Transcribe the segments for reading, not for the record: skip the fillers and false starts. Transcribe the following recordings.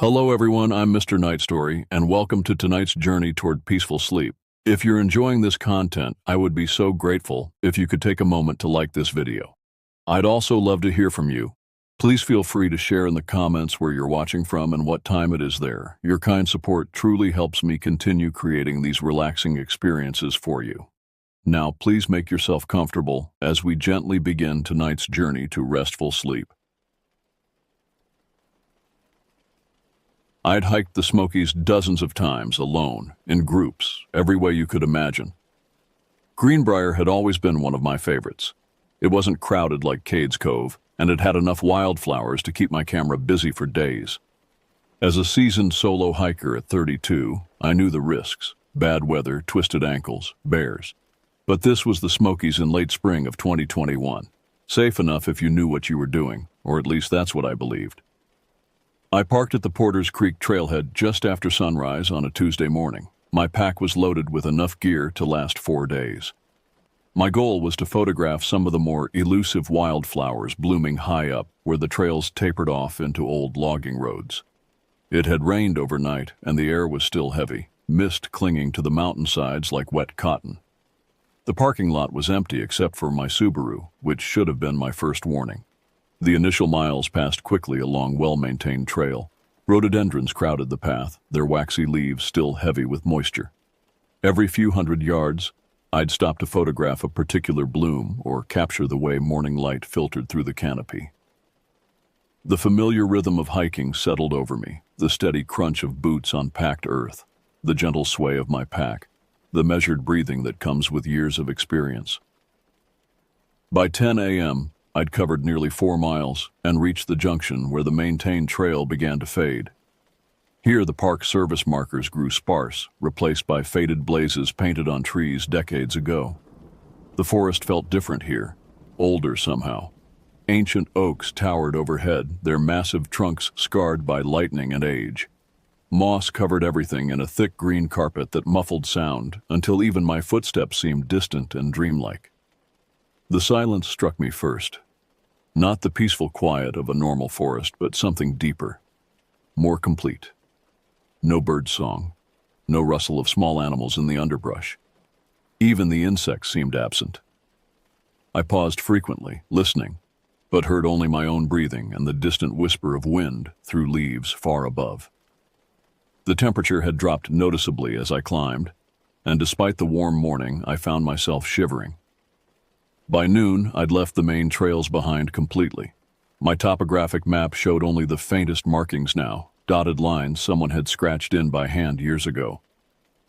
Hello everyone, I'm Mr. Night Story, and welcome to tonight's journey toward peaceful sleep. If you're enjoying this content, I would be so grateful if you could take a moment to like this video. I'd also love to hear from you. Please feel free to share in the comments where you're watching from and what time it is there. Your kind support truly helps me continue creating these relaxing experiences for you. Now, please make yourself comfortable as we gently begin tonight's journey to restful sleep. I'd hiked the Smokies dozens of times, alone, in groups, every way you could imagine. Greenbrier had always been one of my favorites. It wasn't crowded like Cades Cove, and it had enough wildflowers to keep my camera busy for days. As a seasoned solo hiker at 32, I knew the risks: bad weather, twisted ankles, bears. But this was the Smokies in late spring of 2021. Safe enough if you knew what you were doing, or at least that's what I believed. I parked at the Porters Creek trailhead just after sunrise on a Tuesday morning. My pack was loaded with enough gear to last 4 days. My goal was to photograph some of the more elusive wildflowers blooming high up where the trails tapered off into old logging roads. It had rained overnight and the air was still heavy, mist clinging to the mountainsides like wet cotton. The parking lot was empty except for my Subaru, which should have been my first warning. The initial miles passed quickly along a well-maintained trail. Rhododendrons crowded the path, their waxy leaves still heavy with moisture. Every few hundred yards, I'd stop to photograph a particular bloom or capture the way morning light filtered through the canopy. The familiar rhythm of hiking settled over me, the steady crunch of boots on packed earth, the gentle sway of my pack, the measured breathing that comes with years of experience. By 10 a.m., I'd covered nearly 4 miles and reached the junction where the maintained trail began to fade. Here the Park Service markers grew sparse, replaced by faded blazes painted on trees decades ago. The forest felt different here, older somehow. Ancient oaks towered overhead, their massive trunks scarred by lightning and age. Moss covered everything in a thick green carpet that muffled sound until even my footsteps seemed distant and dreamlike. The silence struck me first. Not the peaceful quiet of a normal forest, but something deeper, more complete. No bird song, no rustle of small animals in the underbrush. Even the insects seemed absent. I paused frequently, listening, but heard only my own breathing and the distant whisper of wind through leaves far above. The temperature had dropped noticeably as I climbed, and despite the warm morning, I found myself shivering. By noon, I'd left the main trails behind completely. My topographic map showed only the faintest markings now, dotted lines someone had scratched in by hand years ago.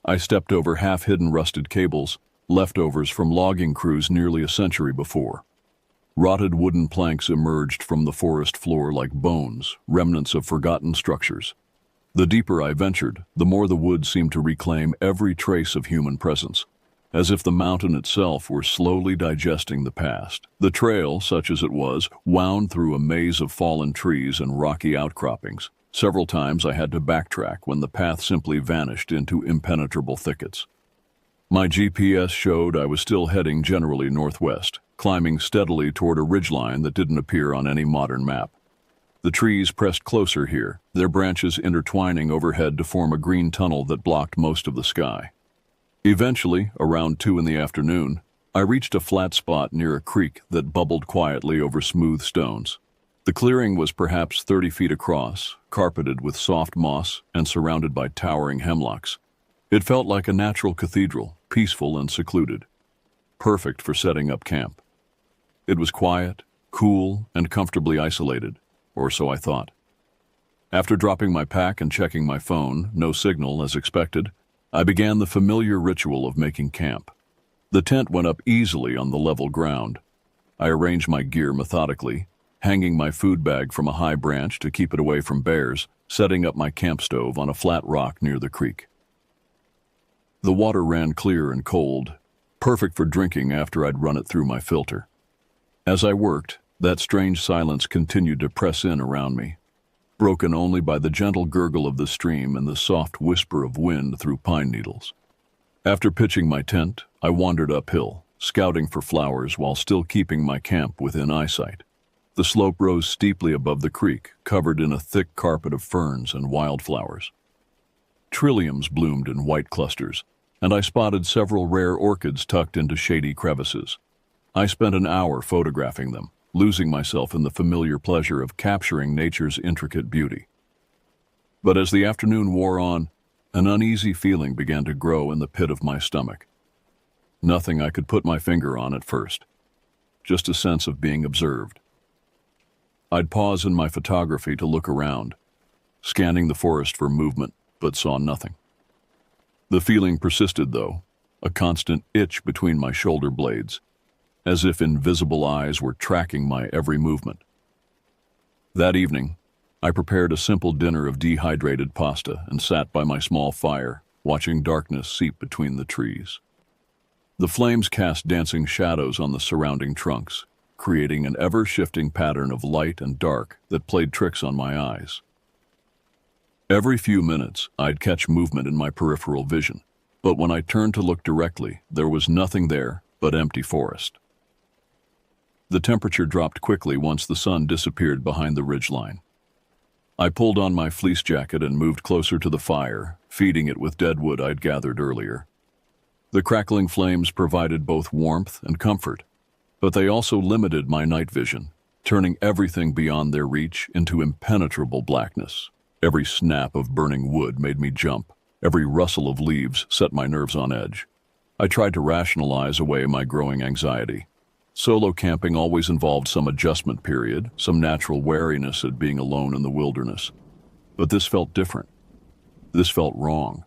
I stepped over half-hidden rusted cables, leftovers from logging crews nearly a century before. Rotted wooden planks emerged from the forest floor like bones, remnants of forgotten structures. The deeper I ventured, the more the woods seemed to reclaim every trace of human presence, as if the mountain itself were slowly digesting the past. The trail, such as it was, wound through a maze of fallen trees and rocky outcroppings. Several times I had to backtrack when the path simply vanished into impenetrable thickets. My GPS showed I was still heading generally northwest, climbing steadily toward a ridgeline that didn't appear on any modern map. The trees pressed closer here, their branches intertwining overhead to form a green tunnel that blocked most of the sky. Eventually, around 2 in the afternoon, I reached a flat spot near a creek that bubbled quietly over smooth stones. The clearing was perhaps 30 feet across, carpeted with soft moss and surrounded by towering hemlocks. It felt like a natural cathedral, peaceful and secluded, perfect for setting up camp. It was quiet, cool, and comfortably isolated, or so I thought. After dropping my pack and checking my phone, no signal as expected, I began the familiar ritual of making camp. The tent went up easily on the level ground. I arranged my gear methodically, hanging my food bag from a high branch to keep it away from bears, setting up my camp stove on a flat rock near the creek. The water ran clear and cold, perfect for drinking after I'd run it through my filter. As I worked, that strange silence continued to press in around me, broken only by the gentle gurgle of the stream and the soft whisper of wind through pine needles. After pitching my tent, I wandered uphill, scouting for flowers while still keeping my camp within eyesight. The slope rose steeply above the creek, covered in a thick carpet of ferns and wildflowers. Trilliums bloomed in white clusters, and I spotted several rare orchids tucked into shady crevices. I spent an hour photographing them, losing myself in the familiar pleasure of capturing nature's intricate beauty. But as the afternoon wore on, an uneasy feeling began to grow in the pit of my stomach. Nothing I could put my finger on at first, just a sense of being observed. I'd pause in my photography to look around, scanning the forest for movement, but saw nothing. The feeling persisted, though, a constant itch between my shoulder blades, as if invisible eyes were tracking my every movement. That evening, I prepared a simple dinner of dehydrated pasta and sat by my small fire, watching darkness seep between the trees. The flames cast dancing shadows on the surrounding trunks, creating an ever-shifting pattern of light and dark that played tricks on my eyes. Every few minutes, I'd catch movement in my peripheral vision, but when I turned to look directly, there was nothing there but empty forest. The temperature dropped quickly once the sun disappeared behind the ridgeline. I pulled on my fleece jacket and moved closer to the fire, feeding it with dead wood I'd gathered earlier. The crackling flames provided both warmth and comfort, but they also limited my night vision, turning everything beyond their reach into impenetrable blackness. Every snap of burning wood made me jump. Every rustle of leaves set my nerves on edge. I tried to rationalize away my growing anxiety. Solo camping always involved some adjustment period, some natural wariness at being alone in the wilderness. But this felt different. This felt wrong.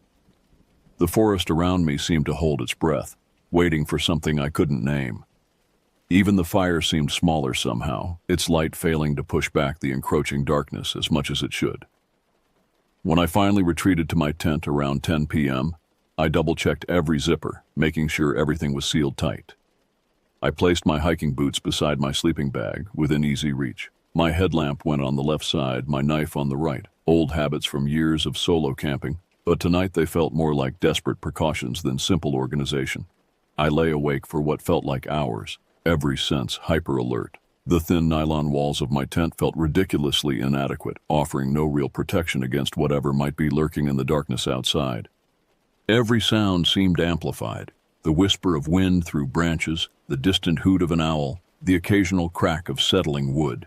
The forest around me seemed to hold its breath, waiting for something I couldn't name. Even the fire seemed smaller somehow, its light failing to push back the encroaching darkness as much as it should. When I finally retreated to my tent around 10 p.m., I double-checked every zipper, making sure everything was sealed tight. I placed my hiking boots beside my sleeping bag, within easy reach. My headlamp went on the left side, my knife on the right, old habits from years of solo camping, but tonight they felt more like desperate precautions than simple organization. I lay awake for what felt like hours, every sense hyper-alert. The thin nylon walls of my tent felt ridiculously inadequate, offering no real protection against whatever might be lurking in the darkness outside. Every sound seemed amplified, the whisper of wind through branches, the distant hoot of an owl, the occasional crack of settling wood.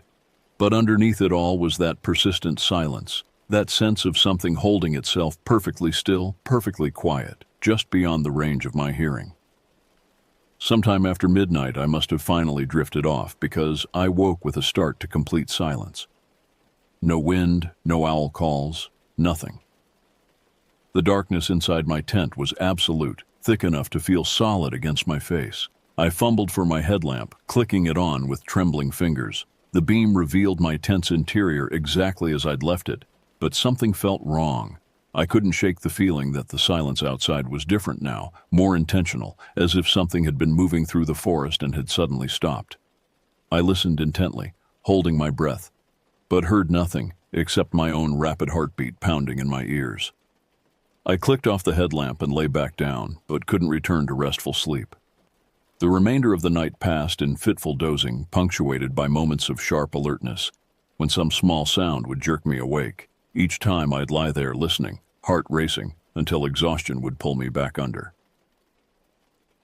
But underneath it all was that persistent silence, that sense of something holding itself perfectly still, perfectly quiet, just beyond the range of my hearing. Sometime after midnight, I must have finally drifted off because I woke with a start to complete silence. No wind, no owl calls, nothing. The darkness inside my tent was absolute, thick enough to feel solid against my face. I fumbled for my headlamp, clicking it on with trembling fingers. The beam revealed my tent's interior exactly as I'd left it, but something felt wrong. I couldn't shake the feeling that the silence outside was different now, more intentional, as if something had been moving through the forest and had suddenly stopped. I listened intently, holding my breath, but heard nothing except my own rapid heartbeat pounding in my ears. I clicked off the headlamp and lay back down, but couldn't return to restful sleep. The remainder of the night passed in fitful dozing, punctuated by moments of sharp alertness, when some small sound would jerk me awake. Each time I'd lie there listening, heart racing, until exhaustion would pull me back under.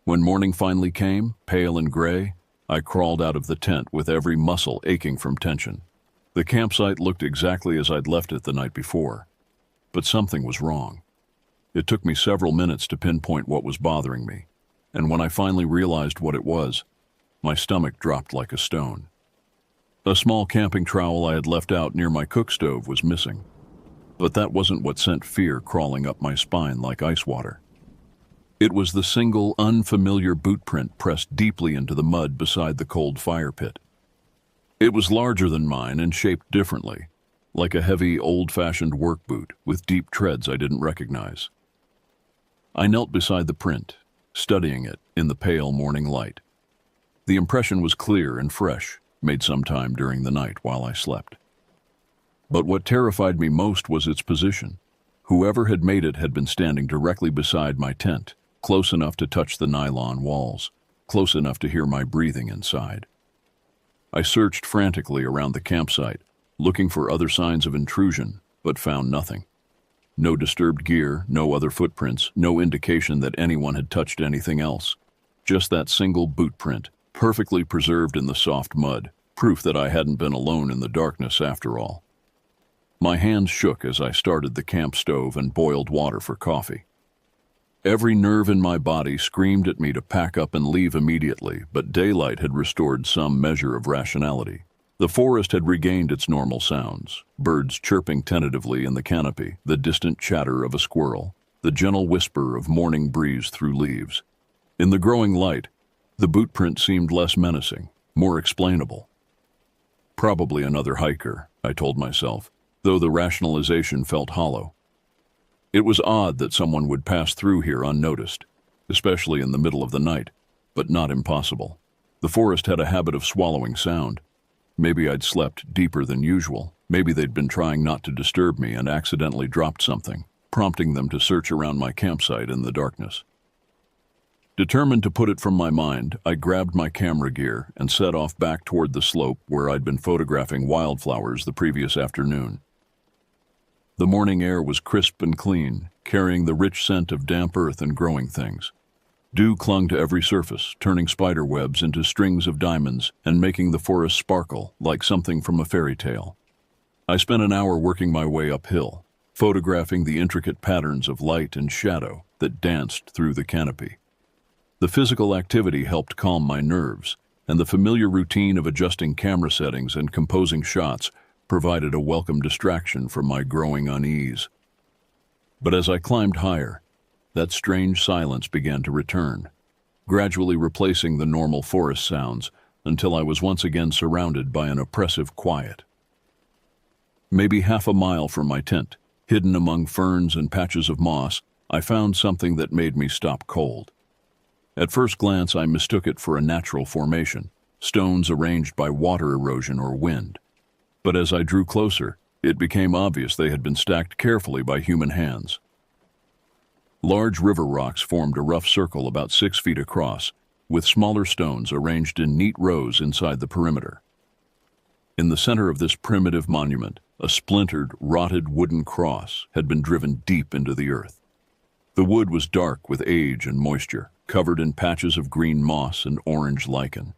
When morning finally came, pale and gray, I crawled out of the tent with every muscle aching from tension. The campsite looked exactly as I'd left it the night before, but something was wrong. It took me several minutes to pinpoint what was bothering me, and when I finally realized what it was, my stomach dropped like a stone. A small camping trowel I had left out near my cook stove was missing. But that wasn't what sent fear crawling up my spine like ice water. It was the single, unfamiliar boot print pressed deeply into the mud beside the cold fire pit. It was larger than mine and shaped differently, like a heavy, old-fashioned work boot with deep treads I didn't recognize. I knelt beside the print, studying it in the pale morning light. The impression was clear and fresh, made sometime during the night while I slept. But what terrified me most was its position. Whoever had made it had been standing directly beside my tent, close enough to touch the nylon walls, close enough to hear my breathing inside. I searched frantically around the campsite, looking for other signs of intrusion, but found nothing. No disturbed gear, no other footprints, no indication that anyone had touched anything else. Just that single boot print, perfectly preserved in the soft mud, proof that I hadn't been alone in the darkness after all. My hands shook as I started the camp stove and boiled water for coffee. Every nerve in my body screamed at me to pack up and leave immediately, but daylight had restored some measure of rationality. The forest had regained its normal sounds, birds chirping tentatively in the canopy, the distant chatter of a squirrel, the gentle whisper of morning breeze through leaves. In the growing light, the boot print seemed less menacing, more explainable. Probably another hiker, I told myself, though the rationalization felt hollow. It was odd that someone would pass through here unnoticed, especially in the middle of the night, but not impossible. The forest had a habit of swallowing sound. Maybe I'd slept deeper than usual. Maybe they'd been trying not to disturb me and accidentally dropped something, prompting them to search around my campsite in the darkness. Determined to put it from my mind, I grabbed my camera gear and set off back toward the slope where I'd been photographing wildflowers the previous afternoon. The morning air was crisp and clean, carrying the rich scent of damp earth and growing things. Dew clung to every surface, turning spider webs into strings of diamonds and making the forest sparkle like something from a fairy tale. I spent an hour working my way uphill, photographing the intricate patterns of light and shadow that danced through the canopy. The physical activity helped calm my nerves, and the familiar routine of adjusting camera settings and composing shots provided a welcome distraction from my growing unease. But as I climbed higher, that strange silence began to return, gradually replacing the normal forest sounds until I was once again surrounded by an oppressive quiet. Maybe half a mile from my tent, hidden among ferns and patches of moss, I found something that made me stop cold. At first glance, I mistook it for a natural formation, stones arranged by water erosion or wind. But as I drew closer, it became obvious they had been stacked carefully by human hands. Large river rocks formed a rough circle about 6 feet across, with smaller stones arranged in neat rows inside the perimeter. In the center of this primitive monument, a splintered, rotted wooden cross had been driven deep into the earth. The wood was dark with age and moisture, covered in patches of green moss and orange lichen.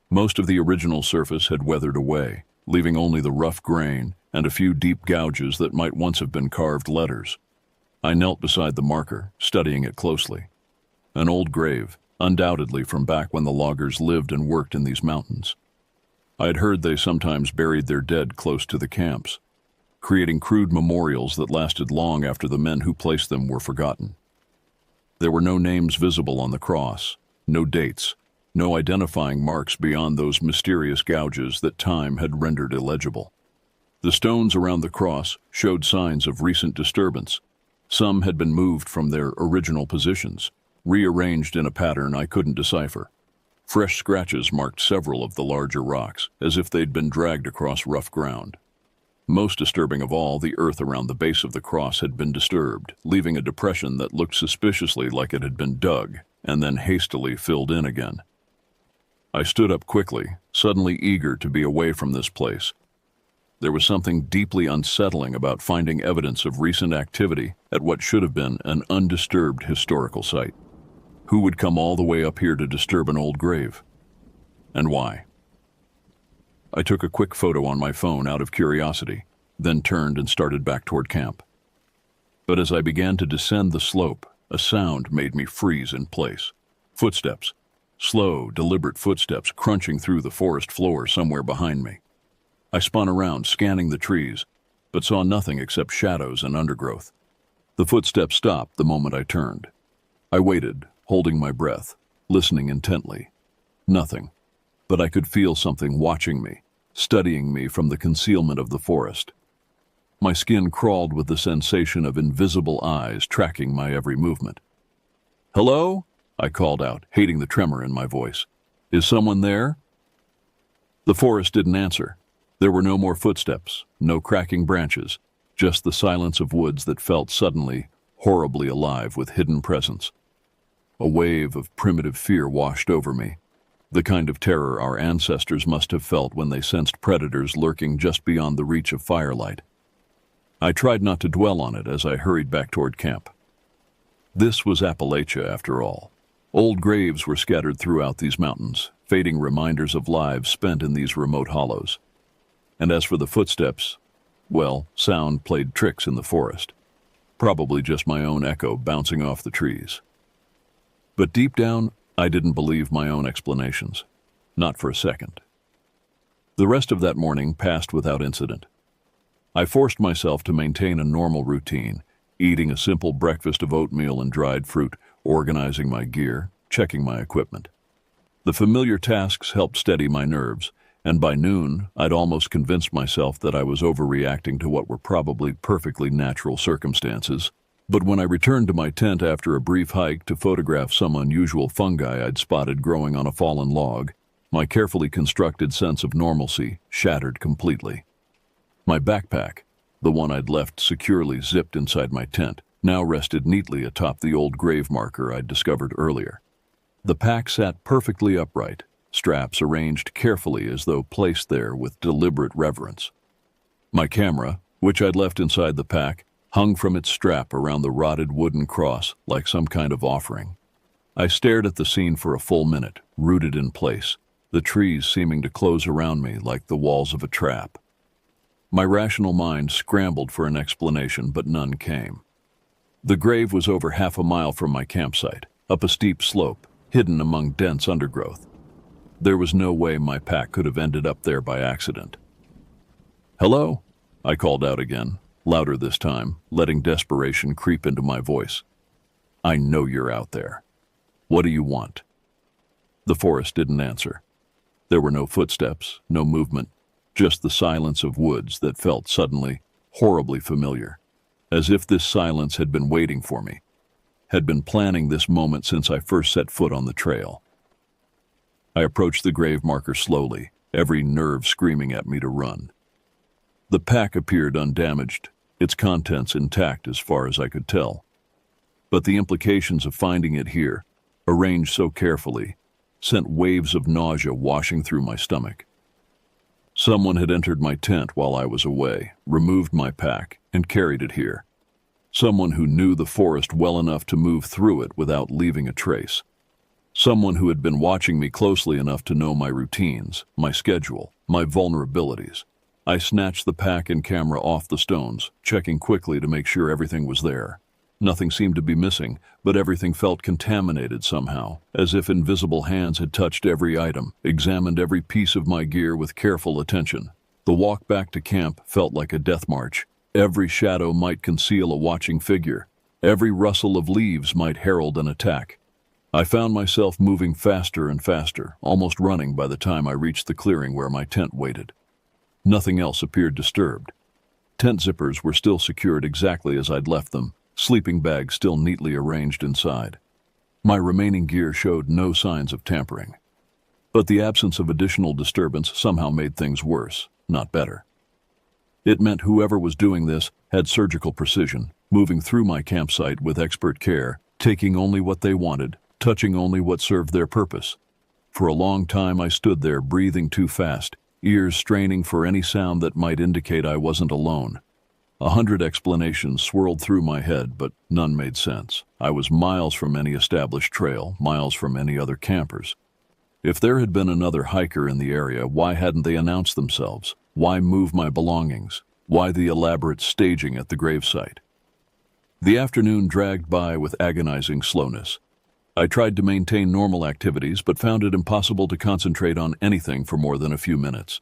Most of the original surface had weathered away, leaving only the rough grain and a few deep gouges that might once have been carved letters. I knelt beside the marker, studying it closely. An old grave, undoubtedly from back when the loggers lived and worked in these mountains. I had heard they sometimes buried their dead close to the camps, creating crude memorials that lasted long after the men who placed them were forgotten. There were no names visible on the cross, no dates, no identifying marks beyond those mysterious gouges that time had rendered illegible. The stones around the cross showed signs of recent disturbance. Some had been moved from their original positions, rearranged in a pattern I couldn't decipher. Fresh scratches marked several of the larger rocks, as if they'd been dragged across rough ground. Most disturbing of all, the earth around the base of the cross had been disturbed, leaving a depression that looked suspiciously like it had been dug and then hastily filled in again. I stood up quickly, suddenly eager to be away from this place. There was something deeply unsettling about finding evidence of recent activity at what should have been an undisturbed historical site. Who would come all the way up here to disturb an old grave? And why? I took a quick photo on my phone out of curiosity, then turned and started back toward camp. But as I began to descend the slope, a sound made me freeze in place. Footsteps. Slow, deliberate footsteps crunching through the forest floor somewhere behind me. I spun around, scanning the trees, but saw nothing except shadows and undergrowth. The footsteps stopped the moment I turned. I waited, holding my breath, listening intently. Nothing, but I could feel something watching me, studying me from the concealment of the forest. My skin crawled with the sensation of invisible eyes tracking my every movement. "Hello?" I called out, hating the tremor in my voice. "Is someone there?" The forest didn't answer. There were no more footsteps, no cracking branches, just the silence of woods that felt suddenly, horribly alive with hidden presence. A wave of primitive fear washed over me. the kind of terror our ancestors must have felt when they sensed predators lurking just beyond the reach of firelight. I tried not to dwell on it as I hurried back toward camp. This was Appalachia, after all. Old graves were scattered throughout these mountains, fading reminders of lives spent in these remote hollows. And as for the footsteps, well, sound played tricks in the forest. Probably just my own echo bouncing off the trees. But deep down, I didn't believe my own explanations. Not for a second. The rest of that morning passed without incident. I forced myself to maintain a normal routine, eating a simple breakfast of oatmeal and dried fruit, organizing my gear, checking my equipment. The familiar tasks helped steady my nerves, and by noon, I'd almost convinced myself that I was overreacting to what were probably perfectly natural circumstances. But when I returned to my tent after a brief hike to photograph some unusual fungi I'd spotted growing on a fallen log, my carefully constructed sense of normalcy shattered completely. My backpack, the one I'd left securely zipped inside my tent, now rested neatly atop the old grave marker I'd discovered earlier. The pack sat perfectly upright, straps arranged carefully as though placed there with deliberate reverence. My camera, which I'd left inside the pack, hung from its strap around the rotted wooden cross like some kind of offering. I stared at the scene for a full minute, rooted in place, the trees seeming to close around me like the walls of a trap. My rational mind scrambled for an explanation, but none came. The grave was over half a mile from my campsite, up a steep slope, hidden among dense undergrowth. There was no way my pack could have ended up there by accident. "Hello?" I called out again, louder this time, letting desperation creep into my voice. "I know you're out there. What do you want?" The forest didn't answer. There were no footsteps, no movement, just the silence of woods that felt suddenly horribly familiar, as if this silence had been waiting for me, had been planning this moment since I first set foot on the trail. I approached the grave marker slowly, every nerve screaming at me to run. The pack appeared undamaged, its contents intact as far as I could tell. But the implications of finding it here, arranged so carefully, sent waves of nausea washing through my stomach. Someone had entered my tent while I was away, removed my pack, and carried it here. Someone who knew the forest well enough to move through it without leaving a trace. Someone who had been watching me closely enough to know my routines, my schedule, my vulnerabilities. I snatched the pack and camera off the stones, checking quickly to make sure everything was there. Nothing seemed to be missing, but everything felt contaminated somehow, as if invisible hands had touched every item, examined every piece of my gear with careful attention. The walk back to camp felt like a death march. Every shadow might conceal a watching figure. Every rustle of leaves might herald an attack. I found myself moving faster and faster, almost running by the time I reached the clearing where my tent waited. Nothing else appeared disturbed. Tent zippers were still secured exactly as I'd left them, sleeping bags still neatly arranged inside. My remaining gear showed no signs of tampering. But the absence of additional disturbance somehow made things worse, not better. It meant whoever was doing this had surgical precision, moving through my campsite with expert care, taking only what they wanted, touching only what served their purpose. For a long time I stood there breathing too fast, ears straining for any sound that might indicate I wasn't alone. 100 explanations swirled through my head, but none made sense. I was miles from any established trail, miles from any other campers. If there had been another hiker in the area, why hadn't they announced themselves? Why move my belongings? Why the elaborate staging at the gravesite? The afternoon dragged by with agonizing slowness. I tried to maintain normal activities, but found it impossible to concentrate on anything for more than a few minutes.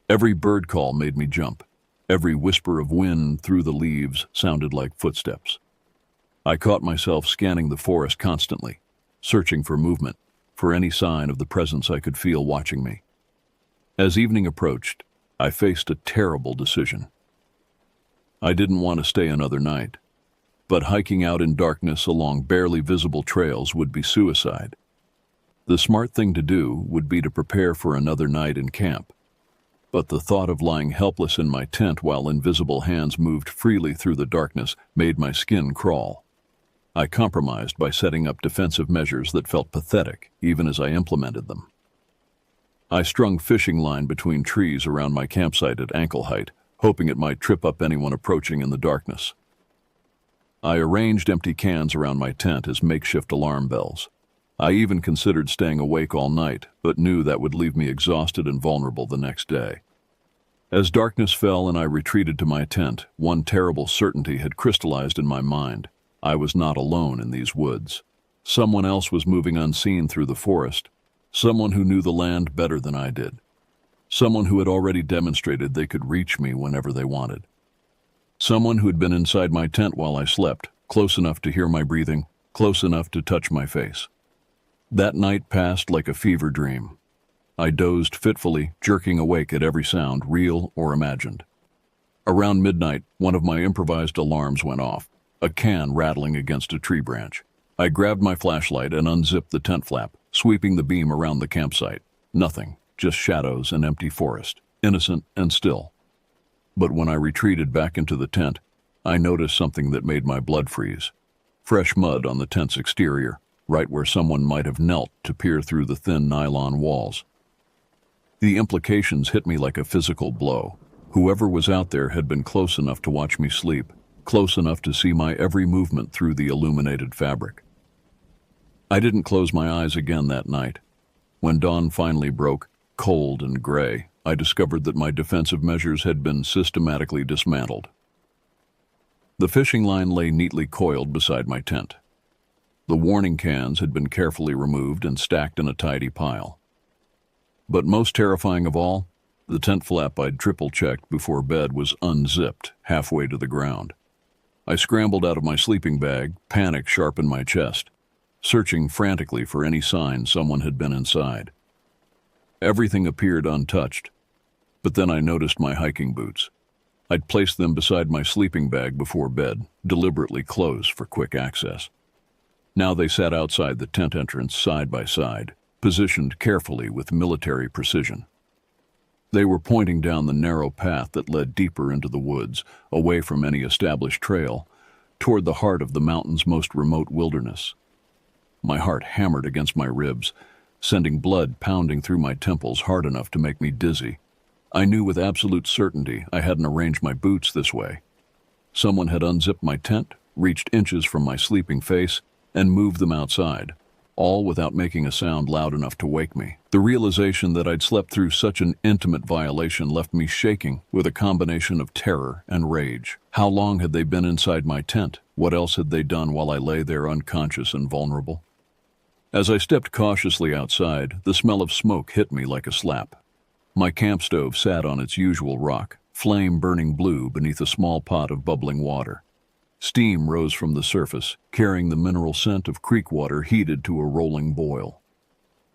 Every bird call made me jump. Every whisper of wind through the leaves sounded like footsteps. I caught myself scanning the forest constantly, searching for movement, for any sign of the presence I could feel watching me. As evening approached, I faced a terrible decision. I didn't want to stay another night, but hiking out in darkness along barely visible trails would be suicide. The smart thing to do would be to prepare for another night in camp. But the thought of lying helpless in my tent while invisible hands moved freely through the darkness made my skin crawl. I compromised by setting up defensive measures that felt pathetic even as I implemented them. I strung fishing line between trees around my campsite at ankle height, hoping it might trip up anyone approaching in the darkness. I arranged empty cans around my tent as makeshift alarm bells. I even considered staying awake all night, but knew that would leave me exhausted and vulnerable the next day. As darkness fell and I retreated to my tent, one terrible certainty had crystallized in my mind. I was not alone in these woods. Someone else was moving unseen through the forest. Someone who knew the land better than I did. Someone who had already demonstrated they could reach me whenever they wanted. Someone who had been inside my tent while I slept, close enough to hear my breathing, close enough to touch my face. That night passed like a fever dream. I dozed fitfully, jerking awake at every sound, real or imagined. Around midnight, one of my improvised alarms went off, a can rattling against a tree branch. I grabbed my flashlight and unzipped the tent flap, sweeping the beam around the campsite. Nothing, just shadows and empty forest, innocent and still. But when I retreated back into the tent, I noticed something that made my blood freeze. Fresh mud on the tent's exterior, right where someone might have knelt to peer through the thin nylon walls. The implications hit me like a physical blow. Whoever was out there had been close enough to watch me sleep, close enough to see my every movement through the illuminated fabric. I didn't close my eyes again that night. When dawn finally broke, cold and gray, I discovered that my defensive measures had been systematically dismantled. The fishing line lay neatly coiled beside my tent. The warning cans had been carefully removed and stacked in a tidy pile. But most terrifying of all, the tent flap I'd triple-checked before bed was unzipped halfway to the ground. I scrambled out of my sleeping bag, panic sharp in my chest, searching frantically for any sign someone had been inside. Everything appeared untouched, but then I noticed my hiking boots. I'd placed them beside my sleeping bag before bed, deliberately closed for quick access. Now they sat outside the tent entrance side by side, positioned carefully with military precision. They were pointing down the narrow path that led deeper into the woods, away from any established trail, toward the heart of the mountain's most remote wilderness. My heart hammered against my ribs, sending blood pounding through my temples hard enough to make me dizzy. I knew with absolute certainty I hadn't arranged my boots this way. Someone had unzipped my tent, reached inches from my sleeping face, and moved them outside, all without making a sound loud enough to wake me. The realization that I'd slept through such an intimate violation left me shaking with a combination of terror and rage. How long had they been inside my tent? What else had they done while I lay there unconscious and vulnerable? As I stepped cautiously outside, the smell of smoke hit me like a slap. My camp stove sat on its usual rock, flame burning blue beneath a small pot of bubbling water. Steam rose from the surface, carrying the mineral scent of creek water heated to a rolling boil.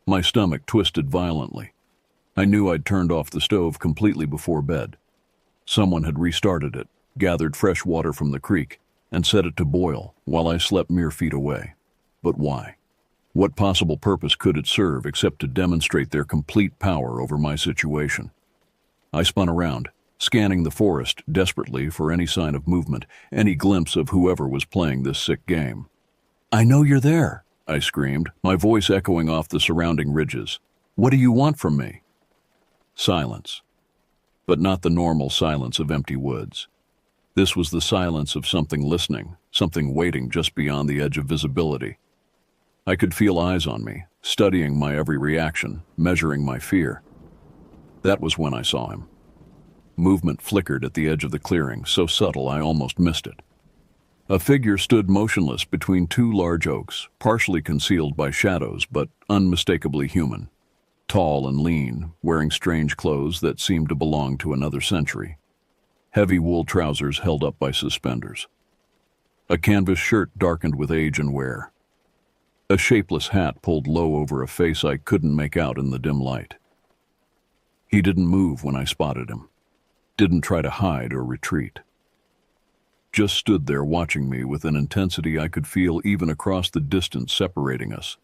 My stomach twisted violently. I knew I'd turned off the stove completely before bed. Someone had restarted it, gathered fresh water from the creek, and set it to boil while I slept mere feet away. But why? What possible purpose could it serve except to demonstrate their complete power over my situation? I spun around, scanning the forest desperately for any sign of movement, any glimpse of whoever was playing this sick game. "I know you're there," I screamed, my voice echoing off the surrounding ridges. "What do you want from me?" Silence. But not the normal silence of empty woods. This was the silence of something listening, something waiting just beyond the edge of visibility. I could feel eyes on me, studying my every reaction, measuring my fear. That was when I saw him. Movement flickered at the edge of the clearing, so subtle I almost missed it. A figure stood motionless between two large oaks, partially concealed by shadows but unmistakably human. Tall and lean, wearing strange clothes that seemed to belong to another century. Heavy wool trousers held up by suspenders. A canvas shirt darkened with age and wear. A shapeless hat pulled low over a face I couldn't make out in the dim light. He didn't move when I spotted him. Didn't try to hide or retreat. Just stood there watching me with an intensity I could feel even across the distance separating us.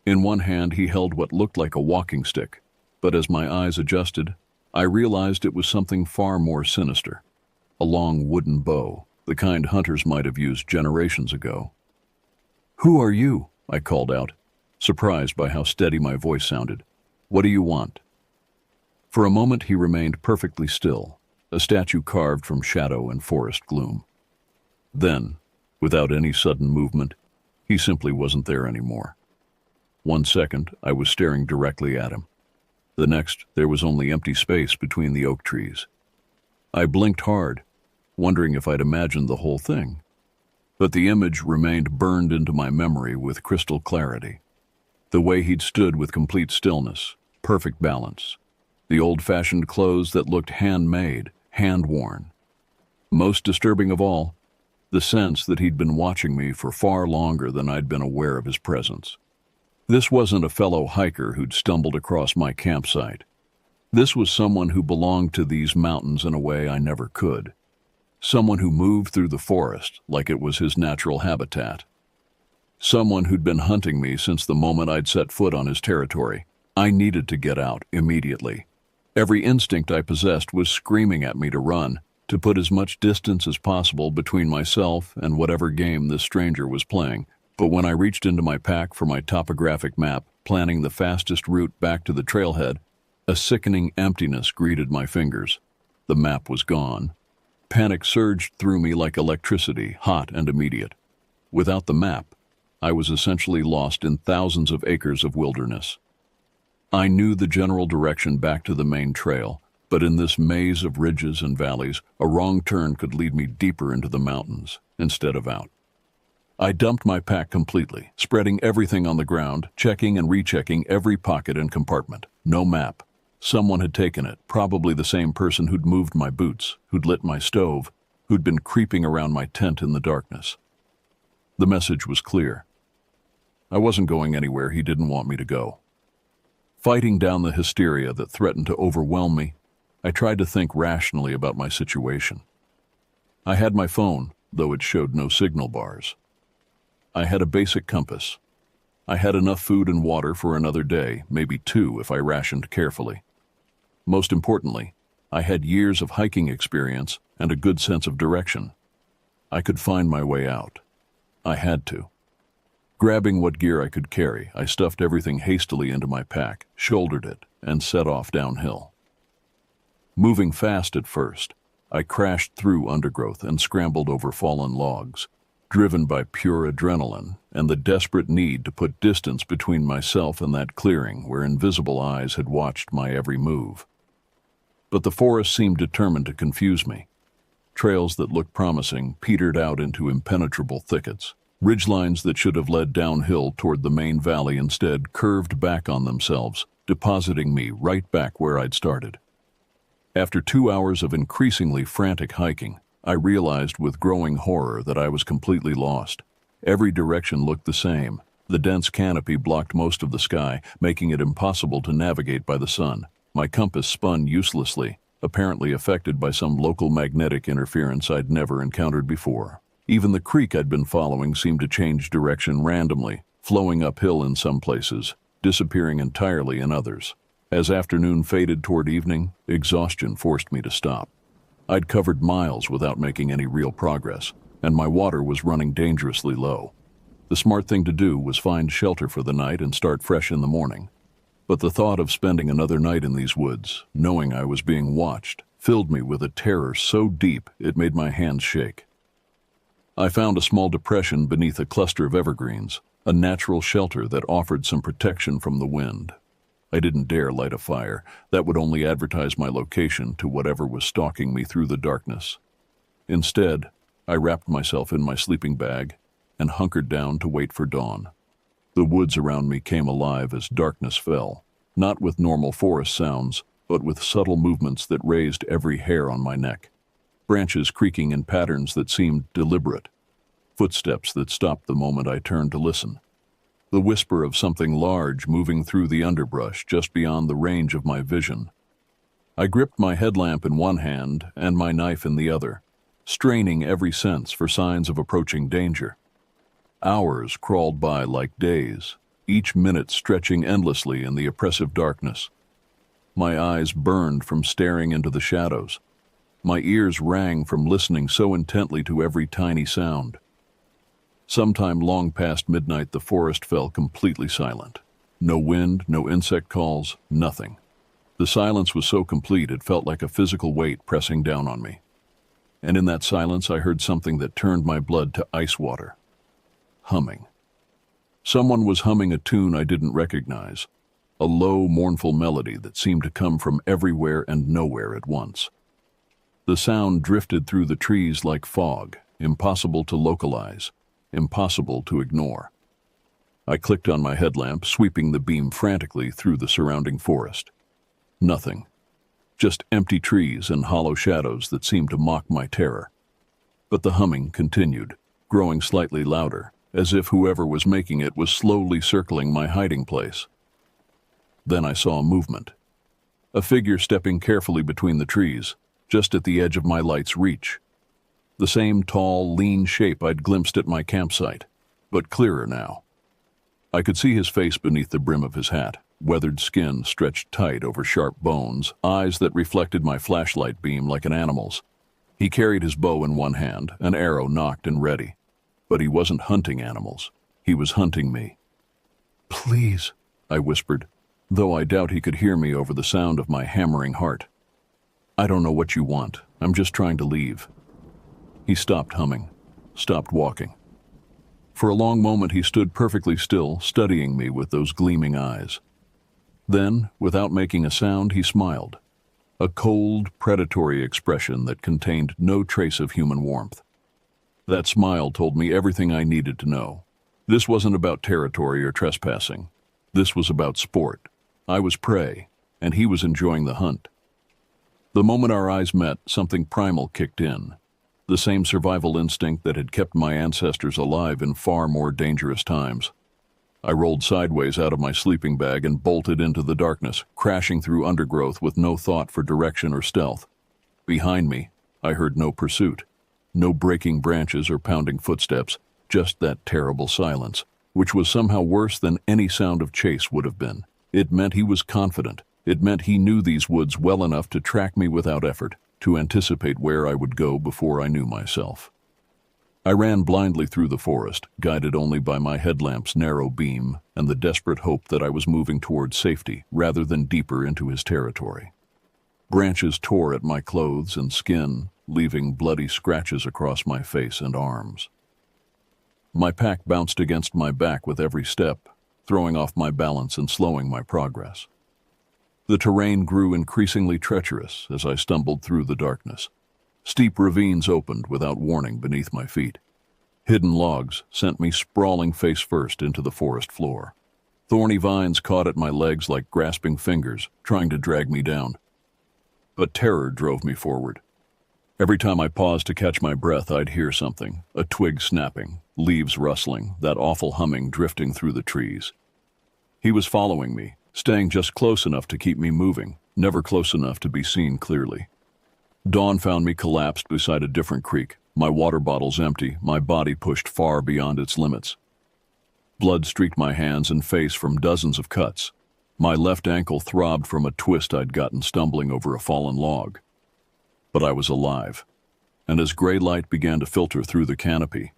In one hand he held what looked like a walking stick, but as my eyes adjusted, I realized it was something far more sinister. A long wooden bow, the kind hunters might have used generations ago. "Who are you?" I called out, surprised by how steady my voice sounded. "What do you want?" For a moment he remained perfectly still, a statue carved from shadow and forest gloom. Then, without any sudden movement, he simply wasn't there anymore. 1 second, I was staring directly at him. The next, there was only empty space between the oak trees. I blinked hard, wondering if I'd imagined the whole thing. But the image remained burned into my memory with crystal clarity. The way he'd stood with complete stillness, perfect balance. The old-fashioned clothes that looked handmade, hand-worn. Most disturbing of all, the sense that he'd been watching me for far longer than I'd been aware of his presence. This wasn't a fellow hiker who'd stumbled across my campsite. This was someone who belonged to these mountains in a way I never could. Someone who moved through the forest like it was his natural habitat. Someone who'd been hunting me since the moment I'd set foot on his territory. I needed to get out immediately. Every instinct I possessed was screaming at me to run, to put as much distance as possible between myself and whatever game this stranger was playing. But when I reached into my pack for my topographic map, planning the fastest route back to the trailhead, a sickening emptiness greeted my fingers. The map was gone. Panic surged through me like electricity, hot and immediate. Without the map, I was essentially lost in thousands of acres of wilderness. I knew the general direction back to the main trail, but in this maze of ridges and valleys, a wrong turn could lead me deeper into the mountains instead of out. I dumped my pack completely, spreading everything on the ground, checking and rechecking every pocket and compartment. No map. Someone had taken it, probably the same person who'd moved my boots, who'd lit my stove, who'd been creeping around my tent in the darkness. The message was clear. I wasn't going anywhere he didn't want me to go. Fighting down the hysteria that threatened to overwhelm me, I tried to think rationally about my situation. I had my phone, though it showed no signal bars. I had a basic compass. I had enough food and water for another day, maybe 2 if I rationed carefully. Most importantly, I had years of hiking experience and a good sense of direction. I could find my way out. I had to. Grabbing what gear I could carry, I stuffed everything hastily into my pack, shouldered it, and set off downhill. Moving fast at first, I crashed through undergrowth and scrambled over fallen logs, driven by pure adrenaline and the desperate need to put distance between myself and that clearing where invisible eyes had watched my every move. But the forest seemed determined to confuse me. Trails that looked promising petered out into impenetrable thickets. Ridgelines that should have led downhill toward the main valley instead curved back on themselves, depositing me right back where I'd started. After 2 hours of increasingly frantic hiking, I realized with growing horror that I was completely lost. Every direction looked the same. The dense canopy blocked most of the sky, making it impossible to navigate by the sun. My compass spun uselessly, apparently affected by some local magnetic interference I'd never encountered before. Even the creek I'd been following seemed to change direction randomly, flowing uphill in some places, disappearing entirely in others. As afternoon faded toward evening, exhaustion forced me to stop. I'd covered miles without making any real progress, and my water was running dangerously low. The smart thing to do was find shelter for the night and start fresh in the morning. But the thought of spending another night in these woods, knowing I was being watched, filled me with a terror so deep it made my hands shake. I found a small depression beneath a cluster of evergreens, a natural shelter that offered some protection from the wind. I didn't dare light a fire. That would only advertise my location to whatever was stalking me through the darkness. Instead, I wrapped myself in my sleeping bag and hunkered down to wait for dawn. The woods around me came alive as darkness fell, not with normal forest sounds, but with subtle movements that raised every hair on my neck. Branches creaking in patterns that seemed deliberate. Footsteps that stopped the moment I turned to listen. The whisper of something large moving through the underbrush just beyond the range of my vision. I gripped my headlamp in one hand and my knife in the other, straining every sense for signs of approaching danger. Hours crawled by like days, each minute stretching endlessly in the oppressive darkness. My eyes burned from staring into the shadows. My ears rang from listening so intently to every tiny sound. Sometime long past midnight, the forest fell completely silent. No wind, no insect calls, nothing. The silence was so complete it felt like a physical weight pressing down on me. And in that silence I heard something that turned my blood to ice water. Humming. Someone was humming a tune I didn't recognize, a low, mournful melody that seemed to come from everywhere and nowhere at once. The sound drifted through the trees like fog, impossible to localize, impossible to ignore. I clicked on my headlamp, sweeping the beam frantically through the surrounding forest. Nothing. Just empty trees and hollow shadows that seemed to mock my terror. But the humming continued, growing slightly louder, as if whoever was making it was slowly circling my hiding place. Then I saw movement. A figure stepping carefully between the trees, just at the edge of my light's reach. The same tall, lean shape I'd glimpsed at my campsite, but clearer now. I could see his face beneath the brim of his hat, weathered skin stretched tight over sharp bones, eyes that reflected my flashlight beam like an animal's. He carried his bow in one hand, an arrow nocked and ready. But he wasn't hunting animals. He was hunting me. "Please," I whispered, though I doubt he could hear me over the sound of my hammering heart. "I don't know what you want. I'm just trying to leave." He stopped humming, stopped walking. For a long moment he stood perfectly still, studying me with those gleaming eyes. Then, without making a sound, he smiled. A cold, predatory expression that contained no trace of human warmth. That smile told me everything I needed to know. This wasn't about territory or trespassing. This was about sport. I was prey, and he was enjoying the hunt. The moment our eyes met, something primal kicked in. The same survival instinct that had kept my ancestors alive in far more dangerous times. I rolled sideways out of my sleeping bag and bolted into the darkness, crashing through undergrowth with no thought for direction or stealth. Behind me, I heard no pursuit. No breaking branches or pounding footsteps, just that terrible silence, which was somehow worse than any sound of chase would have been. It meant he was confident. It meant he knew these woods well enough to track me without effort, to anticipate where I would go before I knew myself. I ran blindly through the forest, guided only by my headlamp's narrow beam and the desperate hope that I was moving toward safety rather than deeper into his territory. Branches tore at my clothes and skin, leaving bloody scratches across my face and arms. My pack bounced against my back with every step, throwing off my balance and slowing my progress. The terrain grew increasingly treacherous as I stumbled through the darkness. Steep ravines opened without warning beneath my feet. Hidden logs sent me sprawling face first into the forest floor. Thorny vines caught at my legs like grasping fingers, trying to drag me down. But terror drove me forward. Every time I paused to catch my breath, I'd hear something, a twig snapping, leaves rustling, that awful humming drifting through the trees. He was following me, staying just close enough to keep me moving, never close enough to be seen clearly. Dawn found me collapsed beside a different creek, my water bottles empty, my body pushed far beyond its limits. Blood streaked my hands and face from dozens of cuts. My left ankle throbbed from a twist I'd gotten stumbling over a fallen log. But I was alive, and as gray light began to filter through the canopy,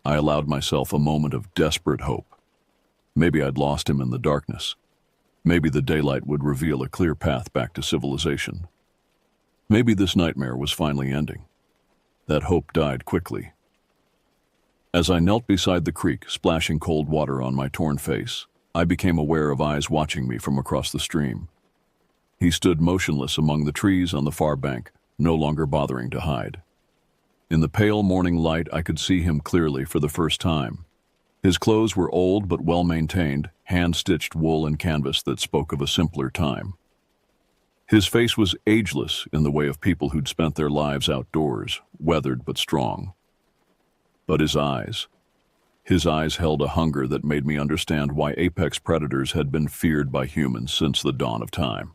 I allowed myself a moment of desperate hope. Maybe I'd lost him in the darkness. Maybe the daylight would reveal a clear path back to civilization. Maybe this nightmare was finally ending. That hope died quickly. As I knelt beside the creek, splashing cold water on my torn face, I became aware of eyes watching me from across the stream. He stood motionless among the trees on the far bank, no longer bothering to hide. In the pale morning light, I could see him clearly for the first time. His clothes were old but well-maintained, hand-stitched wool and canvas that spoke of a simpler time. His face was ageless in the way of people who'd spent their lives outdoors, weathered but strong. But his eyes held a hunger that made me understand why apex predators had been feared by humans since the dawn of time.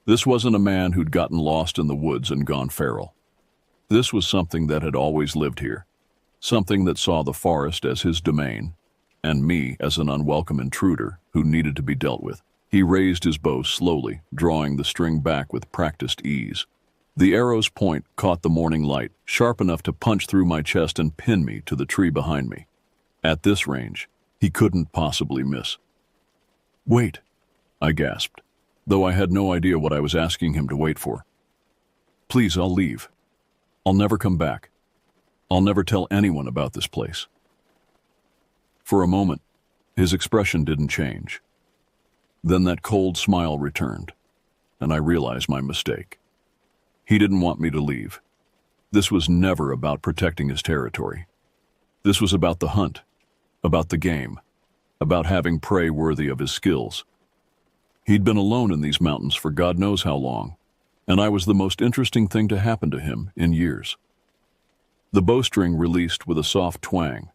This wasn't a man who'd gotten lost in the woods and gone feral. This was something that had always lived here, something that saw the forest as his domain, and me as an unwelcome intruder who needed to be dealt with. He raised his bow slowly, drawing the string back with practiced ease. The arrow's point caught the morning light, sharp enough to punch through my chest and pin me to the tree behind me. At this range, he couldn't possibly miss. "Wait," I gasped. though I had no idea what I was asking him to wait for. Please, I'll leave. I'll never come back. I'll never tell anyone about this place. For a moment, his expression didn't change. Then that cold smile returned, and I realized my mistake. He didn't want me to leave. This was never about protecting his territory. This was about the hunt, about the game, about having prey worthy of his skills. He'd been alone in these mountains for God knows how long, and I was the most interesting thing to happen to him in years. The bowstring released with a soft twang.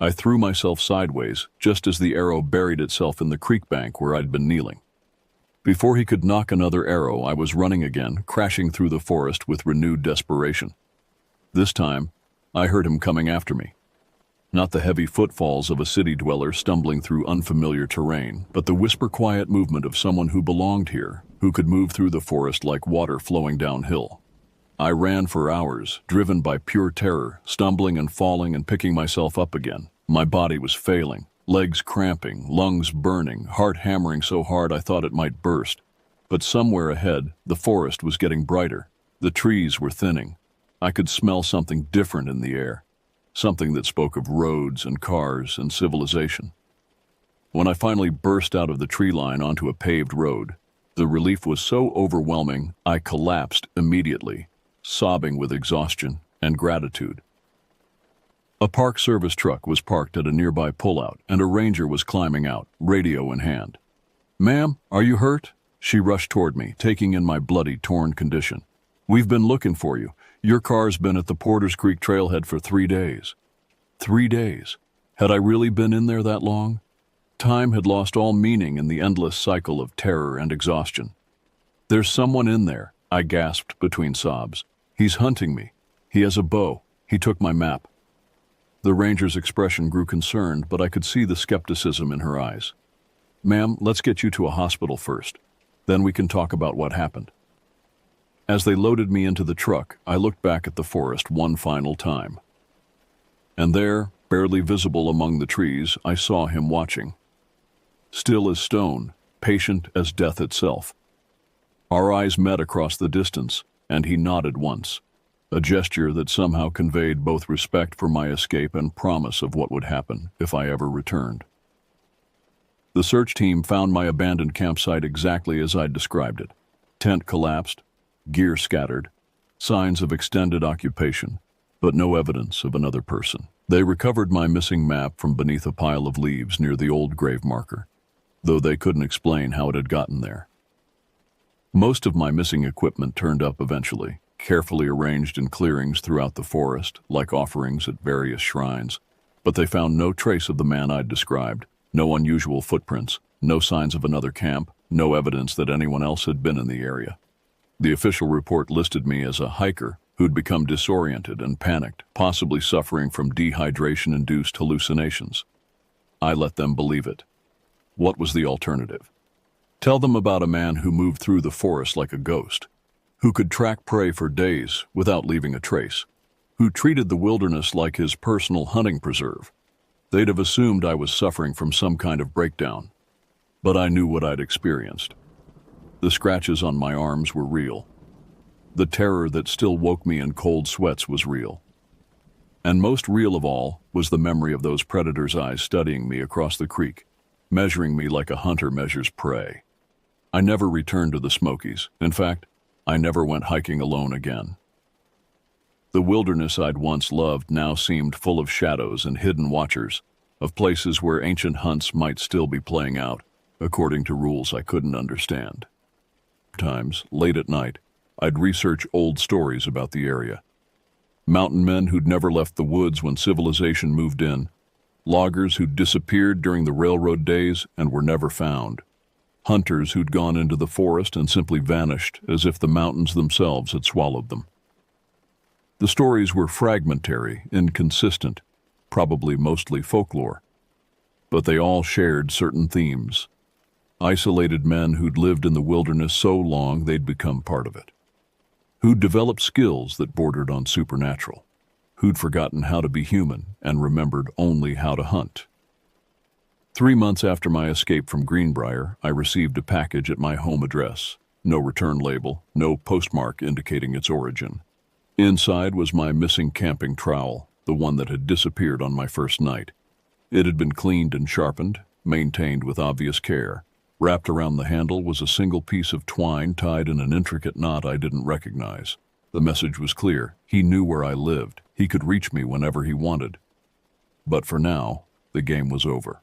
I threw myself sideways just as the arrow buried itself in the creek bank where I'd been kneeling. Before he could knock another arrow, I was running again, crashing through the forest with renewed desperation. This time, I heard him coming after me. Not the heavy footfalls of a city dweller stumbling through unfamiliar terrain, but the whisper-quiet movement of someone who belonged here, who could move through the forest like water flowing downhill. I ran for hours, driven by pure terror, stumbling and falling and picking myself up again. My body was failing, legs cramping, lungs burning, heart hammering so hard I thought it might burst. But somewhere ahead, the forest was getting brighter. The trees were thinning. I could smell something different in the air, something that spoke of roads and cars and civilization. When I finally burst out of the tree line onto a paved road, the relief was so overwhelming I collapsed immediately, sobbing with exhaustion and gratitude. A Park Service truck was parked at a nearby pullout, and a ranger was climbing out, radio in hand. "Ma'am, are you hurt?" She rushed toward me, taking in my bloody, torn condition. "We've been looking for you. Your car's been at the Porters Creek trailhead for 3 days." 3 days. Had I really been in there that long? Time had lost all meaning in the endless cycle of terror and exhaustion. "There's someone in there," I gasped between sobs. "He's hunting me. He has a bow. He took my map." The ranger's expression grew concerned, but I could see the skepticism in her eyes. "Ma'am, let's get you to a hospital first. Then we can talk about what happened." As they loaded me into the truck, I looked back at the forest one final time. And there, barely visible among the trees, I saw him watching. Still as stone, patient as death itself. Our eyes met across the distance, and he nodded once, a gesture that somehow conveyed both respect for my escape and promise of what would happen if I ever returned. The search team found my abandoned campsite exactly as I'd described it. Tent collapsed, gear scattered, signs of extended occupation, but no evidence of another person. They recovered my missing map from beneath a pile of leaves near the old grave marker, though they couldn't explain how it had gotten there. Most of my missing equipment turned up eventually, carefully arranged in clearings throughout the forest, like offerings at various shrines, but they found no trace of the man I'd described, no unusual footprints, no signs of another camp, no evidence that anyone else had been in the area. The official report listed me as a hiker who'd become disoriented and panicked, possibly suffering from dehydration-induced hallucinations. I let them believe it. What was the alternative? Tell them about a man who moved through the forest like a ghost, who could track prey for days without leaving a trace, who treated the wilderness like his personal hunting preserve. They'd have assumed I was suffering from some kind of breakdown, but I knew what I'd experienced. The scratches on my arms were real. The terror that still woke me in cold sweats was real. And most real of all was the memory of those predators' eyes studying me across the creek, measuring me like a hunter measures prey. I never returned to the Smokies. In fact, I never went hiking alone again. The wilderness I'd once loved now seemed full of shadows and hidden watchers, of places where ancient hunts might still be playing out, according to rules I couldn't understand. Sometimes, late at night, I'd research old stories about the area. Mountain men who'd never left the woods when civilization moved in, loggers who'd disappeared during the railroad days and were never found, hunters who'd gone into the forest and simply vanished as if the mountains themselves had swallowed them. The stories were fragmentary, inconsistent, probably mostly folklore, but they all shared certain themes. Isolated men who'd lived in the wilderness so long they'd become part of it, who'd developed skills that bordered on supernatural, who'd forgotten how to be human and remembered only how to hunt. 3 months after my escape from Greenbrier, I received a package at my home address. No return label, no postmark indicating its origin. Inside was my missing camping trowel, the one that had disappeared on my first night. It had been cleaned and sharpened, maintained with obvious care. Wrapped around the handle was a single piece of twine tied in an intricate knot I didn't recognize. The message was clear. He knew where I lived. He could reach me whenever he wanted. But for now, the game was over.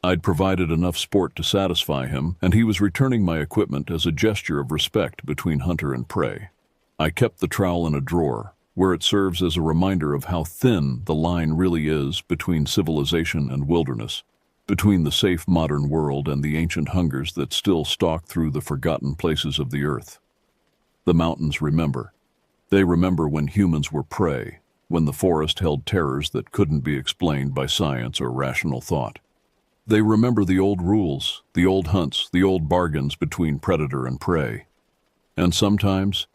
I'd provided enough sport to satisfy him, and he was returning my equipment as a gesture of respect between hunter and prey. I kept the trowel in a drawer, where it serves as a reminder of how thin the line really is between civilization and wilderness, between the safe modern world and the ancient hungers that still stalk through the forgotten places of the earth. The mountains remember. They remember when humans were prey, when the forest held terrors that couldn't be explained by science or rational thought. They remember the old rules, the old hunts, the old bargains between predator and prey. And sometimes,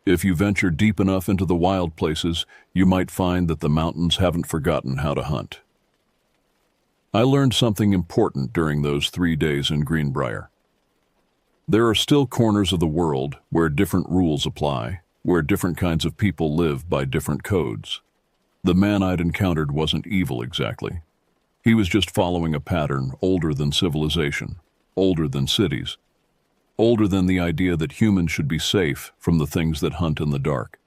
if you venture deep enough into the wild places, you might find that the mountains haven't forgotten how to hunt. I learned something important during those 3 days in Greenbrier. There are still corners of the world where different rules apply, where different kinds of people live by different codes. The man I'd encountered wasn't evil exactly. He was just following a pattern older than civilization, older than cities, older than the idea that humans should be safe from the things that hunt in the dark.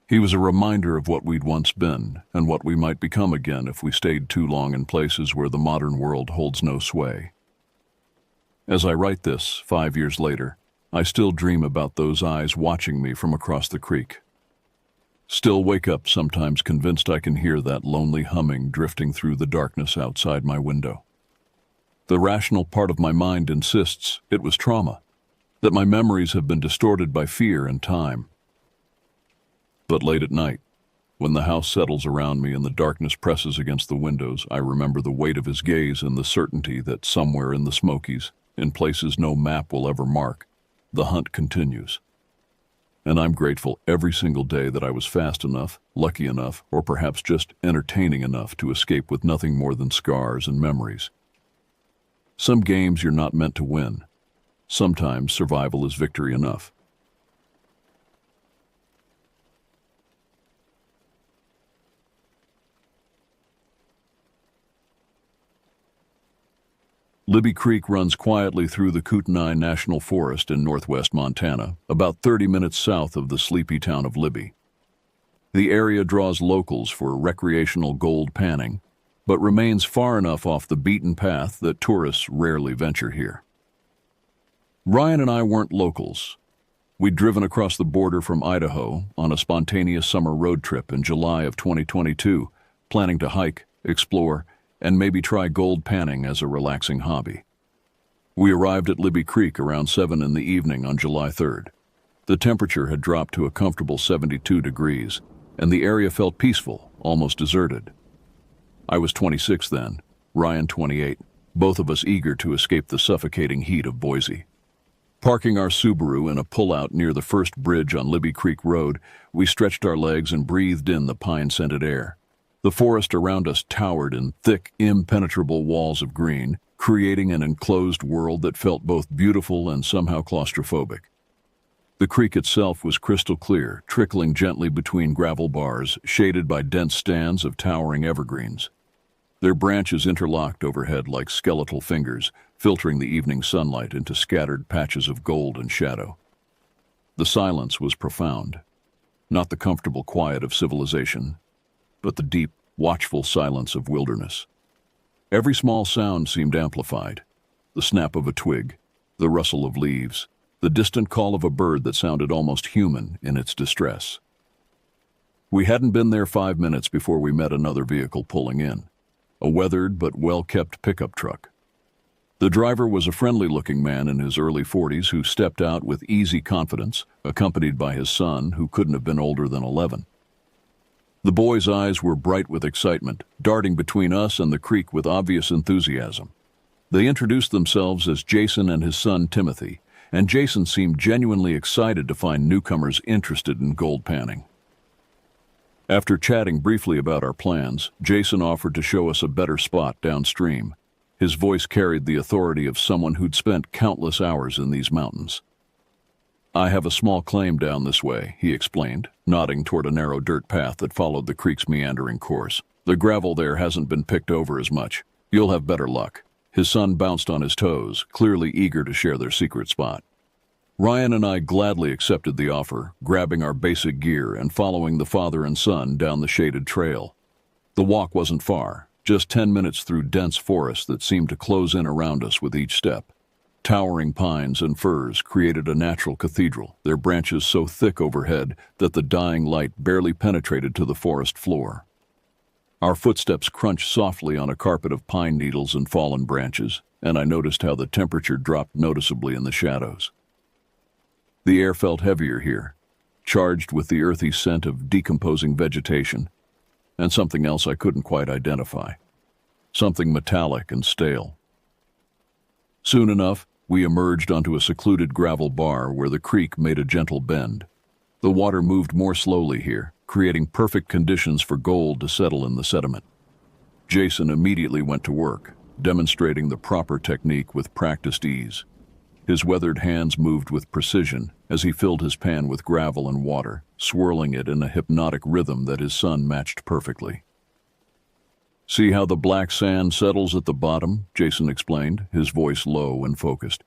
He was a reminder of what we'd once been and what we might become again if we stayed too long in places where the modern world holds no sway. As I write this, 5 years later, I still dream about those eyes watching me from across the creek. Still wake up sometimes convinced I can hear that lonely humming drifting through the darkness outside my window. The rational part of my mind insists it was trauma, that my memories have been distorted by fear and time. But late at night, when the house settles around me and the darkness presses against the windows, I remember the weight of his gaze and the certainty that somewhere in the Smokies, in places no map will ever mark, the hunt continues. And I'm grateful every single day that I was fast enough, lucky enough, or perhaps just entertaining enough to escape with nothing more than scars and memories. Some games you're not meant to win. Sometimes survival is victory enough. Libby Creek runs quietly through the Kootenai National Forest in northwest Montana, about 30 minutes south of the sleepy town of Libby. The area draws locals for recreational gold panning, but remains far enough off the beaten path that tourists rarely venture here. Ryan and I weren't locals. We'd driven across the border from Idaho on a spontaneous summer road trip in July of 2022, planning to hike, explore, and maybe try gold panning as a relaxing hobby. We arrived at Libby Creek around 7 in the evening on July 3rd. The temperature had dropped to a comfortable 72 degrees, and the area felt peaceful, almost deserted. I was 26 then, Ryan 28, both of us eager to escape the suffocating heat of Boise. Parking our Subaru in a pullout near the first bridge on Libby Creek Road, we stretched our legs and breathed in the pine-scented air. The forest around us towered in thick, impenetrable walls of green, creating an enclosed world that felt both beautiful and somehow claustrophobic. The creek itself was crystal clear, trickling gently between gravel bars, shaded by dense stands of towering evergreens. Their branches interlocked overhead like skeletal fingers, filtering the evening sunlight into scattered patches of gold and shadow. The silence was profound, not the comfortable quiet of civilization, but the deep, watchful silence of wilderness. Every small sound seemed amplified. The snap of a twig, the rustle of leaves, the distant call of a bird that sounded almost human in its distress. We hadn't been there 5 minutes before we met another vehicle pulling in, a weathered but well-kept pickup truck. The driver was a friendly-looking man in his early 40s who stepped out with easy confidence, accompanied by his son, who couldn't have been older than 11. The boy's eyes were bright with excitement, darting between us and the creek with obvious enthusiasm. They introduced themselves as Jason and his son Timothy, and Jason seemed genuinely excited to find newcomers interested in gold panning. After chatting briefly about our plans, Jason offered to show us a better spot downstream, His voice carried the authority of someone who'd spent countless hours in these mountains. "I have a small claim down this way," he explained, nodding toward a narrow dirt path that followed the creek's meandering course. "The gravel there hasn't been picked over as much. You'll have better luck." His son bounced on his toes, clearly eager to share their secret spot. Ryan and I gladly accepted the offer, grabbing our basic gear and following the father and son down the shaded trail. The walk wasn't far, just 10 minutes through dense forest that seemed to close in around us with each step. Towering pines and firs created a natural cathedral, their branches so thick overhead that the dying light barely penetrated to the forest floor. Our footsteps crunched softly on a carpet of pine needles and fallen branches, and I noticed how the temperature dropped noticeably in the shadows. The air felt heavier here, charged with the earthy scent of decomposing vegetation, and something else I couldn't quite identify. Something metallic and stale. Soon enough, we emerged onto a secluded gravel bar where the creek made a gentle bend. The water moved more slowly here, creating perfect conditions for gold to settle in the sediment. Jason immediately went to work, demonstrating the proper technique with practiced ease. His weathered hands moved with precision as he filled his pan with gravel and water, swirling it in a hypnotic rhythm that his son matched perfectly. "See how the black sand settles at the bottom?" Jason explained, his voice low and focused.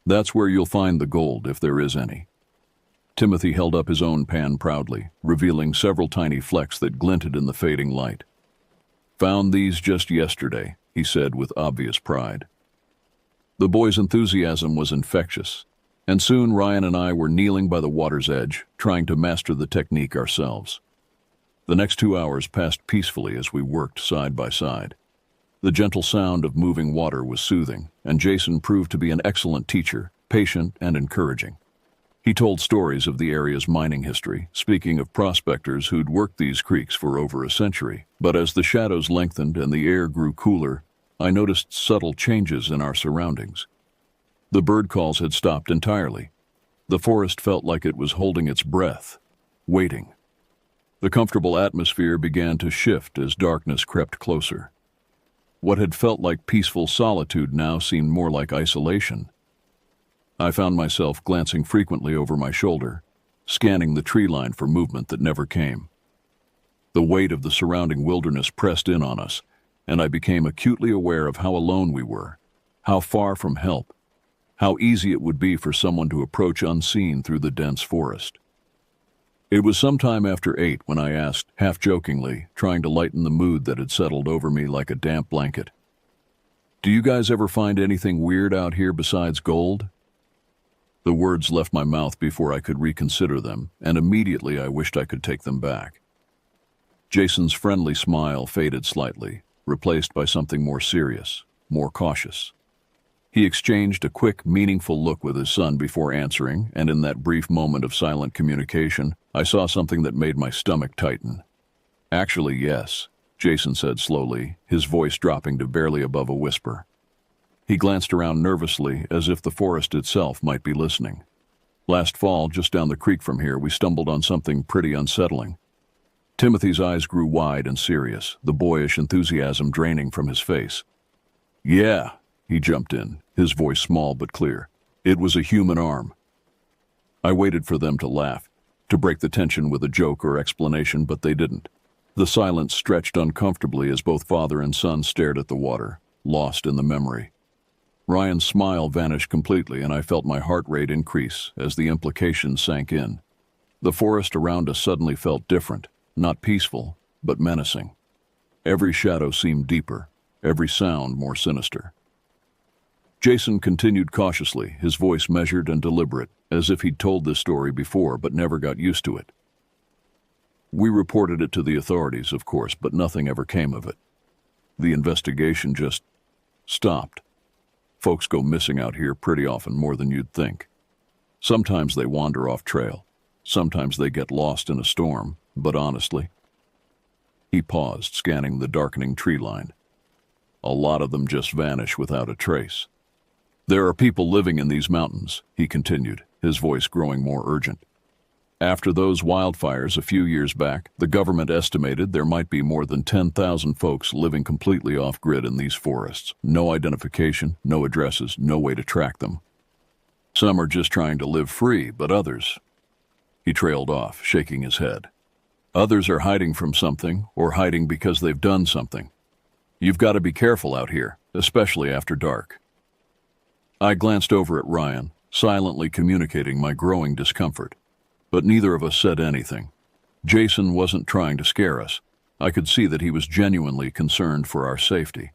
"That's where you'll find the gold, if there is any." Timothy held up his own pan proudly, revealing several tiny flecks that glinted in the fading light. "Found these just yesterday," he said with obvious pride. The boy's enthusiasm was infectious, and soon Ryan and I were kneeling by the water's edge, trying to master the technique ourselves. The next 2 hours passed peacefully as we worked side by side. The gentle sound of moving water was soothing, and Jason proved to be an excellent teacher, patient and encouraging. He told stories of the area's mining history, speaking of prospectors who'd worked these creeks for over a century. But as the shadows lengthened and the air grew cooler, I noticed subtle changes in our surroundings. The bird calls had stopped entirely. The forest felt like it was holding its breath, waiting. The comfortable atmosphere began to shift as darkness crept closer. What had felt like peaceful solitude now seemed more like isolation. I found myself glancing frequently over my shoulder, scanning the tree line for movement that never came. The weight of the surrounding wilderness pressed in on us, and I became acutely aware of how alone we were, how far from help, how easy it would be for someone to approach unseen through the dense forest. It was sometime after 8 when I asked, half jokingly, trying to lighten the mood that had settled over me like a damp blanket, "Do you guys ever find anything weird out here besides gold?" The words left my mouth before I could reconsider them, and immediately I wished I could take them back. Jason's friendly smile faded slightly, replaced by something more serious, more cautious. He exchanged a quick, meaningful look with his son before answering, and in that brief moment of silent communication, I saw something that made my stomach tighten. "Actually, yes," Jason said slowly, his voice dropping to barely above a whisper. He glanced around nervously, as if the forest itself might be listening. "Last fall, just down the creek from here, we stumbled on something pretty unsettling." Timothy's eyes grew wide and serious, the boyish enthusiasm draining from his face. "Yeah," he jumped in, his voice small but clear. "It was a human arm." I waited for them to laugh, to break the tension with a joke or explanation, but they didn't. The silence stretched uncomfortably as both father and son stared at the water, lost in the memory. Ryan's smile vanished completely, and I felt my heart rate increase as the implications sank in. The forest around us suddenly felt different, not peaceful, but menacing. Every shadow seemed deeper, every sound more sinister. Jason continued cautiously, his voice measured and deliberate, as if he'd told this story before but never got used to it. "We reported it to the authorities, of course, but nothing ever came of it. The investigation just stopped. Folks go missing out here pretty often, more than you'd think. Sometimes they wander off trail. Sometimes they get lost in a storm, but honestly..." He paused, scanning the darkening tree line. "A lot of them just vanish without a trace. There are people living in these mountains," he continued, his voice growing more urgent. After those wildfires a few years back, the government estimated there might be more than 10,000 folks living completely off-grid in these forests. No identification, no addresses, no way to track them. Some are just trying to live free, but others... He trailed off, shaking his head. Others are hiding from something, or hiding because they've done something. You've got to be careful out here, especially after dark. I glanced over at Ryan, silently communicating my growing discomfort. But neither of us said anything. Jason wasn't trying to scare us. I could see that he was genuinely concerned for our safety.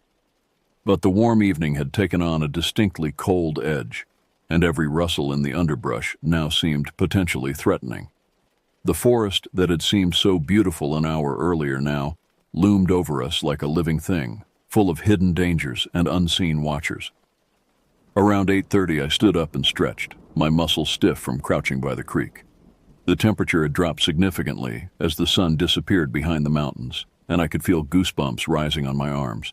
But the warm evening had taken on a distinctly cold edge, and every rustle in the underbrush now seemed potentially threatening. The forest that had seemed so beautiful an hour earlier now loomed over us like a living thing, full of hidden dangers and unseen watchers. Around 8:30 I stood up and stretched, my muscles stiff from crouching by the creek. The temperature had dropped significantly as the sun disappeared behind the mountains, and I could feel goosebumps rising on my arms.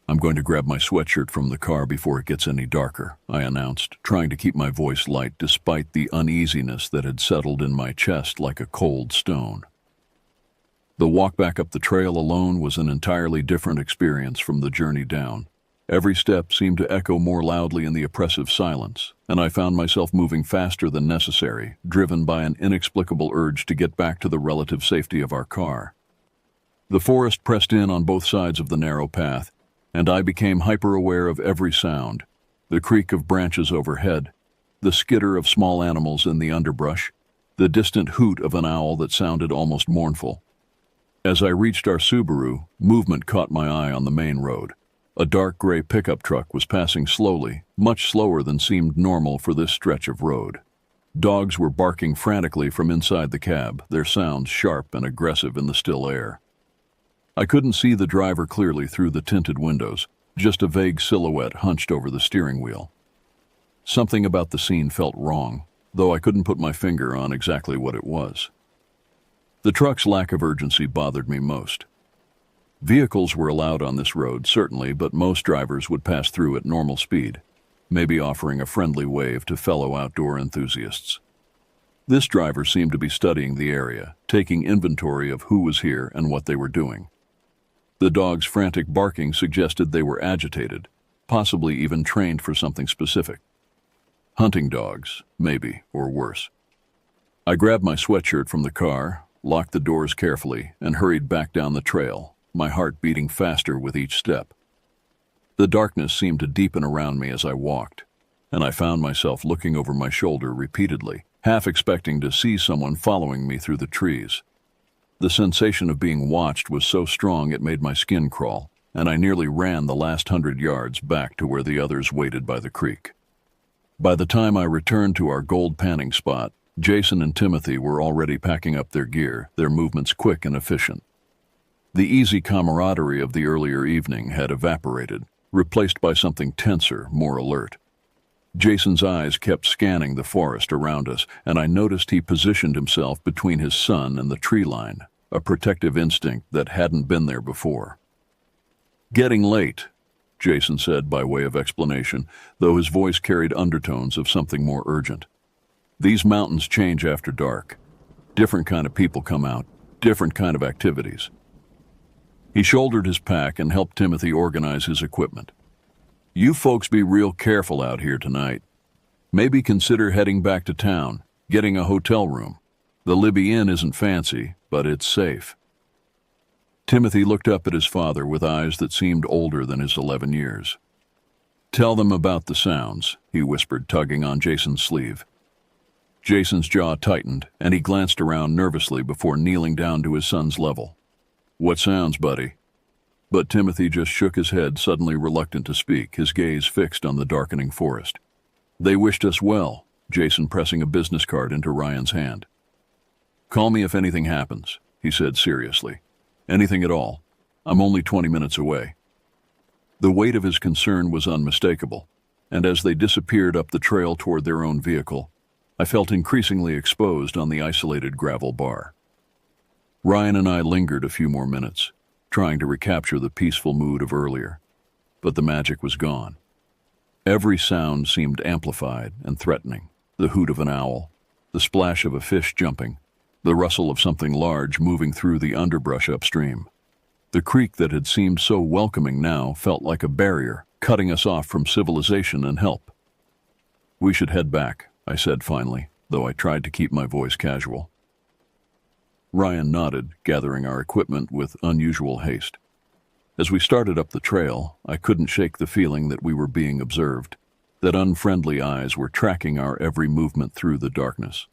"I'm going to grab my sweatshirt from the car before it gets any darker," I announced, trying to keep my voice light despite the uneasiness that had settled in my chest like a cold stone. The walk back up the trail alone was an entirely different experience from the journey down. Every step seemed to echo more loudly in the oppressive silence, and I found myself moving faster than necessary, driven by an inexplicable urge to get back to the relative safety of our car. The forest pressed in on both sides of the narrow path, and I became hyper-aware of every sound: the creak of branches overhead, the skitter of small animals in the underbrush, the distant hoot of an owl that sounded almost mournful. As I reached our Subaru, movement caught my eye on the main road. A dark gray pickup truck was passing slowly, much slower than seemed normal for this stretch of road. Dogs were barking frantically from inside the cab, their sounds sharp and aggressive in the still air. I couldn't see the driver clearly through the tinted windows, just a vague silhouette hunched over the steering wheel. Something about the scene felt wrong, though I couldn't put my finger on exactly what it was. The truck's lack of urgency bothered me most. Vehicles were allowed on this road, certainly, but most drivers would pass through at normal speed, maybe offering a friendly wave to fellow outdoor enthusiasts. This driver seemed to be studying the area, taking inventory of who was here and what they were doing. The dog's frantic barking suggested they were agitated, possibly even trained for something specific. Hunting dogs, maybe, or worse. I grabbed my sweatshirt from the car, locked the doors carefully, and hurried back down the trail, my heart beating faster with each step. The darkness seemed to deepen around me as I walked, and I found myself looking over my shoulder repeatedly, half expecting to see someone following me through the trees. The sensation of being watched was so strong it made my skin crawl, and I nearly ran the last 100 yards back to where the others waited by the creek. By the time I returned to our gold panning spot, Jason and Timothy were already packing up their gear, their movements quick and efficient. The easy camaraderie of the earlier evening had evaporated, replaced by something tenser, more alert. Jason's eyes kept scanning the forest around us, and I noticed he positioned himself between his son and the tree line, a protective instinct that hadn't been there before. "Getting late," Jason said by way of explanation, though his voice carried undertones of something more urgent. "These mountains change after dark. Different kind of people come out, different kind of activities." He shouldered his pack and helped Timothy organize his equipment. "You folks be real careful out here tonight. Maybe consider heading back to town, getting a hotel room. The Libby Inn isn't fancy, but it's safe." Timothy looked up at his father with eyes that seemed older than his 11 years. "Tell them about the sounds," he whispered, tugging on Jason's sleeve. Jason's jaw tightened, and he glanced around nervously before kneeling down to his son's level. "What sounds, buddy?" But Timothy just shook his head, suddenly reluctant to speak, his gaze fixed on the darkening forest. "They wished us well," Jason pressing a business card into Ryan's hand. "Call me if anything happens," he said seriously. "Anything at all. I'm only 20 minutes away." The weight of his concern was unmistakable, and as they disappeared up the trail toward their own vehicle, I felt increasingly exposed on the isolated gravel bar. Ryan and I lingered a few more minutes, trying to recapture the peaceful mood of earlier, but the magic was gone. Every sound seemed amplified and threatening: the hoot of an owl, the splash of a fish jumping, the rustle of something large moving through the underbrush upstream. The creek that had seemed so welcoming now felt like a barrier, cutting us off from civilization and help. "We should head back," I said finally, though I tried to keep my voice casual. Ryan nodded, gathering our equipment with unusual haste. As we started up the trail, I couldn't shake the feeling that we were being observed, that unfriendly eyes were tracking our every movement through the darkness.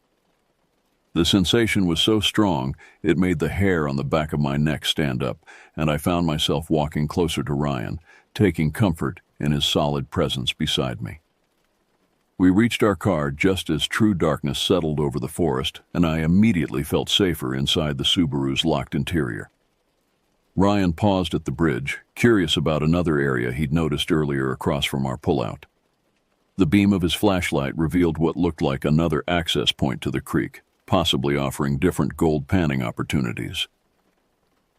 The sensation was so strong, it made the hair on the back of my neck stand up, and I found myself walking closer to Ryan, taking comfort in his solid presence beside me. We reached our car just as true darkness settled over the forest, and I immediately felt safer inside the Subaru's locked interior. Ryan paused at the bridge, curious about another area he'd noticed earlier across from our pullout. The beam of his flashlight revealed what looked like another access point to the creek, possibly offering different gold panning opportunities.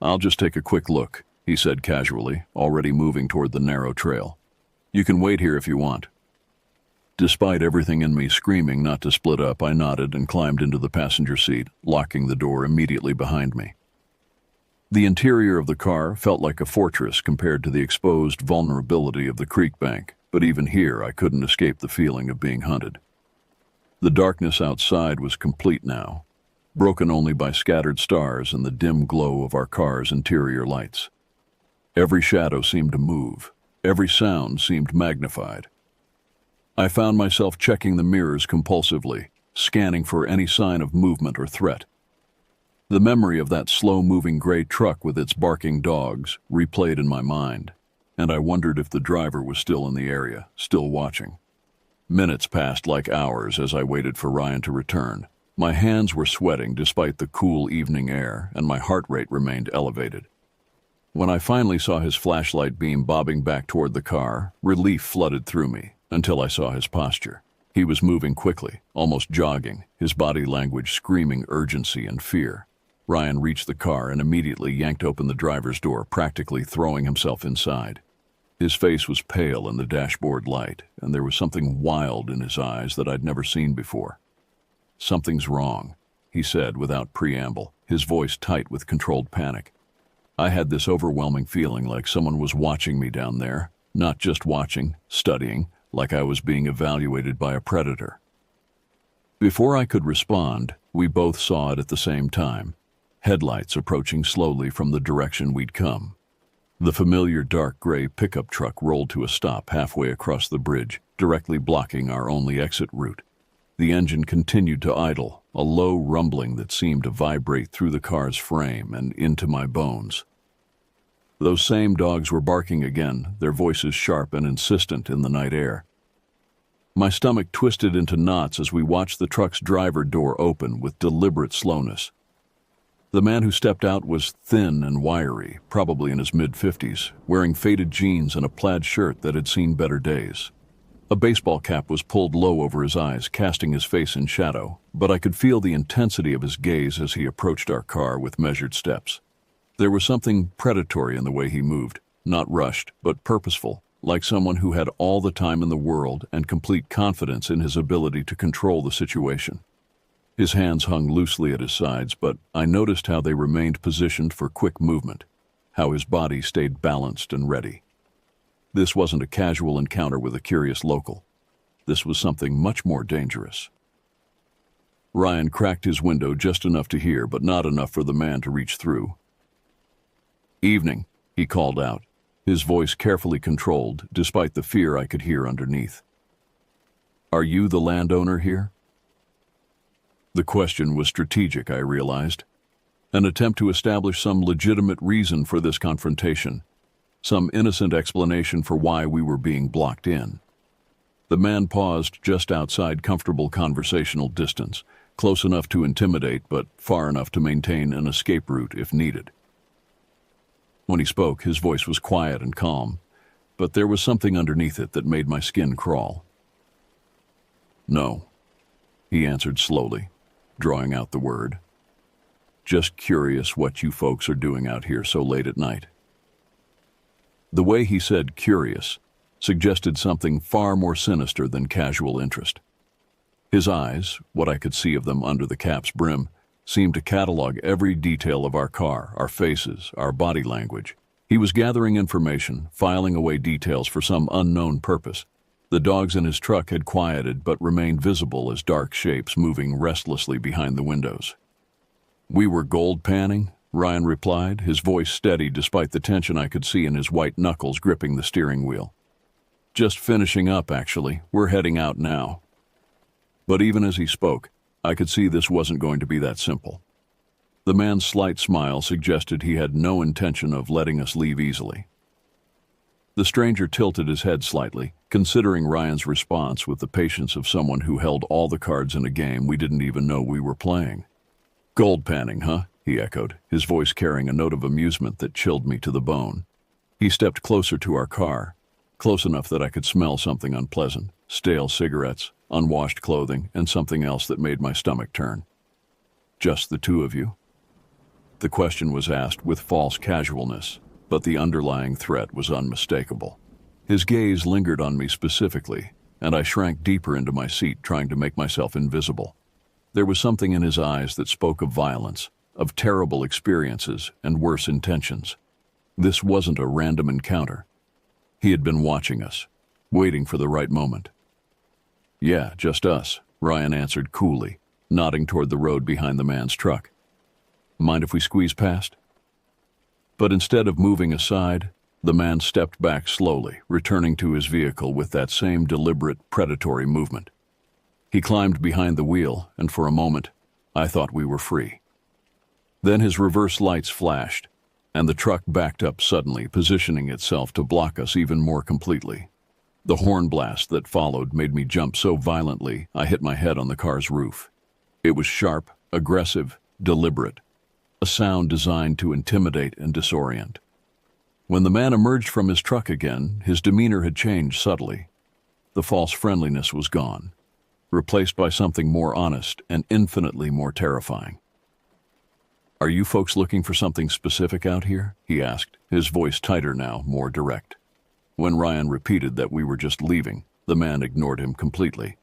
"I'll just take a quick look," he said casually, already moving toward the narrow trail. "You can wait here if you want." Despite everything in me screaming not to split up, I nodded and climbed into the passenger seat, locking the door immediately behind me. The interior of the car felt like a fortress compared to the exposed vulnerability of the creek bank, but even here I couldn't escape the feeling of being hunted. The darkness outside was complete now, broken only by scattered stars and the dim glow of our car's interior lights. Every shadow seemed to move, every sound seemed magnified. I found myself checking the mirrors compulsively, scanning for any sign of movement or threat. The memory of that slow-moving gray truck with its barking dogs replayed in my mind, and I wondered if the driver was still in the area, still watching. Minutes passed like hours as I waited for Ryan to return. My hands were sweating despite the cool evening air, and my heart rate remained elevated. When I finally saw his flashlight beam bobbing back toward the car, relief flooded through me, until I saw his posture. He was moving quickly, almost jogging, his body language screaming urgency and fear. Ryan reached the car and immediately yanked open the driver's door, practically throwing himself inside. His face was pale in the dashboard light, and there was something wild in his eyes that I'd never seen before. "Something's wrong," he said without preamble, his voice tight with controlled panic. I had this overwhelming feeling like someone was watching me down there, not just watching, studying, like I was being evaluated by a predator. Before I could respond, we both saw it at the same time. Headlights approaching slowly from the direction we'd come. The familiar dark gray pickup truck rolled to a stop halfway across the bridge, directly blocking our only exit route. The engine continued to idle, a low rumbling that seemed to vibrate through the car's frame and into my bones. Those same dogs were barking again, their voices sharp and insistent in the night air. My stomach twisted into knots as we watched the truck's driver door open with deliberate slowness. The man who stepped out was thin and wiry, probably in his mid-50s, wearing faded jeans and a plaid shirt that had seen better days. A baseball cap was pulled low over his eyes, casting his face in shadow, but I could feel the intensity of his gaze as he approached our car with measured steps. There was something predatory in the way he moved, not rushed, but purposeful, like someone who had all the time in the world and complete confidence in his ability to control the situation. His hands hung loosely at his sides, but I noticed how they remained positioned for quick movement, how his body stayed balanced and ready. This wasn't a casual encounter with a curious local. This was something much more dangerous. Ryan cracked his window just enough to hear, but not enough for the man to reach through. "Evening," he called out, his voice carefully controlled, despite the fear I could hear underneath. "Are you the landowner here?" The question was strategic, I realized. An attempt to establish some legitimate reason for this confrontation, some innocent explanation for why we were being blocked in. The man paused just outside comfortable conversational distance, close enough to intimidate, but far enough to maintain an escape route if needed. When he spoke, his voice was quiet and calm, but there was something underneath it that made my skin crawl. "No," he answered slowly, drawing out the word. "Just curious what you folks are doing out here so late at night." The way he said curious suggested something far more sinister than casual interest. His eyes, what I could see of them under the cap's brim, seemed to catalog every detail of our car, our faces, our body language. He was gathering information, filing away details for some unknown purpose. The dogs in his truck had quieted but remained visible as dark shapes moving restlessly behind the windows. "We were gold panning," Ryan replied, his voice steady despite the tension I could see in his white knuckles gripping the steering wheel. "Just finishing up, actually. We're heading out now." But even as he spoke, I could see this wasn't going to be that simple. The man's slight smile suggested he had no intention of letting us leave easily. The stranger tilted his head slightly, considering Ryan's response with the patience of someone who held all the cards in a game we didn't even know we were playing. "Gold panning, huh?" he echoed, his voice carrying a note of amusement that chilled me to the bone. He stepped closer to our car, close enough that I could smell something unpleasant, stale cigarettes, unwashed clothing, and something else that made my stomach turn. "Just the two of you?" The question was asked with false casualness, but the underlying threat was unmistakable. His gaze lingered on me specifically, and I shrank deeper into my seat, trying to make myself invisible. There was something in his eyes that spoke of violence, of terrible experiences and worse intentions. This wasn't a random encounter. He had been watching us, waiting for the right moment. "Yeah, just us," Ryan answered coolly, nodding toward the road behind the man's truck. "Mind if we squeeze past?" But instead of moving aside, the man stepped back slowly, returning to his vehicle with that same deliberate, predatory movement. He climbed behind the wheel, and for a moment, I thought we were free. Then his reverse lights flashed, and the truck backed up suddenly, positioning itself to block us even more completely. The horn blast that followed made me jump so violently I hit my head on the car's roof. It was sharp, aggressive, deliberate, a sound designed to intimidate and disorient. When the man emerged from his truck again, his demeanor had changed subtly. The false friendliness was gone, replaced by something more honest and infinitely more terrifying. "Are you folks looking for something specific out here?" he asked, his voice tighter now, more direct. When Ryan repeated that we were just leaving, the man ignored him completely.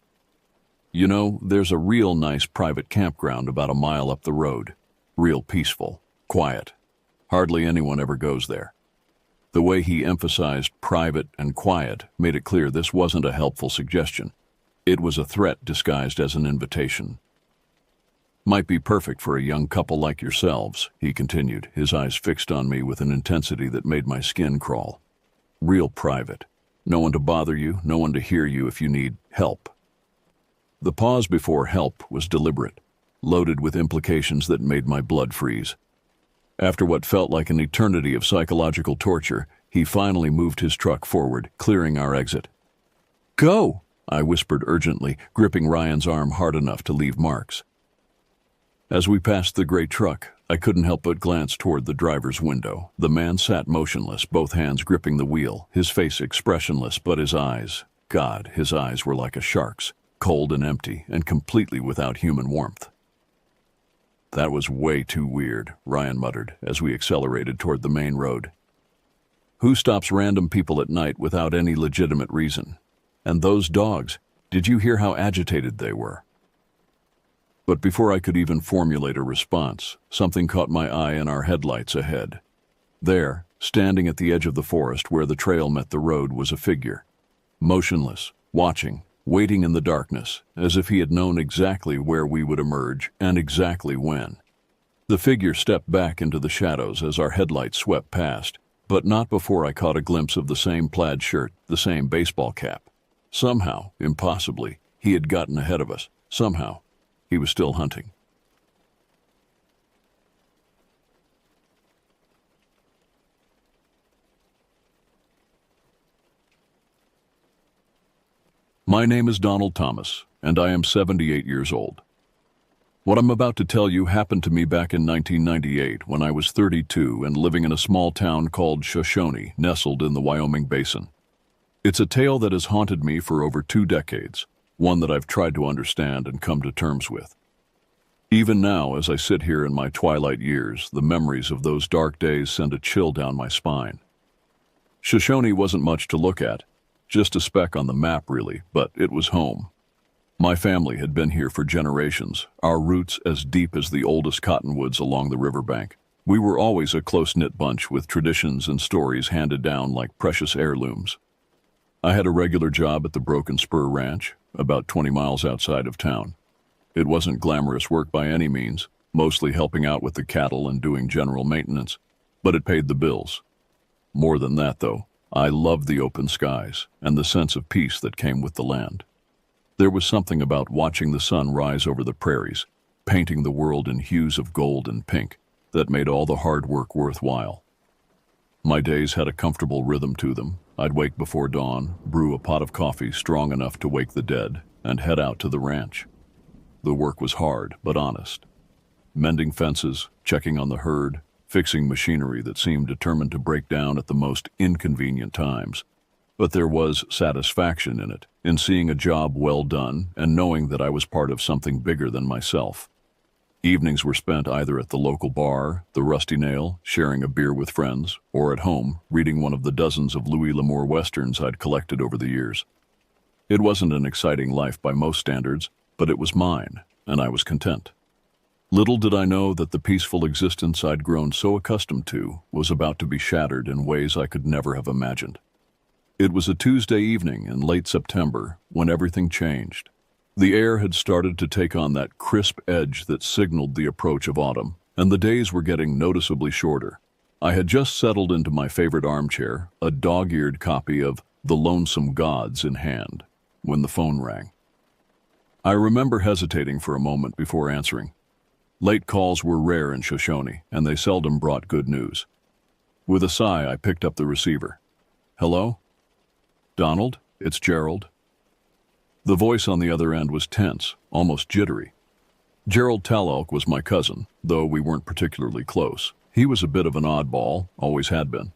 "You know, there's a real nice private campground about a mile up the road. Real peaceful, quiet. Hardly anyone ever goes there." The way he emphasized private and quiet made it clear this wasn't a helpful suggestion. It was a threat disguised as an invitation. "Might be perfect for a young couple like yourselves," he continued, his eyes fixed on me with an intensity that made my skin crawl. "Real private. No one to bother you, no one to hear you if you need help." The pause before help was deliberate, loaded with implications that made my blood freeze. After what felt like an eternity of psychological torture, he finally moved his truck forward, clearing our exit. "Go!" I whispered urgently, gripping Ryan's arm hard enough to leave marks. As we passed the gray truck, I couldn't help but glance toward the driver's window. The man sat motionless, both hands gripping the wheel, his face expressionless, but his eyes, God, his eyes were like a shark's, cold and empty, and completely without human warmth. "That was way too weird," Ryan muttered as we accelerated toward the main road. "Who stops random people at night without any legitimate reason? And those dogs, did you hear how agitated they were?" But before I could even formulate a response, something caught my eye in our headlights ahead. There, standing at the edge of the forest where the trail met the road, was a figure. Motionless, watching, waiting in the darkness, as if he had known exactly where we would emerge and exactly when. The figure stepped back into the shadows as our headlights swept past, but not before I caught a glimpse of the same plaid shirt, the same baseball cap. Somehow, impossibly, he had gotten ahead of us. Somehow, he was still hunting. My name is Donald Thomas, and I am 78 years old. What I'm about to tell you happened to me back in 1998 when I was 32 and living in a small town called Shoshone, nestled in the Wyoming Basin. It's a tale that has haunted me for over 2 decades, one that I've tried to understand and come to terms with. Even now, as I sit here in my twilight years, the memories of those dark days send a chill down my spine. Shoshone wasn't much to look at, just a speck on the map really, but it was home. My family had been here for generations, our roots as deep as the oldest cottonwoods along the riverbank. We were always a close-knit bunch with traditions and stories handed down like precious heirlooms. I had a regular job at the Broken Spur Ranch, about 20 miles outside of town. It wasn't glamorous work by any means, mostly helping out with the cattle and doing general maintenance, but it paid the bills. More than that, though, I loved the open skies and the sense of peace that came with the land. There was something about watching the sun rise over the prairies, painting the world in hues of gold and pink, that made all the hard work worthwhile. My days had a comfortable rhythm to them. I'd wake before dawn, brew a pot of coffee strong enough to wake the dead, and head out to the ranch. The work was hard, but honest. Mending fences, checking on the herd, fixing machinery that seemed determined to break down at the most inconvenient times. But there was satisfaction in it, in seeing a job well done and knowing that I was part of something bigger than myself. Evenings were spent either at the local bar, the Rusty Nail, sharing a beer with friends, or at home, reading one of the dozens of Louis L'Amour westerns I'd collected over the years. It wasn't an exciting life by most standards, but it was mine, and I was content. Little did I know that the peaceful existence I'd grown so accustomed to was about to be shattered in ways I could never have imagined. It was a Tuesday evening in late September when everything changed. The air had started to take on that crisp edge that signaled the approach of autumn, and the days were getting noticeably shorter. I had just settled into my favorite armchair, a dog-eared copy of The Lonesome Gods in hand, when the phone rang. I remember hesitating for a moment before answering. Late calls were rare in Shoshone, and they seldom brought good news. With a sigh, I picked up the receiver. "Hello? Donald, it's Gerald." The voice on the other end was tense, almost jittery. Gerald Talelk was my cousin, though we weren't particularly close. He was a bit of an oddball, always had been.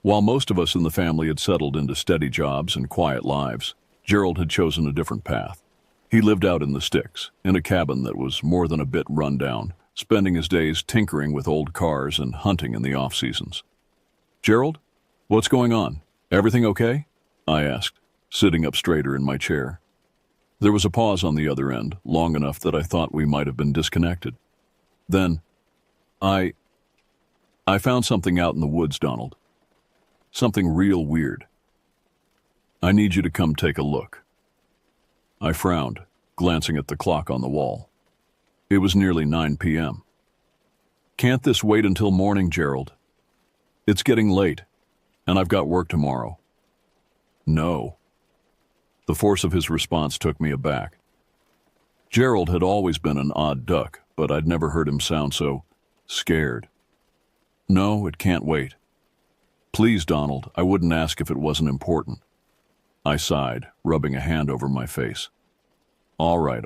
While most of us in the family had settled into steady jobs and quiet lives, Gerald had chosen a different path. He lived out in the sticks, in a cabin that was more than a bit run down, spending his days tinkering with old cars and hunting in the off-seasons. "Gerald, what's going on? Everything okay?" I asked, sitting up straighter in my chair. There was a pause on the other end, long enough that I thought we might have been disconnected. Then, I found something out in the woods, Donald. Something real weird. I need you to come take a look." I frowned, glancing at the clock on the wall. It was nearly 9 p.m. "Can't this wait until morning, Gerald? It's getting late, and I've got work tomorrow." "No." The force of his response took me aback. Gerald had always been an odd duck, but I'd never heard him sound so scared. "No, it can't wait. Please, Donald, I wouldn't ask if it wasn't important." I sighed, rubbing a hand over my face. All right.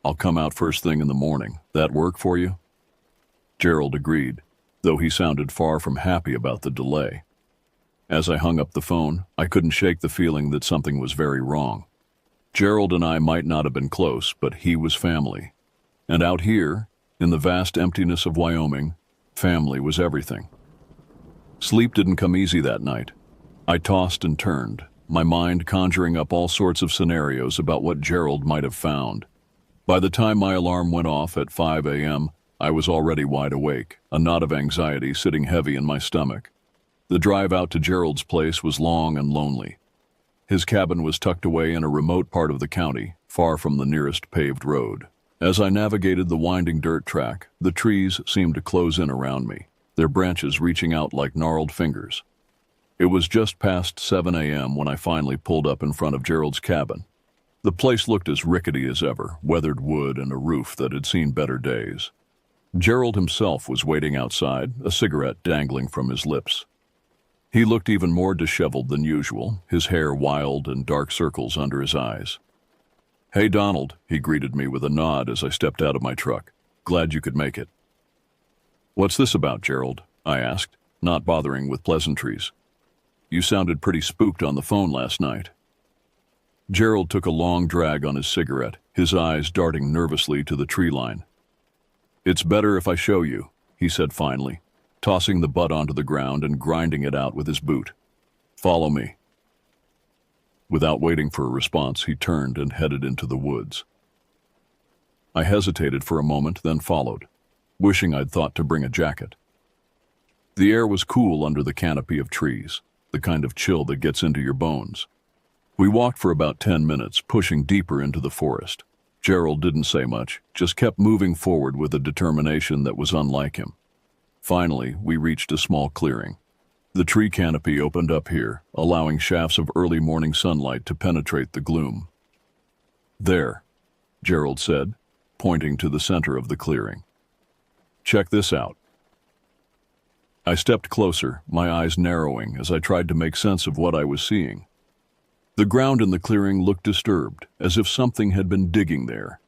I'll come out first thing in the morning. That work for you?" Gerald agreed, though he sounded far from happy about the delay. As I hung up the phone, I couldn't shake the feeling that something was very wrong. Gerald and I might not have been close, but he was family. And out here, in the vast emptiness of Wyoming, family was everything. Sleep didn't come easy that night. I tossed and turned, my mind conjuring up all sorts of scenarios about what Gerald might have found. By the time my alarm went off at 5 a.m., I was already wide awake, a knot of anxiety sitting heavy in my stomach. The drive out to Gerald's place was long and lonely. His cabin was tucked away in a remote part of the county, far from the nearest paved road. As I navigated the winding dirt track, the trees seemed to close in around me, their branches reaching out like gnarled fingers. It was just past 7 a.m. when I finally pulled up in front of Gerald's cabin. The place looked as rickety as ever, weathered wood and a roof that had seen better days. Gerald himself was waiting outside, a cigarette dangling from his lips. He looked even more disheveled than usual, his hair wild and dark circles under his eyes. "Hey, Donald," he greeted me with a nod as I stepped out of my truck. "Glad you could make it." "What's this about, Gerald?" I asked, not bothering with pleasantries. "You sounded pretty spooked on the phone last night." Gerald took a long drag on his cigarette, his eyes darting nervously to the tree line. "It's better if I show you," he said finally, tossing the butt onto the ground and grinding it out with his boot. "Follow me." Without waiting for a response, he turned and headed into the woods. I hesitated for a moment, then followed, wishing I'd thought to bring a jacket. The air was cool under the canopy of trees, the kind of chill that gets into your bones. We walked for about 10 minutes, pushing deeper into the forest. Gerald didn't say much, just kept moving forward with a determination that was unlike him. Finally, we reached a small clearing. The tree canopy opened up here, allowing shafts of early morning sunlight to penetrate the gloom. "There," Gerald said, pointing to the center of the clearing. "Check this out." I stepped closer, my eyes narrowing as I tried to make sense of what I was seeing. The ground in the clearing looked disturbed, as if something had been digging there.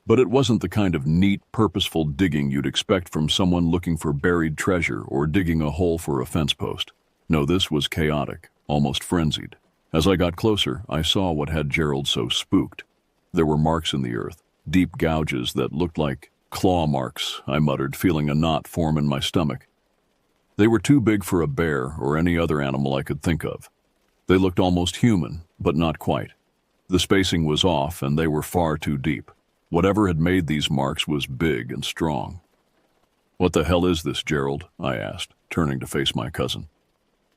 But it wasn't the kind of neat, purposeful digging you'd expect from someone looking for buried treasure or digging a hole for a fence post. No, this was chaotic, almost frenzied. As I got closer, I saw what had Gerald so spooked. There were marks in the earth, deep gouges that looked like claw marks, I muttered, feeling a knot form in my stomach. They were too big for a bear or any other animal I could think of. They looked almost human, but not quite. The spacing was off, and they were far too deep. Whatever had made these marks was big and strong. "What the hell is this, Gerald?" I asked, turning to face my cousin.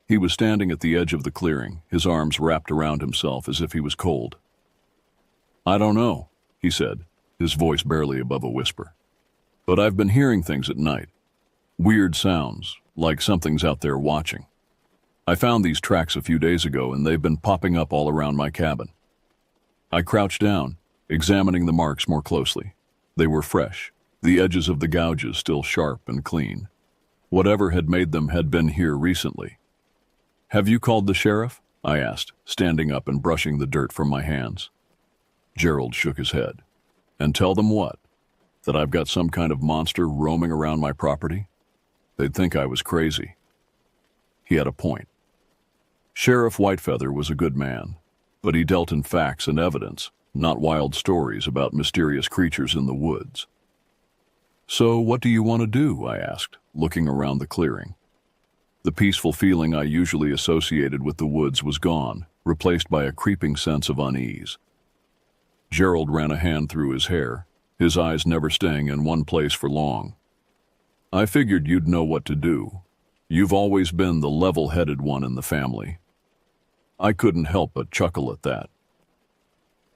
He was standing at the edge of the clearing, his arms wrapped around himself as if he was cold. "I don't know," he said, his voice barely above a whisper. "But I've been hearing things at night. Weird sounds, like something's out there watching. I found these tracks a few days ago, and they've been popping up all around my cabin." I crouched down, examining the marks more closely. They were fresh, the edges of the gouges still sharp and clean. Whatever had made them had been here recently. "Have you called the sheriff?" I asked, standing up and brushing the dirt from my hands. Gerald shook his head. "And tell them what? That I've got some kind of monster roaming around my property? They'd think I was crazy." He had a point. Sheriff Whitefeather was a good man, but he dealt in facts and evidence, not wild stories about mysterious creatures in the woods. "So what do you want to do?" I asked, looking around the clearing. The peaceful feeling I usually associated with the woods was gone, replaced by a creeping sense of unease. Gerald ran a hand through his hair, his eyes never staying in one place for long. "I figured you'd know what to do. You've always been the level-headed one in the family." I couldn't help but chuckle at that.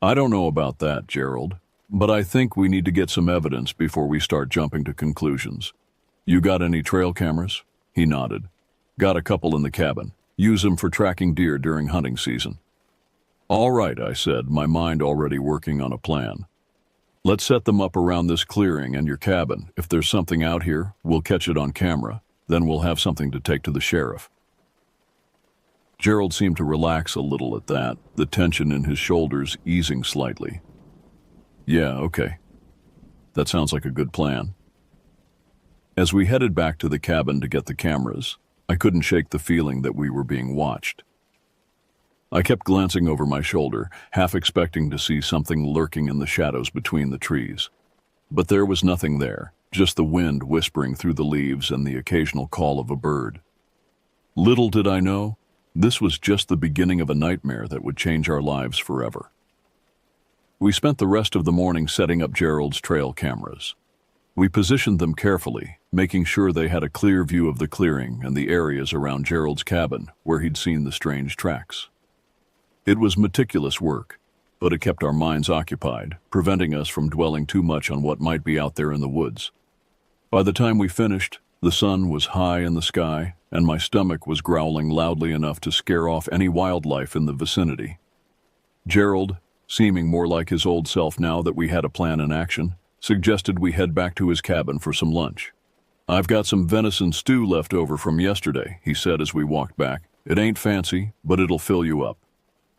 "I don't know about that, Gerald, but I think we need to get some evidence before we start jumping to conclusions. You got any trail cameras?" He nodded. "Got a couple in the cabin. Use them for tracking deer during hunting season." "All right," I said, my mind already working on a plan. "Let's set them up around this clearing and your cabin. If there's something out here, we'll catch it on camera. Then we'll have something to take to the sheriff." Gerald seemed to relax a little at that, the tension in his shoulders easing slightly. "Yeah, okay. That sounds like a good plan." As we headed back to the cabin to get the cameras, I couldn't shake the feeling that we were being watched. I kept glancing over my shoulder, half expecting to see something lurking in the shadows between the trees. But there was nothing there, just the wind whispering through the leaves and the occasional call of a bird. Little did I know, this was just the beginning of a nightmare that would change our lives forever. We spent the rest of the morning setting up Gerald's trail cameras. We positioned them carefully, making sure they had a clear view of the clearing and the areas around Gerald's cabin where he'd seen the strange tracks. It was meticulous work, but it kept our minds occupied, preventing us from dwelling too much on what might be out there in the woods. By the time we finished, the sun was high in the sky, and my stomach was growling loudly enough to scare off any wildlife in the vicinity. Gerald, seeming more like his old self now that we had a plan in action, suggested we head back to his cabin for some lunch. "I've got some venison stew left over from yesterday," he said as we walked back. "It ain't fancy, but it'll fill you up."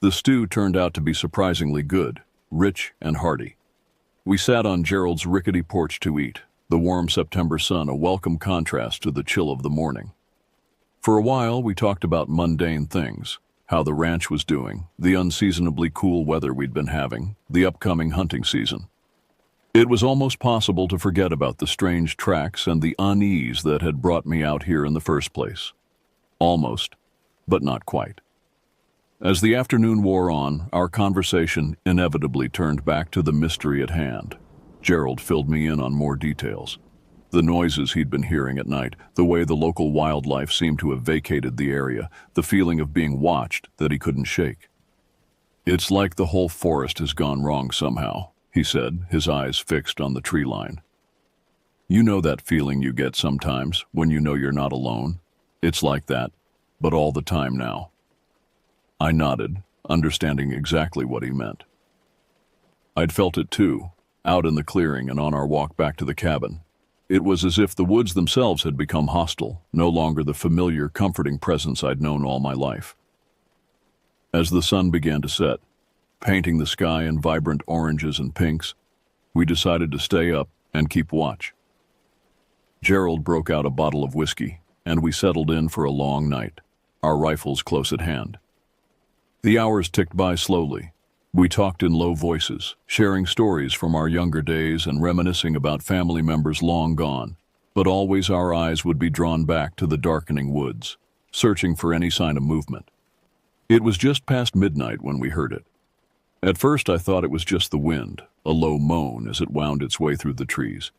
The stew turned out to be surprisingly good, rich and hearty. We sat on Gerald's rickety porch to eat, the warm September sun a welcome contrast to the chill of the morning. For a while, we talked about mundane things, how the ranch was doing, the unseasonably cool weather we'd been having, the upcoming hunting season. It was almost possible to forget about the strange tracks and the unease that had brought me out here in the first place. Almost, but not quite. As the afternoon wore on, our conversation inevitably turned back to the mystery at hand. Gerald filled me in on more details. The noises he'd been hearing at night, the way the local wildlife seemed to have vacated the area, the feeling of being watched that he couldn't shake. "It's like the whole forest has gone wrong somehow," he said, his eyes fixed on the tree line. "You know that feeling you get sometimes when you know you're not alone? It's like that, but all the time now." I nodded, understanding exactly what he meant. I'd felt it too, out in the clearing and on our walk back to the cabin. It was as if the woods themselves had become hostile, no longer the familiar, comforting presence I'd known all my life. As the sun began to set, painting the sky in vibrant oranges and pinks, we decided to stay up and keep watch. Gerald broke out a bottle of whiskey, and we settled in for a long night, our rifles close at hand. The hours ticked by slowly. We talked in low voices, sharing stories from our younger days and reminiscing about family members long gone, but always our eyes would be drawn back to the darkening woods, searching for any sign of movement. It was just past midnight when we heard it. At first I thought it was just the wind, a low moan as it wound its way through the trees.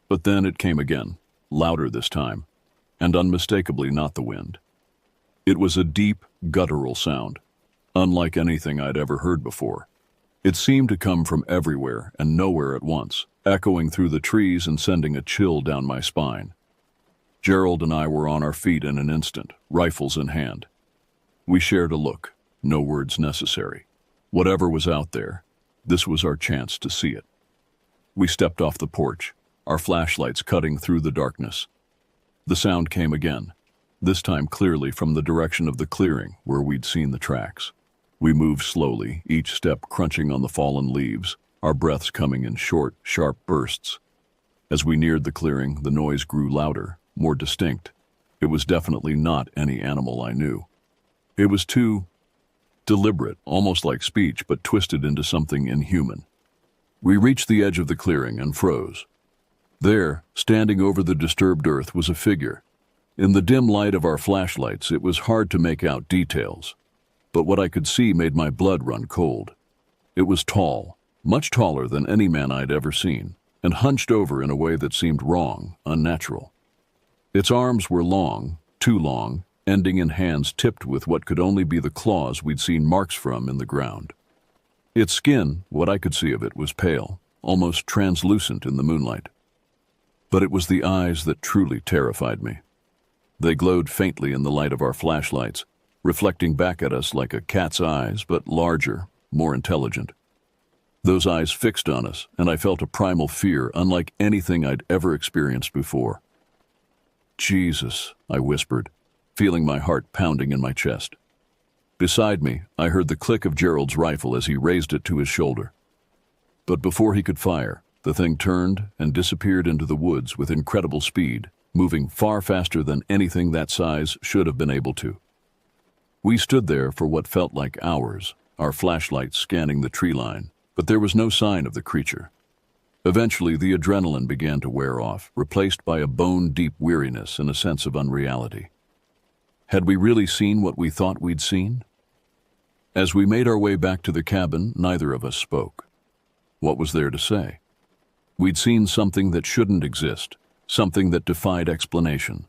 But then it came again, louder this time, and unmistakably not the wind. It was a deep, guttural sound, unlike anything I'd ever heard before. It seemed to come from everywhere and nowhere at once, echoing through the trees and sending a chill down my spine. Gerald and I were on our feet in an instant, rifles in hand. We shared a look, no words necessary. Whatever was out there, this was our chance to see it. We stepped off the porch, our flashlights cutting through the darkness. The sound came again, this time clearly from the direction of the clearing where we'd seen the tracks. We moved slowly, each step crunching on the fallen leaves, our breaths coming in short, sharp bursts. As we neared the clearing, the noise grew louder, more distinct. It was definitely not any animal I knew. It was too deliberate, almost like speech, but twisted into something inhuman. We reached the edge of the clearing and froze. There, standing over the disturbed earth, was a figure. In the dim light of our flashlights, it was hard to make out details, but what I could see made my blood run cold. It was tall, much taller than any man I'd ever seen, and hunched over in a way that seemed wrong, unnatural. Its arms were long, too long, ending in hands tipped with what could only be the claws we'd seen marks from in the ground. Its skin, what I could see of it, was pale, almost translucent in the moonlight. But it was the eyes that truly terrified me. They glowed faintly in the light of our flashlights, reflecting back at us like a cat's eyes, but larger, more intelligent. Those eyes fixed on us, and I felt a primal fear unlike anything I'd ever experienced before. "Jesus," I whispered, feeling my heart pounding in my chest. Beside me, I heard the click of Gerald's rifle as he raised it to his shoulder. But before he could fire, the thing turned and disappeared into the woods with incredible speed, moving far faster than anything that size should have been able to. We stood there for what felt like hours, our flashlights scanning the tree line, but there was no sign of the creature. Eventually, the adrenaline began to wear off, replaced by a bone-deep weariness and a sense of unreality. Had we really seen what we thought we'd seen? As we made our way back to the cabin, neither of us spoke. What was there to say? We'd seen something that shouldn't exist, something that defied explanation.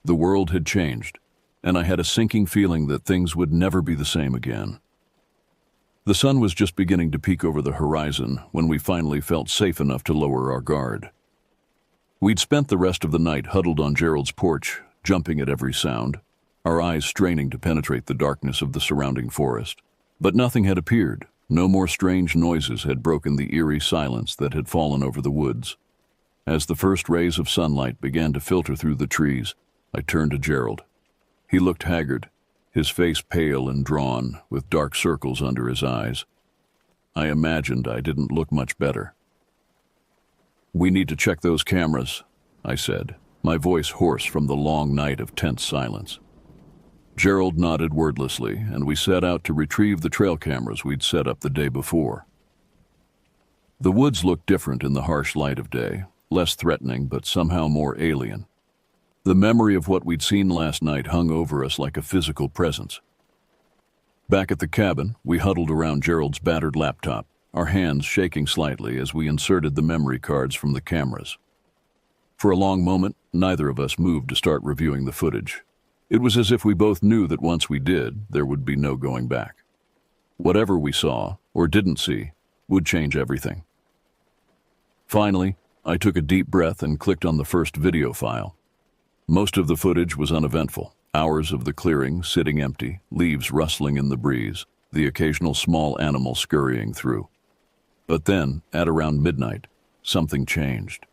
The world had changed, and I had a sinking feeling that things would never be the same again. The sun was just beginning to peek over the horizon when we finally felt safe enough to lower our guard. We'd spent the rest of the night huddled on Gerald's porch, jumping at every sound, our eyes straining to penetrate the darkness of the surrounding forest. But nothing had appeared. No more strange noises had broken the eerie silence that had fallen over the woods. As the first rays of sunlight began to filter through the trees, I turned to Gerald. He looked haggard, his face pale and drawn, with dark circles under his eyes. I imagined I didn't look much better. "We need to check those cameras," I said, my voice hoarse from the long night of tense silence. Gerald nodded wordlessly, and we set out to retrieve the trail cameras we'd set up the day before. The woods looked different in the harsh light of day, less threatening but somehow more alien. The memory of what we'd seen last night hung over us like a physical presence. Back at the cabin, we huddled around Gerald's battered laptop, our hands shaking slightly as we inserted the memory cards from the cameras. For a long moment, neither of us moved to start reviewing the footage. It was as if we both knew that once we did, there would be no going back. Whatever we saw, or didn't see, would change everything. Finally, I took a deep breath and clicked on the first video file. Most of the footage was uneventful. Hours of the clearing sitting empty, leaves rustling in the breeze, the occasional small animal scurrying through. But then, at around midnight, something changed.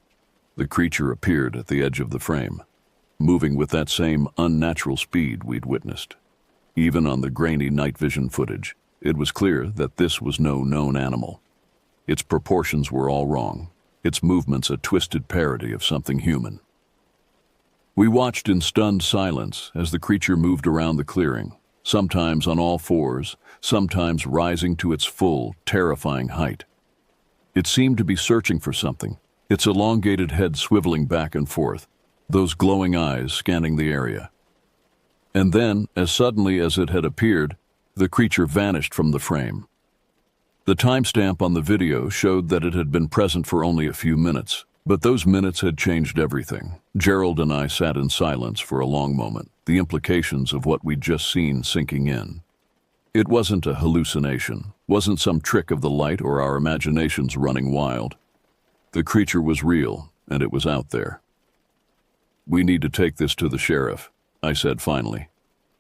The creature appeared at the edge of the frame, moving with that same unnatural speed we'd witnessed. Even on the grainy night vision footage, it was clear that this was no known animal. Its proportions were all wrong, its movements a twisted parody of something human. We watched in stunned silence as the creature moved around the clearing, sometimes on all fours, sometimes rising to its full, terrifying height. It seemed to be searching for something, its elongated head swiveling back and forth, those glowing eyes scanning the area. And then, as suddenly as it had appeared, the creature vanished from the frame. The timestamp on the video showed that it had been present for only a few minutes, but those minutes had changed everything. Gerald and I sat in silence for a long moment, the implications of what we'd just seen sinking in. It wasn't a hallucination, wasn't some trick of the light or our imaginations running wild. The creature was real, and it was out there. "We need to take this to the sheriff," I said finally,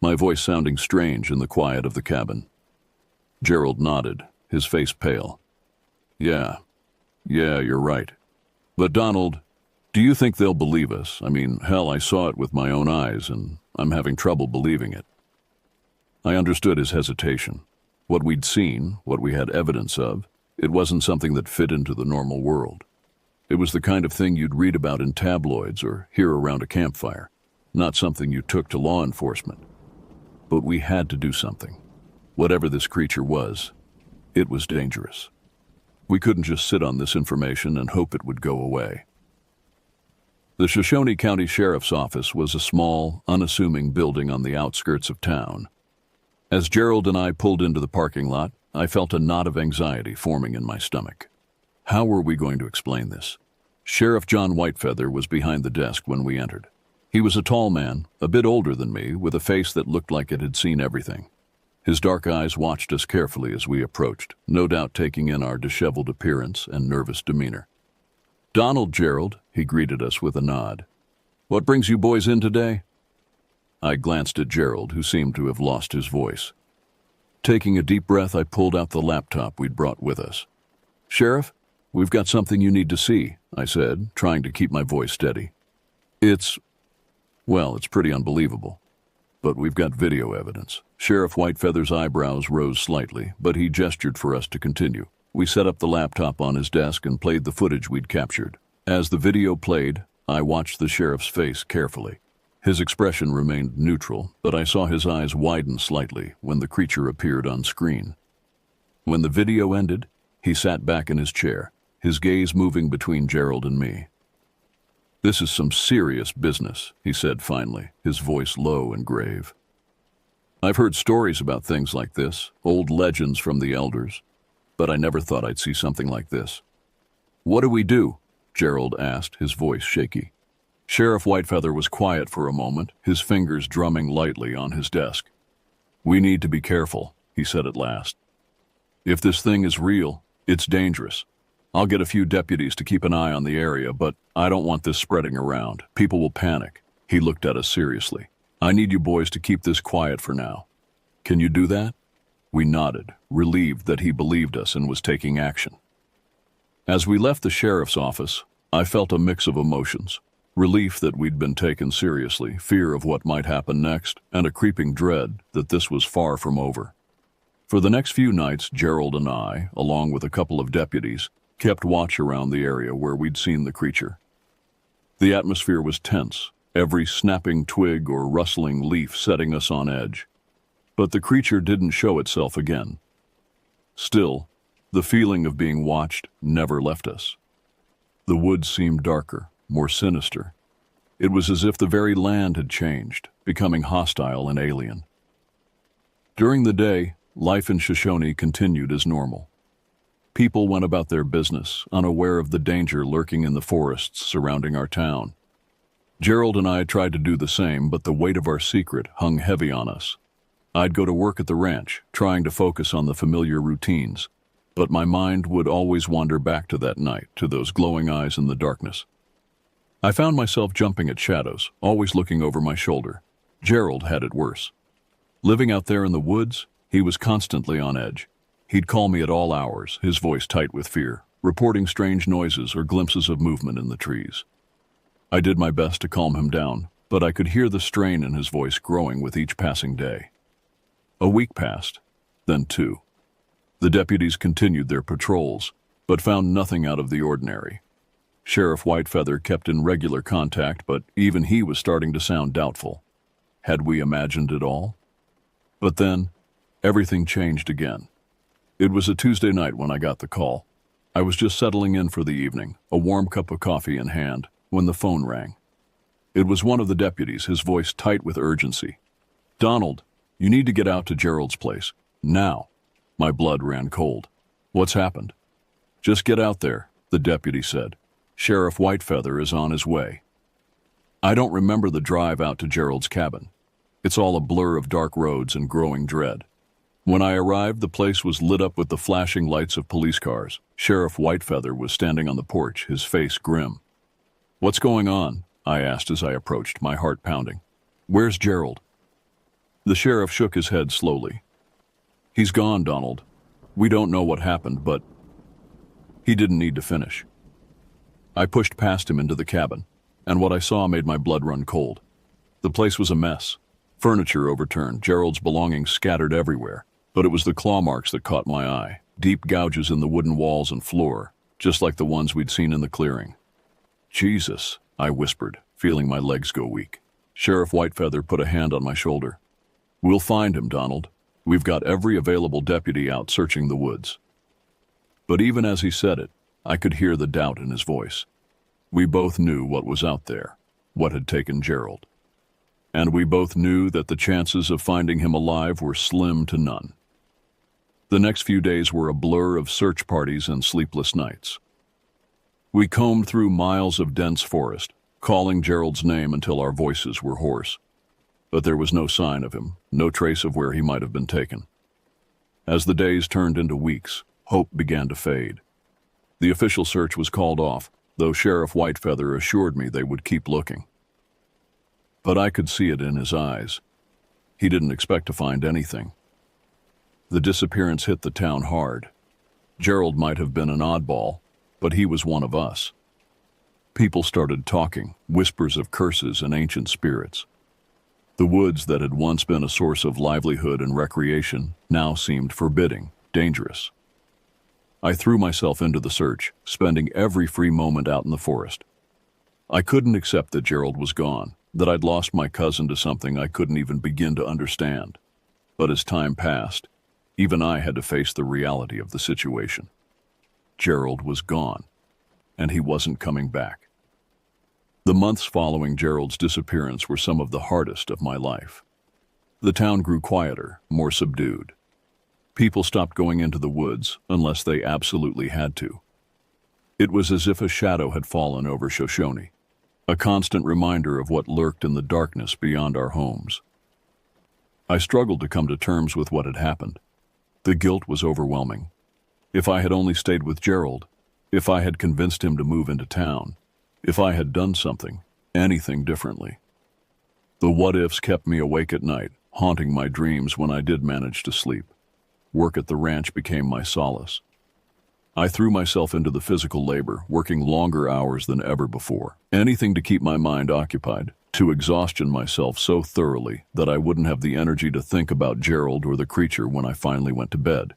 my voice sounding strange in the quiet of the cabin. Gerald nodded, his face pale. Yeah, you're right. But Donald, do you think they'll believe us? I mean, hell, I saw it with my own eyes, and I'm having trouble believing it." I understood his hesitation. What we'd seen, what we had evidence of, it wasn't something that fit into the normal world. It was the kind of thing you'd read about in tabloids or hear around a campfire, not something you took to law enforcement. But we had to do something. Whatever this creature was, it was dangerous. We couldn't just sit on this information and hope it would go away. The Shoshone County Sheriff's Office was a small, unassuming building on the outskirts of town. As Gerald and I pulled into the parking lot, I felt a knot of anxiety forming in my stomach. How were we going to explain this? Sheriff John Whitefeather was behind the desk when we entered. He was a tall man, a bit older than me, with a face that looked like it had seen everything. His dark eyes watched us carefully as we approached, no doubt taking in our disheveled appearance and nervous demeanor. "Donald, Gerald," he greeted us with a nod. "What brings you boys in today?" I glanced at Gerald, who seemed to have lost his voice. Taking a deep breath, I pulled out the laptop we'd brought with us. "Sheriff, we've got something you need to see," I said, trying to keep my voice steady. It's pretty unbelievable. But we've got video evidence." Sheriff Whitefeather's eyebrows rose slightly, but he gestured for us to continue. We set up the laptop on his desk and played the footage we'd captured. As the video played, I watched the sheriff's face carefully. His expression remained neutral, but I saw his eyes widen slightly when the creature appeared on screen. When the video ended, he sat back in his chair, his gaze moving between Gerald and me. "This is some serious business," he said finally, his voice low and grave. "I've heard stories about things like this, old legends from the elders, but I never thought I'd see something like this." "What do we do?" Gerald asked, his voice shaky. Sheriff Whitefeather was quiet for a moment, his fingers drumming lightly on his desk. "We need to be careful," he said at last. "If this thing is real, it's dangerous. I'll get a few deputies to keep an eye on the area, but I don't want this spreading around. People will panic." He looked at us seriously. "I need you boys to keep this quiet for now. Can you do that?" We nodded, relieved that he believed us and was taking action. As we left the sheriff's office, I felt a mix of emotions. Relief that we'd been taken seriously, fear of what might happen next, and a creeping dread that this was far from over. For the next few nights, Gerald and I, along with a couple of deputies, kept watch around the area where we'd seen the creature. The atmosphere was tense, every snapping twig or rustling leaf setting us on edge. But the creature didn't show itself again. Still, the feeling of being watched never left us. The woods seemed darker, more sinister. It was as if the very land had changed, becoming hostile and alien. During the day, life in Shoshone continued as normal. People went about their business, unaware of the danger lurking in the forests surrounding our town. Gerald and I tried to do the same, but the weight of our secret hung heavy on us. I'd go to work at the ranch, trying to focus on the familiar routines, but my mind would always wander back to that night, to those glowing eyes in the darkness. I found myself jumping at shadows, always looking over my shoulder. Gerald had it worse. Living out there in the woods, he was constantly on edge. He'd call me at all hours, his voice tight with fear, reporting strange noises or glimpses of movement in the trees. I did my best to calm him down, but I could hear the strain in his voice growing with each passing day. A week passed, then 2. The deputies continued their patrols, but found nothing out of the ordinary. Sheriff Whitefeather kept in regular contact, but even he was starting to sound doubtful. Had we imagined it all? But then, everything changed again. It was a Tuesday night when I got the call. I was just settling in for the evening, a warm cup of coffee in hand, when the phone rang. It was one of the deputies, his voice tight with urgency. "Donald, you need to get out to Gerald's place. Now." My blood ran cold. "What's happened?" "Just get out there," the deputy said. "Sheriff Whitefeather is on his way." I don't remember the drive out to Gerald's cabin. It's all a blur of dark roads and growing dread. When I arrived, the place was lit up with the flashing lights of police cars. Sheriff Whitefeather was standing on the porch, his face grim. "What's going on?" I asked as I approached, my heart pounding. "Where's Gerald?" The sheriff shook his head slowly. "He's gone, Donald. We don't know what happened, but..." He didn't need to finish. I pushed past him into the cabin, and what I saw made my blood run cold. The place was a mess. Furniture overturned, Gerald's belongings scattered everywhere, but it was the claw marks that caught my eye, deep gouges in the wooden walls and floor, just like the ones we'd seen in the clearing. "Jesus," I whispered, feeling my legs go weak. Sheriff Whitefeather put a hand on my shoulder. "We'll find him, Donald. We've got every available deputy out searching the woods." But even as he said it, I could hear the doubt in his voice. We both knew what was out there, what had taken Gerald. And we both knew that the chances of finding him alive were slim to none. The next few days were a blur of search parties and sleepless nights. We combed through miles of dense forest, calling Gerald's name until our voices were hoarse. But there was no sign of him, no trace of where he might have been taken. As the days turned into weeks, hope began to fade. The official search was called off, though Sheriff Whitefeather assured me they would keep looking. But I could see it in his eyes. He didn't expect to find anything. The disappearance hit the town hard. Gerald might have been an oddball, but he was one of us. People started talking, whispers of curses and ancient spirits. The woods that had once been a source of livelihood and recreation now seemed forbidding, dangerous. I threw myself into the search, spending every free moment out in the forest. I couldn't accept that Gerald was gone, that I'd lost my cousin to something I couldn't even begin to understand. But as time passed, even I had to face the reality of the situation. Gerald was gone, and he wasn't coming back. The months following Gerald's disappearance were some of the hardest of my life. The town grew quieter, more subdued. People stopped going into the woods unless they absolutely had to. It was as if a shadow had fallen over Shoshone, a constant reminder of what lurked in the darkness beyond our homes. I struggled to come to terms with what had happened. The guilt was overwhelming. If I had only stayed with Gerald, if I had convinced him to move into town, if I had done something, anything differently. The what-ifs kept me awake at night, haunting my dreams when I did manage to sleep. Work at the ranch became my solace. I threw myself into the physical labor, working longer hours than ever before. Anything to keep my mind occupied, to exhaustion myself so thoroughly that I wouldn't have the energy to think about Gerald or the creature when I finally went to bed.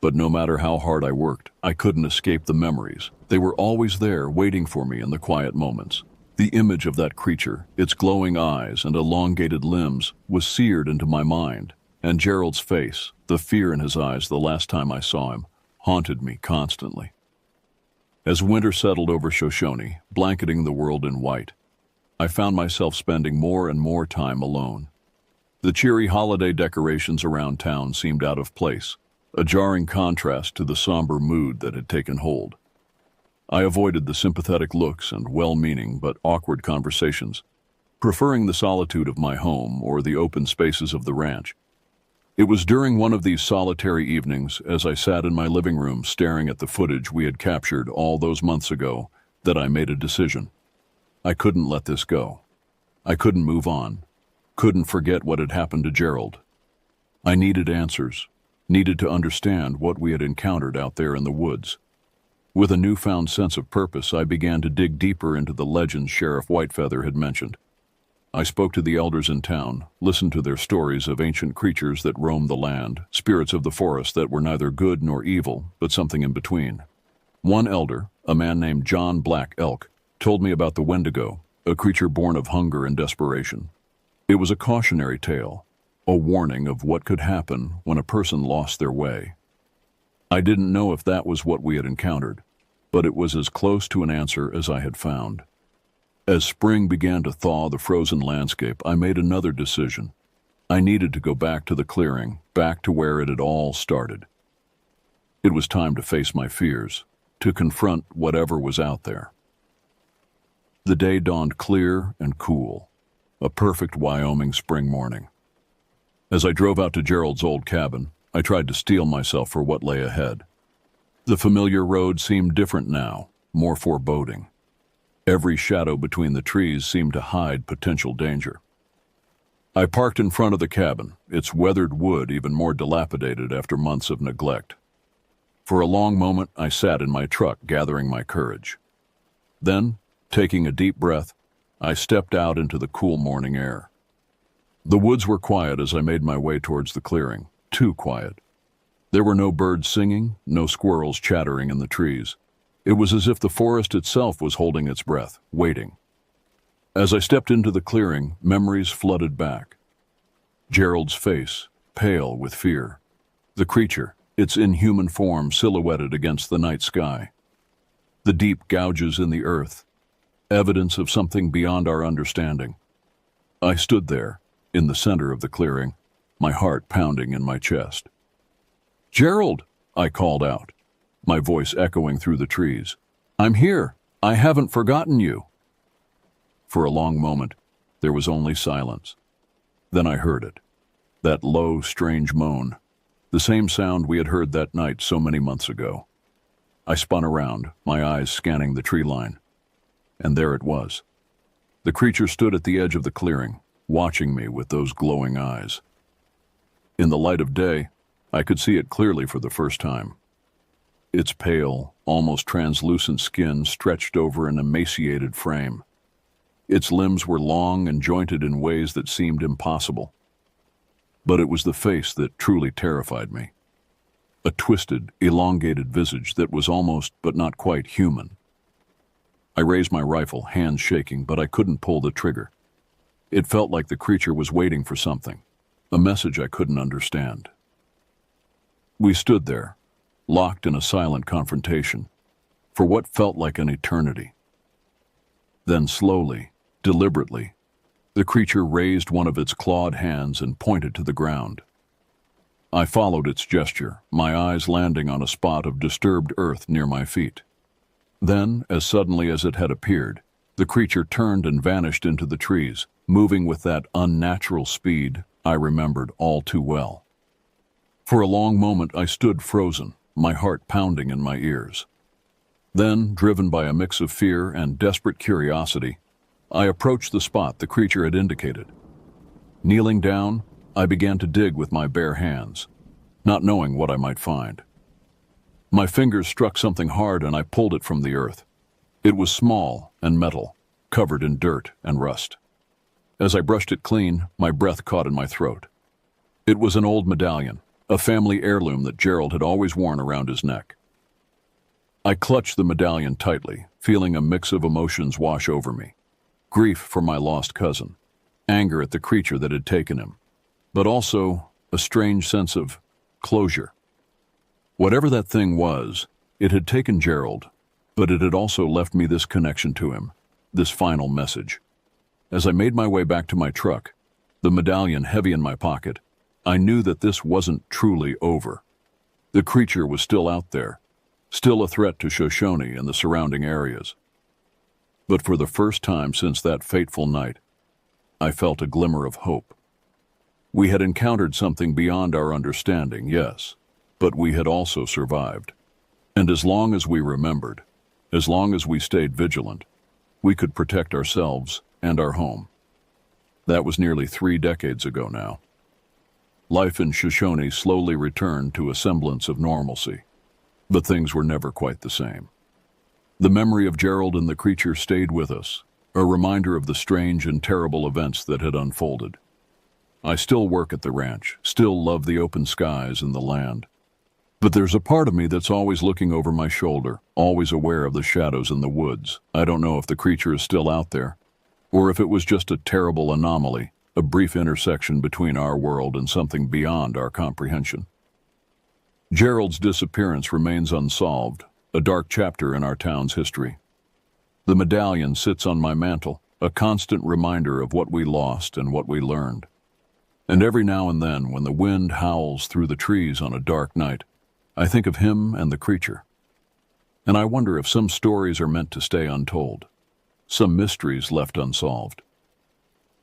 But no matter how hard I worked, I couldn't escape the memories. They were always there, waiting for me in the quiet moments. The image of that creature, its glowing eyes and elongated limbs, was seared into my mind, and Gerald's face, the fear in his eyes the last time I saw him, haunted me constantly. As winter settled over Shoshone, blanketing the world in white, I found myself spending more and more time alone. The cheery holiday decorations around town seemed out of place, a jarring contrast to the somber mood that had taken hold. I avoided the sympathetic looks and well-meaning but awkward conversations, preferring the solitude of my home or the open spaces of the ranch. It was during one of these solitary evenings, as I sat in my living room staring at the footage we had captured all those months ago, that I made a decision. I couldn't let this go. I couldn't move on. Couldn't forget what had happened to Gerald. I needed answers, needed to understand what we had encountered out there in the woods. With a newfound sense of purpose, I began to dig deeper into the legends Sheriff Whitefeather had mentioned. I spoke to the elders in town, listened to their stories of ancient creatures that roamed the land, spirits of the forest that were neither good nor evil, but something in between. One elder, a man named John Black Elk, told me about the Wendigo, a creature born of hunger and desperation. It was a cautionary tale, a warning of what could happen when a person lost their way. I didn't know if that was what we had encountered, but it was as close to an answer as I had found. As spring began to thaw the frozen landscape, I made another decision. I needed to go back to the clearing, back to where it had all started. It was time to face my fears, to confront whatever was out there. The day dawned clear and cool, a perfect Wyoming spring morning. As I drove out to Gerald's old cabin, I tried to steel myself for what lay ahead. The familiar road seemed different now, more foreboding. Every shadow between the trees seemed to hide potential danger. I parked in front of the cabin, its weathered wood even more dilapidated after months of neglect. For a long moment, I sat in my truck, gathering my courage. Then, taking a deep breath, I stepped out into the cool morning air. The woods were quiet as I made my way towards the clearing, too quiet. There were no birds singing, no squirrels chattering in the trees. It was as if the forest itself was holding its breath, waiting. As I stepped into the clearing, memories flooded back. Gerald's face, pale with fear. The creature, its inhuman form silhouetted against the night sky. The deep gouges in the earth, evidence of something beyond our understanding. I stood there, in the center of the clearing, my heart pounding in my chest. "Gerald!" I called out, my voice echoing through the trees. "I'm here. I haven't forgotten you." For a long moment, there was only silence. Then I heard it, that low, strange moan, the same sound we had heard that night so many months ago. I spun around, my eyes scanning the tree line. And there it was. The creature stood at the edge of the clearing, watching me with those glowing eyes. In the light of day, I could see it clearly for the first time. Its pale, almost translucent skin stretched over an emaciated frame. Its limbs were long and jointed in ways that seemed impossible. But it was the face that truly terrified me. A twisted, elongated visage that was almost but not quite human. I raised my rifle, hands shaking, but I couldn't pull the trigger. It felt like the creature was waiting for something, a message I couldn't understand. We stood there, locked in a silent confrontation, for what felt like an eternity. Then slowly, deliberately, the creature raised one of its clawed hands and pointed to the ground. I followed its gesture, my eyes landing on a spot of disturbed earth near my feet. Then, as suddenly as it had appeared, the creature turned and vanished into the trees, moving with that unnatural speed I remembered all too well. For a long moment I stood frozen, my heart pounding in my ears. Then, driven by a mix of fear and desperate curiosity, I approached the spot the creature had indicated. Kneeling down, I began to dig with my bare hands, not knowing what I might find. My fingers struck something hard and I pulled it from the earth. It was small and metal, covered in dirt and rust. As I brushed it clean, my breath caught in my throat. It was an old medallion, a family heirloom that Gerald had always worn around his neck. I clutched the medallion tightly, feeling a mix of emotions wash over me. Grief for my lost cousin, anger at the creature that had taken him, but also a strange sense of closure. Whatever that thing was, it had taken Gerald, but it had also left me this connection to him, this final message. As I made my way back to my truck, the medallion heavy in my pocket, I knew that this wasn't truly over. The creature was still out there, still a threat to Shoshone and the surrounding areas. But for the first time since that fateful night, I felt a glimmer of hope. We had encountered something beyond our understanding, yes, but we had also survived. And as long as we remembered, as long as we stayed vigilant, we could protect ourselves and our home. That was nearly 3 decades ago now. Life in Shoshone slowly returned to a semblance of normalcy, but things were never quite the same. The memory of Gerald and the creature stayed with us, a reminder of the strange and terrible events that had unfolded. I still work at the ranch, still love the open skies and the land. But there's a part of me that's always looking over my shoulder, always aware of the shadows in the woods. I don't know if the creature is still out there, or if it was just a terrible anomaly, a brief intersection between our world and something beyond our comprehension. Gerald's disappearance remains unsolved, a dark chapter in our town's history. The medallion sits on my mantle, a constant reminder of what we lost and what we learned. And every now and then, when the wind howls through the trees on a dark night, I think of him and the creature. And I wonder if some stories are meant to stay untold, some mysteries left unsolved.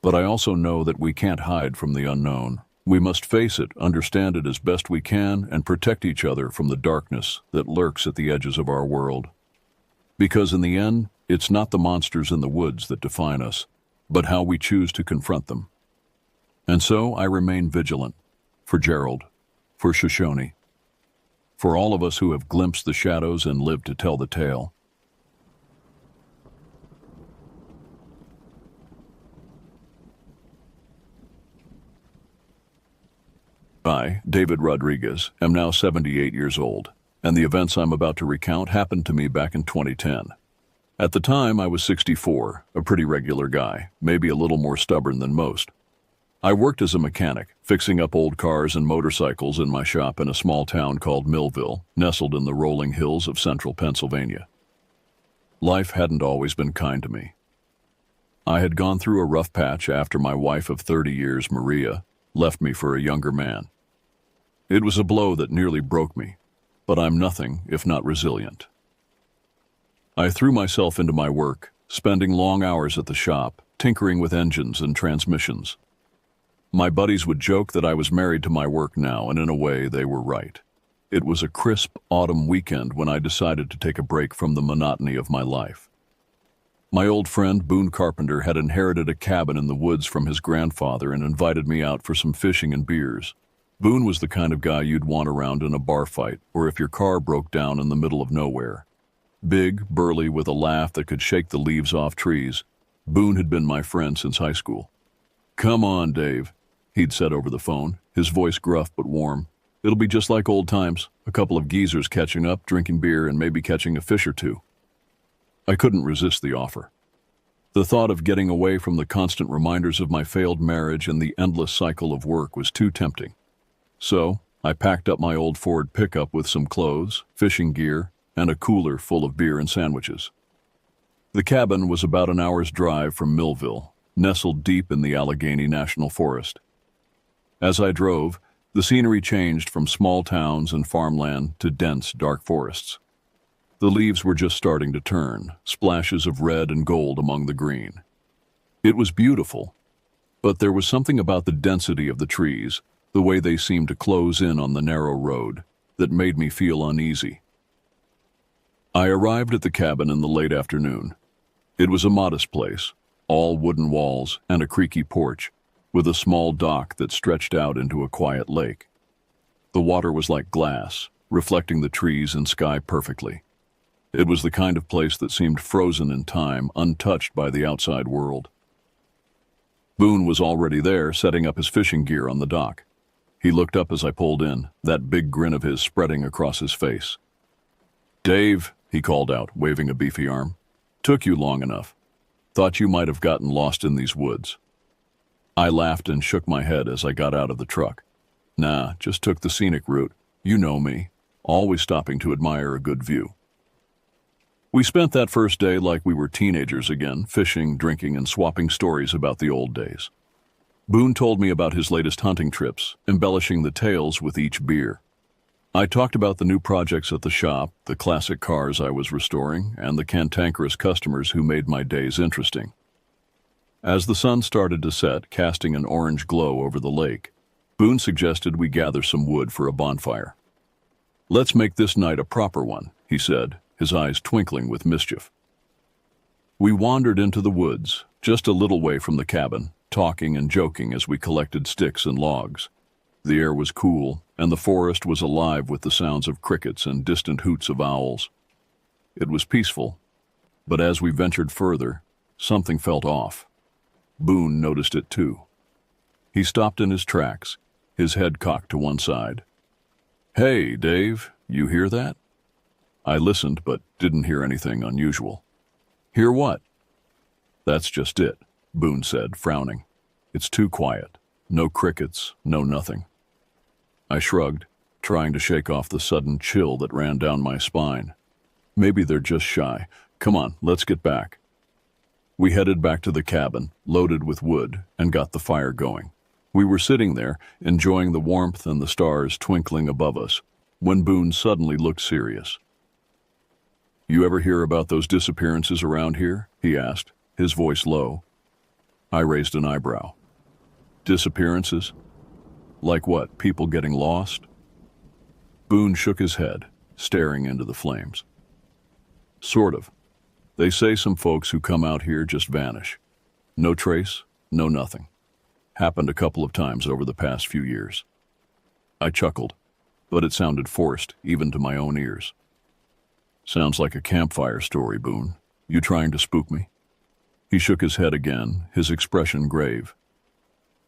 But I also know that we can't hide from the unknown. We must face it, understand it as best we can, and protect each other from the darkness that lurks at the edges of our world. Because in the end, it's not the monsters in the woods that define us, but how we choose to confront them. And so I remain vigilant, for Gerald, for Shoshone, for all of us who have glimpsed the shadows and lived to tell the tale. I, David Rodriguez, am now 78 years old, and the events I'm about to recount happened to me back in 2010. At the time, I was 64, a pretty regular guy, maybe a little more stubborn than most. I worked as a mechanic, fixing up old cars and motorcycles in my shop in a small town called Millville, nestled in the rolling hills of central Pennsylvania. Life hadn't always been kind to me. I had gone through a rough patch after my wife of 30 years, Maria, left me for a younger man. It was a blow that nearly broke me, but I'm nothing if not resilient. I threw myself into my work, spending long hours at the shop, tinkering with engines and transmissions. My buddies would joke that I was married to my work now, and in a way, they were right. It was a crisp autumn weekend when I decided to take a break from the monotony of my life. My old friend, Boone Carpenter, had inherited a cabin in the woods from his grandfather and invited me out for some fishing and beers. Boone was the kind of guy you'd want around in a bar fight, or if your car broke down in the middle of nowhere. Big, burly, with a laugh that could shake the leaves off trees, Boone had been my friend since high school. "Come on, Dave," he'd said over the phone, his voice gruff but warm. "It'll be just like old times, a couple of geezers catching up, drinking beer, and maybe catching a fish or two." I couldn't resist the offer. The thought of getting away from the constant reminders of my failed marriage and the endless cycle of work was too tempting. So, I packed up my old Ford pickup with some clothes, fishing gear, and a cooler full of beer and sandwiches. The cabin was about an hour's drive from Millville, nestled deep in the Allegheny National Forest. As I drove, the scenery changed from small towns and farmland to dense, dark forests. The leaves were just starting to turn, splashes of red and gold among the green. It was beautiful, but there was something about the density of the trees, the way they seemed to close in on the narrow road, that made me feel uneasy. I arrived at the cabin in the late afternoon. It was a modest place, all wooden walls and a creaky porch, with a small dock that stretched out into a quiet lake. The water was like glass, reflecting the trees and sky perfectly. It was the kind of place that seemed frozen in time, untouched by the outside world. Boone was already there, setting up his fishing gear on the dock. He looked up as I pulled in, that big grin of his spreading across his face. "Dave," he called out, waving a beefy arm. "Took you long enough. Thought you might have gotten lost in these woods." I laughed and shook my head as I got out of the truck. "Nah, just took the scenic route. You know me, always stopping to admire a good view." We spent that first day like we were teenagers again, fishing, drinking, and swapping stories about the old days. Boone told me about his latest hunting trips, embellishing the tales with each beer. I talked about the new projects at the shop, the classic cars I was restoring, and the cantankerous customers who made my days interesting. As the sun started to set, casting an orange glow over the lake, Boone suggested we gather some wood for a bonfire. "Let's make this night a proper one," he said, his eyes twinkling with mischief. We wandered into the woods, just a little way from the cabin, talking and joking as we collected sticks and logs. The air was cool, and the forest was alive with the sounds of crickets and distant hoots of owls. It was peaceful, but as we ventured further, something felt off. Boone noticed it too. He stopped in his tracks, his head cocked to one side. "Hey, Dave, you hear that?" I listened, but didn't hear anything unusual. "Hear what?" "That's just it," Boone said, frowning. "It's too quiet. No crickets, no nothing." I shrugged, trying to shake off the sudden chill that ran down my spine. Maybe they're just shy. Come on, let's get back. We headed back to the cabin, loaded with wood, and got the fire going. We were sitting there, enjoying the warmth and the stars twinkling above us, when Boone suddenly looked serious. "You ever hear about those disappearances around here?" he asked, his voice low. I raised an eyebrow. "Disappearances? Like what, people getting lost?" Boone shook his head, staring into the flames. "Sort of. They say some folks who come out here just vanish. No trace, no nothing. Happened a couple of times over the past few years." I chuckled, but it sounded forced, even to my own ears. "Sounds like a campfire story, Boone. You trying to spook me?" He shook his head again, his expression grave.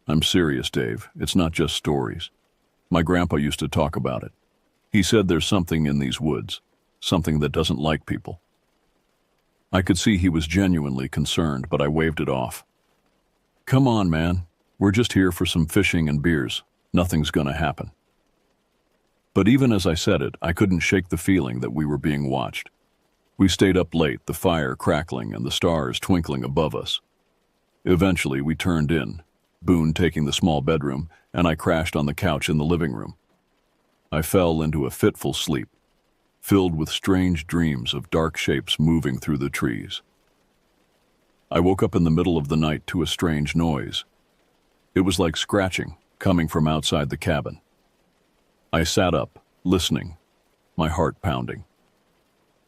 "I'm serious, Dave. It's not just stories. My grandpa used to talk about it. He said there's something in these woods, something that doesn't like people." I could see he was genuinely concerned, but I waved it off. "Come on, man. We're just here for some fishing and beers. Nothing's gonna happen." But even as I said it, I couldn't shake the feeling that we were being watched. We stayed up late, the fire crackling and the stars twinkling above us. Eventually, we turned in, Boone taking the small bedroom, and I crashed on the couch in the living room. I fell into a fitful sleep, filled with strange dreams of dark shapes moving through the trees. I woke up in the middle of the night to a strange noise. It was like scratching, coming from outside the cabin. I sat up, listening, my heart pounding.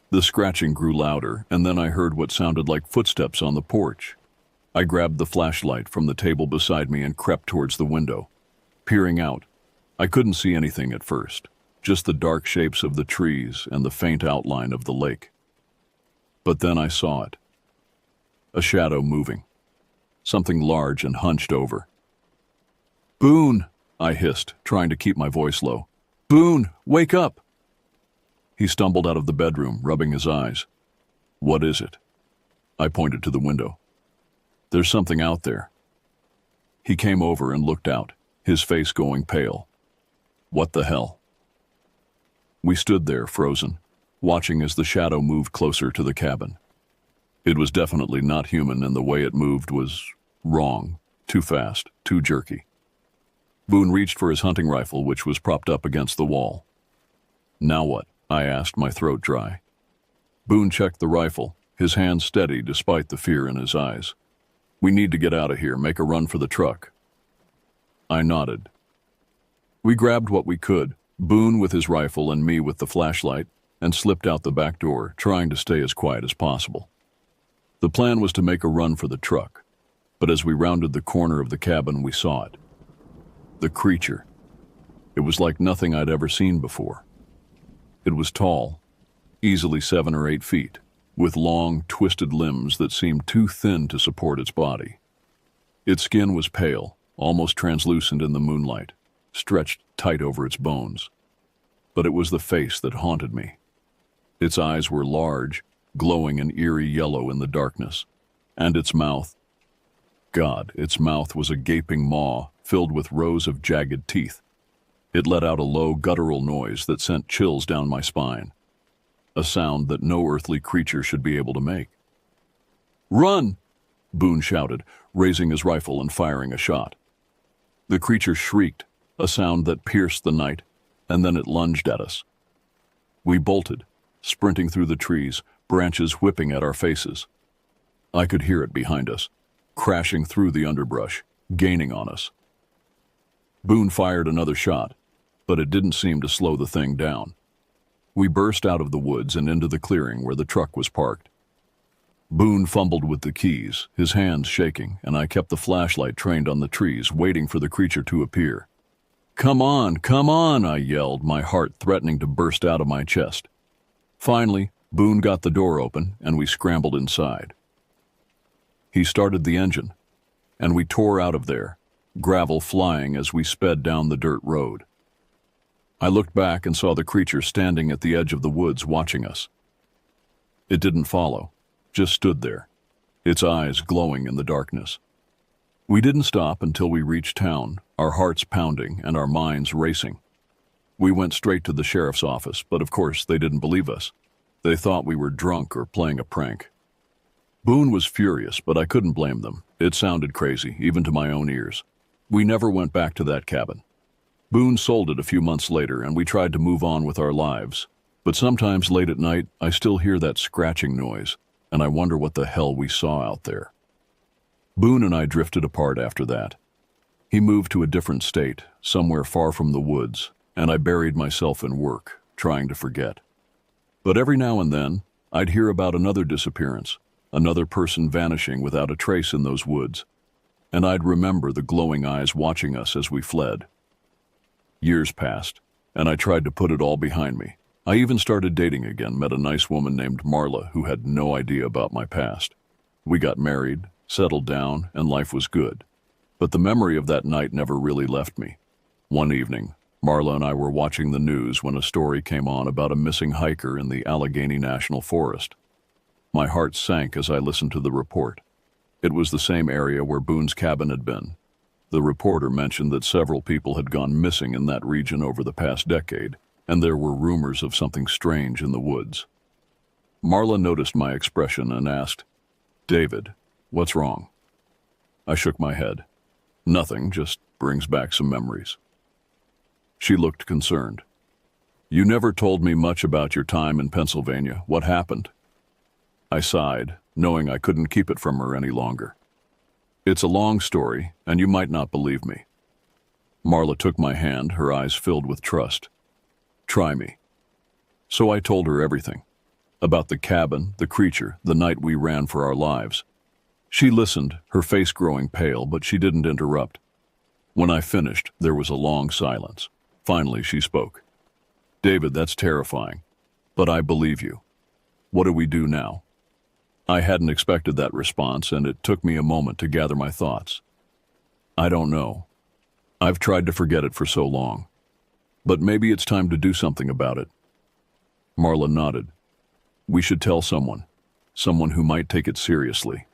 The scratching grew louder, and then I heard what sounded like footsteps on the porch. I grabbed the flashlight from the table beside me and crept towards the window. Peering out, I couldn't see anything at first, just the dark shapes of the trees and the faint outline of the lake. But then I saw it. A shadow moving. Something large and hunched over. "Boone!" I hissed, trying to keep my voice low. "Boone, wake up!" He stumbled out of the bedroom, rubbing his eyes. "What is it?" I pointed to the window. "There's something out there." He came over and looked out, his face going pale. "What the hell?" We stood there, frozen, watching as the shadow moved closer to the cabin. It was definitely not human, and the way it moved was wrong, too fast, too jerky. Boone reached for his hunting rifle, which was propped up against the wall. "Now what?" I asked, my throat dry. Boone checked the rifle, his hands steady despite the fear in his eyes. "We need to get out of here, make a run for the truck." I nodded. We grabbed what we could, Boone with his rifle and me with the flashlight, and slipped out the back door, trying to stay as quiet as possible. The plan was to make a run for the truck, but as we rounded the corner of the cabin, we saw it. The creature. It was like nothing I'd ever seen before. It was tall, easily 7 or 8 feet, with long, twisted limbs that seemed too thin to support its body. Its skin was pale, almost translucent in the moonlight, stretched tight over its bones. But it was the face that haunted me. Its eyes were large, glowing an eerie yellow in the darkness, and its mouth. God, its mouth was a gaping maw filled with rows of jagged teeth. It let out a low, guttural noise that sent chills down my spine, a sound that no earthly creature should be able to make. "Run!" Boone shouted, raising his rifle and firing a shot. The creature shrieked, a sound that pierced the night, and then it lunged at us. We bolted, sprinting through the trees, branches whipping at our faces. I could hear it behind us, crashing through the underbrush, gaining on us. Boone fired another shot, but it didn't seem to slow the thing down. We burst out of the woods and into the clearing where the truck was parked. Boone fumbled with the keys, his hands shaking, and I kept the flashlight trained on the trees, waiting for the creature to appear. Come on, I yelled, my heart threatening to burst out of my chest. Finally, Boone got the door open, and we scrambled inside. He started the engine, and we tore out of there, gravel flying as we sped down the dirt road. I looked back and saw the creature standing at the edge of the woods watching us. It didn't follow, just stood there, its eyes glowing in the darkness. We didn't stop until we reached town, our hearts pounding and our minds racing. We went straight to the sheriff's office, but of course they didn't believe us. They thought we were drunk or playing a prank. Boone was furious, but I couldn't blame them. It sounded crazy, even to my own ears. We never went back to that cabin. Boone sold it a few months later, and we tried to move on with our lives. But sometimes late at night, I still hear that scratching noise, and I wonder what the hell we saw out there. Boone and I drifted apart after that. He moved to a different state, somewhere far from the woods, and I buried myself in work, trying to forget. But every now and then, I'd hear about another disappearance, another person vanishing without a trace in those woods, and I'd remember the glowing eyes watching us as we fled. Years passed, and I tried to put it all behind me. I even started dating again, met a nice woman named Marla who had no idea about my past. We got married, settled down, and life was good. But the memory of that night never really left me. One evening, Marla and I were watching the news when a story came on about a missing hiker in the Allegheny National Forest. My heart sank as I listened to the report. It was the same area where Boone's cabin had been. The reporter mentioned that several people had gone missing in that region over the past decade, and there were rumors of something strange in the woods. Marla noticed my expression and asked, "David, what's wrong?" I shook my head. Nothing, just brings back some memories. She looked concerned. "You never told me much about your time in Pennsylvania. What happened?" I sighed, knowing I couldn't keep it from her any longer. "It's a long story, and you might not believe me." Marla took my hand, her eyes filled with trust. "Try me." So I told her everything. About the cabin, the creature, the night we ran for our lives. She listened, her face growing pale, but she didn't interrupt. When I finished, there was a long silence. Finally, she spoke. "David, that's terrifying, but I believe you. What do we do now?" I hadn't expected that response, and it took me a moment to gather my thoughts. "I don't know. I've tried to forget it for so long. But maybe it's time to do something about it." Marla nodded. "We should tell someone who might take it seriously."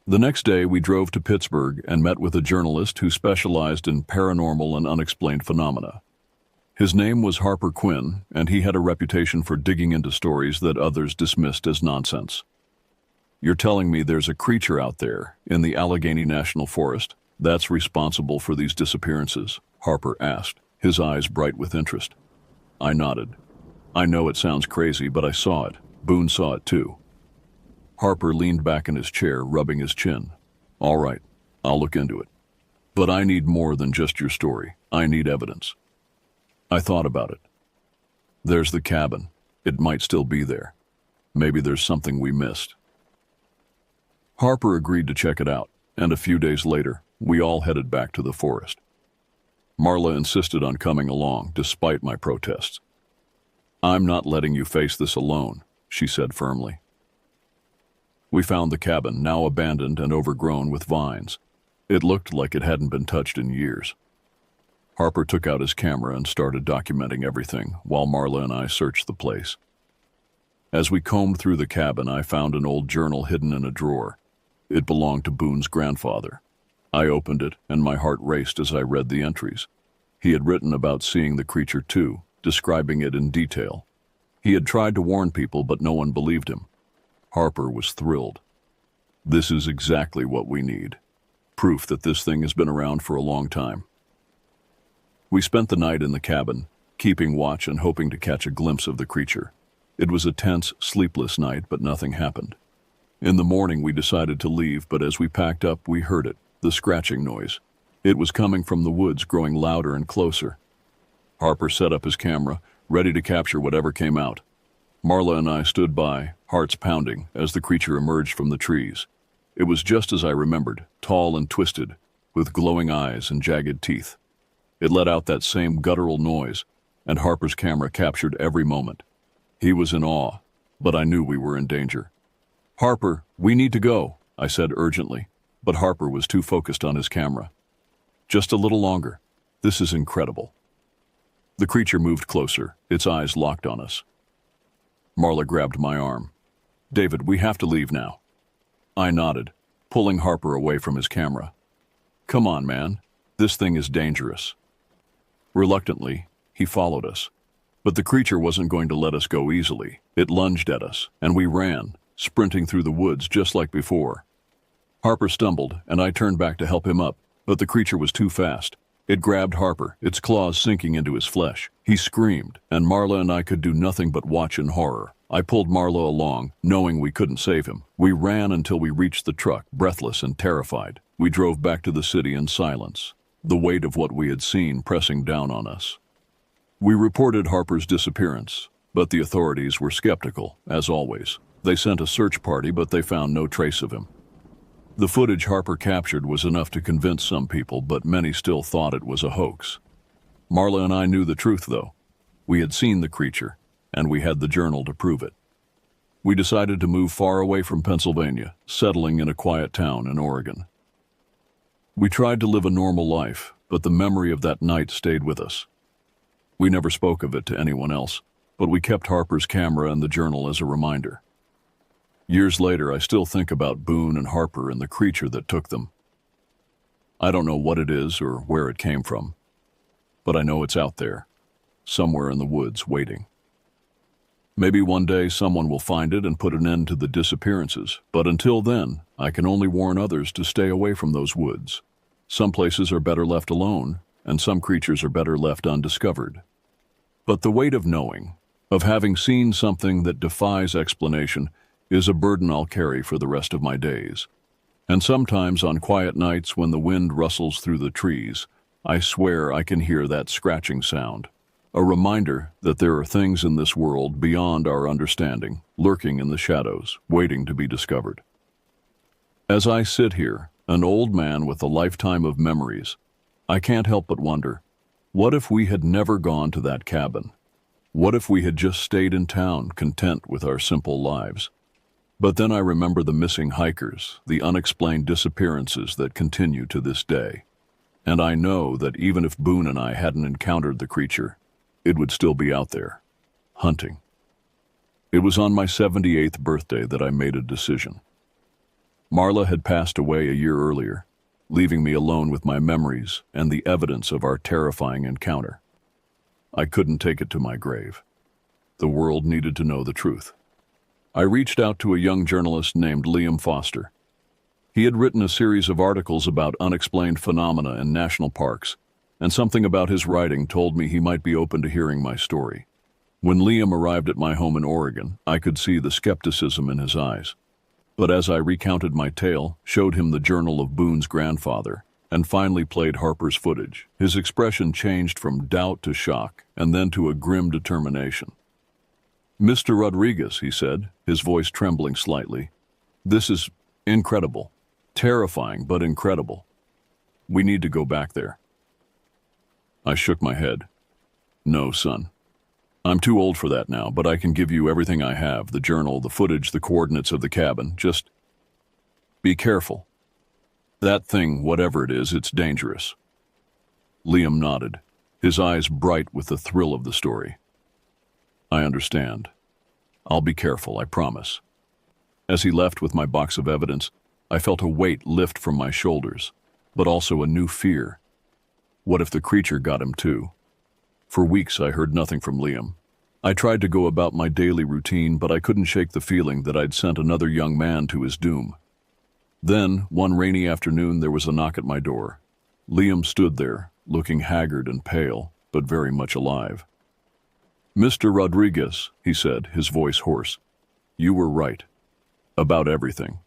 The next day, we drove to Pittsburgh and met with a journalist who specialized in paranormal and unexplained phenomena. His name was Harper Quinn, and he had a reputation for digging into stories that others dismissed as nonsense. "You're telling me there's a creature out there in the Allegheny National Forest that's responsible for these disappearances?" Harper asked, his eyes bright with interest. I nodded. "I know it sounds crazy, but I saw it. Boone saw it too." Harper leaned back in his chair, rubbing his chin. "All right, I'll look into it. But I need more than just your story. I need evidence." I thought about it. There's the cabin. It might still be there. Maybe there's something we missed. Harper agreed to check it out, and a few days later, we all headed back to the forest. Marla insisted on coming along, despite my protests. "I'm not letting you face this alone," she said firmly. We found the cabin, now abandoned and overgrown with vines. It looked like it hadn't been touched in years. Harper took out his camera and started documenting everything, while Marla and I searched the place. As we combed through the cabin, I found an old journal hidden in a drawer. It belonged to Boone's grandfather. I opened it, and my heart raced as I read the entries. He had written about seeing the creature too, describing it in detail. He had tried to warn people, but no one believed him. Harper was thrilled. "This is exactly what we need. proof that this thing has been around for a long time. We spent the night in the cabin, keeping watch and hoping to catch a glimpse of the creature. It was a tense, sleepless night, but nothing happened. In the morning, we decided to leave, but as we packed up, we heard it, the scratching noise. It was coming from the woods, growing louder and closer. Harper set up his camera, ready to capture whatever came out. Marla and I stood by, hearts pounding, as the creature emerged from the trees. It was just as I remembered, tall and twisted, with glowing eyes and jagged teeth. It let out that same guttural noise, and Harper's camera captured every moment. He was in awe, but I knew we were in danger. "Harper, we need to go," I said urgently, but Harper was too focused on his camera. "Just a little longer. This is incredible." The creature moved closer, its eyes locked on us. Marla grabbed my arm. "David, we have to leave now." I nodded, pulling Harper away from his camera. "Come on, man. This thing is dangerous." Reluctantly, he followed us. But the creature wasn't going to let us go easily. It lunged at us, and we ran, sprinting through the woods just like before. Harper stumbled, and I turned back to help him up, but the creature was too fast. It grabbed Harper, its claws sinking into his flesh. He screamed, and Marla and I could do nothing but watch in horror. I pulled Marla along, knowing we couldn't save him. We ran until we reached the truck, breathless and terrified. We drove back to the city in silence, the weight of what we had seen pressing down on us. We reported Harper's disappearance, but the authorities were skeptical, as always. They sent a search party, but they found no trace of him. The footage Harper captured was enough to convince some people, but many still thought it was a hoax. Marla and I knew the truth, though. We had seen the creature, and we had the journal to prove it. We decided to move far away from Pennsylvania, settling in a quiet town in Oregon. We tried to live a normal life, but the memory of that night stayed with us. We never spoke of it to anyone else, but we kept Harper's camera and the journal as a reminder. Years later, I still think about Boone and Harper and the creature that took them. I don't know what it is or where it came from, but I know it's out there, somewhere in the woods, waiting. Maybe one day someone will find it and put an end to the disappearances, but until then, I can only warn others to stay away from those woods. Some places are better left alone, and some creatures are better left undiscovered. But the weight of knowing, of having seen something that defies explanation, is a burden I'll carry for the rest of my days. And sometimes on quiet nights when the wind rustles through the trees, I swear I can hear that scratching sound, a reminder that there are things in this world beyond our understanding, lurking in the shadows, waiting to be discovered. As I sit here, an old man with a lifetime of memories, I can't help but wonder, what if we had never gone to that cabin? What if we had just stayed in town, content with our simple lives? But then I remember the missing hikers, the unexplained disappearances that continue to this day. And I know that even if Boone and I hadn't encountered the creature, it would still be out there, hunting. It was on my 78th birthday that I made a decision. Marla had passed away a year earlier, leaving me alone with my memories and the evidence of our terrifying encounter. I couldn't take it to my grave. The world needed to know the truth. I reached out to a young journalist named Liam Foster. He had written a series of articles about unexplained phenomena in national parks, and something about his writing told me he might be open to hearing my story. When Liam arrived at my home in Oregon, I could see the skepticism in his eyes. But as I recounted my tale, showed him the journal of Boone's grandfather, and finally played Harper's footage, his expression changed from doubt to shock, and then to a grim determination. "Mr. Rodriguez," he said, his voice trembling slightly, "this is incredible. Terrifying, but incredible. We need to go back there." I shook my head. "No, son. I'm too old for that now, but I can give you everything I have, the journal, the footage, the coordinates of the cabin. Just be careful. That thing, whatever it is, it's dangerous." Liam nodded, his eyes bright with the thrill of the story. "I understand. I'll be careful, I promise." As he left with my box of evidence, I felt a weight lift from my shoulders, but also a new fear. What if the creature got him too? For weeks I heard nothing from Liam. I tried to go about my daily routine, but I couldn't shake the feeling that I'd sent another young man to his doom. Then, one rainy afternoon, there was a knock at my door. Liam stood there, looking haggard and pale, but very much alive. "Mr. Rodriguez," he said, his voice hoarse, "you were right. About everything."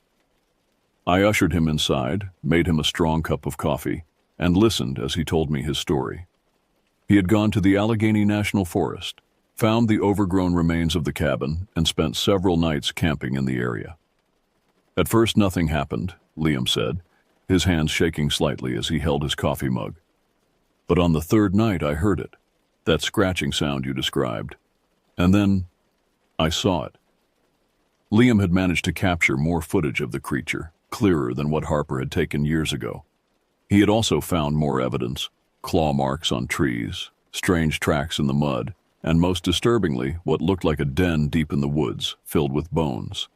I ushered him inside, made him a strong cup of coffee, and listened as he told me his story. He had gone to the Allegheny National Forest, found the overgrown remains of the cabin, and spent several nights camping in the area. At first nothing happened, Liam said, his hands shaking slightly as he held his coffee mug. But on the third night I heard it, that scratching sound you described. And then I saw it. Liam had managed to capture more footage of the creature, clearer than what Harper had taken years ago. He had also found more evidence, claw marks on trees, strange tracks in the mud, and most disturbingly, what looked like a den deep in the woods, filled with bones.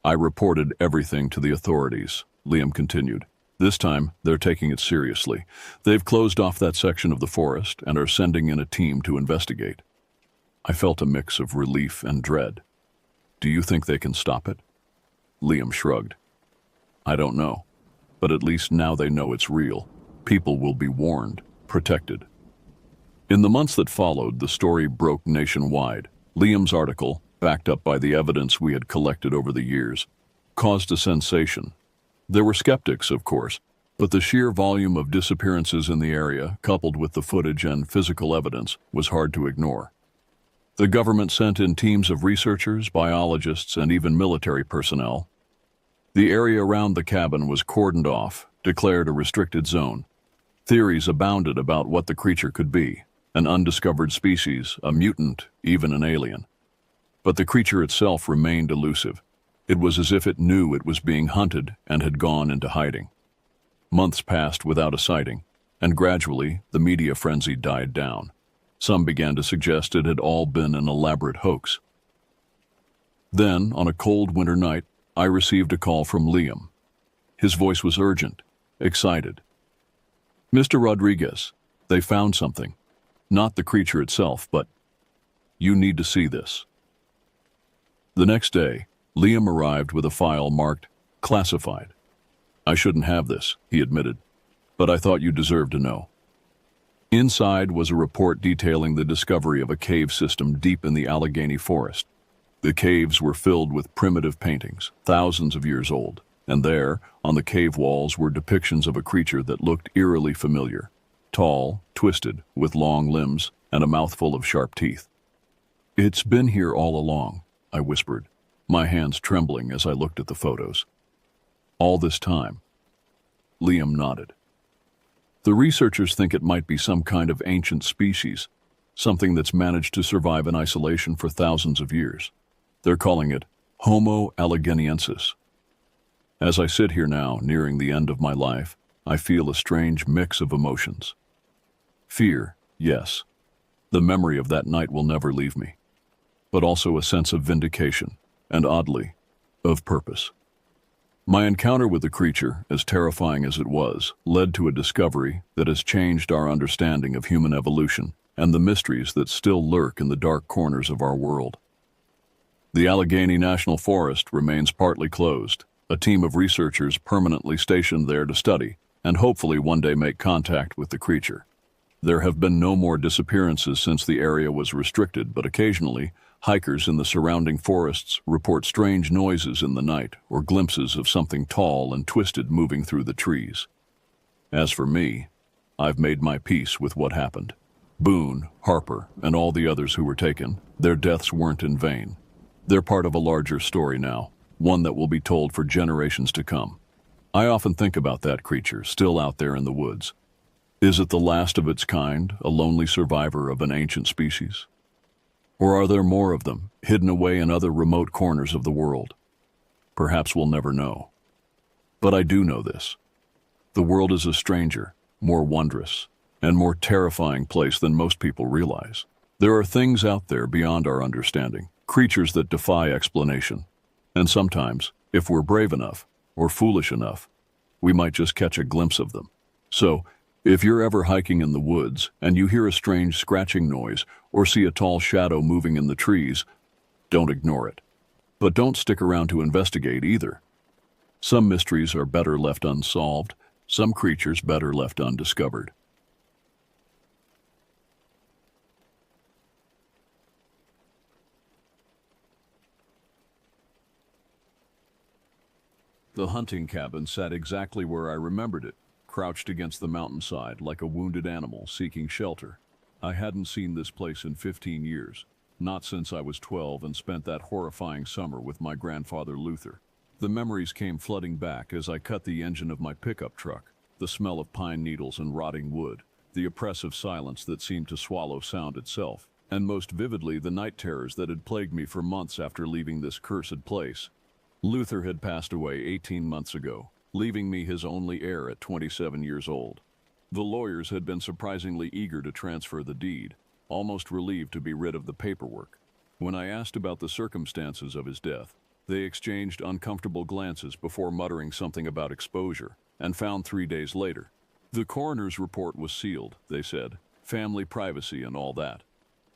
"I reported everything to the authorities," Liam continued. "This time, they're taking it seriously. They've closed off that section of the forest and are sending in a team to investigate." I felt a mix of relief and dread. "Do you think they can stop it?" Liam shrugged. "I don't know. But at least now they know it's real. People will be warned, protected." In the months that followed, the story broke nationwide. Liam's article, backed up by the evidence we had collected over the years, caused a sensation. There were skeptics, of course, but the sheer volume of disappearances in the area, coupled with the footage and physical evidence, was hard to ignore. The government sent in teams of researchers, biologists, and even military personnel. The area around the cabin was cordoned off, declared a restricted zone. Theories abounded about what the creature could be: an undiscovered species, a mutant, even an alien. But the creature itself remained elusive. It was as if it knew it was being hunted and had gone into hiding. Months passed without a sighting, and gradually the media frenzy died down. Some began to suggest it had all been an elaborate hoax. Then, on a cold winter night, I received a call from Liam. His voice was urgent, excited. "Mr. Rodriguez, they found something. Not the creature itself, but you need to see this." The next day, Liam arrived with a file marked classified. "I shouldn't have this," he admitted, "but I thought you deserved to know." Inside was a report detailing the discovery of a cave system deep in the Allegheny Forest. The caves were filled with primitive paintings, thousands of years old, and there, on the cave walls, were depictions of a creature that looked eerily familiar. Tall, twisted, with long limbs, and a mouthful of sharp teeth. "It's been here all along," I whispered, my hands trembling as I looked at the photos. "All this time?" Liam nodded. "The researchers think it might be some kind of ancient species, something that's managed to survive in isolation for thousands of years. They're calling it Homo allegheniensis. As I sit here now, nearing the end of my life, I feel a strange mix of emotions. Fear, yes. The memory of that night will never leave me. But also a sense of vindication, and oddly, of purpose. My encounter with the creature, as terrifying as it was, led to a discovery that has changed our understanding of human evolution and the mysteries that still lurk in the dark corners of our world. The Allegheny National Forest remains partly closed, a team of researchers permanently stationed there to study and hopefully one day make contact with the creature. There have been no more disappearances since the area was restricted, but occasionally, hikers in the surrounding forests report strange noises in the night or glimpses of something tall and twisted moving through the trees. As for me, I've made my peace with what happened. Boone, Harper, and all the others who were taken, their deaths weren't in vain. They're part of a larger story now, one that will be told for generations to come. I often think about that creature still out there in the woods. Is it the last of its kind, a lonely survivor of an ancient species? Or are there more of them, hidden away in other remote corners of the world? Perhaps we'll never know. But I do know this. The world is a stranger, more wondrous, and more terrifying place than most people realize. There are things out there beyond our understanding, creatures that defy explanation. And sometimes, if we're brave enough, or foolish enough, we might just catch a glimpse of them. So, if you're ever hiking in the woods and you hear a strange scratching noise or see a tall shadow moving in the trees, don't ignore it. But don't stick around to investigate either. Some mysteries are better left unsolved, some creatures better left undiscovered. The hunting cabin sat exactly where I remembered it, crouched against the mountainside like a wounded animal seeking shelter. I hadn't seen this place in 15 years, not since I was 12 and spent that horrifying summer with my grandfather Luther. The memories came flooding back as I cut the engine of my pickup truck, the smell of pine needles and rotting wood, the oppressive silence that seemed to swallow sound itself, and most vividly the night terrors that had plagued me for months after leaving this cursed place. Luther had passed away 18 months ago, leaving me his only heir at 27 years old. The lawyers had been surprisingly eager to transfer the deed, almost relieved to be rid of the paperwork. When I asked about the circumstances of his death, they exchanged uncomfortable glances before muttering something about exposure, and found 3 days later. The coroner's report was sealed, they said, family privacy and all that.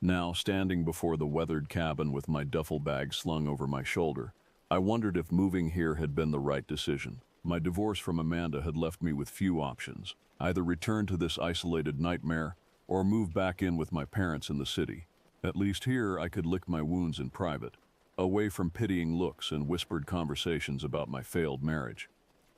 Now, standing before the weathered cabin with my duffel bag slung over my shoulder, I wondered if moving here had been the right decision. My divorce from Amanda had left me with few options, either return to this isolated nightmare or move back in with my parents in the city. At least here I could lick my wounds in private, away from pitying looks and whispered conversations about my failed marriage.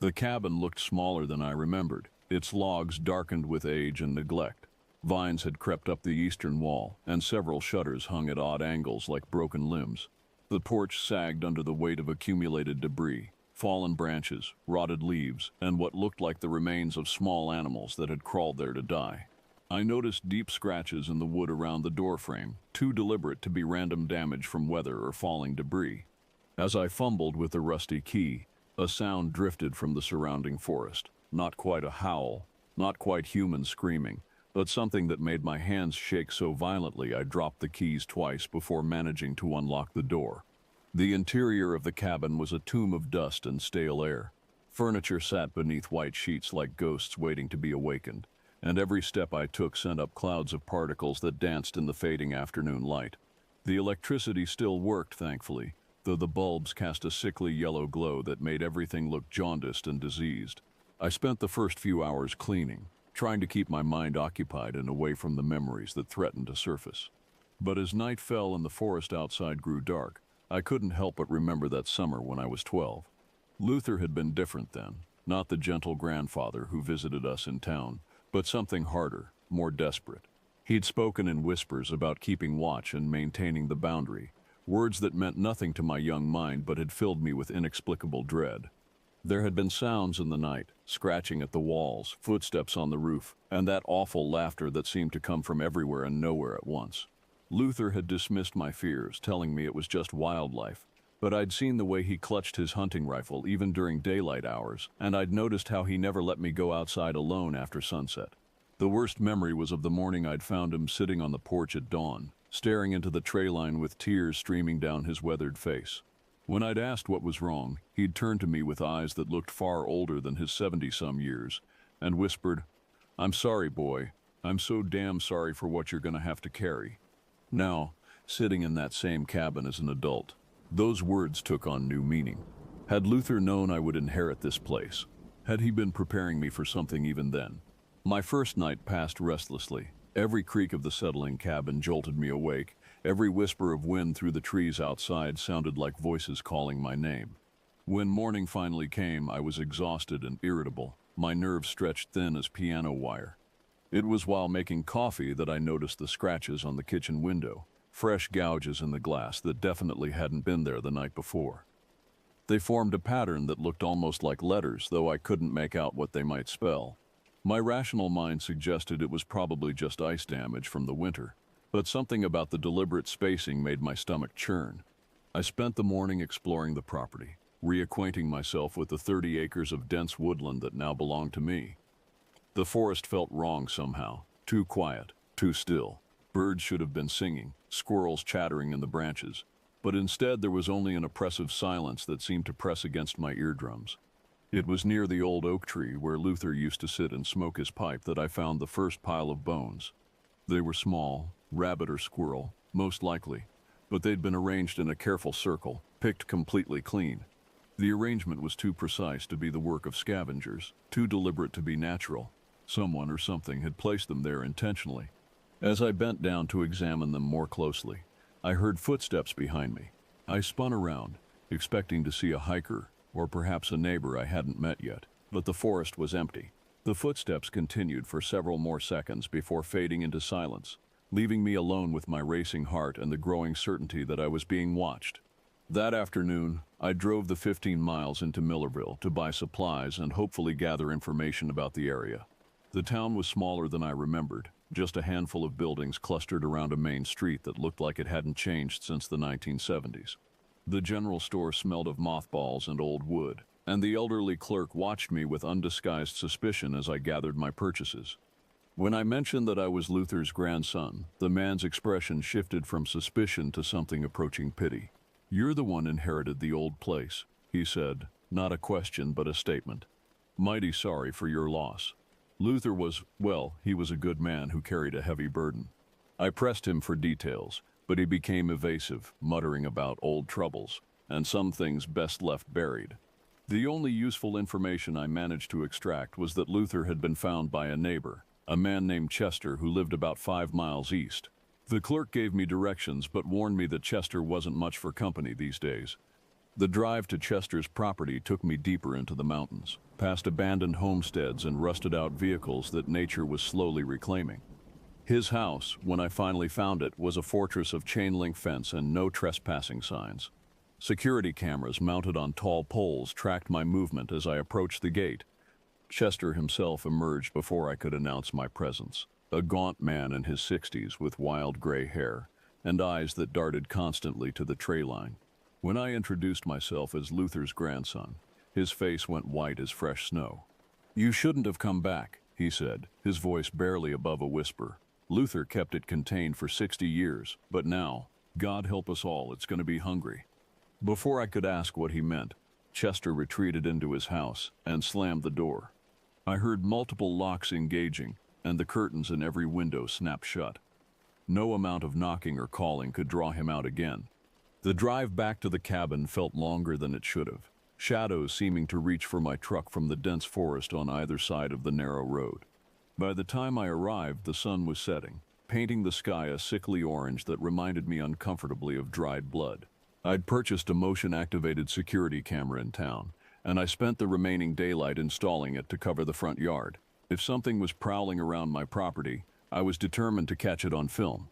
The cabin looked smaller than I remembered, its logs darkened with age and neglect. Vines had crept up the eastern wall, and several shutters hung at odd angles like broken limbs. The porch sagged under the weight of accumulated debris, fallen branches, rotted leaves, and what looked like the remains of small animals that had crawled there to die. I noticed deep scratches in the wood around the doorframe, too deliberate to be random damage from weather or falling debris. As I fumbled with the rusty key, a sound drifted from the surrounding forest. Not quite a howl, not quite human screaming, but something that made my hands shake so violently I dropped the keys twice before managing to unlock the door. The interior of the cabin was a tomb of dust and stale air. Furniture sat beneath white sheets like ghosts waiting to be awakened, and every step I took sent up clouds of particles that danced in the fading afternoon light. The electricity still worked, thankfully, though the bulbs cast a sickly yellow glow that made everything look jaundiced and diseased. I spent the first few hours cleaning, trying to keep my mind occupied and away from the memories that threatened to surface. But as night fell and the forest outside grew dark, I couldn't help but remember that summer when I was 12. Luther had been different then, not the gentle grandfather who visited us in town, but something harder, more desperate. He'd spoken in whispers about keeping watch and maintaining the boundary, words that meant nothing to my young mind but had filled me with inexplicable dread. There had been sounds in the night, scratching at the walls, footsteps on the roof, and that awful laughter that seemed to come from everywhere and nowhere at once. Luther had dismissed my fears, telling me it was just wildlife, but I'd seen the way he clutched his hunting rifle even during daylight hours, and I'd noticed how he never let me go outside alone after sunset. The worst memory was of the morning I'd found him sitting on the porch at dawn, staring into the tray line with tears streaming down his weathered face. When I'd asked what was wrong, he'd turned to me with eyes that looked far older than his 70-some years, and whispered, "I'm sorry, boy. I'm so damn sorry for what you're gonna have to carry." Now, sitting in that same cabin as an adult, those words took on new meaning. Had Luther known I would inherit this place? Had he been preparing me for something even then? My first night passed restlessly. Every creak of the settling cabin jolted me awake. Every whisper of wind through the trees outside sounded like voices calling my name. When morning finally came, I was exhausted and irritable, my nerves stretched thin as piano wire. It was while making coffee that I noticed the scratches on the kitchen window, fresh gouges in the glass that definitely hadn't been there the night before. They formed a pattern that looked almost like letters, though I couldn't make out what they might spell. My rational mind suggested it was probably just ice damage from the winter, but something about the deliberate spacing made my stomach churn. I spent the morning exploring the property, reacquainting myself with the 30 acres of dense woodland that now belonged to me. The forest felt wrong somehow, too quiet, too still. Birds should have been singing, squirrels chattering in the branches, but instead there was only an oppressive silence that seemed to press against my eardrums. It was near the old oak tree where Luther used to sit and smoke his pipe that I found the first pile of bones. They were small, rabbit or squirrel, most likely, but they'd been arranged in a careful circle, picked completely clean. The arrangement was too precise to be the work of scavengers, too deliberate to be natural. Someone or something had placed them there intentionally. As I bent down to examine them more closely, I heard footsteps behind me. I spun around, expecting to see a hiker, or perhaps a neighbor I hadn't met yet, but the forest was empty. The footsteps continued for several more seconds before fading into silence, leaving me alone with my racing heart and the growing certainty that I was being watched. That afternoon, I drove the 15 miles into Millerville to buy supplies and hopefully gather information about the area. The town was smaller than I remembered, just a handful of buildings clustered around a main street that looked like it hadn't changed since the 1970s. The general store smelled of mothballs and old wood, and the elderly clerk watched me with undisguised suspicion as I gathered my purchases. When I mentioned that I was Luther's grandson, the man's expression shifted from suspicion to something approaching pity. "You're the one inherited the old place," he said, not a question but a statement. "Mighty sorry for your loss." Luther was, well, he was a good man who carried a heavy burden. I pressed him for details, but he became evasive, muttering about old troubles, and some things best left buried. The only useful information I managed to extract was that Luther had been found by a neighbor, a man named Chester who lived about 5 miles east. The clerk gave me directions but warned me that Chester wasn't much for company these days. The drive to Chester's property took me deeper into the mountains, past abandoned homesteads and rusted-out vehicles that nature was slowly reclaiming. His house, when I finally found it, was a fortress of chain-link fence and no trespassing signs. Security cameras mounted on tall poles tracked my movement as I approached the gate. Chester himself emerged before I could announce my presence. A gaunt man in his 60s with wild gray hair and eyes that darted constantly to the tray line. When I introduced myself as Luther's grandson, his face went white as fresh snow. "You shouldn't have come back," he said, his voice barely above a whisper. "Luther kept it contained for 60 years, but now, God help us all, it's going to be hungry." Before I could ask what he meant, Chester retreated into his house and slammed the door. I heard multiple locks engaging, and the curtains in every window snapped shut. No amount of knocking or calling could draw him out again. The drive back to the cabin felt longer than it should have, shadows seeming to reach for my truck from the dense forest on either side of the narrow road. By the time I arrived, the sun was setting, painting the sky a sickly orange that reminded me uncomfortably of dried blood. I'd purchased a motion-activated security camera in town, and I spent the remaining daylight installing it to cover the front yard. If something was prowling around my property, I was determined to catch it on film.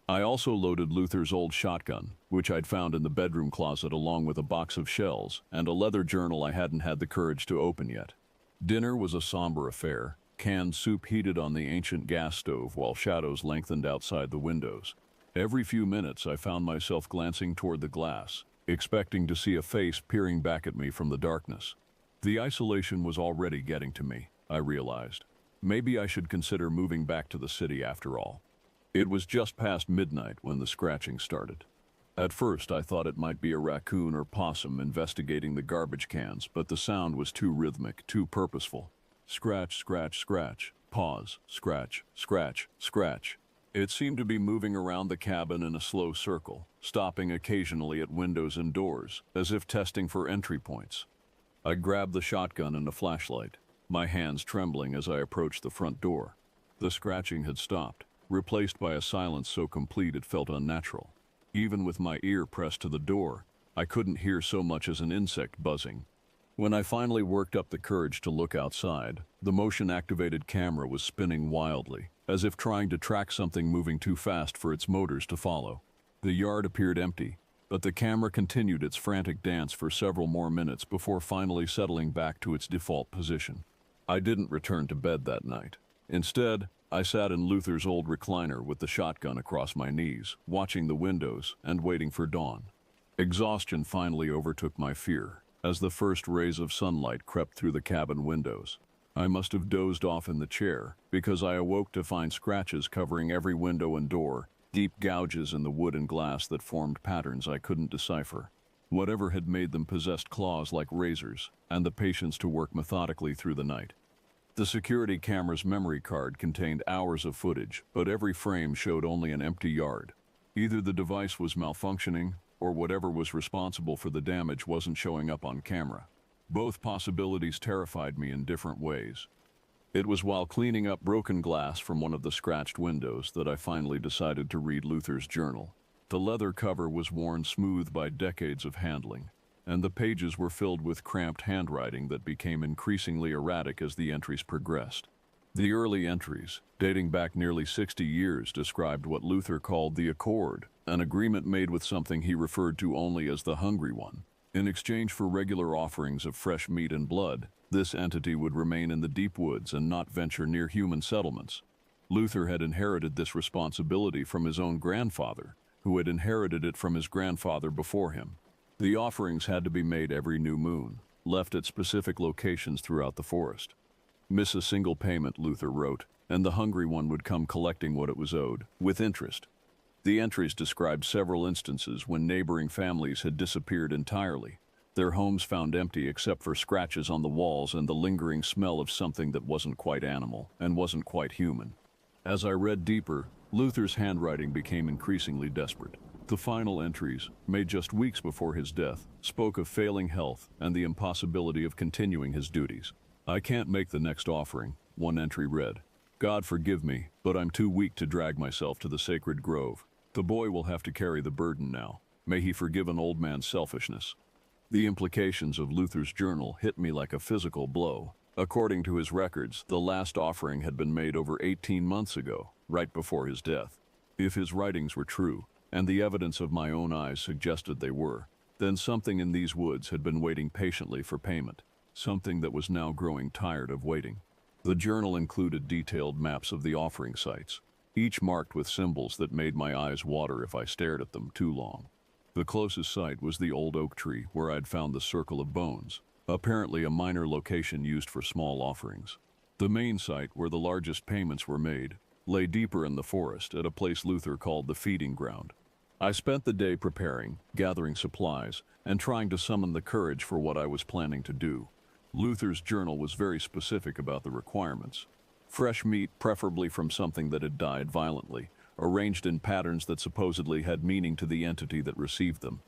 I also loaded Luther's old shotgun, which I'd found in the bedroom closet along with a box of shells and a leather journal I hadn't had the courage to open yet. Dinner was a somber affair, canned soup heated on the ancient gas stove while shadows lengthened outside the windows. Every few minutes I found myself glancing toward the glass, expecting to see a face peering back at me from the darkness. The isolation was already getting to me, I realized. Maybe I should consider moving back to the city after all. It was just past midnight when the scratching started. At first I thought it might be a raccoon or possum investigating the garbage cans, but the sound was too rhythmic, too purposeful. Scratch, scratch, scratch, pause, scratch, scratch, scratch. It seemed to be moving around the cabin in a slow circle, stopping occasionally at windows and doors, as if testing for entry points. I grabbed the shotgun and a flashlight, my hands trembling as I approached the front door. The scratching had stopped, replaced by a silence so complete it felt unnatural. Even with my ear pressed to the door, I couldn't hear so much as an insect buzzing. When I finally worked up the courage to look outside, the motion-activated camera was spinning wildly, as if trying to track something moving too fast for its motors to follow. The yard appeared empty, but the camera continued its frantic dance for several more minutes before finally settling back to its default position. I didn't return to bed that night. Instead, I sat in Luther's old recliner with the shotgun across my knees, watching the windows and waiting for dawn. Exhaustion finally overtook my fear, as the first rays of sunlight crept through the cabin windows. I must have dozed off in the chair, because I awoke to find scratches covering every window and door, deep gouges in the wood and glass that formed patterns I couldn't decipher. Whatever had made them possessed claws like razors, and the patience to work methodically through the night. The security camera's memory card contained hours of footage, but every frame showed only an empty yard. Either the device was malfunctioning, or whatever was responsible for the damage wasn't showing up on camera. Both possibilities terrified me in different ways. It was while cleaning up broken glass from one of the scratched windows that I finally decided to read Luther's journal. The leather cover was worn smooth by decades of handling, and the pages were filled with cramped handwriting that became increasingly erratic as the entries progressed. The early entries, dating back nearly 60 years, described what Luther called the Accord, an agreement made with something he referred to only as the Hungry One. In exchange for regular offerings of fresh meat and blood, this entity would remain in the deep woods and not venture near human settlements. Luther had inherited this responsibility from his own grandfather, who had inherited it from his grandfather before him. The offerings had to be made every new moon, left at specific locations throughout the forest. Miss a single payment, Luther wrote, and the Hungry One would come collecting what it was owed, with interest. The entries described several instances when neighboring families had disappeared entirely, their homes found empty except for scratches on the walls and the lingering smell of something that wasn't quite animal and wasn't quite human. As I read deeper, Luther's handwriting became increasingly desperate. The final entries, made just weeks before his death, spoke of failing health and the impossibility of continuing his duties. "I can't make the next offering," one entry read. "God forgive me, but I'm too weak to drag myself to the sacred grove. The boy will have to carry the burden now. May he forgive an old man's selfishness." The implications of Luther's journal hit me like a physical blow. According to his records, the last offering had been made over 18 months ago, right before his death. If his writings were true, and the evidence of my own eyes suggested they were, then something in these woods had been waiting patiently for payment, something that was now growing tired of waiting. The journal included detailed maps of the offering sites, each marked with symbols that made my eyes water if I stared at them too long. The closest site was the old oak tree where I'd found the circle of bones, apparently a minor location used for small offerings. The main site, where the largest payments were made, lay deeper in the forest at a place Luther called the feeding ground. I spent the day preparing, gathering supplies, and trying to summon the courage for what I was planning to do. Luther's journal was very specific about the requirements. Fresh meat, preferably from something that had died violently, arranged in patterns that supposedly had meaning to the entity that received them.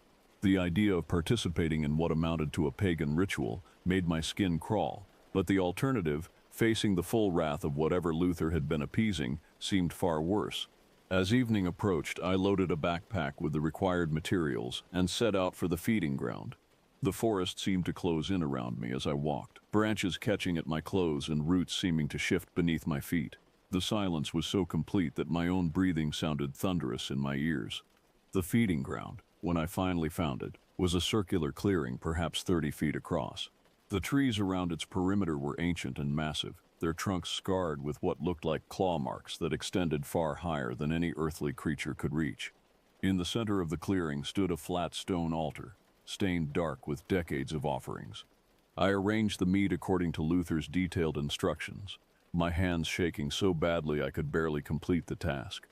The idea of participating in what amounted to a pagan ritual made my skin crawl, but the alternative, facing the full wrath of whatever Luther had been appeasing, seemed far worse. As evening approached, I loaded a backpack with the required materials and set out for the feeding ground. The forest seemed to close in around me as I walked, branches catching at my clothes and roots seeming to shift beneath my feet. The silence was so complete that my own breathing sounded thunderous in my ears. The feeding ground, when I finally found it, was a circular clearing perhaps 30 feet across. The trees around its perimeter were ancient and massive, their trunks scarred with what looked like claw marks that extended far higher than any earthly creature could reach. In the center of the clearing stood a flat stone altar, stained dark with decades of offerings. I arranged the meat according to Luther's detailed instructions, my hands shaking so badly I could barely complete the task.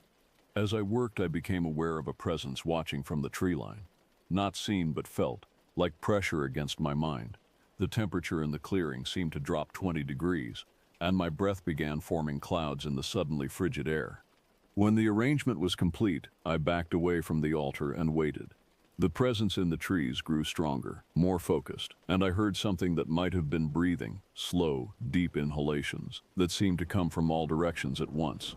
As I worked, I became aware of a presence watching from the tree line. Not seen but felt, like pressure against my mind. The temperature in the clearing seemed to drop 20 degrees, and my breath began forming clouds in the suddenly frigid air. When the arrangement was complete, I backed away from the altar and waited. The presence in the trees grew stronger, more focused, and I heard something that might have been breathing, slow, deep inhalations that seemed to come from all directions at once.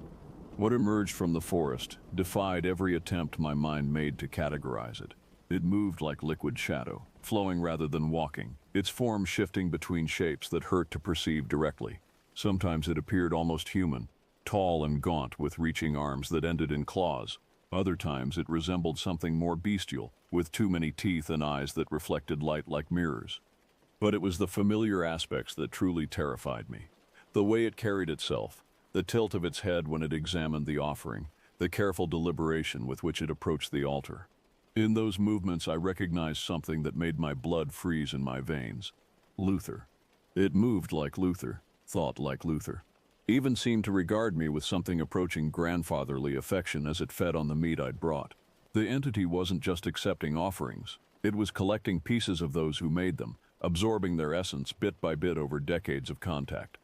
What emerged from the forest defied every attempt my mind made to categorize it. It moved like liquid shadow, flowing rather than walking, its form shifting between shapes that hurt to perceive directly. Sometimes it appeared almost human, tall and gaunt with reaching arms that ended in claws. Other times it resembled something more bestial, with too many teeth and eyes that reflected light like mirrors. But it was the familiar aspects that truly terrified me. The way it carried itself, the tilt of its head when it examined the offering, the careful deliberation with which it approached the altar. In those movements I recognized something that made my blood freeze in my veins. Luther. It moved like Luther, thought like Luther. Even seemed to regard me with something approaching grandfatherly affection as it fed on the meat I'd brought. The entity wasn't just accepting offerings, it was collecting pieces of those who made them, absorbing their essence bit by bit over decades of contact.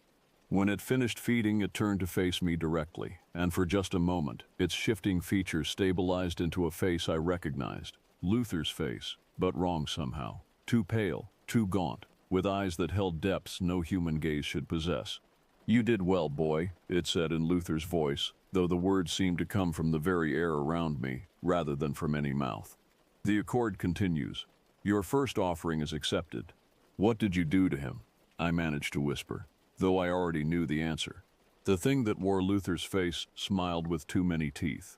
When it finished feeding, it turned to face me directly, and for just a moment, its shifting features stabilized into a face I recognized. Luther's face, but wrong somehow. Too pale, too gaunt, with eyes that held depths no human gaze should possess. "You did well, boy," it said in Luther's voice, though the words seemed to come from the very air around me, rather than from any mouth. The accord continues. "Your first offering is accepted. What did you do to him?" I managed to whisper, though I already knew the answer. The thing that wore Luther's face smiled with too many teeth.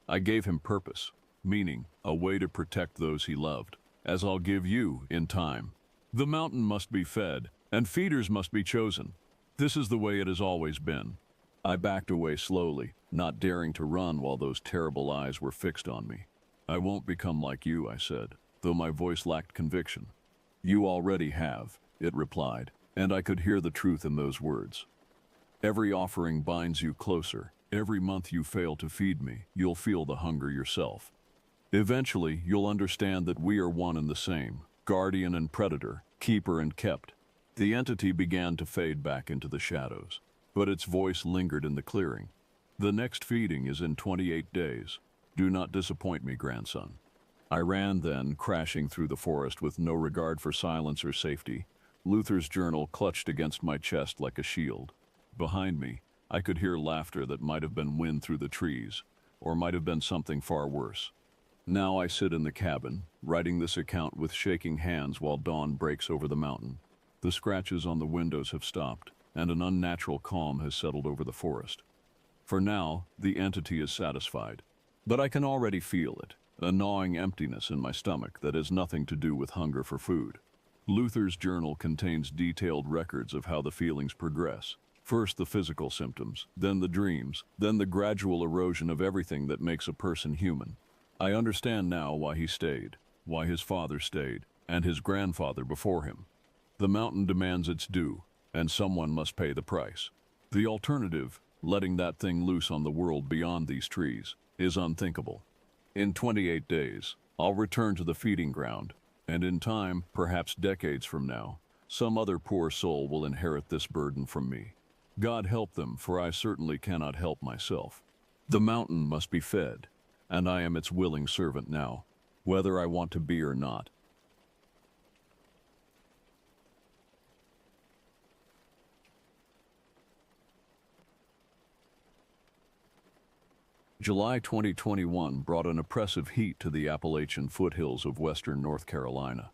"I gave him purpose, meaning, a way to protect those he loved, as I'll give you in time. The mountain must be fed, and feeders must be chosen. This is the way it has always been." I backed away slowly, not daring to run while those terrible eyes were fixed on me. "I won't become like you," I said, though my voice lacked conviction. "You already have," it replied, and I could hear the truth in those words. "Every offering binds you closer. Every month you fail to feed me, you'll feel the hunger yourself. Eventually, you'll understand that we are one and the same, guardian and predator, keeper and kept." The entity began to fade back into the shadows, but its voice lingered in the clearing. "The next feeding is in 28 days. Do not disappoint me, grandson." I ran then, crashing through the forest with no regard for silence or safety, Luther's journal clutched against my chest like a shield. Behind me, I could hear laughter that might have been wind through the trees, or might have been something far worse. Now I sit in the cabin, writing this account with shaking hands while dawn breaks over the mountain. The scratches on the windows have stopped, and an unnatural calm has settled over the forest. For now, the entity is satisfied. But I can already feel it, a gnawing emptiness in my stomach that has nothing to do with hunger for food. Luther's journal contains detailed records of how the feelings progress. First the physical symptoms, then the dreams, then the gradual erosion of everything that makes a person human. I understand now why he stayed, why his father stayed, and his grandfather before him. The mountain demands its due, and someone must pay the price. The alternative, letting that thing loose on the world beyond these trees, is unthinkable. In 28 days, I'll return to the feeding ground, and in time, perhaps decades from now, some other poor soul will inherit this burden from me. God help them, for I certainly cannot help myself. The mountain must be fed, and I am its willing servant now, whether I want to be or not. July 2021 brought an oppressive heat to the Appalachian foothills of western North Carolina.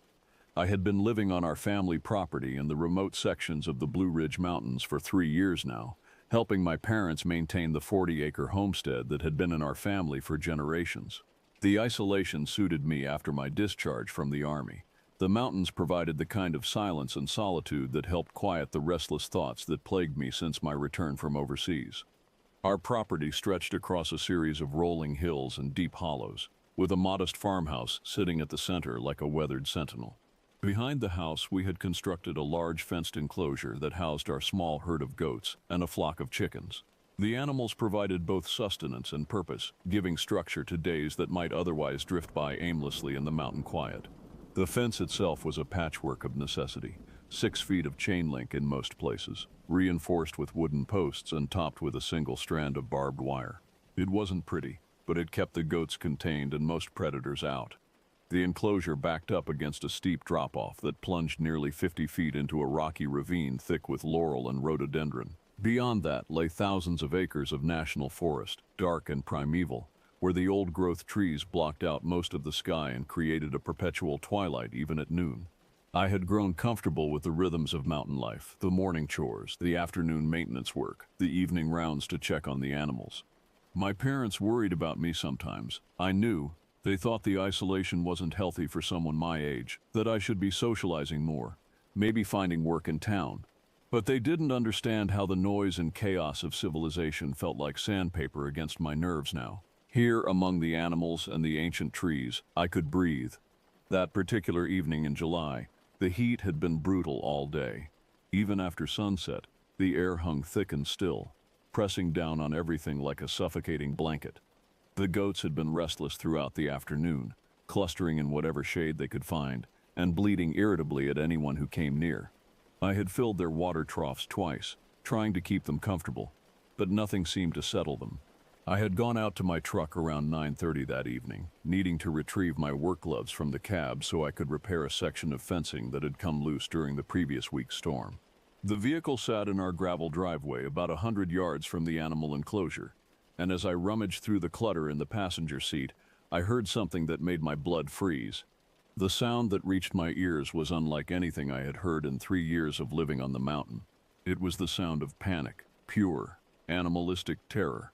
I had been living on our family property in the remote sections of the Blue Ridge Mountains for 3 years now, helping my parents maintain the 40-acre homestead that had been in our family for generations. The isolation suited me after my discharge from the Army. The mountains provided the kind of silence and solitude that helped quiet the restless thoughts that plagued me since my return from overseas. Our property stretched across a series of rolling hills and deep hollows, with a modest farmhouse sitting at the center like a weathered sentinel. Behind the house, we had constructed a large fenced enclosure that housed our small herd of goats and a flock of chickens. The animals provided both sustenance and purpose, giving structure to days that might otherwise drift by aimlessly in the mountain quiet. The fence itself was a patchwork of necessity, 6 feet of chain link in most places, reinforced with wooden posts and topped with a single strand of barbed wire. It wasn't pretty, but it kept the goats contained and most predators out. The enclosure backed up against a steep drop-off that plunged nearly 50 feet into a rocky ravine thick with laurel and rhododendron. Beyond that lay thousands of acres of national forest, dark and primeval, where the old-growth trees blocked out most of the sky and created a perpetual twilight even at noon. I had grown comfortable with the rhythms of mountain life, the morning chores, the afternoon maintenance work, the evening rounds to check on the animals. My parents worried about me sometimes. I knew. They thought the isolation wasn't healthy for someone my age, that I should be socializing more, maybe finding work in town. But they didn't understand how the noise and chaos of civilization felt like sandpaper against my nerves now. Here, among the animals and the ancient trees, I could breathe. That particular evening in July, the heat had been brutal all day. Even after sunset, the air hung thick and still, pressing down on everything like a suffocating blanket. The goats had been restless throughout the afternoon, clustering in whatever shade they could find, and bleating irritably at anyone who came near. I had filled their water troughs twice, trying to keep them comfortable, but nothing seemed to settle them. I had gone out to my truck around 9:30 that evening, needing to retrieve my work gloves from the cab so I could repair a section of fencing that had come loose during the previous week's storm. The vehicle sat in our gravel driveway about 100 yards from the animal enclosure, and as I rummaged through the clutter in the passenger seat, I heard something that made my blood freeze. The sound that reached my ears was unlike anything I had heard in 3 years of living on the mountain. It was the sound of panic, pure, animalistic terror.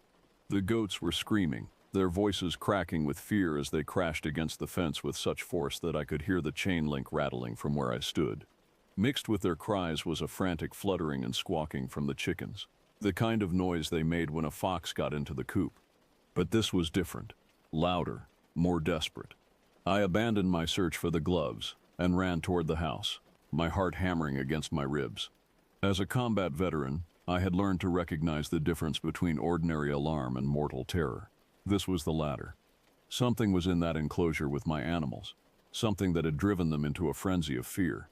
The goats were screaming, their voices cracking with fear as they crashed against the fence with such force that I could hear the chain link rattling from where I stood. Mixed with their cries was a frantic fluttering and squawking from the chickens, the kind of noise they made when a fox got into the coop. But this was different, louder, more desperate. I abandoned my search for the gloves and ran toward the house, my heart hammering against my ribs. As a combat veteran, I had learned to recognize the difference between ordinary alarm and mortal terror. This was the latter. Something was in that enclosure with my animals, something that had driven them into a frenzy of fear.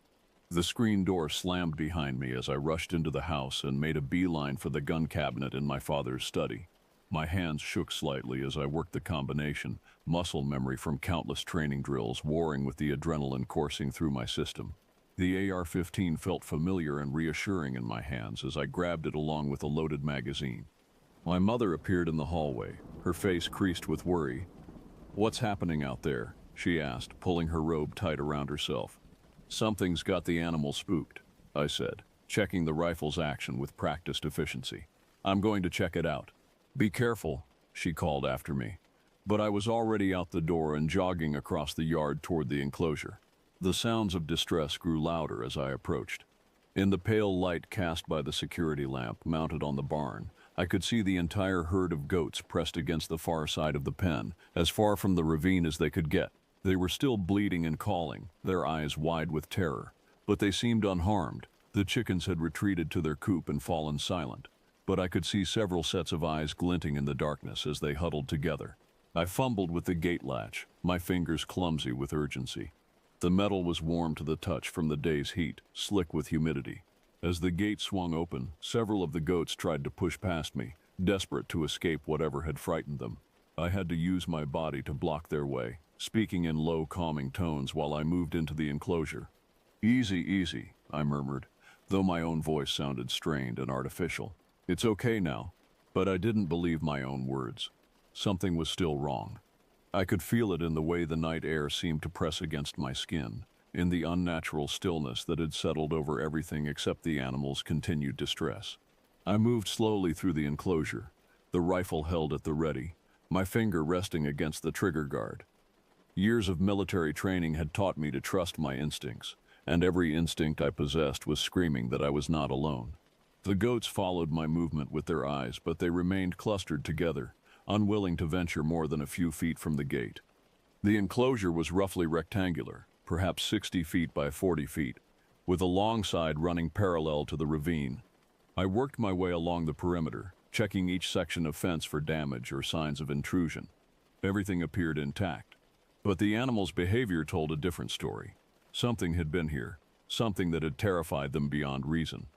The screen door slammed behind me as I rushed into the house and made a beeline for the gun cabinet in my father's study. My hands shook slightly as I worked the combination, muscle memory from countless training drills warring with the adrenaline coursing through my system. The AR-15 felt familiar and reassuring in my hands as I grabbed it along with a loaded magazine. My mother appeared in the hallway, her face creased with worry. "What's happening out there?" she asked, pulling her robe tight around herself. "Something's got the animal spooked," I said, checking the rifle's action with practiced efficiency. "I'm going to check it out." "Be careful," she called after me. But I was already out the door and jogging across the yard toward the enclosure. The sounds of distress grew louder as I approached. In the pale light cast by the security lamp mounted on the barn, I could see the entire herd of goats pressed against the far side of the pen, as far from the ravine as they could get. They were still bleating and calling, their eyes wide with terror, but they seemed unharmed. The chickens had retreated to their coop and fallen silent, but I could see several sets of eyes glinting in the darkness as they huddled together. I fumbled with the gate latch, my fingers clumsy with urgency. The metal was warm to the touch from the day's heat, slick with humidity. As the gate swung open, several of the goats tried to push past me, desperate to escape whatever had frightened them. I had to use my body to block their way, speaking in low, calming tones while I moved into the enclosure. "Easy, easy," I murmured, though my own voice sounded strained and artificial. "It's okay now." But I didn't believe my own words. Something was still wrong. I could feel it in the way the night air seemed to press against my skin, in the unnatural stillness that had settled over everything except the animals' continued distress. I moved slowly through the enclosure, the rifle held at the ready, my finger resting against the trigger guard. Years of military training had taught me to trust my instincts, and every instinct I possessed was screaming that I was not alone. The goats followed my movement with their eyes, but they remained clustered together, unwilling to venture more than a few feet from the gate. The enclosure was roughly rectangular, perhaps 60 feet by 40 feet, with a long side running parallel to the ravine. I worked my way along the perimeter, checking each section of fence for damage or signs of intrusion. Everything appeared intact, but the animals' behavior told a different story. Something had been here, something that had terrified them beyond reason.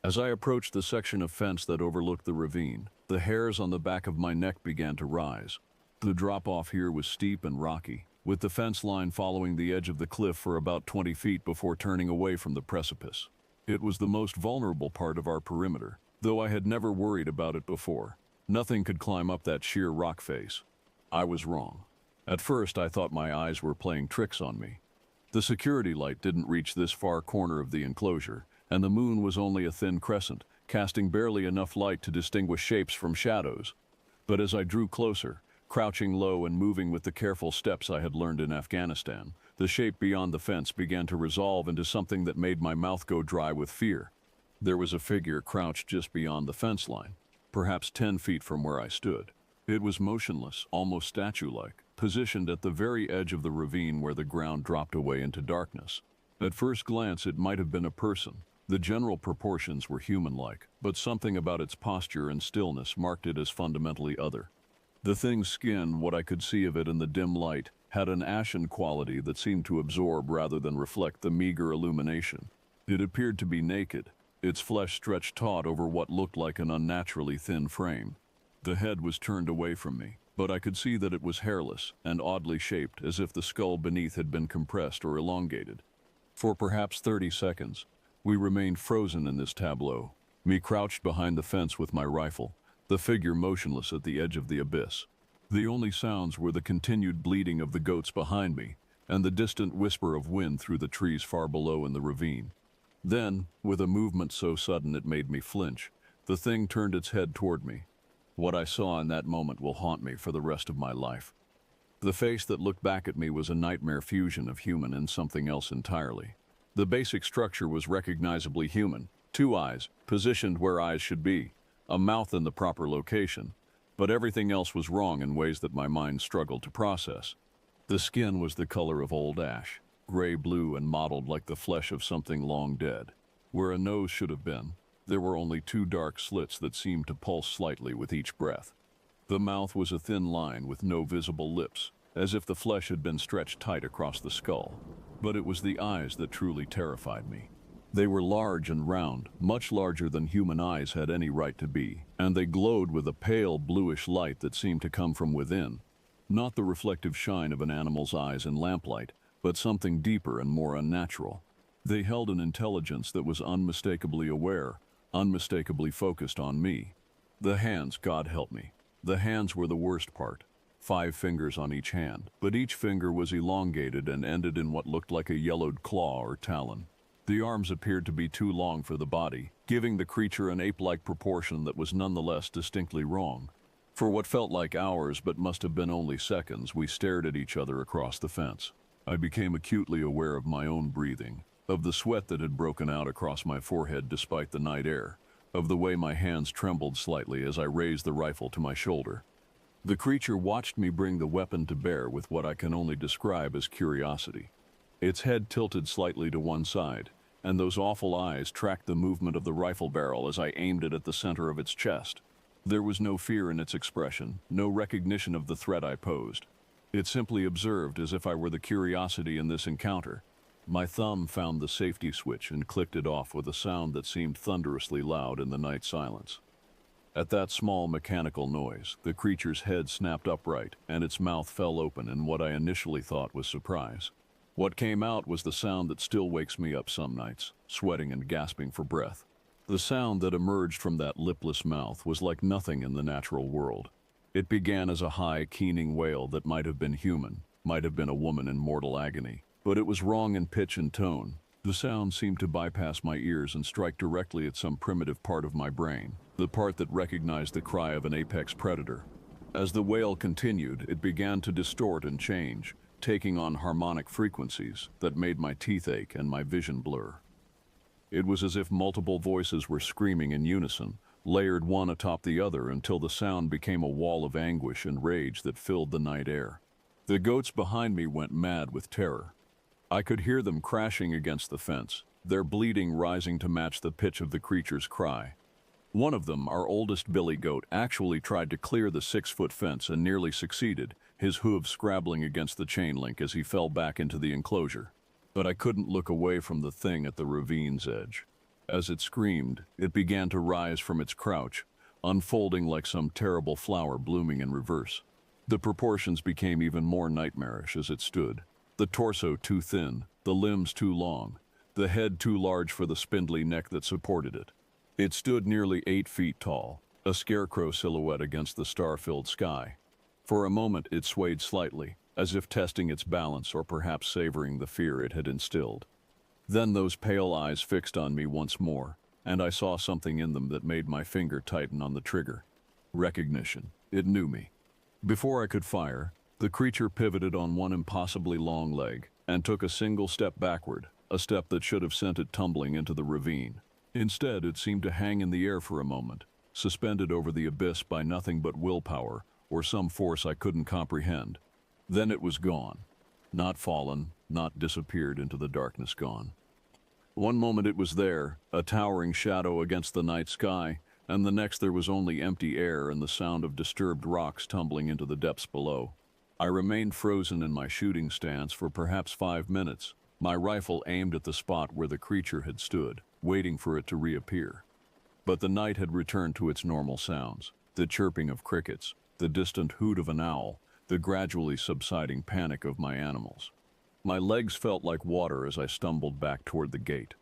As I approached the section of fence that overlooked the ravine, the hairs on the back of my neck began to rise. The drop-off here was steep and rocky, with the fence line following the edge of the cliff for about 20 feet before turning away from the precipice. It was the most vulnerable part of our perimeter, though I had never worried about it before. Nothing could climb up that sheer rock face. I was wrong. At first, I thought my eyes were playing tricks on me. The security light didn't reach this far corner of the enclosure, and the moon was only a thin crescent, casting barely enough light to distinguish shapes from shadows. But as I drew closer, crouching low and moving with the careful steps I had learned in Afghanistan, the shape beyond the fence began to resolve into something that made my mouth go dry with fear. There was a figure crouched just beyond the fence line, perhaps 10 feet from where I stood. It was motionless, almost statue-like, positioned at the very edge of the ravine where the ground dropped away into darkness. At first glance, it might have been a person. The general proportions were human-like, but something about its posture and stillness marked it as fundamentally other. The thing's skin, what I could see of it in the dim light, had an ashen quality that seemed to absorb rather than reflect the meager illumination. It appeared to be naked, its flesh stretched taut over what looked like an unnaturally thin frame. The head was turned away from me, but I could see that it was hairless and oddly shaped, as if the skull beneath had been compressed or elongated. For perhaps 30 seconds, we remained frozen in this tableau, me crouched behind the fence with my rifle, the figure motionless at the edge of the abyss. The only sounds were the continued bleating of the goats behind me and the distant whisper of wind through the trees far below in the ravine. Then, with a movement so sudden it made me flinch, the thing turned its head toward me. What I saw in that moment will haunt me for the rest of my life. The face that looked back at me was a nightmare fusion of human and something else entirely. The basic structure was recognizably human: 2 eyes, positioned where eyes should be, a mouth in the proper location, but everything else was wrong in ways that my mind struggled to process. The skin was the color of old ash, gray-blue and mottled like the flesh of something long dead. Where a nose should have been, there were only 2 dark slits that seemed to pulse slightly with each breath. The mouth was a thin line with no visible lips, as if the flesh had been stretched tight across the skull. But it was the eyes that truly terrified me. They were large and round, much larger than human eyes had any right to be, and they glowed with a pale bluish light that seemed to come from within. Not the reflective shine of an animal's eyes in lamplight, but something deeper and more unnatural. They held an intelligence that was unmistakably aware, unmistakably focused on me. The hands, God help me. The hands were the worst part. 5 fingers on each hand, but each finger was elongated and ended in what looked like a yellowed claw or talon. The arms appeared to be too long for the body, giving the creature an ape-like proportion that was nonetheless distinctly wrong. For what felt like hours but must have been only seconds, we stared at each other across the fence. I became acutely aware of my own breathing, of the sweat that had broken out across my forehead despite the night air, of the way my hands trembled slightly as I raised the rifle to my shoulder. The creature watched me bring the weapon to bear with what I can only describe as curiosity. Its head tilted slightly to one side, and those awful eyes tracked the movement of the rifle barrel as I aimed it at the center of its chest. There was no fear in its expression, no recognition of the threat I posed. It simply observed as if I were the curiosity in this encounter. My thumb found the safety switch and clicked it off with a sound that seemed thunderously loud in the night silence. At that small mechanical noise, the creature's head snapped upright and its mouth fell open in what I initially thought was surprise. What came out was the sound that still wakes me up some nights, sweating and gasping for breath. The sound that emerged from that lipless mouth was like nothing in the natural world. It began as a high, keening wail that might have been human, might have been a woman in mortal agony, but it was wrong in pitch and tone. The sound seemed to bypass my ears and strike directly at some primitive part of my brain, the part that recognized the cry of an apex predator. As the wail continued, it began to distort and change, taking on harmonic frequencies that made my teeth ache and my vision blur. It was as if multiple voices were screaming in unison, layered one atop the other until the sound became a wall of anguish and rage that filled the night air. The goats behind me went mad with terror. I could hear them crashing against the fence, their bleating rising to match the pitch of the creature's cry. One of them, our oldest Billy goat, actually tried to clear the 6-foot fence and nearly succeeded, his hooves scrabbling against the chain link as he fell back into the enclosure. But I couldn't look away from the thing at the ravine's edge. As it screamed, it began to rise from its crouch, unfolding like some terrible flower blooming in reverse. The proportions became even more nightmarish as it stood. The torso too thin, the limbs too long, the head too large for the spindly neck that supported it. It stood nearly 8 feet tall, a scarecrow silhouette against the star-filled sky. For a moment it swayed slightly, as if testing its balance or perhaps savoring the fear it had instilled. Then those pale eyes fixed on me once more, and I saw something in them that made my finger tighten on the trigger. Recognition. It knew me. Before I could fire, the creature pivoted on one impossibly long leg and took a single step backward, a step that should have sent it tumbling into the ravine. Instead, it seemed to hang in the air for a moment, suspended over the abyss by nothing but willpower or some force I couldn't comprehend. Then it was gone. Not fallen, not disappeared into the darkness gone. One moment it was there, a towering shadow against the night sky, and the next there was only empty air and the sound of disturbed rocks tumbling into the depths below. I remained frozen in my shooting stance for perhaps 5 minutes, my rifle aimed at the spot where the creature had stood, waiting for it to reappear. But the night had returned to its normal sounds. The chirping of crickets, the distant hoot of an owl, the gradually subsiding panic of my animals. My legs felt like water as I stumbled back toward the gate.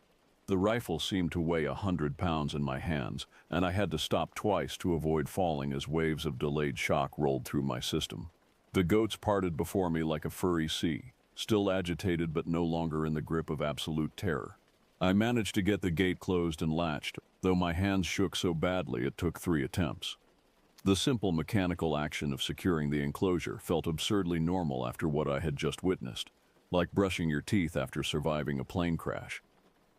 The rifle seemed to weigh 100 pounds in my hands, and I had to stop twice to avoid falling as waves of delayed shock rolled through my system. The goats parted before me like a furry sea, still agitated but no longer in the grip of absolute terror. I managed to get the gate closed and latched, though my hands shook so badly it took 3 attempts. The simple mechanical action of securing the enclosure felt absurdly normal after what I had just witnessed, like brushing your teeth after surviving a plane crash.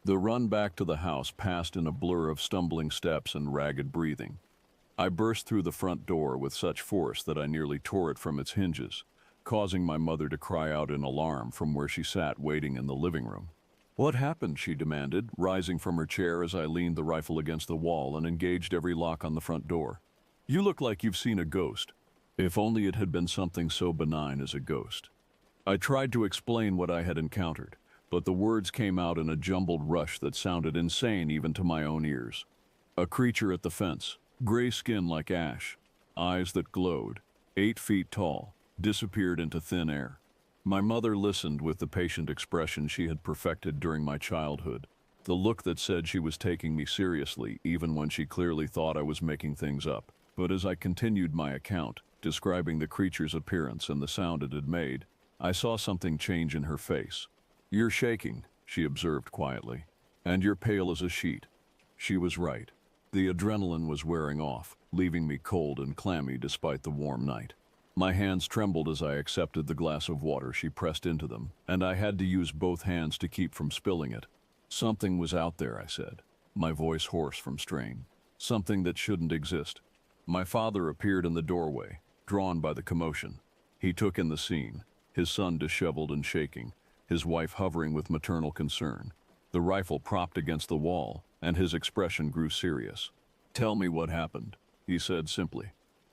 The run back to the house passed in a blur of stumbling steps and ragged breathing. I burst through the front door with such force that I nearly tore it from its hinges, causing my mother to cry out in alarm from where she sat waiting in the living room. "What happened?" she demanded, rising from her chair as I leaned the rifle against the wall and engaged every lock on the front door. "You look like you've seen a ghost." If only it had been something so benign as a ghost. I tried to explain what I had encountered, but the words came out in a jumbled rush that sounded insane even to my own ears. A creature at the fence, gray skin like ash, eyes that glowed, 8 feet tall, disappeared into thin air. My mother listened with the patient expression she had perfected during my childhood, the look that said she was taking me seriously even when she clearly thought I was making things up. But as I continued my account, describing the creature's appearance and the sound it had made, I saw something change in her face. "You're shaking," she observed quietly, "and you're pale as a sheet." She was right. The adrenaline was wearing off, leaving me cold and clammy despite the warm night. My hands trembled as I accepted the glass of water she pressed into them, and I had to use both hands to keep from spilling it. "Something was out there," I said, my voice hoarse from strain. "Something that shouldn't exist." My father appeared in the doorway, drawn by the commotion. He took in the scene, his son disheveled and shaking, his wife hovering with maternal concern, the rifle propped against the wall, and his expression grew serious. "Tell me what happened," he said simply.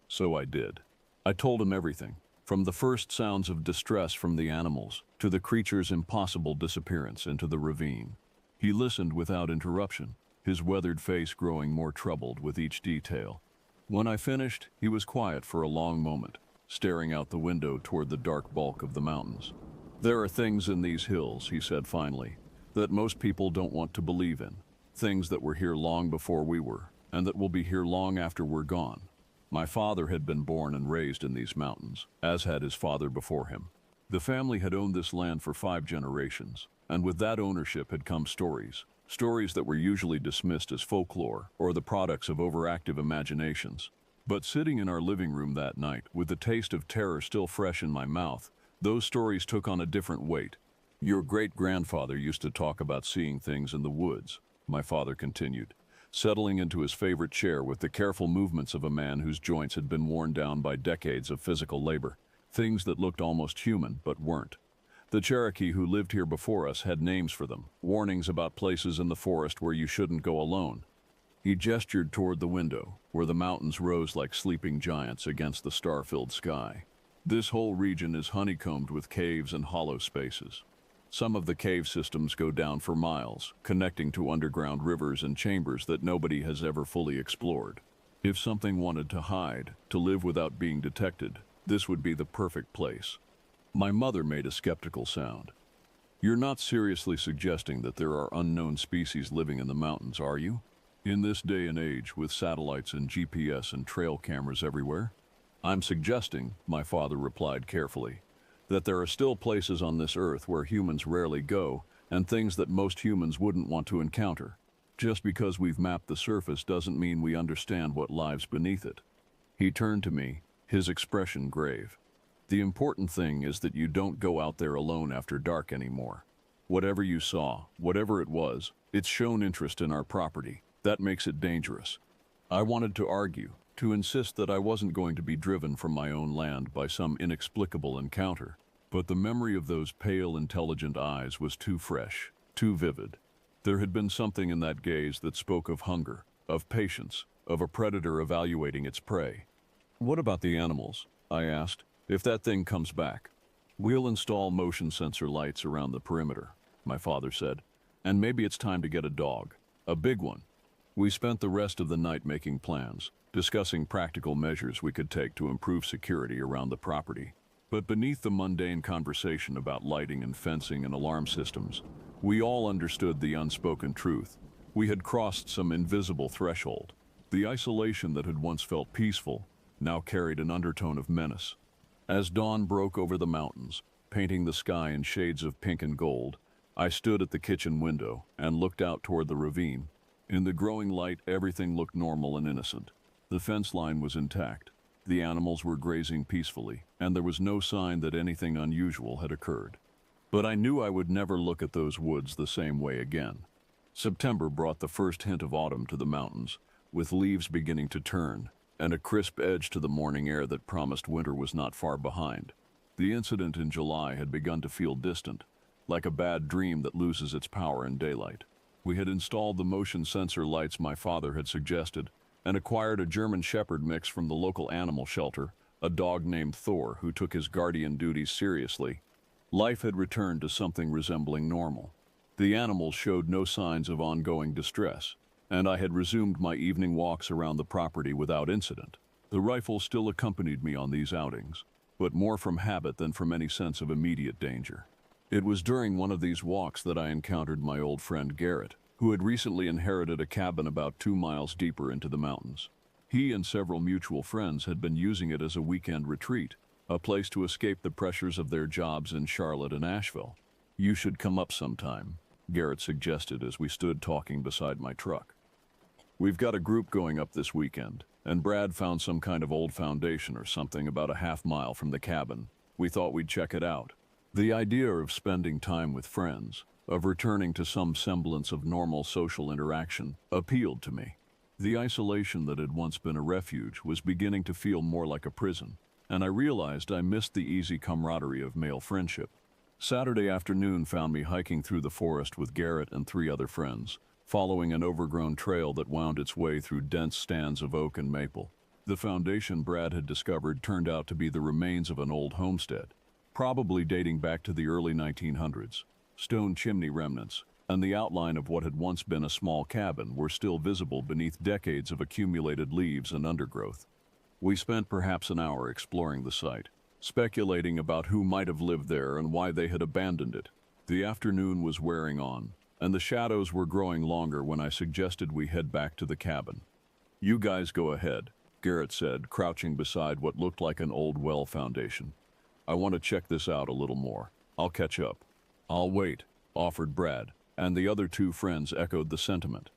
So I did. I told him everything, from the first sounds of distress from the animals to the creature's impossible disappearance into the ravine. He listened without interruption, his weathered face growing more troubled with each detail. When I finished, he was quiet for a long moment, staring out the window toward the dark bulk of the mountains. "There are things in these hills," he said finally, "that most people don't want to believe in. Things that were here long before we were, and that will be here long after we're gone." My father had been born and raised in these mountains, as had his father before him. The family had owned this land for 5 generations, and with that ownership had come stories that were usually dismissed as folklore or the products of overactive imaginations. But sitting in our living room that night, with the taste of terror still fresh in my mouth, those stories took on a different weight. "Your great-grandfather used to talk about seeing things in the woods," my father continued, settling into his favorite chair with the careful movements of a man whose joints had been worn down by decades of physical labor. "Things that looked almost human, but weren't. The Cherokee who lived here before us had names for them, warnings about places in the forest where you shouldn't go alone." He gestured toward the window, where the mountains rose like sleeping giants against the star-filled sky. "This whole region is honeycombed with caves and hollow spaces. Some of the cave systems go down for miles, connecting to underground rivers and chambers that nobody has ever fully explored. If something wanted to hide, to live without being detected, this would be the perfect place." My mother made a skeptical sound. "You're not seriously suggesting that there are unknown species living in the mountains, are you? In this day and age, with satellites and GPS and trail cameras everywhere?" "I'm suggesting," my father replied carefully, "that there are still places on this earth where humans rarely go, and things that most humans wouldn't want to encounter. Just because we've mapped the surface doesn't mean we understand what lies beneath it." He turned to me, his expression grave. "The important thing is that you don't go out there alone after dark anymore. Whatever you saw, whatever it was, it's shown interest in our property. That makes it dangerous." I wanted to argue, to insist that I wasn't going to be driven from my own land by some inexplicable encounter, but the memory of those pale, intelligent eyes was too fresh, too vivid. There had been something in that gaze that spoke of hunger, of patience, of a predator evaluating its prey. "What about the animals?" I asked. "If that thing comes back?" "We'll install motion sensor lights around the perimeter," my father said. "And maybe it's time to get a dog. A big one." We spent the rest of the night making plans, discussing practical measures we could take to improve security around the property. But beneath the mundane conversation about lighting and fencing and alarm systems, we all understood the unspoken truth. We had crossed some invisible threshold. The isolation that had once felt peaceful now carried an undertone of menace. As dawn broke over the mountains, painting the sky in shades of pink and gold, I stood at the kitchen window and looked out toward the ravine. In the growing light, everything looked normal and innocent. The fence line was intact. The animals were grazing peacefully, and there was no sign that anything unusual had occurred. But I knew I would never look at those woods the same way again. September brought the first hint of autumn to the mountains, with leaves beginning to turn, and a crisp edge to the morning air that promised winter was not far behind. The incident in July had begun to feel distant, like a bad dream that loses its power in daylight. We had installed the motion sensor lights my father had suggested, and acquired a German Shepherd mix from the local animal shelter, a dog named Thor who took his guardian duties seriously. Life had returned to something resembling normal. The animals showed no signs of ongoing distress, and I had resumed my evening walks around the property without incident. The rifle still accompanied me on these outings, but more from habit than from any sense of immediate danger. It was during one of these walks that I encountered my old friend Garrett, who had recently inherited a cabin about 2 miles deeper into the mountains. He and several mutual friends had been using it as a weekend retreat, a place to escape the pressures of their jobs in Charlotte and Asheville. "You should come up sometime," Garrett suggested as we stood talking beside my truck. "We've got a group going up this weekend, and Brad found some kind of old foundation or something about a half-mile from the cabin. We thought we'd check it out." The idea of spending time with friends, of returning to some semblance of normal social interaction, appealed to me. The isolation that had once been a refuge was beginning to feel more like a prison, and I realized I missed the easy camaraderie of male friendship. Saturday afternoon found me hiking through the forest with Garrett and 3 other friends, following an overgrown trail that wound its way through dense stands of oak and maple. The foundation Brad had discovered turned out to be the remains of an old homestead, probably dating back to the early 1900s. Stone chimney remnants, and the outline of what had once been a small cabin were still visible beneath decades of accumulated leaves and undergrowth. We spent perhaps an hour exploring the site, speculating about who might have lived there and why they had abandoned it. The afternoon was wearing on, and the shadows were growing longer when I suggested we head back to the cabin. "You guys go ahead," Garrett said, crouching beside what looked like an old well foundation. "I want to check this out a little more. I'll catch up." "I'll wait," offered Brad, and the other 2 friends echoed the sentiment.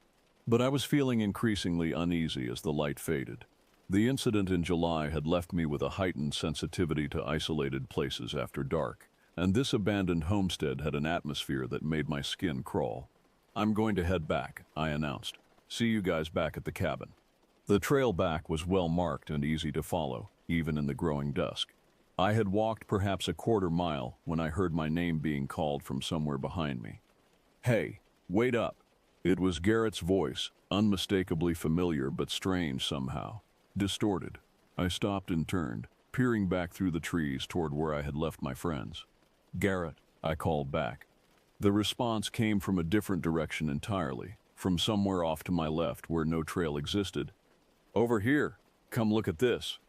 But I was feeling increasingly uneasy as the light faded. The incident in July had left me with a heightened sensitivity to isolated places after dark, and this abandoned homestead had an atmosphere that made my skin crawl. "I'm going to head back," I announced. "See you guys back at the cabin." The trail back was well marked and easy to follow, even in the growing dusk. I had walked perhaps a quarter mile when I heard my name being called from somewhere behind me. "Hey, wait up!" It was Garrett's voice, unmistakably familiar but strange somehow, distorted. I stopped and turned, peering back through the trees toward where I had left my friends. "Garrett," I called back. The response came from a different direction entirely, from somewhere off to my left where no trail existed. "Over here! Come look at this!"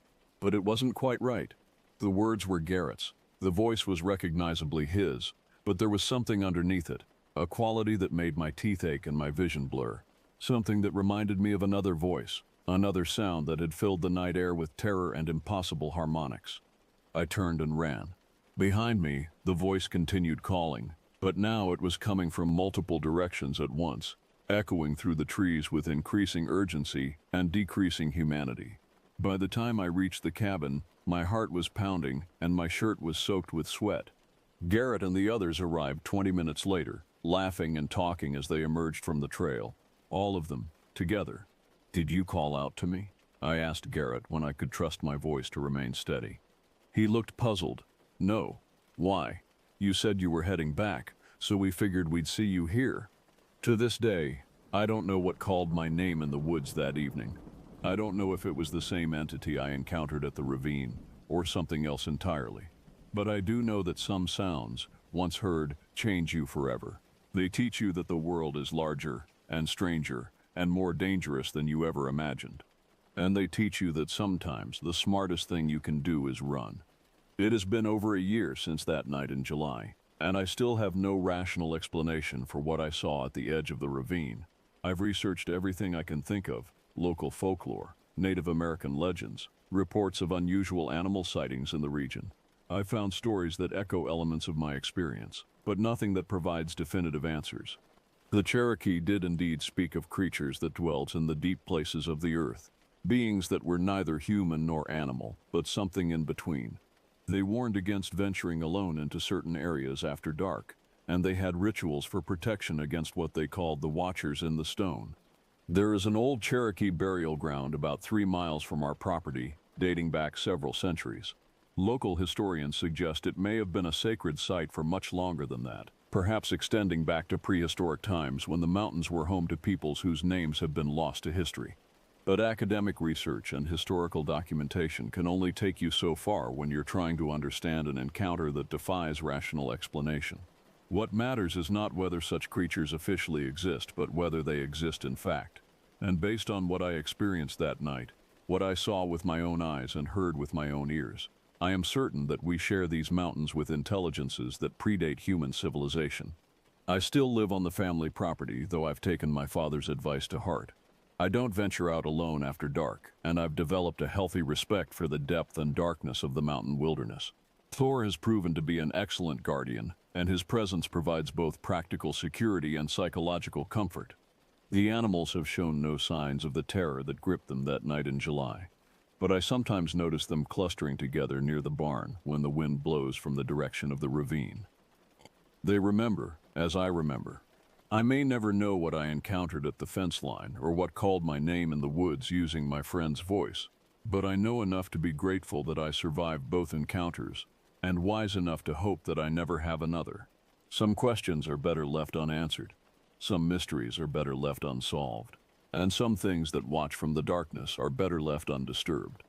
But it wasn't quite right. The words were Garrett's. The voice was recognizably his, but there was something underneath it, a quality that made my teeth ache and my vision blur. Something that reminded me of another voice, another sound that had filled the night air with terror and impossible harmonics. I turned and ran. Behind me, the voice continued calling, but now it was coming from multiple directions at once, echoing through the trees with increasing urgency and decreasing humanity. By the time I reached the cabin, my heart was pounding and my shirt was soaked with sweat. Garrett and the others arrived 20 minutes later, laughing and talking as they emerged from the trail. All of them, together. "Did you call out to me?" I asked Garrett when I could trust my voice to remain steady. He looked puzzled. "No. Why? You said you were heading back, so we figured we'd see you here." To this day, I don't know what called my name in the woods that evening. I don't know if it was the same entity I encountered at the ravine, or something else entirely. But I do know that some sounds, once heard, change you forever. They teach you that the world is larger and stranger and more dangerous than you ever imagined. And they teach you that sometimes the smartest thing you can do is run. It has been over a year since that night in July, and I still have no rational explanation for what I saw at the edge of the ravine. I've researched everything I can think of: local folklore, Native American legends, reports of unusual animal sightings in the region. I've found stories that echo elements of my experience, but nothing that provides definitive answers. The Cherokee did indeed speak of creatures that dwelt in the deep places of the earth, beings that were neither human nor animal, but something in between. They warned against venturing alone into certain areas after dark, and they had rituals for protection against what they called the Watchers in the Stone. There is an old Cherokee burial ground about 3 miles from our property, dating back several centuries. Local historians suggest it may have been a sacred site for much longer than that, perhaps extending back to prehistoric times when the mountains were home to peoples whose names have been lost to history. But academic research and historical documentation can only take you so far when you're trying to understand an encounter that defies rational explanation. What matters is not whether such creatures officially exist, but whether they exist in fact. And based on what I experienced that night, what I saw with my own eyes and heard with my own ears, I am certain that we share these mountains with intelligences that predate human civilization. I still live on the family property, though I've taken my father's advice to heart. I don't venture out alone after dark, and I've developed a healthy respect for the depth and darkness of the mountain wilderness. Thor has proven to be an excellent guardian, and his presence provides both practical security and psychological comfort. The animals have shown no signs of the terror that gripped them that night in July, but I sometimes notice them clustering together near the barn when the wind blows from the direction of the ravine. They remember, as I remember. I may never know what I encountered at the fence line or what called my name in the woods using my friend's voice, but I know enough to be grateful that I survived both encounters, and wise enough to hope that I never have another. Some questions are better left unanswered, some mysteries are better left unsolved, and some things that watch from the darkness are better left undisturbed.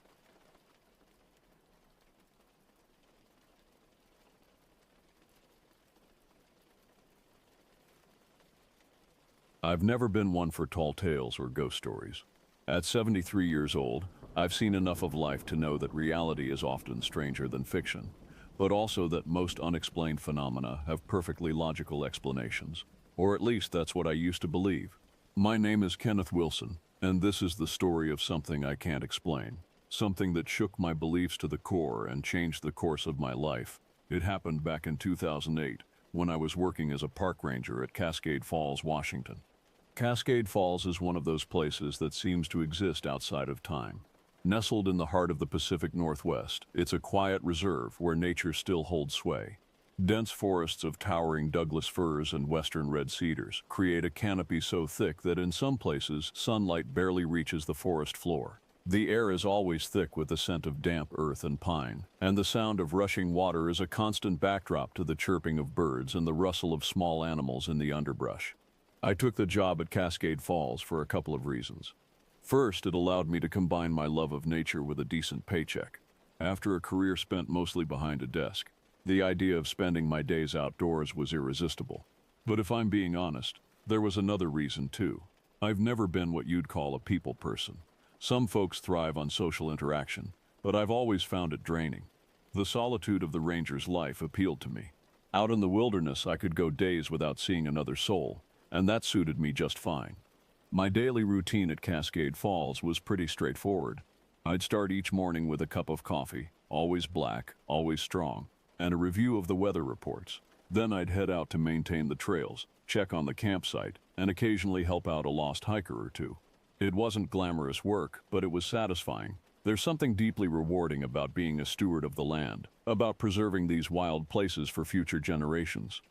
I've never been one for tall tales or ghost stories. At 73 years old, I've seen enough of life to know that reality is often stranger than fiction, but also that most unexplained phenomena have perfectly logical explanations. Or at least that's what I used to believe. My name is Kenneth Wilson, and this is the story of something I can't explain. Something that shook my beliefs to the core and changed the course of my life. It happened back in 2008, when I was working as a park ranger at Cascade Falls, Washington. Cascade Falls is one of those places that seems to exist outside of time. Nestled in the heart of the Pacific Northwest, it's a quiet reserve where nature still holds sway. Dense forests of towering Douglas firs and western red cedars create a canopy so thick that in some places sunlight barely reaches the forest floor. The air is always thick with the scent of damp earth and pine, and the sound of rushing water is a constant backdrop to the chirping of birds and the rustle of small animals in the underbrush. I took the job at Cascade Falls for a couple of reasons. First, it allowed me to combine my love of nature with a decent paycheck. After a career spent mostly behind a desk, the idea of spending my days outdoors was irresistible. But if I'm being honest, there was another reason too. I've never been what you'd call a people person. Some folks thrive on social interaction, but I've always found it draining. The solitude of the ranger's life appealed to me. Out in the wilderness, I could go days without seeing another soul, and that suited me just fine. My daily routine at Cascade Falls was pretty straightforward. I'd start each morning with a cup of coffee, always black, always strong, and a review of the weather reports. Then I'd head out to maintain the trails, check on the campsite, and occasionally help out a lost hiker or two. It wasn't glamorous work, but it was satisfying. There's something deeply rewarding about being a steward of the land, about preserving these wild places for future generations.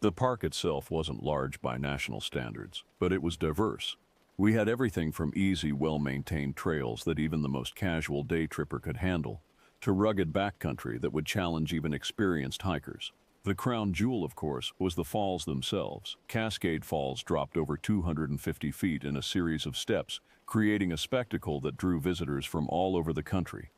The park itself wasn't large by national standards, but it was diverse. We had everything from easy, well-maintained trails that even the most casual day tripper could handle, to rugged backcountry that would challenge even experienced hikers. The crown jewel, of course, was the falls themselves. Cascade Falls dropped over 250 feet in a series of steps, creating a spectacle that drew visitors from all over the country.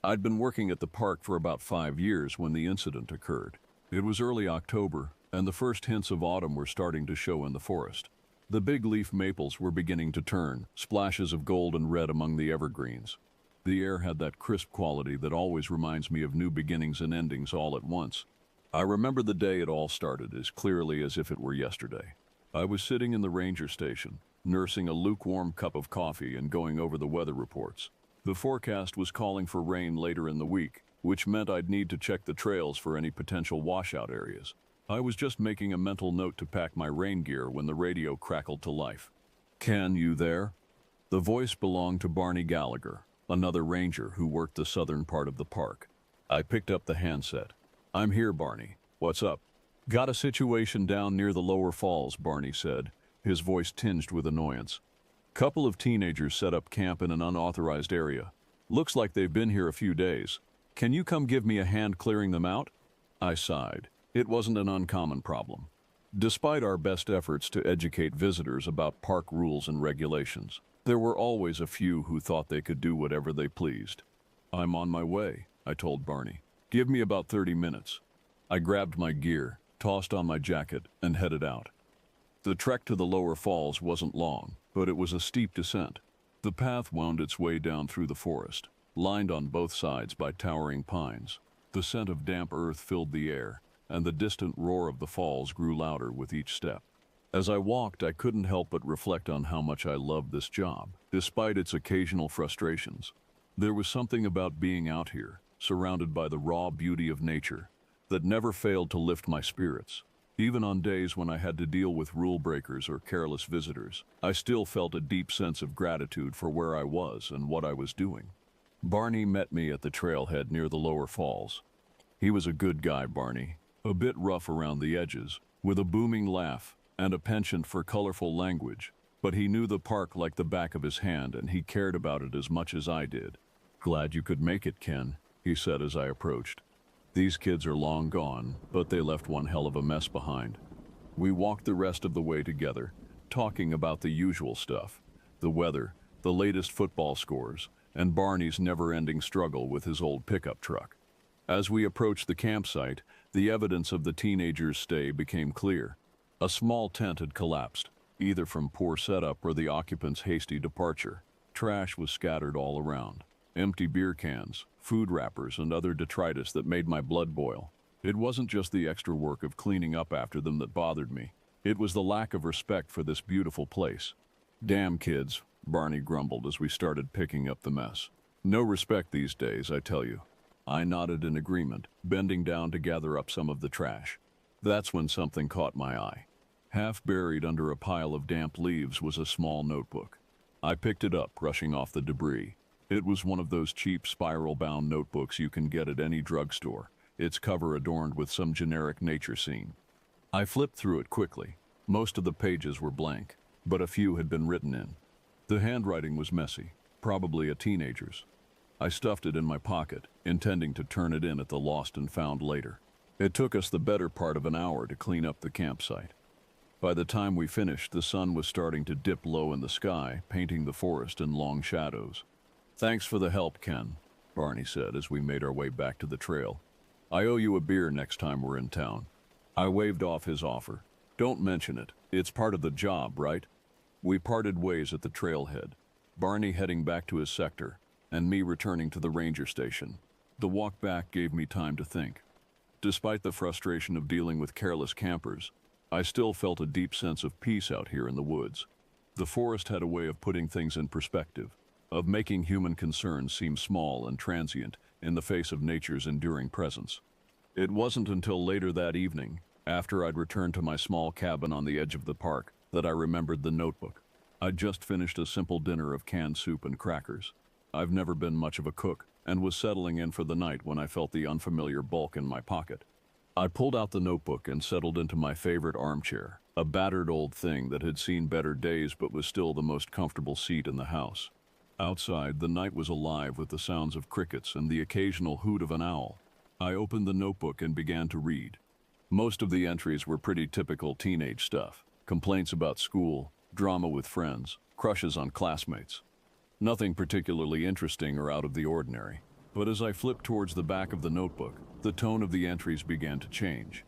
I'd been working at the park for about 5 years when the incident occurred. It was early October, and the first hints of autumn were starting to show in the forest. The big leaf maples were beginning to turn, splashes of gold and red among the evergreens. The air had that crisp quality that always reminds me of new beginnings and endings all at once. I remember the day it all started as clearly as if it were yesterday. I was sitting in the ranger station, nursing a lukewarm cup of coffee and going over the weather reports. The forecast was calling for rain later in the week, which meant I'd need to check the trails for any potential washout areas. I was just making a mental note to pack my rain gear when the radio crackled to life. "Ken, you there?" The voice belonged to Barney Gallagher, another ranger who worked the southern part of the park. I picked up the handset. "I'm here, Barney. What's up?" "Got a situation down near the lower falls," Barney said, his voice tinged with annoyance. "Couple of teenagers set up camp in an unauthorized area. Looks like they've been here a few days. Can you come give me a hand clearing them out?" I sighed. It wasn't an uncommon problem. Despite our best efforts to educate visitors about park rules and regulations, there were always a few who thought they could do whatever they pleased. "I'm on my way," I told Barney. "Give me about 30 minutes. I grabbed my gear, tossed on my jacket, and headed out. The trek to the lower falls wasn't long, but it was a steep descent. The path wound its way down through the forest, lined on both sides by towering pines. The scent of damp earth filled the air, and the distant roar of the falls grew louder with each step. As I walked, I couldn't help but reflect on how much I loved this job, despite its occasional frustrations. There was something about being out here, surrounded by the raw beauty of nature, that never failed to lift my spirits. Even on days when I had to deal with rule breakers or careless visitors, I still felt a deep sense of gratitude for where I was and what I was doing. Barney met me at the trailhead near the lower falls. He was a good guy, Barney, a bit rough around the edges, with a booming laugh and a penchant for colorful language, but he knew the park like the back of his hand and he cared about it as much as I did. "Glad you could make it, Ken," he said as I approached. "These kids are long gone, but they left one hell of a mess behind." We walked the rest of the way together, talking about the usual stuff, the weather, the latest football scores, and Barney's never-ending struggle with his old pickup truck. As we approached the campsite, the evidence of the teenagers' stay became clear. A small tent had collapsed, either from poor setup or the occupants' hasty departure. Trash was scattered all around. Empty beer cans, food wrappers, and other detritus that made my blood boil. It wasn't just the extra work of cleaning up after them that bothered me. It was the lack of respect for this beautiful place. "Damn kids," Barney grumbled as we started picking up the mess. "No respect these days, I tell you." I nodded in agreement, bending down to gather up some of the trash. That's when something caught my eye. Half buried under a pile of damp leaves was a small notebook. I picked it up, brushing off the debris. It was one of those cheap spiral-bound notebooks you can get at any drugstore, its cover adorned with some generic nature scene. I flipped through it quickly. Most of the pages were blank, but a few had been written in. The handwriting was messy, probably a teenager's. I stuffed it in my pocket, intending to turn it in at the lost and found later. It took us the better part of an hour to clean up the campsite. By the time we finished, the sun was starting to dip low in the sky, painting the forest in long shadows. "Thanks for the help, Ken," Barney said as we made our way back to the trail. "I owe you a beer next time we're in town." I waved off his offer. "Don't mention it. It's part of the job, right?" We parted ways at the trailhead, Barney heading back to his sector, and me returning to the ranger station. The walk back gave me time to think. Despite the frustration of dealing with careless campers, I still felt a deep sense of peace out here in the woods. The forest had a way of putting things in perspective, of making human concerns seem small and transient in the face of nature's enduring presence. It wasn't until later that evening, after I'd returned to my small cabin on the edge of the park, that I remembered the notebook. I'd just finished a simple dinner of canned soup and crackers. I've never been much of a cook, and was settling in for the night when I felt the unfamiliar bulk in my pocket. I pulled out the notebook and settled into my favorite armchair, a battered old thing that had seen better days but was still the most comfortable seat in the house. Outside, the night was alive with the sounds of crickets and the occasional hoot of an owl. I opened the notebook and began to read. Most of the entries were pretty typical teenage stuff. Complaints about school, drama with friends, crushes on classmates. Nothing particularly interesting or out of the ordinary. But as I flipped towards the back of the notebook, the tone of the entries began to change.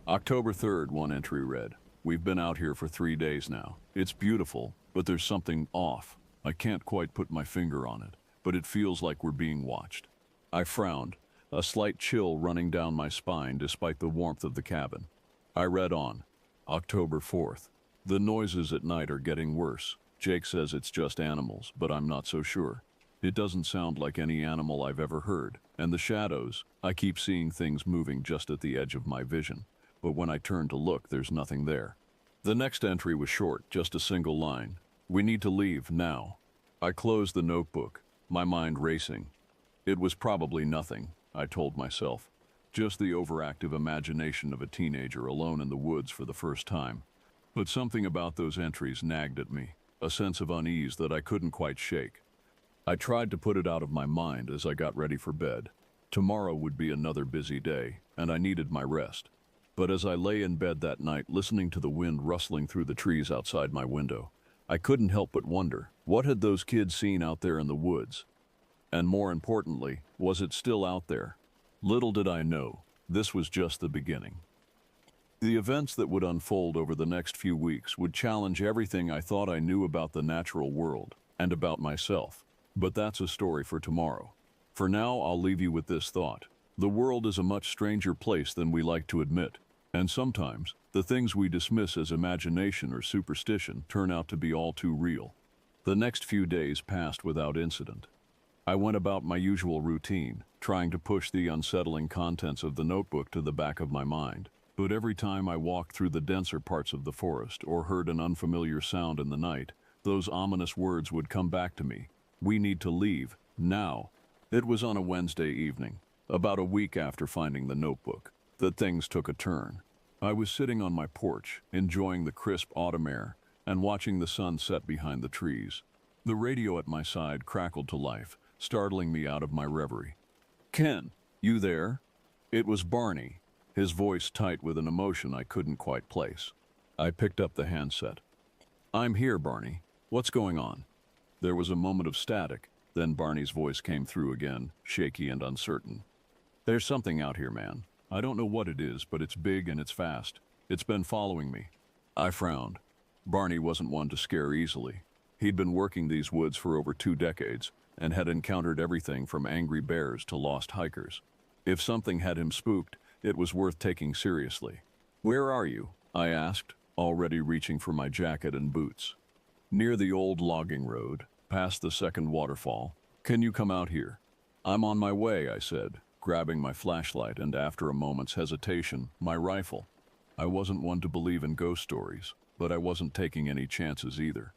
October 3rd, one entry read, We've been out here for 3 days now. It's beautiful, but there's something off. I can't quite put my finger on it, but it feels like we're being watched. I frowned, a slight chill running down my spine despite the warmth of the cabin. I read on. October 4th. The noises at night are getting worse. Jake says it's just animals, but I'm not so sure. It doesn't sound like any animal I've ever heard. And the shadows, I keep seeing things moving just at the edge of my vision. But when I turn to look, there's nothing there. The next entry was short, just a single line. We need to leave now. I closed the notebook, my mind racing. It was probably nothing, I told myself. Just the overactive imagination of a teenager alone in the woods for the first time. But something about those entries nagged at me, a sense of unease that I couldn't quite shake. I tried to put it out of my mind as I got ready for bed. Tomorrow would be another busy day, and I needed my rest. But as I lay in bed that night listening to the wind rustling through the trees outside my window, I couldn't help but wonder, what had those kids seen out there in the woods? And more importantly, was it still out there? Little did I know, this was just the beginning. The events that would unfold over the next few weeks would challenge everything I thought I knew about the natural world and about myself. But that's a story for tomorrow. For now, I'll leave you with this thought. The world is a much stranger place than we like to admit, and sometimes the things we dismiss as imagination or superstition turn out to be all too real. The next few days passed without incident. I went about my usual routine, trying to push the unsettling contents of the notebook to the back of my mind. But every time I walked through the denser parts of the forest or heard an unfamiliar sound in the night, those ominous words would come back to me. We need to leave, now. It was on a Wednesday evening, about a week after finding the notebook, that things took a turn. I was sitting on my porch, enjoying the crisp autumn air and watching the sun set behind the trees. The radio at my side crackled to life, startling me out of my reverie. "Ken, you there?" It was Barney, his voice tight with an emotion I couldn't quite place. I picked up the handset. "I'm here, Barney. What's going on?" There was a moment of static, then Barney's voice came through again, shaky and uncertain. "There's something out here, man. I don't know what it is, but it's big and it's fast. It's been following me." I frowned. Barney wasn't one to scare easily. He'd been working these woods for over 2 decades and had encountered everything from angry bears to lost hikers. If something had him spooked, it was worth taking seriously. "Where are you?" I asked, already reaching for my jacket and boots. "Near the old logging road, past the second waterfall. Can you come out here?" "I'm on my way," I said, grabbing my flashlight and, after a moment's hesitation, my rifle. I wasn't one to believe in ghost stories, but I wasn't taking any chances either.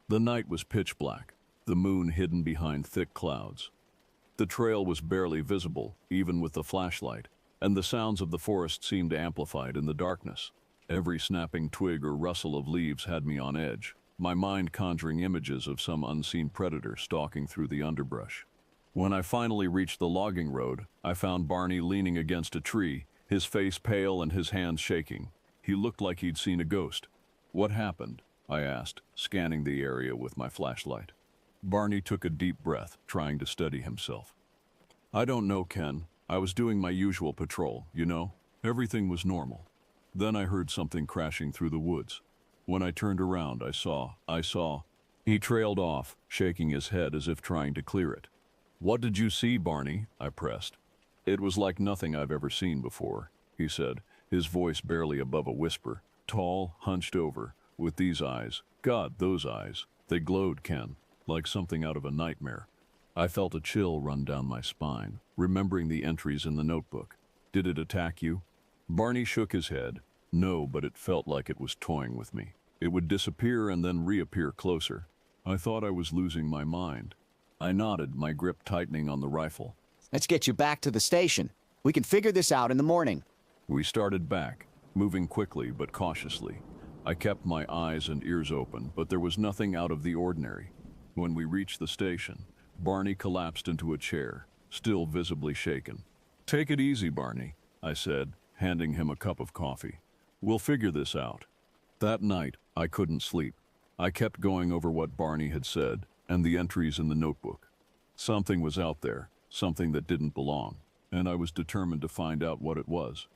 The night was pitch black, the moon hidden behind thick clouds. The trail was barely visible, even with the flashlight, and the sounds of the forest seemed amplified in the darkness. Every snapping twig or rustle of leaves had me on edge, my mind conjuring images of some unseen predator stalking through the underbrush. When I finally reached the logging road, I found Barney leaning against a tree, his face pale and his hands shaking. He looked like he'd seen a ghost. "What happened?" I asked, scanning the area with my flashlight. Barney took a deep breath, trying to steady himself. "I don't know, Ken. I was doing my usual patrol, you know. Everything was normal. Then I heard something crashing through the woods. When I turned around, I saw. He trailed off, shaking his head as if trying to clear it. "What did you see, Barney?" I pressed. "It was like nothing I've ever seen before," he said, his voice barely above a whisper. "Tall, hunched over, with these eyes. God, those eyes. They glowed, Ken, like something out of a nightmare." I felt a chill run down my spine, remembering the entries in the notebook. "Did it attack you?" Barney shook his head. "No, but it felt like it was toying with me. It would disappear and then reappear closer. I thought I was losing my mind." I nodded, my grip tightening on the rifle. "Let's get you back to the station. We can figure this out in the morning." We started back, moving quickly but cautiously. I kept my eyes and ears open, but there was nothing out of the ordinary. When we reached the station, Barney collapsed into a chair, still visibly shaken. "Take it easy, Barney," I said, handing him a cup of coffee. "We'll figure this out." That night, I couldn't sleep. I kept going over what Barney had said and the entries in the notebook. Something was out there, something that didn't belong, and I was determined to find out what it was.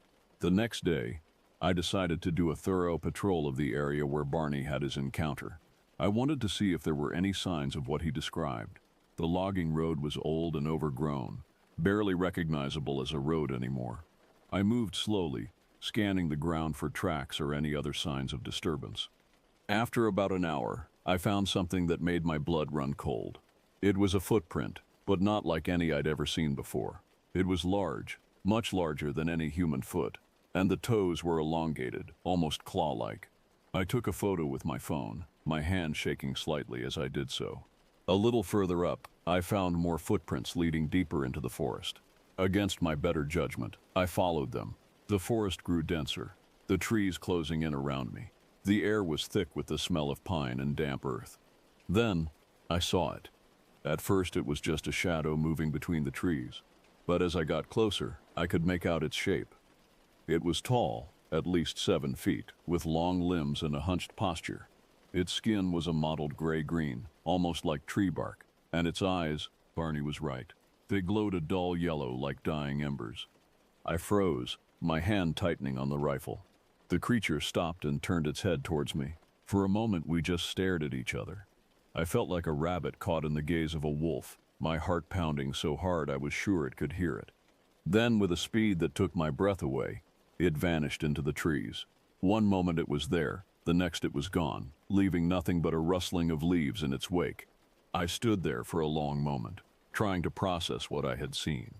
The next day, I decided to do a thorough patrol of the area where Barney had his encounter. I wanted to see if there were any signs of what he described. The logging road was old and overgrown, barely recognizable as a road anymore. I moved slowly, scanning the ground for tracks or any other signs of disturbance. After about an hour, I found something that made my blood run cold. It was a footprint, but not like any I'd ever seen before. It was large, much larger than any human foot, and the toes were elongated, almost claw-like. I took a photo with my phone, my hand shaking slightly as I did so. A little further up, I found more footprints leading deeper into the forest. Against my better judgment, I followed them. The forest grew denser, the trees closing in around me. The air was thick with the smell of pine and damp earth. Then, I saw it. At first it was just a shadow moving between the trees, but as I got closer, I could make out its shape. It was tall, at least 7 feet, with long limbs and a hunched posture. Its skin was a mottled gray-green, almost like tree bark, and its eyes, Barney was right, they glowed a dull yellow like dying embers. I froze, my hand tightening on the rifle. The creature stopped and turned its head towards me. For a moment we just stared at each other. I felt like a rabbit caught in the gaze of a wolf, my heart pounding so hard I was sure it could hear it. Then, with a speed that took my breath away, it vanished into the trees. One moment it was there, the next it was gone, leaving nothing but a rustling of leaves in its wake. I stood there for a long moment, trying to process what I had seen.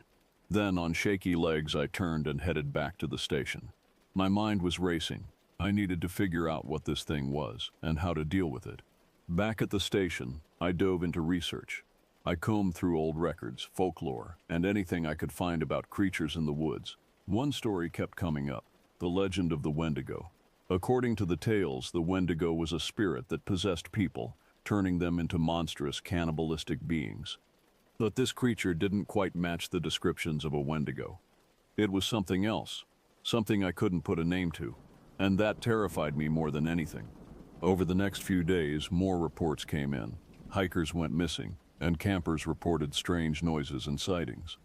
Then, on shaky legs, I turned and headed back to the station. My mind was racing. I needed to figure out what this thing was and how to deal with it. Back at the station, I dove into research. I combed through old records, folklore, and anything I could find about creatures in the woods. One story kept coming up, the legend of the Wendigo. According to the tales, the Wendigo was a spirit that possessed people, turning them into monstrous cannibalistic beings. But this creature didn't quite match the descriptions of a Wendigo. It was something else, something I couldn't put a name to, and that terrified me more than anything. Over the next few days, more reports came in. Hikers went missing, and campers reported strange noises and sightings.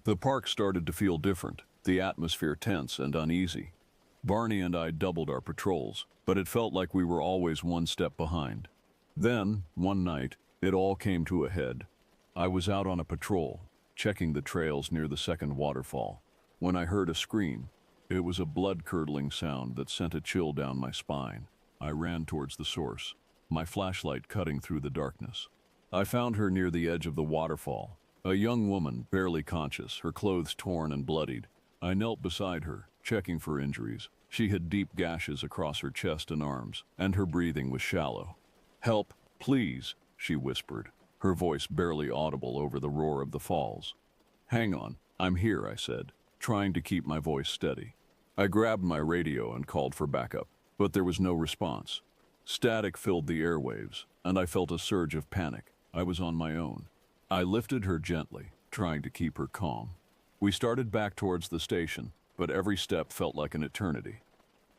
The park started to feel different, the atmosphere tense and uneasy. Barney and I doubled our patrols, but it felt like we were always one step behind. Then, one night, it all came to a head. I was out on a patrol, checking the trails near the second waterfall, when I heard a scream. It was a blood-curdling sound that sent a chill down my spine. I ran towards the source, my flashlight cutting through the darkness. I found her near the edge of the waterfall, a young woman, barely conscious, her clothes torn and bloodied. I knelt beside her, checking for injuries. She had deep gashes across her chest and arms, and her breathing was shallow. "Help, please," she whispered, her voice barely audible over the roar of the falls. "Hang on, I'm here," I said, trying to keep my voice steady. I grabbed my radio and called for backup, but there was no response. Static filled the airwaves, and I felt a surge of panic. I was on my own. I lifted her gently, trying to keep her calm. We started back towards the station, but every step felt like an eternity.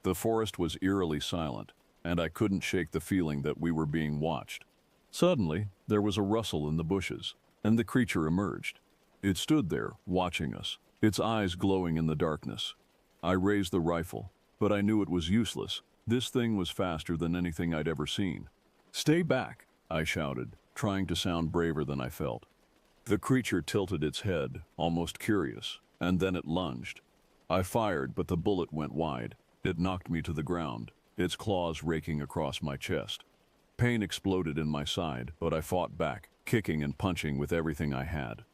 The forest was eerily silent, and I couldn't shake the feeling that we were being watched. Suddenly, there was a rustle in the bushes, and the creature emerged. It stood there, watching us, its eyes glowing in the darkness. I raised the rifle, but I knew it was useless. This thing was faster than anything I'd ever seen. "Stay back," I shouted, trying to sound braver than I felt. The creature tilted its head, almost curious, and then it lunged. I fired, but the bullet went wide. It knocked me to the ground, its claws raking across my chest. Pain exploded in my side, but I fought back, kicking and punching with everything I had.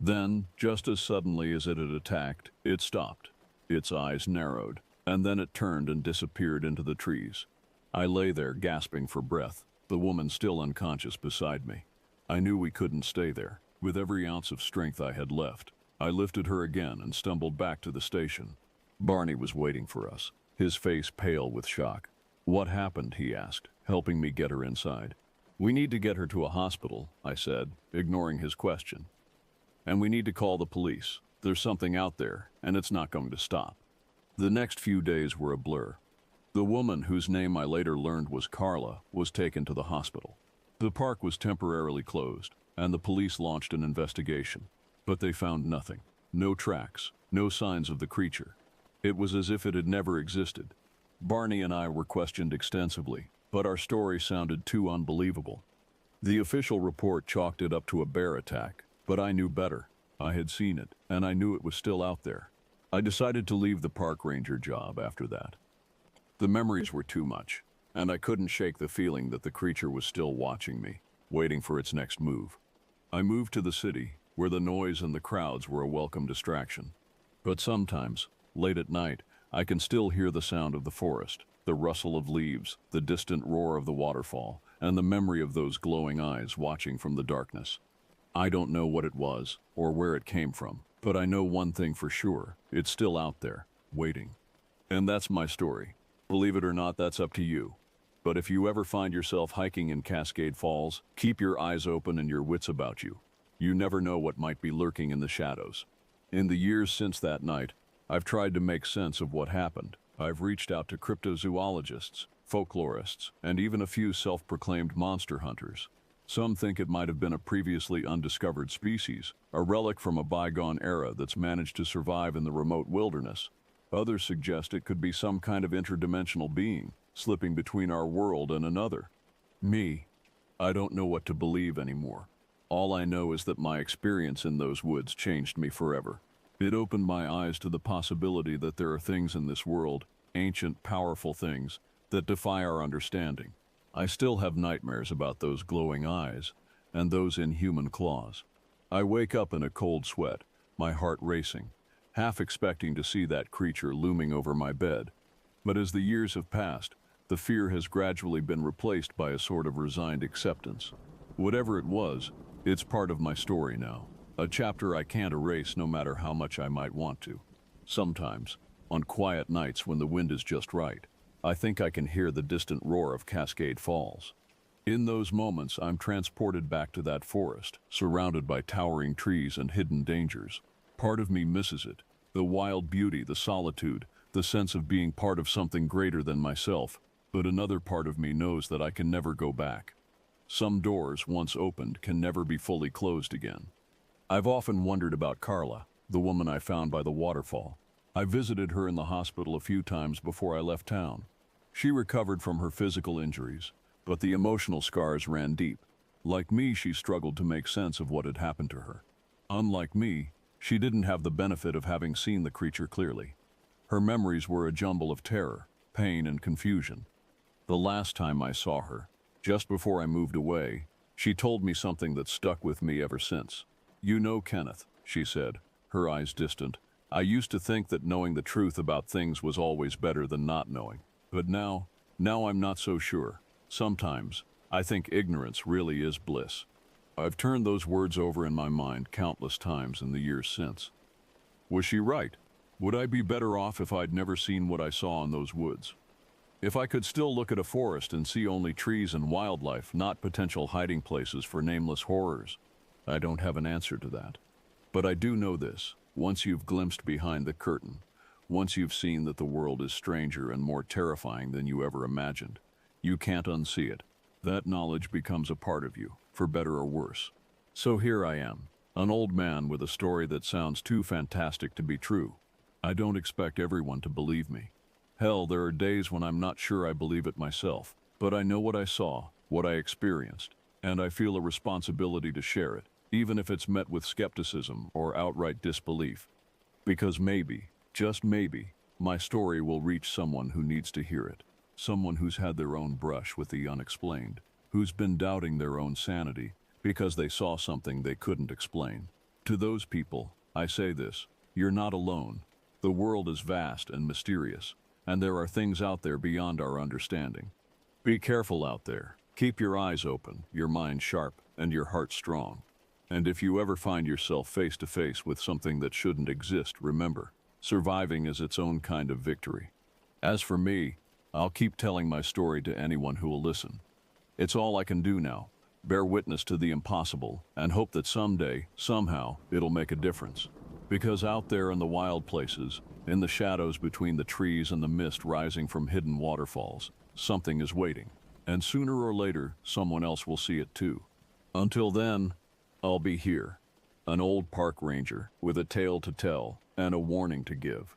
Then, just as suddenly as it had attacked, it stopped. Its eyes narrowed, and then it turned and disappeared into the trees. I lay there gasping for breath, the woman still unconscious beside me. I knew we couldn't stay there. With every ounce of strength I had left, I lifted her again and stumbled back to the station. Barney was waiting for us, his face pale with shock. "What happened?" he asked, helping me get her inside. "We need to get her to a hospital," I said, ignoring his question. "And we need to call the police. There's something out there, and it's not going to stop." The next few days were a blur. The woman, whose name I later learned was Carla, was taken to the hospital. The park was temporarily closed, and the police launched an investigation. But they found nothing. No tracks, no signs of the creature. It was as if it had never existed. Barney and I were questioned extensively, but our story sounded too unbelievable. The official report chalked it up to a bear attack, but I knew better. I had seen it, and I knew it was still out there. I decided to leave the park ranger job after that. The memories were too much, and I couldn't shake the feeling that the creature was still watching me, waiting for its next move. I moved to the city, where the noise and the crowds were a welcome distraction. But sometimes, late at night, I can still hear the sound of the forest, the rustle of leaves, the distant roar of the waterfall, and the memory of those glowing eyes watching from the darkness. I don't know what it was, or where it came from, but I know one thing for sure, it's still out there, waiting. And that's my story. Believe it or not, that's up to you. But if you ever find yourself hiking in Cascade Falls, keep your eyes open and your wits about you. You never know what might be lurking in the shadows. In the years since that night, I've tried to make sense of what happened. I've reached out to cryptozoologists, folklorists, and even a few self-proclaimed monster hunters. Some think it might have been a previously undiscovered species, a relic from a bygone era that's managed to survive in the remote wilderness. Others suggest it could be some kind of interdimensional being, slipping between our world and another. Me, I don't know what to believe anymore. All I know is that my experience in those woods changed me forever. It opened my eyes to the possibility that there are things in this world, ancient, powerful things, that defy our understanding. I still have nightmares about those glowing eyes and those inhuman claws. I wake up in a cold sweat, my heart racing, half expecting to see that creature looming over my bed. But as the years have passed, the fear has gradually been replaced by a sort of resigned acceptance. Whatever it was, it's part of my story now, a chapter I can't erase no matter how much I might want to. Sometimes, on quiet nights when the wind is just right, I think I can hear the distant roar of Cascade Falls. In those moments, I'm transported back to that forest, surrounded by towering trees and hidden dangers. Part of me misses it, the wild beauty, the solitude, the sense of being part of something greater than myself, but another part of me knows that I can never go back. Some doors, once opened, can never be fully closed again. I've often wondered about Carla, the woman I found by the waterfall. I visited her in the hospital a few times before I left town. She recovered from her physical injuries, but the emotional scars ran deep. Like me, she struggled to make sense of what had happened to her. Unlike me, she didn't have the benefit of having seen the creature clearly. Her memories were a jumble of terror, pain, and confusion. The last time I saw her, just before I moved away, she told me something that stuck with me ever since. "You know, Kenneth," she said, her eyes distant, "I used to think that knowing the truth about things was always better than not knowing. But now I'm not so sure. Sometimes, I think ignorance really is bliss." I've turned those words over in my mind countless times in the years since. Was she right? Would I be better off if I'd never seen what I saw in those woods? If I could still look at a forest and see only trees and wildlife, not potential hiding places for nameless horrors? I don't have an answer to that. But I do know this: once you've glimpsed behind the curtain, once you've seen that the world is stranger and more terrifying than you ever imagined, you can't unsee it. That knowledge becomes a part of you, for better or worse. So here I am, an old man with a story that sounds too fantastic to be true. I don't expect everyone to believe me. Hell, there are days when I'm not sure I believe it myself, but I know what I saw, what I experienced, and I feel a responsibility to share it, even if it's met with skepticism or outright disbelief. Because maybe, just maybe, my story will reach someone who needs to hear it. Someone who's had their own brush with the unexplained, who's been doubting their own sanity because they saw something they couldn't explain. To those people, I say this: you're not alone. The world is vast and mysterious, and there are things out there beyond our understanding. Be careful out there. Keep your eyes open, your mind sharp, and your heart strong. And if you ever find yourself face to face with something that shouldn't exist, remember, surviving is its own kind of victory. As for me, I'll keep telling my story to anyone who will listen. It's all I can do now: bear witness to the impossible and hope that someday, somehow, it'll make a difference. Because out there in the wild places, in the shadows between the trees and the mist rising from hidden waterfalls, something is waiting. And sooner or later, someone else will see it too. Until then, I'll be here, an old park ranger with a tale to tell and a warning to give.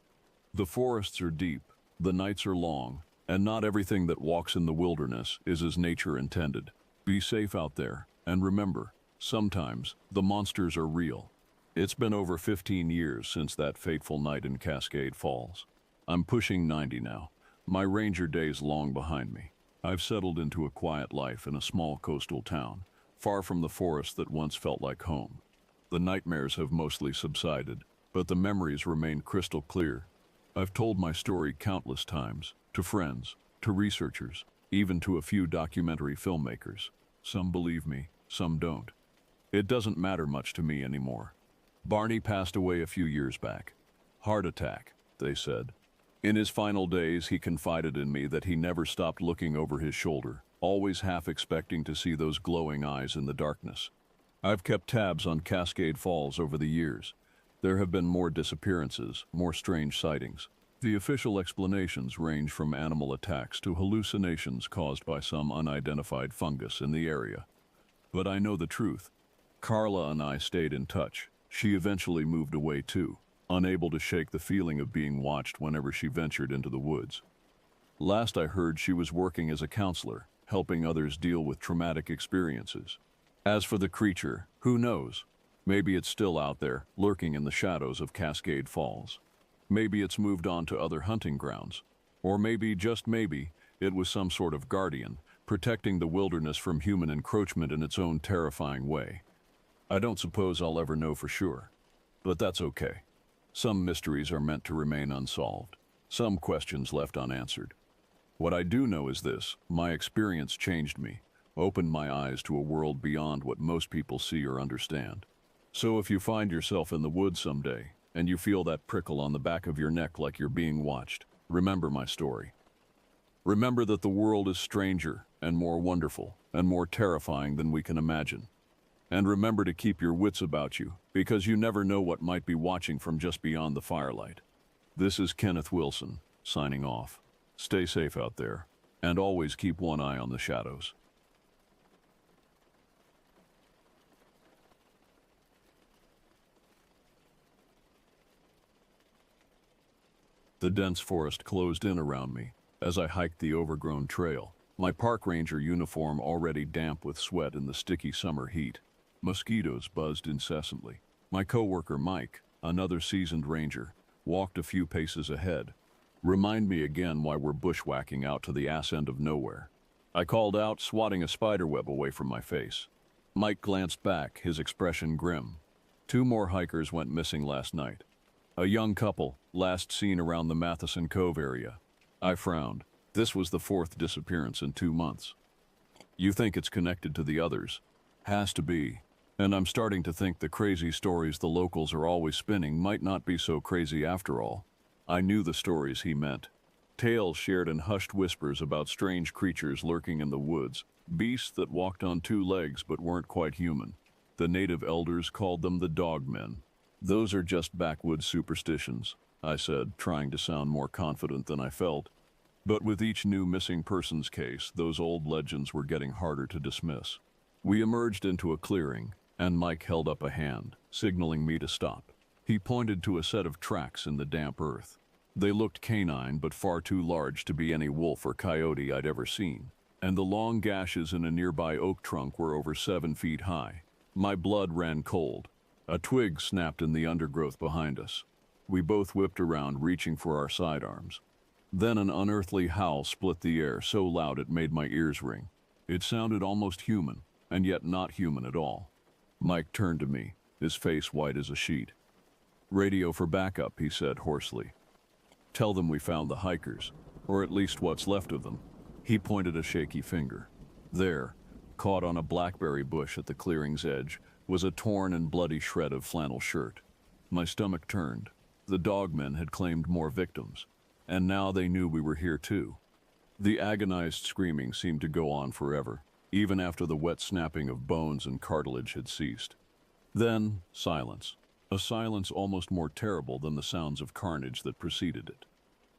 The forests are deep, the nights are long, and not everything that walks in the wilderness is as nature intended. Be safe out there, and remember, sometimes the monsters are real. It's been over 15 years since that fateful night in Cascade Falls. I'm pushing 90 now. My ranger days long behind me. I've settled into a quiet life in a small coastal town, far from the forest that once felt like home. The nightmares have mostly subsided, but the memories remain crystal clear. I've told my story countless times, to friends, to researchers, even to a few documentary filmmakers. Some believe me, some don't. It doesn't matter much to me anymore. Barney passed away a few years back. Heart attack, they said. In his final days, he confided in me that he never stopped looking over his shoulder, always half expecting to see those glowing eyes in the darkness. I've kept tabs on Cascade Falls over the years. There have been more disappearances, more strange sightings. The official explanations range from animal attacks to hallucinations caused by some unidentified fungus in the area. But I know the truth. Carla and I stayed in touch. She eventually moved away too, unable to shake the feeling of being watched whenever she ventured into the woods. Last I heard, she was working as a counselor, helping others deal with traumatic experiences. As for the creature, who knows? Maybe it's still out there, lurking in the shadows of Cascade Falls. Maybe it's moved on to other hunting grounds. Or maybe, just maybe, it was some sort of guardian, protecting the wilderness from human encroachment in its own terrifying way. I don't suppose I'll ever know for sure. But that's okay. Some mysteries are meant to remain unsolved. Some questions left unanswered. What I do know is this: my experience changed me, opened my eyes to a world beyond what most people see or understand. So if you find yourself in the woods someday, and you feel that prickle on the back of your neck like you're being watched, remember my story. Remember that the world is stranger and more wonderful and more terrifying than we can imagine. And remember to keep your wits about you, because you never know what might be watching from just beyond the firelight. This is Kenneth Wilson, signing off. Stay safe out there, and always keep one eye on the shadows. The dense forest closed in around me as I hiked the overgrown trail, my park ranger uniform already damp with sweat in the sticky summer heat. Mosquitoes buzzed incessantly. My coworker Mike, another seasoned ranger, walked a few paces ahead. Remind me again why we're bushwhacking out to the ass end of nowhere. I called out, swatting a spiderweb away from my face. Mike glanced back, his expression grim. 2 more hikers went missing last night. A young couple, last seen around the Matheson Cove area. I frowned. This was the 4th disappearance in 2 months. You think it's connected to the others? Has to be. And I'm starting to think the crazy stories the locals are always spinning might not be so crazy after all. I knew the stories he meant. Tales shared in hushed whispers about strange creatures lurking in the woods, beasts that walked on 2 legs but weren't quite human. The native elders called them the Dogmen. Those are just backwoods superstitions, I said, trying to sound more confident than I felt. But with each new missing persons case, those old legends were getting harder to dismiss. We emerged into a clearing, and Mike held up a hand, signaling me to stop. He pointed to a set of tracks in the damp earth. They looked canine, but far too large to be any wolf or coyote I'd ever seen. And the long gashes in a nearby oak trunk were over 7 feet high. My blood ran cold. A twig snapped in the undergrowth behind us. We both whipped around, reaching for our sidearms. Then an unearthly howl split the air so loud it made my ears ring. It sounded almost human, and yet not human at all. Mike turned to me, his face white as a sheet. "Radio for backup," he said hoarsely. "Tell them we found the hikers, or at least what's left of them." He pointed a shaky finger. There, caught on a blackberry bush at the clearing's edge, was a torn and bloody shred of flannel shirt. My stomach turned. The Dogmen had claimed more victims, and now they knew we were here too. The agonized screaming seemed to go on forever, even after the wet snapping of bones and cartilage had ceased. Then, silence. A silence almost more terrible than the sounds of carnage that preceded it.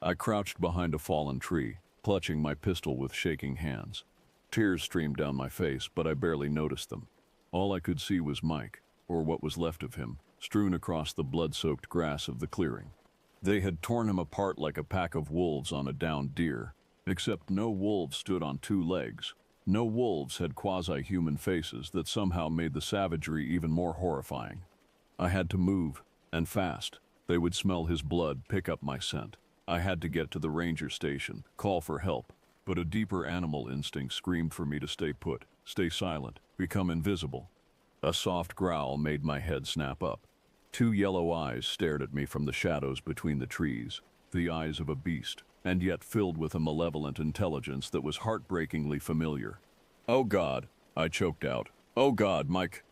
I crouched behind a fallen tree, clutching my pistol with shaking hands. Tears streamed down my face, but I barely noticed them. All I could see was Mike, or what was left of him, strewn across the blood-soaked grass of the clearing. They had torn him apart like a pack of wolves on a downed deer, except no wolves stood on two legs. No wolves had quasi-human faces that somehow made the savagery even more horrifying. I had to move, and fast. They would smell his blood, pick up my scent. I had to get to the ranger station, call for help, but a deeper animal instinct screamed for me to stay put, stay silent, become invisible. A soft growl made my head snap up. Two yellow eyes stared at me from the shadows between the trees, the eyes of a beast, and yet filled with a malevolent intelligence that was heartbreakingly familiar. "Oh God," I choked out. "Oh God, Mike."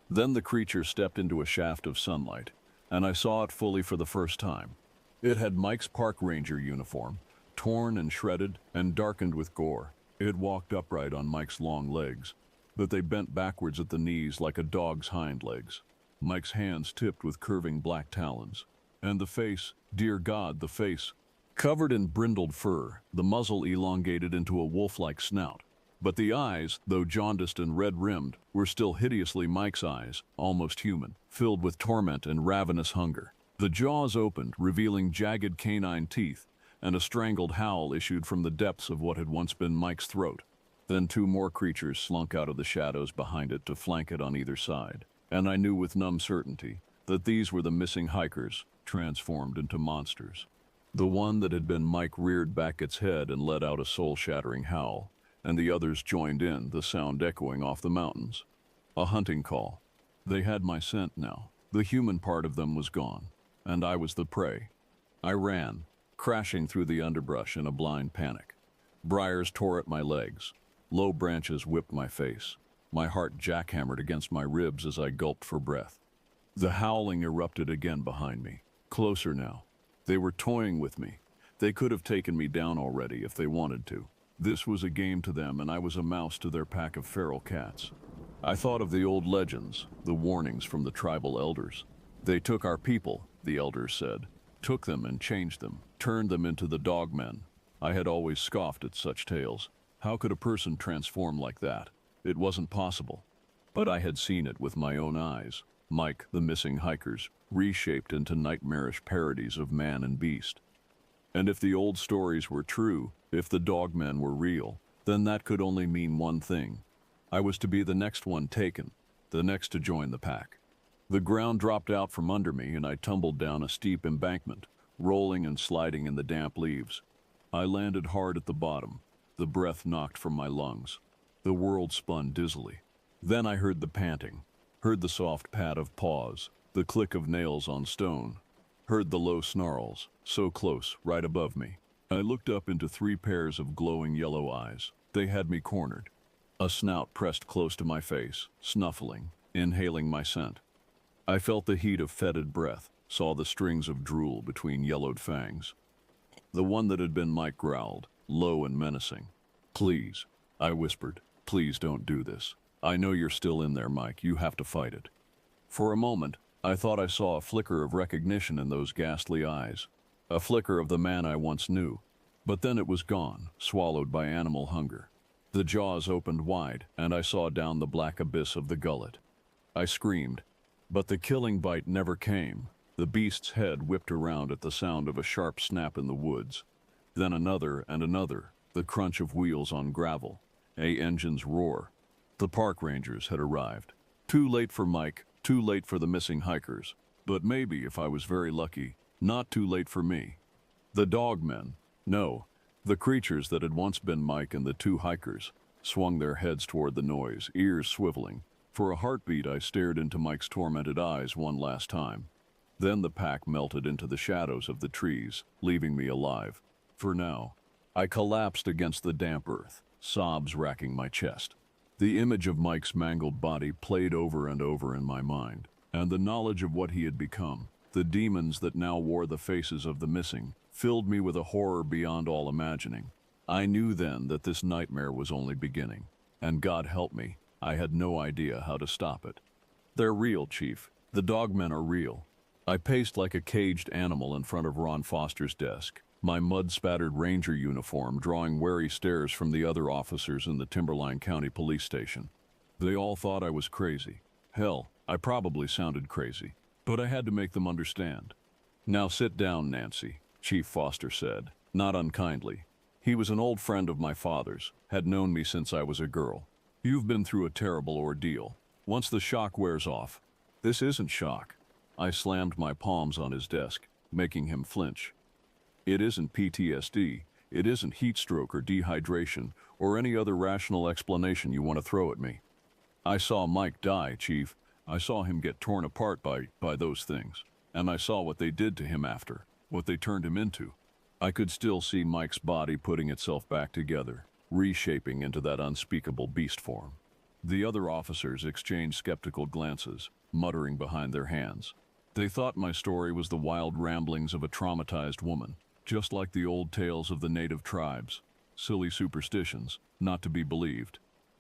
Then the creature stepped into a shaft of sunlight, and I saw it fully for the first time. It had Mike's park ranger uniform, torn and shredded and darkened with gore. It walked upright on Mike's long legs, but they bent backwards at the knees like a dog's hind legs. Mike's hands tipped with curving black talons. And the face, dear God, the face. Covered in brindled fur, the muzzle elongated into a wolf-like snout. But the eyes, though jaundiced and red-rimmed, were still hideously Mike's eyes, almost human, filled with torment and ravenous hunger. The jaws opened, revealing jagged canine teeth, and a strangled howl issued from the depths of what had once been Mike's throat. Then two more creatures slunk out of the shadows behind it to flank it on either side, and I knew with numb certainty that these were the missing hikers, transformed into monsters. The one that had been Mike reared back its head and let out a soul-shattering howl, and the others joined in, the sound echoing off the mountains. A hunting call. They had my scent now. The human part of them was gone, and I was the prey. I ran, crashing through the underbrush in a blind panic. Briars tore at my legs. Low branches whipped my face. My heart jackhammered against my ribs as I gulped for breath. The howling erupted again behind me, closer now. They were toying with me. They could have taken me down already if they wanted to. This was a game to them, and I was a mouse to their pack of feral cats. I thought of the old legends, the warnings from the tribal elders. They took our people, the elders said, took them and changed them, turned them into the dogmen. I had always scoffed at such tales. How could a person transform like that? It wasn't possible. But I had seen it with my own eyes. Mike, the missing hikers, reshaped into nightmarish parodies of man and beast. And if the old stories were true, if the dogmen were real, then that could only mean one thing. I was to be the next one taken, the next to join the pack. The ground dropped out from under me and I tumbled down a steep embankment, rolling and sliding in the damp leaves. I landed hard at the bottom. The breath knocked from my lungs. The world spun dizzily. Then I heard the panting, heard the soft pat of paws, the click of nails on stone, heard the low snarls, so close, right above me. I looked up into three pairs of glowing yellow eyes. They had me cornered. A snout pressed close to my face, snuffling, inhaling my scent. I felt the heat of fetid breath, saw the strings of drool between yellowed fangs. The one that had been Mike growled, low and menacing. "Please," I whispered, "please don't do this. I know you're still in there, Mike. You have to fight it." For a moment, I thought I saw a flicker of recognition in those ghastly eyes, a flicker of the man I once knew. But then it was gone, swallowed by animal hunger. The jaws opened wide, and I saw down the black abyss of the gullet. I screamed, but the killing bite never came. The beast's head whipped around at the sound of a sharp snap in the woods. Then another and another, the crunch of wheels on gravel, a engine's roar. The park rangers had arrived. Too late for Mike, too late for the missing hikers, but maybe, if I was very lucky, not too late for me. The dogmen, no, the creatures that had once been Mike and the two hikers, swung their heads toward the noise, ears swiveling. For a heartbeat, I stared into Mike's tormented eyes one last time. Then the pack melted into the shadows of the trees, leaving me alive. For now, I collapsed against the damp earth, sobs racking my chest. The image of Mike's mangled body played over and over in my mind, and the knowledge of what he had become, the demons that now wore the faces of the missing, filled me with a horror beyond all imagining. I knew then that this nightmare was only beginning, and God help me, I had no idea how to stop it. They're real, Chief. The dogmen are real. I paced like a caged animal in front of Ron Foster's desk, my mud-spattered ranger uniform drawing wary stares from the other officers in the Timberline County Police Station. They all thought I was crazy. Hell, I probably sounded crazy, but I had to make them understand. Now sit down, Nancy, Chief Foster said, not unkindly. He was an old friend of my father's, had known me since I was a girl. You've been through a terrible ordeal. Once the shock wears off, this isn't shock. I slammed my palms on his desk, making him flinch. It isn't PTSD, it isn't heat stroke or dehydration, or any other rational explanation you want to throw at me. I saw Mike die, Chief. I saw him get torn apart by those things. And I saw what they did to him after, what they turned him into. I could still see Mike's body putting itself back together, reshaping into that unspeakable beast form. The other officers exchanged skeptical glances, muttering behind their hands. They thought my story was the wild ramblings of a traumatized woman, just like the old tales of the native tribes. Silly superstitions, not to be believed.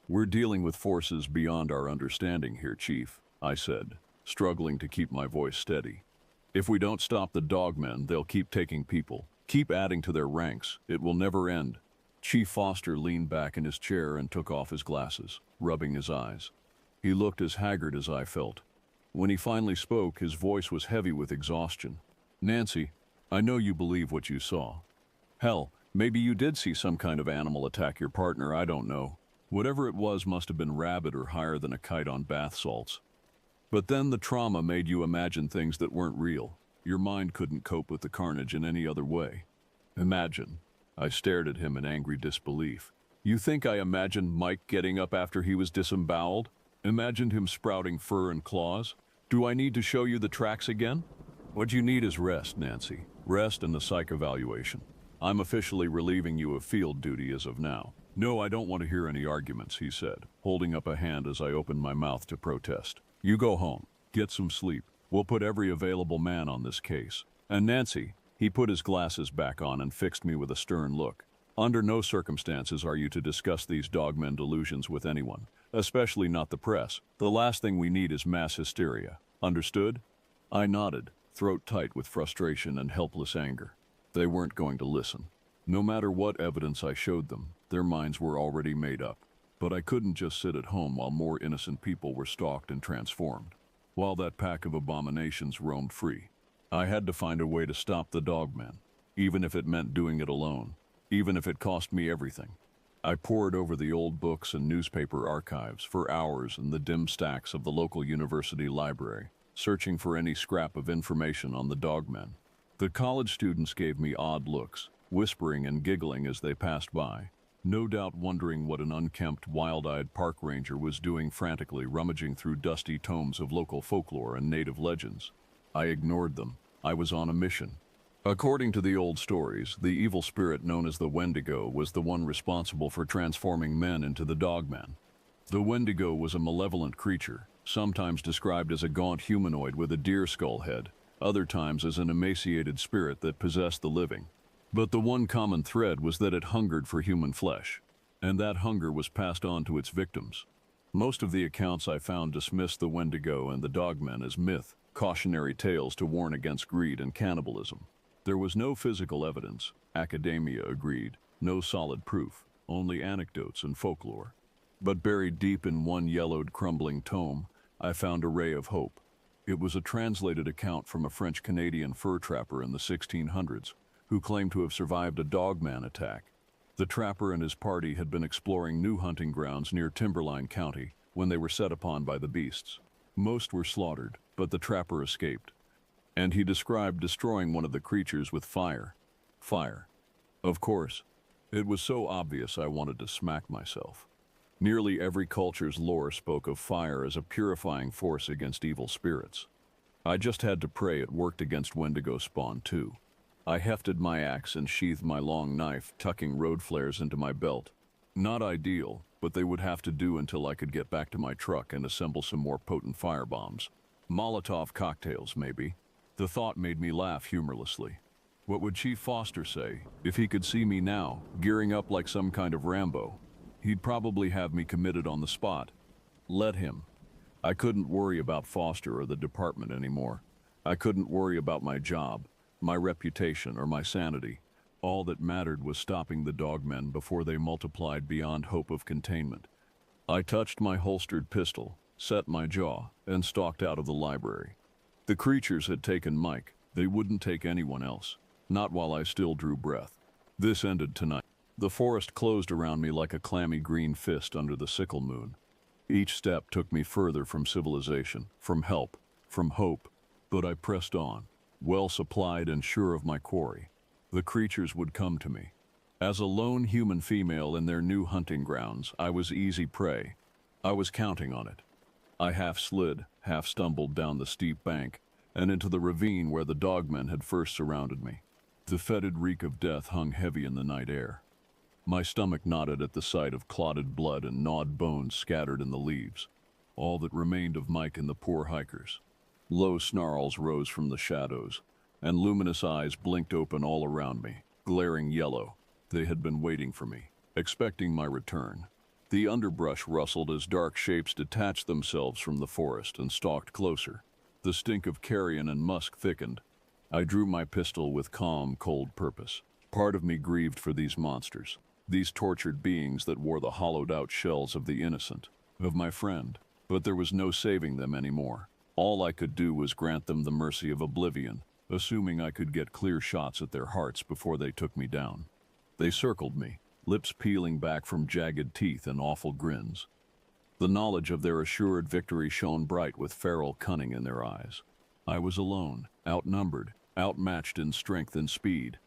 We're dealing with forces beyond our understanding here, Chief, I said, struggling to keep my voice steady. If we don't stop the dogmen, they'll keep taking people, keep adding to their ranks. It will never end. Chief Foster leaned back in his chair and took off his glasses, rubbing his eyes. He looked as haggard as I felt. When he finally spoke, his voice was heavy with exhaustion. Nancy, I know you believe what you saw. Hell, maybe you did see some kind of animal attack your partner, I don't know. Whatever it was must have been rabid or higher than a kite on bath salts. But then the trauma made you imagine things that weren't real. Your mind couldn't cope with the carnage in any other way. Imagine. I stared at him in angry disbelief. You think I imagined Mike getting up after he was disemboweled? Imagined him sprouting fur and claws? Do I need to show you the tracks again? What you need is rest, Nancy. Rest and the psych evaluation. I'm officially relieving you of field duty as of now. No, I don't want to hear any arguments, he said, holding up a hand as I opened my mouth to protest. You go home. Get some sleep. We'll put every available man on this case. And Nancy, he put his glasses back on and fixed me with a stern look. Under no circumstances are you to discuss these dogmen delusions with anyone, especially not the press. The last thing we need is mass hysteria. Understood? I nodded, throat tight with frustration and helpless anger. They weren't going to listen. No matter what evidence I showed them, their minds were already made up. But I couldn't just sit at home while more innocent people were stalked and transformed, while that pack of abominations roamed free. I had to find a way to stop the dogmen, even if it meant doing it alone, even if it cost me everything. I pored over the old books and newspaper archives for hours in the dim stacks of the local university library, searching for any scrap of information on the dogmen. The college students gave me odd looks, whispering and giggling as they passed by, no doubt wondering what an unkempt, wild-eyed park ranger was doing frantically rummaging through dusty tomes of local folklore and native legends. I ignored them. I was on a mission. According to the old stories, the evil spirit known as the Wendigo was the one responsible for transforming men into the dogmen. The Wendigo was a malevolent creature, sometimes described as a gaunt humanoid with a deer skull head, other times as an emaciated spirit that possessed the living. But the one common thread was that it hungered for human flesh, and that hunger was passed on to its victims. Most of the accounts I found dismissed the Wendigo and the dogmen as myth, cautionary tales to warn against greed and cannibalism. There was no physical evidence, academia agreed, no solid proof, only anecdotes and folklore. But buried deep in one yellowed, crumbling tome, I found a ray of hope. It was a translated account from a French-Canadian fur trapper in the 1600s, who claimed to have survived a dogman attack. The trapper and his party had been exploring new hunting grounds near Timberline County when they were set upon by the beasts. Most were slaughtered, but the trapper escaped. And he described destroying one of the creatures with fire. Fire. Of course, it was so obvious I wanted to smack myself. Nearly every culture's lore spoke of fire as a purifying force against evil spirits. I just had to pray it worked against Wendigo spawn too. I hefted my axe and sheathed my long knife, tucking road flares into my belt. Not ideal, but they would have to do until I could get back to my truck and assemble some more potent firebombs. Molotov cocktails, maybe. The thought made me laugh humorlessly. What would Chief Foster say if he could see me now, gearing up like some kind of Rambo? He'd probably have me committed on the spot. Let him. I couldn't worry about Foster or the department anymore. I couldn't worry about my job, my reputation, or my sanity. All that mattered was stopping the dogmen before they multiplied beyond hope of containment. I touched my holstered pistol, set my jaw, and stalked out of the library. The creatures had taken Mike, They wouldn't take anyone else, not while I still drew breath. This ended tonight. The forest closed around me like a clammy green fist under the sickle moon. Each step took me further from civilization, from help, from hope, but I pressed on, well supplied and sure of my quarry. The creatures would come to me. As a lone human female in their new hunting grounds, I was easy prey. I was counting on it. I half slid, half stumbled down the steep bank, and into the ravine where the dogmen had first surrounded me. The fetid reek of death hung heavy in the night air. My stomach knotted at the sight of clotted blood and gnawed bones scattered in the leaves, all that remained of Mike and the poor hikers. Low snarls rose from the shadows, and luminous eyes blinked open all around me, glaring yellow. They had been waiting for me, expecting my return. The underbrush rustled as dark shapes detached themselves from the forest and stalked closer. The stink of carrion and musk thickened. I drew my pistol with calm, cold purpose. Part of me grieved for these monsters, these tortured beings that wore the hollowed-out shells of the innocent, of my friend. But there was no saving them anymore. All I could do was grant them the mercy of oblivion, assuming I could get clear shots at their hearts before they took me down. They circled me, lips peeling back from jagged teeth and awful grins. The knowledge of their assured victory shone bright with feral cunning in their eyes. I was alone, outnumbered, outmatched in strength and speed.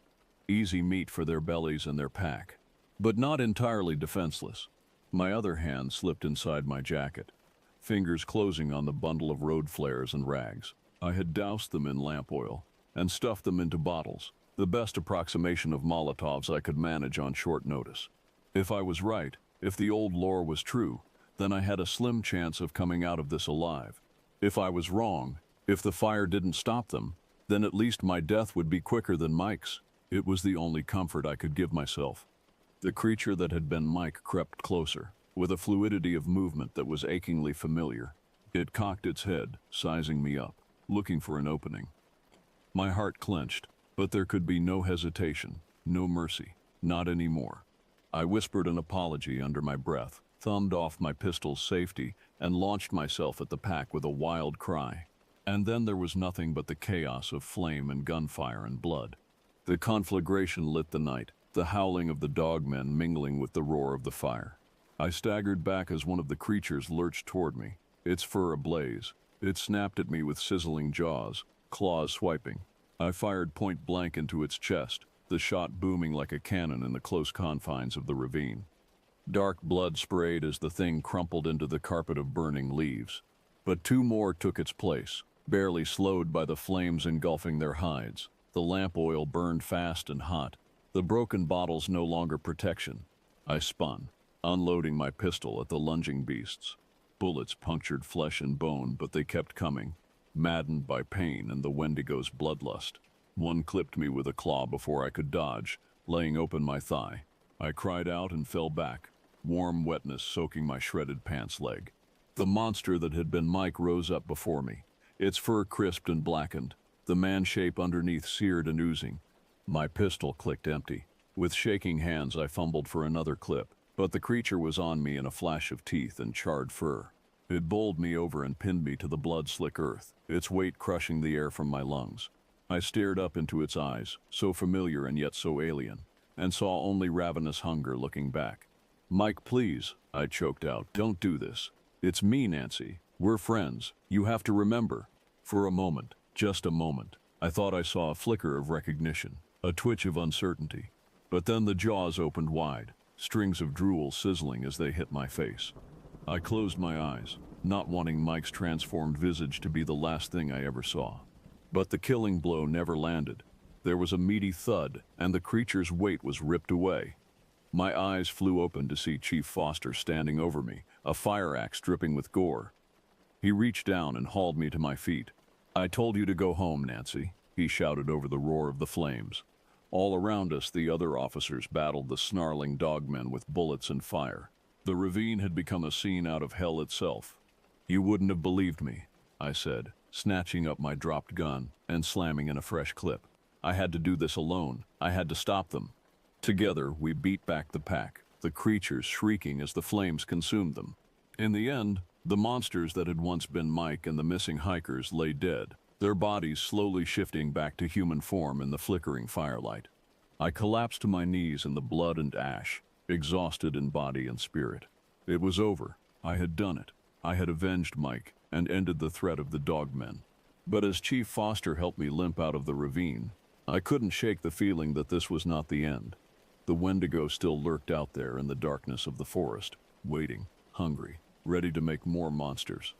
Easy meat for their bellies and their pack, but not entirely defenseless. My other hand slipped inside my jacket, fingers closing on the bundle of road flares and rags. I had doused them in lamp oil and stuffed them into bottles, the best approximation of Molotovs I could manage on short notice. If I was right, if the old lore was true, then I had a slim chance of coming out of this alive. If I was wrong, if the fire didn't stop them, then at least my death would be quicker than Mike's. It was the only comfort I could give myself. The creature that had been Mike crept closer, with a fluidity of movement that was achingly familiar. It cocked its head, sizing me up, looking for an opening. My heart clenched, but there could be no hesitation, no mercy, not anymore. I whispered an apology under my breath, thumbed off my pistol's safety, and launched myself at the pack with a wild cry. And then there was nothing but the chaos of flame and gunfire and blood. The conflagration lit the night, the howling of the dogmen mingling with the roar of the fire. I staggered back as one of the creatures lurched toward me, its fur ablaze. It snapped at me with sizzling jaws, claws swiping. I fired point blank into its chest, the shot booming like a cannon in the close confines of the ravine. Dark blood sprayed as the thing crumpled into the carpet of burning leaves. But two more took its place, barely slowed by the flames engulfing their hides. The lamp oil burned fast and hot, the broken bottles no longer protection. I spun, unloading my pistol at the lunging beasts. Bullets punctured flesh and bone, but they kept coming, maddened by pain and the Wendigo's bloodlust. One clipped me with a claw before I could dodge, laying open my thigh. I cried out and fell back, warm wetness soaking my shredded pants leg. The monster that had been Mike rose up before me, its fur crisped and blackened, the man shape underneath seared and oozing. My pistol clicked empty. With shaking hands I fumbled for another clip, but the creature was on me in a flash of teeth and charred fur. It bowled me over and pinned me to the blood-slick earth, its weight crushing the air from my lungs. I stared up into its eyes, so familiar and yet so alien, and saw only ravenous hunger looking back. "Mike, please," I choked out. "Don't do this. It's me, Nancy. We're friends. You have to remember." For a moment, just a moment, I thought I saw a flicker of recognition, a twitch of uncertainty. But then the jaws opened wide, strings of drool sizzling as they hit my face. I closed my eyes, not wanting Mike's transformed visage to be the last thing I ever saw. But the killing blow never landed. There was a meaty thud, and the creature's weight was ripped away. My eyes flew open to see Chief Foster standing over me, a fire axe dripping with gore. He reached down and hauled me to my feet. "I told you to go home, Nancy," he shouted over the roar of the flames. All around us, the other officers battled the snarling dogmen with bullets and fire. The ravine had become a scene out of hell itself. "You wouldn't have believed me," I said, snatching up my dropped gun and slamming in a fresh clip. I had to do this alone. I had to stop them. Together, we beat back the pack, the creatures shrieking as the flames consumed them. In the end, the monsters that had once been Mike and the missing hikers lay dead, their bodies slowly shifting back to human form in the flickering firelight. I collapsed to my knees in the blood and ash, exhausted in body and spirit. It was over. I had done it. I had avenged Mike and ended the threat of the dogmen. But as Chief Foster helped me limp out of the ravine, I couldn't shake the feeling that this was not the end. The Wendigo still lurked out there in the darkness of the forest, waiting, hungry, ready to make more monsters.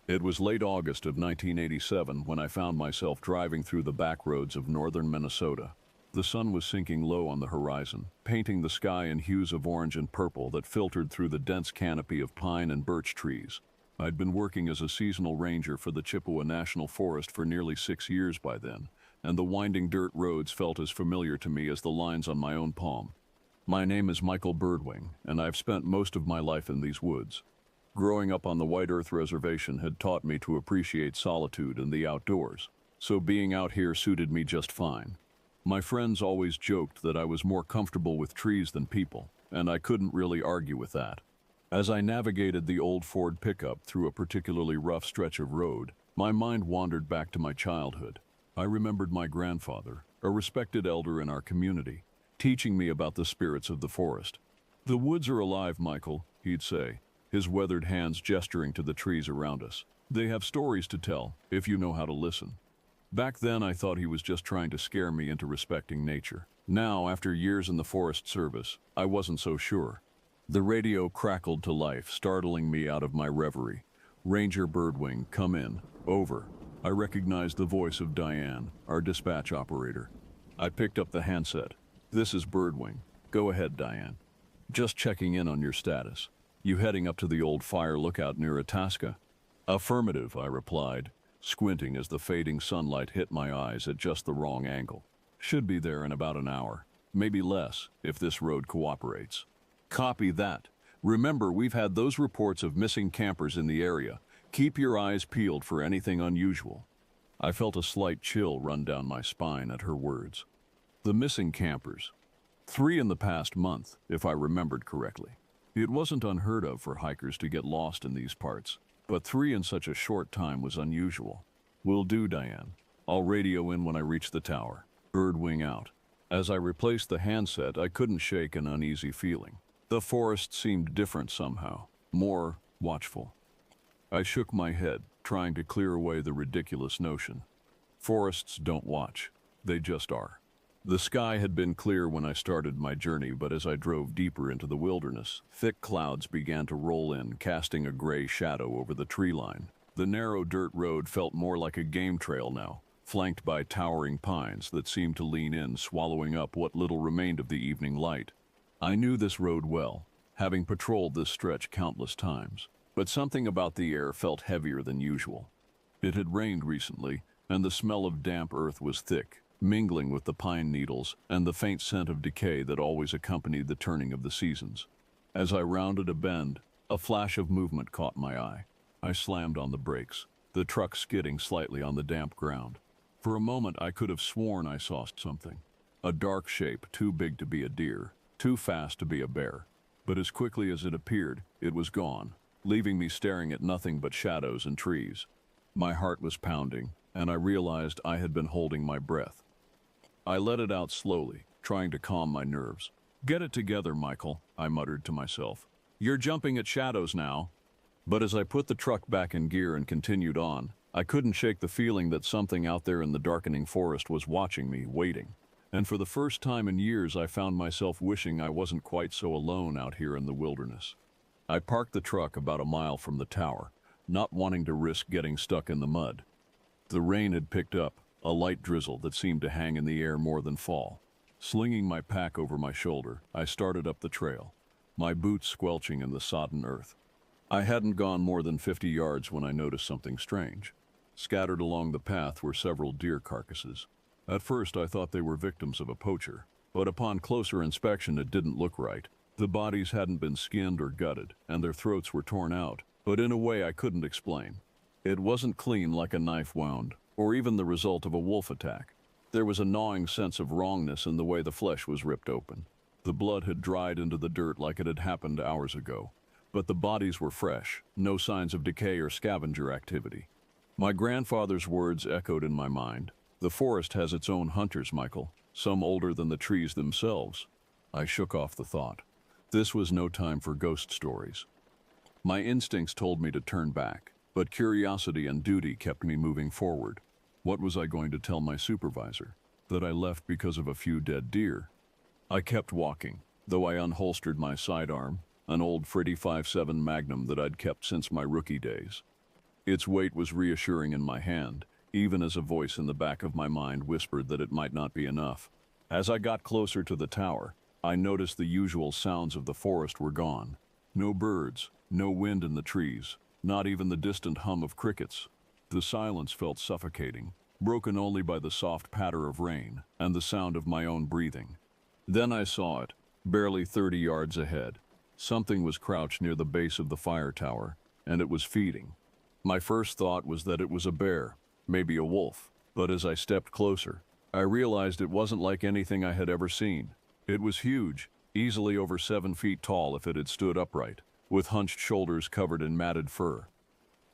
It was late August of 1987 when I found myself driving through the back roads of northern Minnesota. The sun was sinking low on the horizon, painting the sky in hues of orange and purple that filtered through the dense canopy of pine and birch trees. I'd been working as a seasonal ranger for the Chippewa National Forest for nearly 6 years by then, and the winding dirt roads felt as familiar to me as the lines on my own palm. My name is Michael Birdwing, and I've spent most of my life in these woods. Growing up on the White Earth Reservation had taught me to appreciate solitude and the outdoors, so being out here suited me just fine. My friends always joked that I was more comfortable with trees than people, and I couldn't really argue with that. As I navigated the old Ford pickup through a particularly rough stretch of road, my mind wandered back to my childhood. I remembered my grandfather, a respected elder in our community, teaching me about the spirits of the forest. "The woods are alive, Michael," he'd say, his weathered hands gesturing to the trees around us. "They have stories to tell, if you know how to listen." Back then, I thought he was just trying to scare me into respecting nature. Now, after years in the Forest Service, I wasn't so sure. The radio crackled to life, startling me out of my reverie. "Ranger Birdwing, come in. Over." I recognized the voice of Diane, our dispatch operator. I picked up the handset. "This is Birdwing. Go ahead, Diane. Just checking in on your status. You heading up to the old fire lookout near Itasca?" "Affirmative," I replied, squinting as the fading sunlight hit my eyes at just the wrong angle. "Should be there in about an hour, maybe less, if this road cooperates." "Copy that. Remember, we've had those reports of missing campers in the area. Keep your eyes peeled for anything unusual." I felt a slight chill run down my spine at her words. The missing campers. 3 in the past month, if I remembered correctly. It wasn't unheard of for hikers to get lost in these parts, but 3 in such a short time was unusual. "Will do, Diane. I'll radio in when I reach the tower." Birdwing out. As I replaced the handset, I couldn't shake an uneasy feeling. The forest seemed different somehow, more watchful. I shook my head, trying to clear away the ridiculous notion. Forests don't watch, they just are. The sky had been clear when I started my journey, but as I drove deeper into the wilderness, thick clouds began to roll in, casting a gray shadow over the tree line. The narrow dirt road felt more like a game trail now, flanked by towering pines that seemed to lean in, swallowing up what little remained of the evening light. I knew this road well, having patrolled this stretch countless times, but something about the air felt heavier than usual. It had rained recently, and the smell of damp earth was thick, mingling with the pine needles and the faint scent of decay that always accompanied the turning of the seasons. As I rounded a bend, a flash of movement caught my eye. I slammed on the brakes, the truck skidding slightly on the damp ground. For a moment, I could have sworn I saw something. A dark shape too big to be a deer, too fast to be a bear. But as quickly as it appeared, it was gone, leaving me staring at nothing but shadows and trees. My heart was pounding, and I realized I had been holding my breath. I let it out slowly, trying to calm my nerves. "Get it together, Michael," I muttered to myself. "You're jumping at shadows now." But as I put the truck back in gear and continued on, I couldn't shake the feeling that something out there in the darkening forest was watching me, waiting. And for the first time in years, I found myself wishing I wasn't quite so alone out here in the wilderness. I parked the truck about a mile from the tower, not wanting to risk getting stuck in the mud. The rain had picked up, a light drizzle that seemed to hang in the air more than fall. Slinging my pack over my shoulder, I started up the trail, my boots squelching in the sodden earth. I hadn't gone more than 50 yards when I noticed something strange. Scattered along the path were several deer carcasses. At first, I thought they were victims of a poacher, but upon closer inspection, it didn't look right. The bodies hadn't been skinned or gutted, and their throats were torn out, but in a way I couldn't explain. It wasn't clean like a knife wound, or even the result of a wolf attack. There was a gnawing sense of wrongness in the way the flesh was ripped open. The blood had dried into the dirt like it had happened hours ago, but the bodies were fresh, no signs of decay or scavenger activity. My grandfather's words echoed in my mind. The forest has its own hunters, Michael, some older than the trees themselves. I shook off the thought. This was no time for ghost stories. My instincts told me to turn back, but curiosity and duty kept me moving forward. What was I going to tell my supervisor? That I left because of a few dead deer? I kept walking, though I unholstered my sidearm, an old Freddy 5.7 Magnum that I'd kept since my rookie days. Its weight was reassuring in my hand, even as a voice in the back of my mind whispered that it might not be enough. As I got closer to the tower, I noticed the usual sounds of the forest were gone. No birds, no wind in the trees, not even the distant hum of crickets. The silence felt suffocating, broken only by the soft patter of rain and the sound of my own breathing. Then I saw it, barely 30 yards ahead. Something was crouched near the base of the fire tower, and it was feeding. My first thought was that it was a bear, maybe a wolf, but as I stepped closer, I realized it wasn't like anything I had ever seen. It was huge, easily over 7 feet tall if it had stood upright, with hunched shoulders covered in matted fur.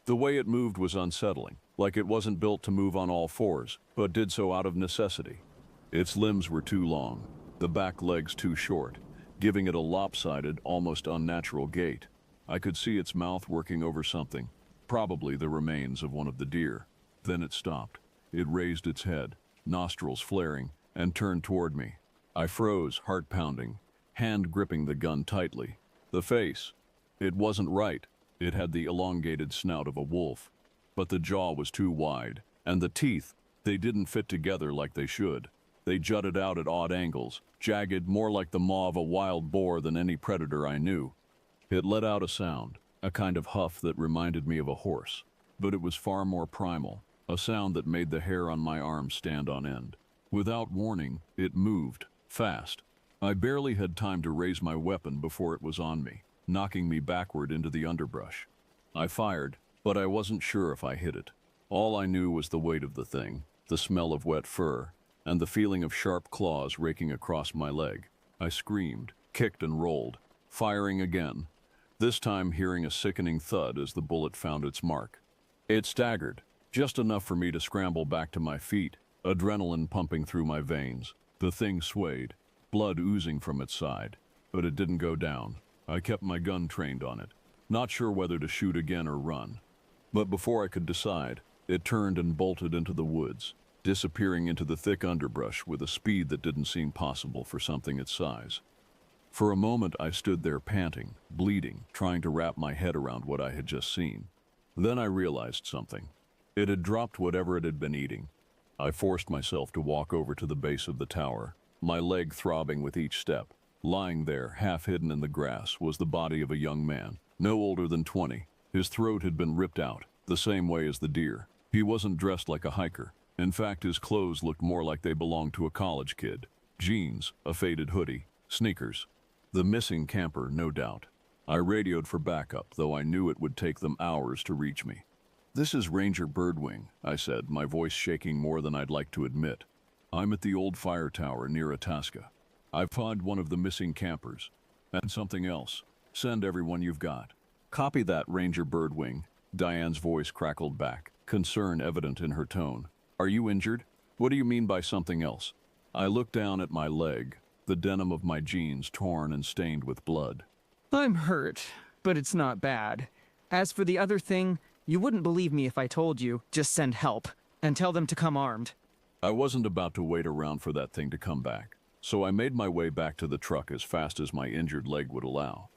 The way it moved was unsettling, like it wasn't built to move on all fours, but did so out of necessity. Its limbs were too long, the back legs too short, giving it a lopsided, almost unnatural gait. I could see its mouth working over something, probably the remains of one of the deer. Then it stopped. It raised its head, nostrils flaring, and turned toward me. I froze, heart pounding, hand gripping the gun tightly. The face. It wasn't right. It had the elongated snout of a wolf, but the jaw was too wide, and the teeth, they didn't fit together like they should. They jutted out at odd angles, jagged, more like the maw of a wild boar than any predator I knew. It let out a sound, a kind of huff that reminded me of a horse, but it was far more primal, a sound that made the hair on my arm stand on end. Without warning, it moved, fast. I barely had time to raise my weapon before it was on me, knocking me backward into the underbrush. I fired, but I wasn't sure if I hit it. All I knew was the weight of the thing, the smell of wet fur, and the feeling of sharp claws raking across my leg. I screamed, kicked and rolled, firing again, this time hearing a sickening thud as the bullet found its mark. It staggered, just enough for me to scramble back to my feet, adrenaline pumping through my veins. The thing swayed, blood oozing from its side, but it didn't go down. I kept my gun trained on it, not sure whether to shoot again or run. But before I could decide, it turned and bolted into the woods, disappearing into the thick underbrush with a speed that didn't seem possible for something its size. For a moment I stood there panting, bleeding, trying to wrap my head around what I had just seen. Then I realized something. It had dropped whatever it had been eating. I forced myself to walk over to the base of the tower, my leg throbbing with each step. Lying there, half hidden in the grass, was the body of a young man, no older than 20. His throat had been ripped out, the same way as the deer. He wasn't dressed like a hiker. In fact, his clothes looked more like they belonged to a college kid. Jeans, a faded hoodie, sneakers. The missing camper, no doubt. I radioed for backup, though I knew it would take them hours to reach me. "This is Ranger Birdwing," I said, my voice shaking more than I'd like to admit. "I'm at the old fire tower near Itasca. I've found one of the missing campers. And something else. Send everyone you've got." "Copy that, Ranger Birdwing," Diane's voice crackled back, concern evident in her tone. "Are you injured? What do you mean by something else?" I looked down at my leg, the denim of my jeans torn and stained with blood. "I'm hurt, but it's not bad. As for the other thing, you wouldn't believe me if I told you. Just send help, and tell them to come armed." I wasn't about to wait around for that thing to come back, so I made my way back to the truck as fast as my injured leg would allow.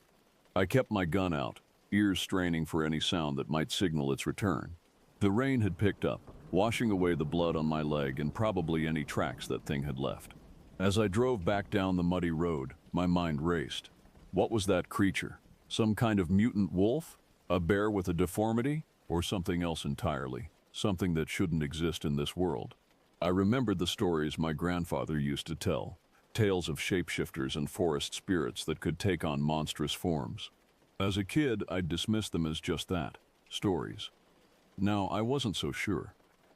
I kept my gun out, ears straining for any sound that might signal its return. The rain had picked up, washing away the blood on my leg and probably any tracks that thing had left. As I drove back down the muddy road, my mind raced. What was that creature? Some kind of mutant wolf? A bear with a deformity? Or something else entirely? Something that shouldn't exist in this world? I remembered the stories my grandfather used to tell, tales of shapeshifters and forest spirits that could take on monstrous forms. As a kid, I'd dismissed them as just that, stories. Now, I wasn't so sure.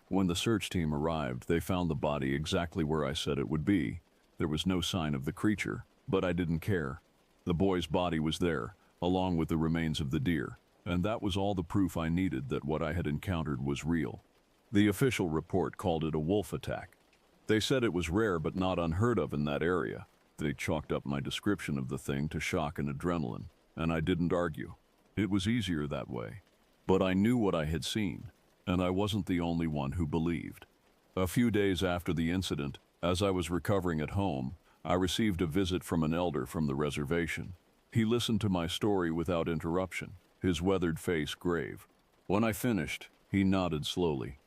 When the search team arrived, they found the body exactly where I said it would be. There was no sign of the creature, but I didn't care. The boy's body was there, along with the remains of the deer, and that was all the proof I needed that what I had encountered was real. The official report called it a wolf attack. They said it was rare but not unheard of in that area. They chalked up my description of the thing to shock and adrenaline, and I didn't argue. It was easier that way. But I knew what I had seen, and I wasn't the only one who believed. A few days after the incident, as I was recovering at home, I received a visit from an elder from the reservation. He listened to my story without interruption, his weathered face grave. When I finished, he nodded slowly.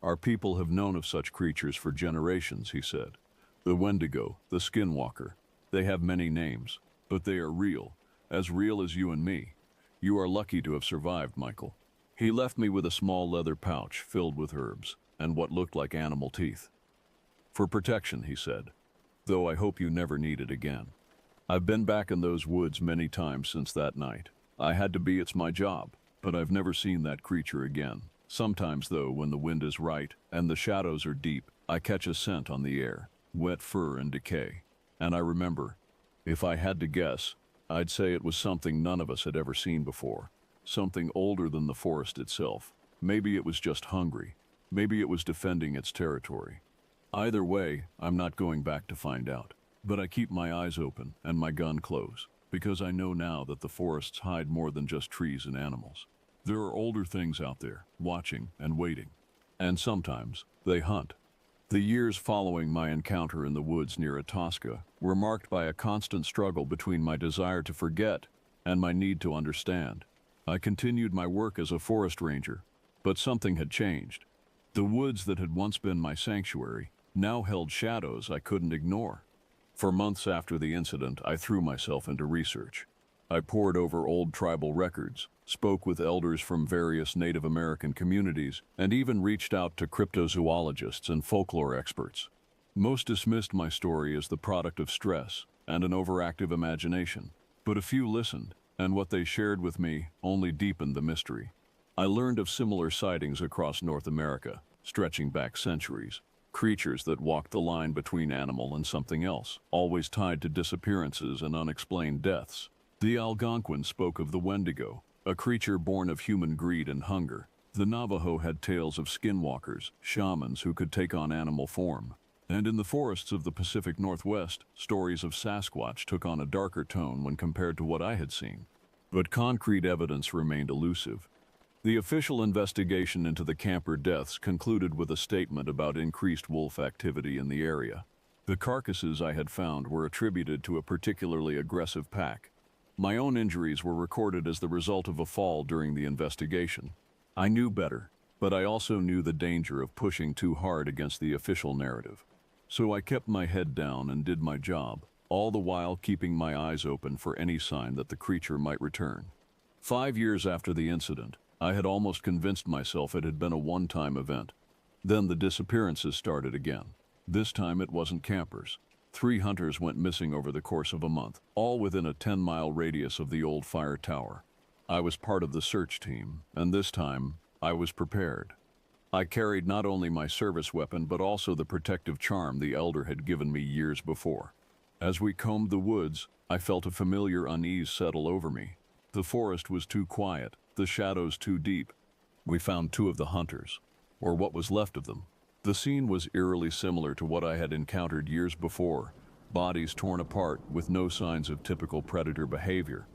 Our people have known of such creatures for generations, he said. The Wendigo, the Skinwalker. They have many names, but they are real as you and me. You are lucky to have survived, Michael. He left me with a small leather pouch filled with herbs and what looked like animal teeth. For protection, he said, though I hope you never need it again. I've been back in those woods many times since that night. I had to be, it's my job, but I've never seen that creature again. Sometimes, though, when the wind is right and the shadows are deep, I catch a scent on the air, wet fur and decay. And I remember, if I had to guess, I'd say it was something none of us had ever seen before. Something older than the forest itself. Maybe it was just hungry. Maybe it was defending its territory. Either way, I'm not going back to find out. But I keep my eyes open and my gun close, because I know now that the forests hide more than just trees and animals. There are older things out there, watching and waiting. And sometimes, they hunt. The years following my encounter in the woods near Itasca were marked by a constant struggle between my desire to forget and my need to understand. I continued my work as a forest ranger, but something had changed. The woods that had once been my sanctuary now held shadows I couldn't ignore. For months after the incident, I threw myself into research. I pored over old tribal records, spoke with elders from various Native American communities, and even reached out to cryptozoologists and folklore experts. Most dismissed my story as the product of stress and an overactive imagination, but a few listened, and what they shared with me only deepened the mystery. I learned of similar sightings across North America, stretching back centuries. Creatures that walked the line between animal and something else, always tied to disappearances and unexplained deaths. The Algonquin spoke of the Wendigo, a creature born of human greed and hunger. The Navajo had tales of skinwalkers, shamans who could take on animal form. And in the forests of the Pacific Northwest, stories of Sasquatch took on a darker tone when compared to what I had seen. But concrete evidence remained elusive. The official investigation into the camper deaths concluded with a statement about increased wolf activity in the area. The carcasses I had found were attributed to a particularly aggressive pack. My own injuries were recorded as the result of a fall during the investigation. I knew better, but I also knew the danger of pushing too hard against the official narrative. So I kept my head down and did my job, all the while keeping my eyes open for any sign that the creature might return. 5 years after the incident, I had almost convinced myself it had been a one-time event. Then the disappearances started again. This time it wasn't campers. 3 hunters went missing over the course of a month, all within a 10-mile radius of the old fire tower. I was part of the search team, and this time, I was prepared. I carried not only my service weapon but also the protective charm the elder had given me years before. As we combed the woods, I felt a familiar unease settle over me. The forest was too quiet, the shadows too deep. We found 2 of the hunters, or what was left of them. The scene was eerily similar to what I had encountered years before, bodies torn apart with no signs of typical predator behavior.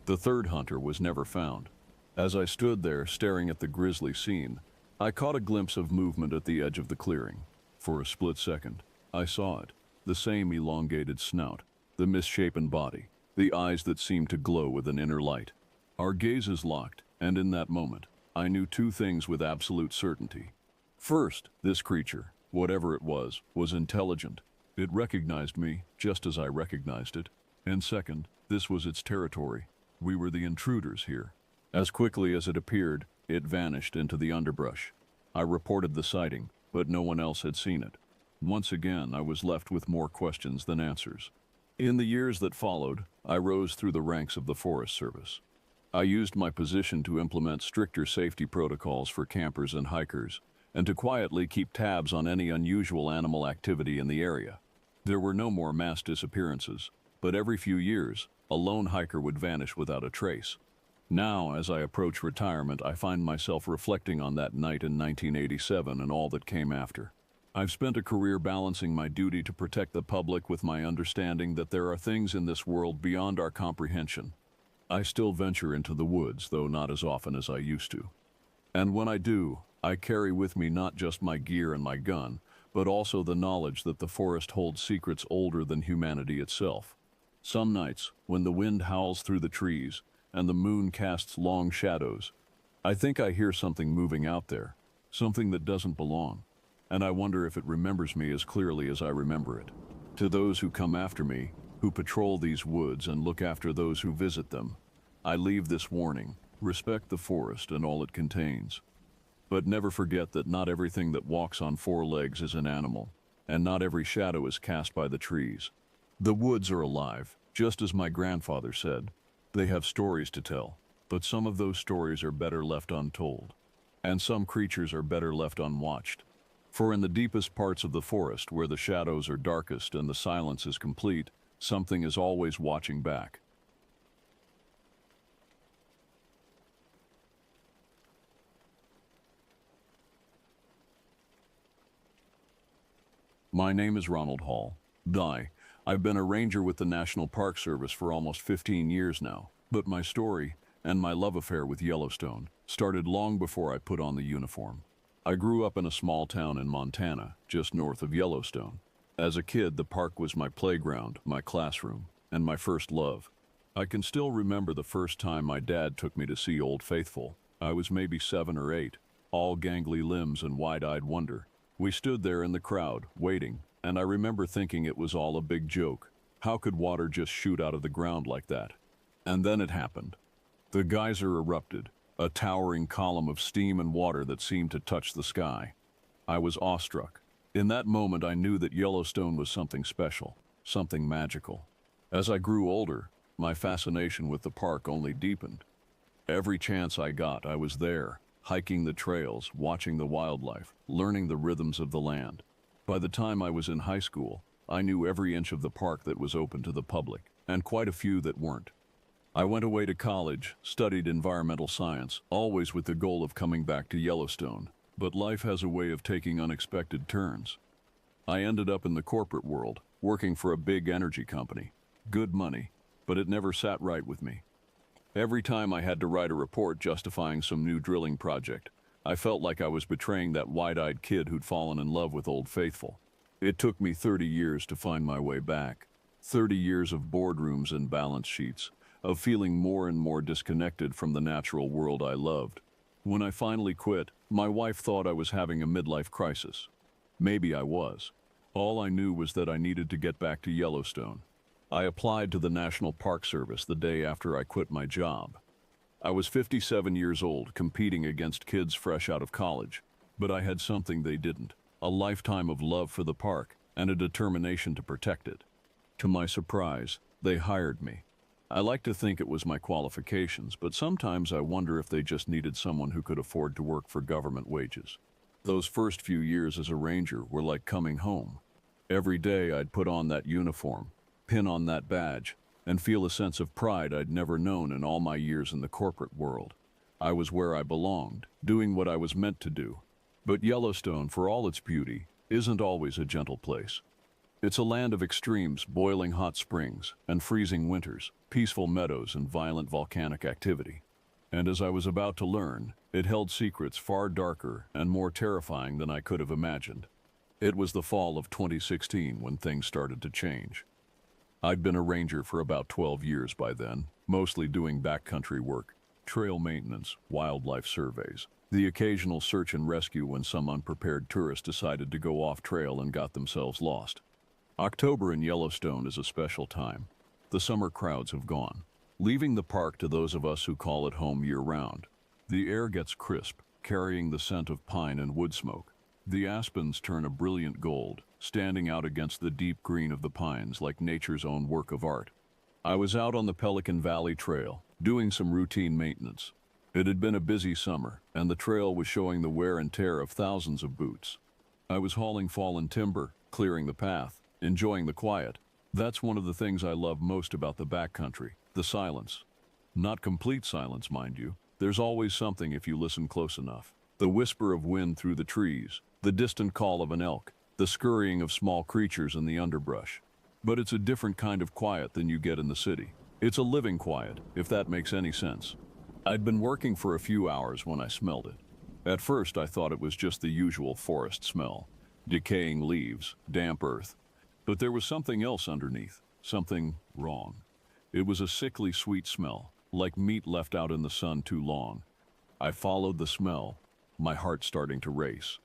The 3rd hunter was never found. As I stood there staring at the grisly scene, I caught a glimpse of movement at the edge of the clearing. For a split second, I saw it, the same elongated snout, the misshapen body, the eyes that seemed to glow with an inner light. Our gazes locked, and in that moment, I knew 2 things with absolute certainty. First, this creature, whatever it was intelligent. It recognized me, just as I recognized it. And second, this was its territory. We were the intruders here. As quickly as it appeared, it vanished into the underbrush. I reported the sighting, but no one else had seen it. Once again, I was left with more questions than answers. In the years that followed, I rose through the ranks of the Forest Service. I used my position to implement stricter safety protocols for campers and hikers, and to quietly keep tabs on any unusual animal activity in the area. There were no more mass disappearances, but every few years, a lone hiker would vanish without a trace. Now, as I approach retirement, I find myself reflecting on that night in 1987 and all that came after. I've spent a career balancing my duty to protect the public with my understanding that there are things in this world beyond our comprehension. I still venture into the woods, though not as often as I used to. And when I do, I carry with me not just my gear and my gun, but also the knowledge that the forest holds secrets older than humanity itself. Some nights, when the wind howls through the trees and the moon casts long shadows, I think I hear something moving out there, something that doesn't belong, and I wonder if it remembers me as clearly as I remember it. To those who come after me, who patrol these woods and look after those who visit them, I leave this warning: respect the forest and all it contains. But never forget that not everything that walks on four legs is an animal, and not every shadow is cast by the trees. The woods are alive, just as my grandfather said. They have stories to tell, but some of those stories are better left untold, and some creatures are better left unwatched. For in the deepest parts of the forest, where the shadows are darkest and the silence is complete, something is always watching back. My name is Ronald Hall. I've been a ranger with the National Park Service for almost 15 years now, but my story and my love affair with Yellowstone started long before I put on the uniform. I grew up in a small town in Montana, just north of Yellowstone. As a kid, the park was my playground, my classroom, and my first love. I can still remember the first time my dad took me to see Old Faithful. I was maybe 7 or 8, all gangly limbs and wide-eyed wonder. We stood there in the crowd, waiting, and I remember thinking it was all a big joke. How could water just shoot out of the ground like that? And then it happened. The geyser erupted, a towering column of steam and water that seemed to touch the sky. I was awestruck. In that moment, I knew that Yellowstone was something special, something magical. As I grew older, my fascination with the park only deepened. Every chance I got, I was there, hiking the trails, watching the wildlife, learning the rhythms of the land. By the time I was in high school, I knew every inch of the park that was open to the public, and quite a few that weren't. I went away to college, studied environmental science, always with the goal of coming back to Yellowstone. But life has a way of taking unexpected turns. I ended up in the corporate world, working for a big energy company. Good money, but it never sat right with me. Every time I had to write a report justifying some new drilling project, I felt like I was betraying that wide-eyed kid who'd fallen in love with Old Faithful. It took me 30 years to find my way back. 30 years of boardrooms and balance sheets, of feeling more and more disconnected from the natural world I loved. When I finally quit, my wife thought I was having a midlife crisis. Maybe I was. All I knew was that I needed to get back to Yellowstone. I applied to the National Park Service the day after I quit my job. I was 57 years old, competing against kids fresh out of college. But I had something they didn't: a lifetime of love for the park and a determination to protect it. To my surprise, they hired me. I like to think it was my qualifications, but sometimes I wonder if they just needed someone who could afford to work for government wages. Those first few years as a ranger were like coming home. Every day I'd put on that uniform, pin on that badge, and feel a sense of pride I'd never known in all my years in the corporate world. I was where I belonged, doing what I was meant to do. But Yellowstone, for all its beauty, isn't always a gentle place. It's a land of extremes: boiling hot springs and freezing winters, peaceful meadows and violent volcanic activity. And as I was about to learn, it held secrets far darker and more terrifying than I could have imagined. It was the fall of 2016 when things started to change. I'd been a ranger for about 12 years by then, mostly doing backcountry work, trail maintenance, wildlife surveys, the occasional search and rescue when some unprepared tourist decided to go off trail and got themselves lost. October in Yellowstone is a special time. The summer crowds have gone, leaving the park to those of us who call it home year-round. The air gets crisp, carrying the scent of pine and wood smoke. The aspens turn a brilliant gold, standing out against the deep green of the pines like nature's own work of art. I was out on the Pelican Valley Trail, doing some routine maintenance. It had been a busy summer, and the trail was showing the wear and tear of thousands of boots. I was hauling fallen timber, clearing the path, enjoying the quiet, That's one of the things I love most about the backcountry, the silence. Not complete silence, mind you. There's always something if you listen close enough. The whisper of wind through the trees, the distant call of an elk, the scurrying of small creatures in the underbrush. But it's a different kind of quiet than you get in the city. It's a living quiet, if that makes any sense. I'd been working for a few hours when I smelled it. At first, I thought it was just the usual forest smell, decaying leaves, damp earth. But there was something else underneath, something wrong. It was a sickly sweet smell, like meat left out in the sun too long. I followed the smell, my heart starting to race.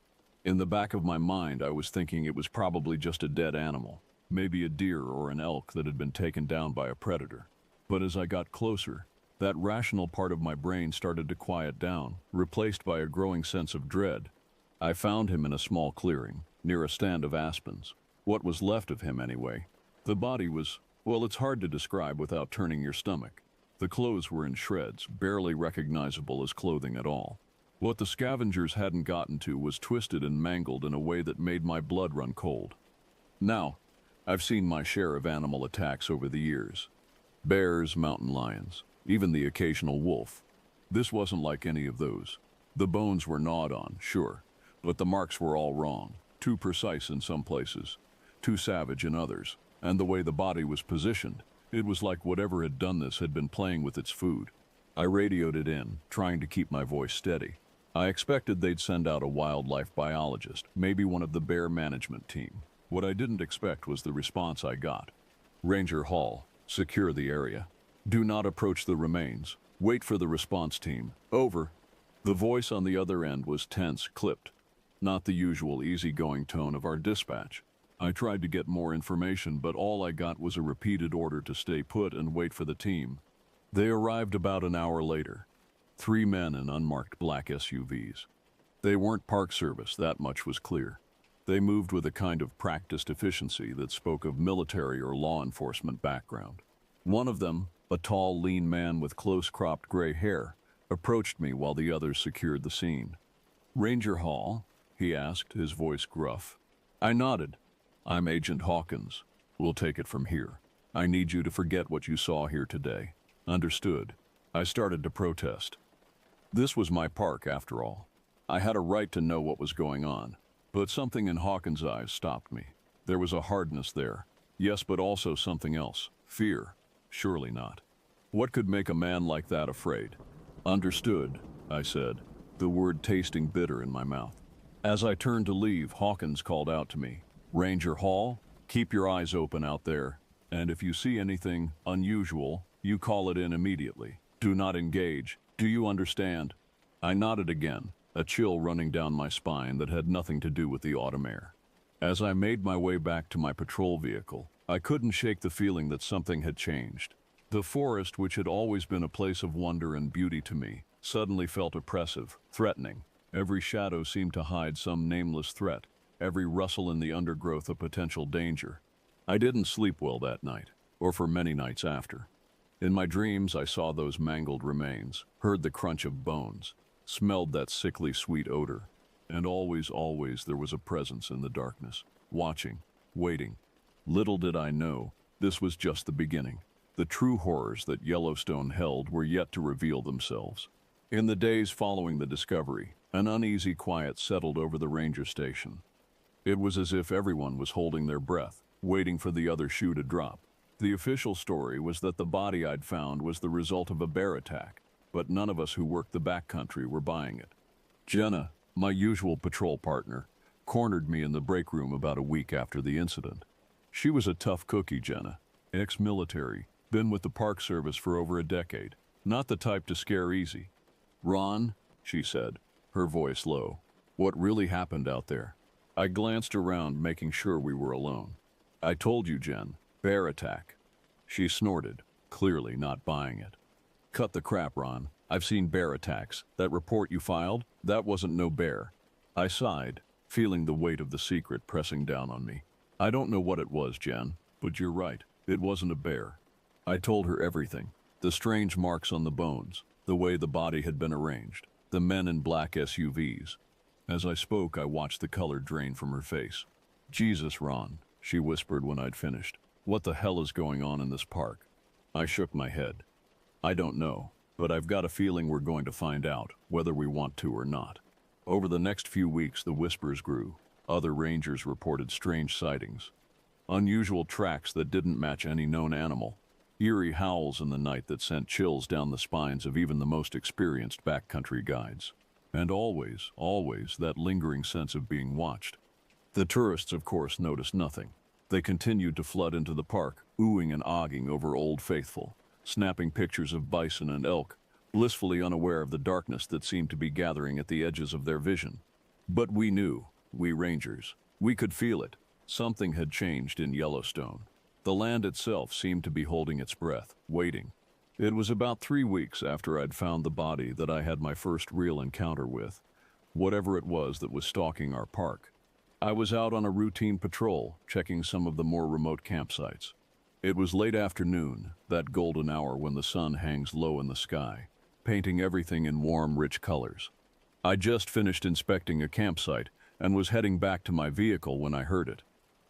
In the back of my mind, I was thinking it was probably just a dead animal, maybe a deer or an elk that had been taken down by a predator. But as I got closer, that rational part of my brain started to quiet down, replaced by a growing sense of dread. I found him in a small clearing, near a stand of aspens. What was left of him, anyway. The body was, well, it's hard to describe without turning your stomach. The clothes were in shreds, barely recognizable as clothing at all. What the scavengers hadn't gotten to was twisted and mangled in a way that made my blood run cold. Now, I've seen my share of animal attacks over the years. Bears, mountain lions, even the occasional wolf. This wasn't like any of those. The bones were gnawed on, sure, but the marks were all wrong, too precise in some places, too savage in others, and the way the body was positioned, it was like whatever had done this had been playing with its food. I radioed it in, trying to keep my voice steady. I expected they'd send out a wildlife biologist, maybe one of the bear management team. What I didn't expect was the response I got. Ranger Hall, secure the area. Do not approach the remains. Wait for the response team. Over. The voice on the other end was tense, clipped. Not the usual easygoing tone of our dispatch. I tried to get more information, but all I got was a repeated order to stay put and wait for the team. They arrived about an hour later. 3 men in unmarked black SUVs. They weren't Park Service, that much was clear. They moved with a kind of practiced efficiency that spoke of military or law enforcement background. One of them, a tall, lean man with close-cropped gray hair, approached me while the others secured the scene. "Ranger Hall?" he asked, his voice gruff. I nodded. "I'm Agent Hawkins. We'll take it from here. I need you to forget what you saw here today." Understood. I started to protest. This was my park, after all. I had a right to know what was going on. But something in Hawkins' eyes stopped me. There was a hardness there. Yes, but also something else. Fear. Surely not. What could make a man like that afraid? "Understood," I said, the word tasting bitter in my mouth. As I turned to leave, Hawkins called out to me, "Ranger Hall, keep your eyes open out there, and if you see anything unusual, you call it in immediately. Do not engage. Do you understand?" I nodded again, a chill running down my spine that had nothing to do with the autumn air. As I made my way back to my patrol vehicle, I couldn't shake the feeling that something had changed. The forest, which had always been a place of wonder and beauty to me, suddenly felt oppressive, threatening. Every shadow seemed to hide some nameless threat, every rustle in the undergrowth a potential danger. I didn't sleep well that night, or for many nights after. In my dreams, I saw those mangled remains, heard the crunch of bones, smelled that sickly sweet odor, and always there was a presence in the darkness, watching, waiting. Little did I know, this was just the beginning. The true horrors that Yellowstone held were yet to reveal themselves. In the days following the discovery, an uneasy quiet settled over the ranger station. It was as if everyone was holding their breath, waiting for the other shoe to drop. The official story was that the body I'd found was the result of a bear attack, but none of us who worked the backcountry were buying it. Jenna, my usual patrol partner, cornered me in the break room about a week after the incident. She was a tough cookie, Jenna, ex-military, been with the Park Service for over a decade, not the type to scare easy. "Ron," she said, her voice low, "what really happened out there?" I glanced around, making sure we were alone. "I told you, Jen, bear attack." She snorted, clearly not buying it. "Cut the crap, Ron. I've seen bear attacks. That report you filed, that wasn't no bear." I sighed, feeling the weight of the secret pressing down on me. "I don't know what it was, Jen, but you're right. It wasn't a bear." I told her everything. The strange marks on the bones, the way the body had been arranged, the men in black SUVs. As I spoke, I watched the color drain from her face. "Jesus, Ron," she whispered when I'd finished. What the hell is going on in this park? I shook my head. I don't know, but I've got a feeling we're going to find out, whether we want to or not. Over the next few weeks, the whispers grew. Other rangers reported strange sightings. Unusual tracks that didn't match any known animal. Eerie howls in the night that sent chills down the spines of even the most experienced backcountry guides. And always, always, that lingering sense of being watched. The tourists, of course, noticed nothing. They continued to flood into the park, oohing and aghing over Old Faithful, snapping pictures of bison and elk, blissfully unaware of the darkness that seemed to be gathering at the edges of their vision. But we knew, we rangers, we could feel it. Something had changed in Yellowstone. The land itself seemed to be holding its breath, waiting. It was about 3 weeks after I'd found the body that I had my first real encounter with, whatever it was that was stalking our park. I was out on a routine patrol, checking some of the more remote campsites. It was late afternoon, that golden hour when the sun hangs low in the sky, painting everything in warm, rich colors. I just finished inspecting a campsite and was heading back to my vehicle when I heard it.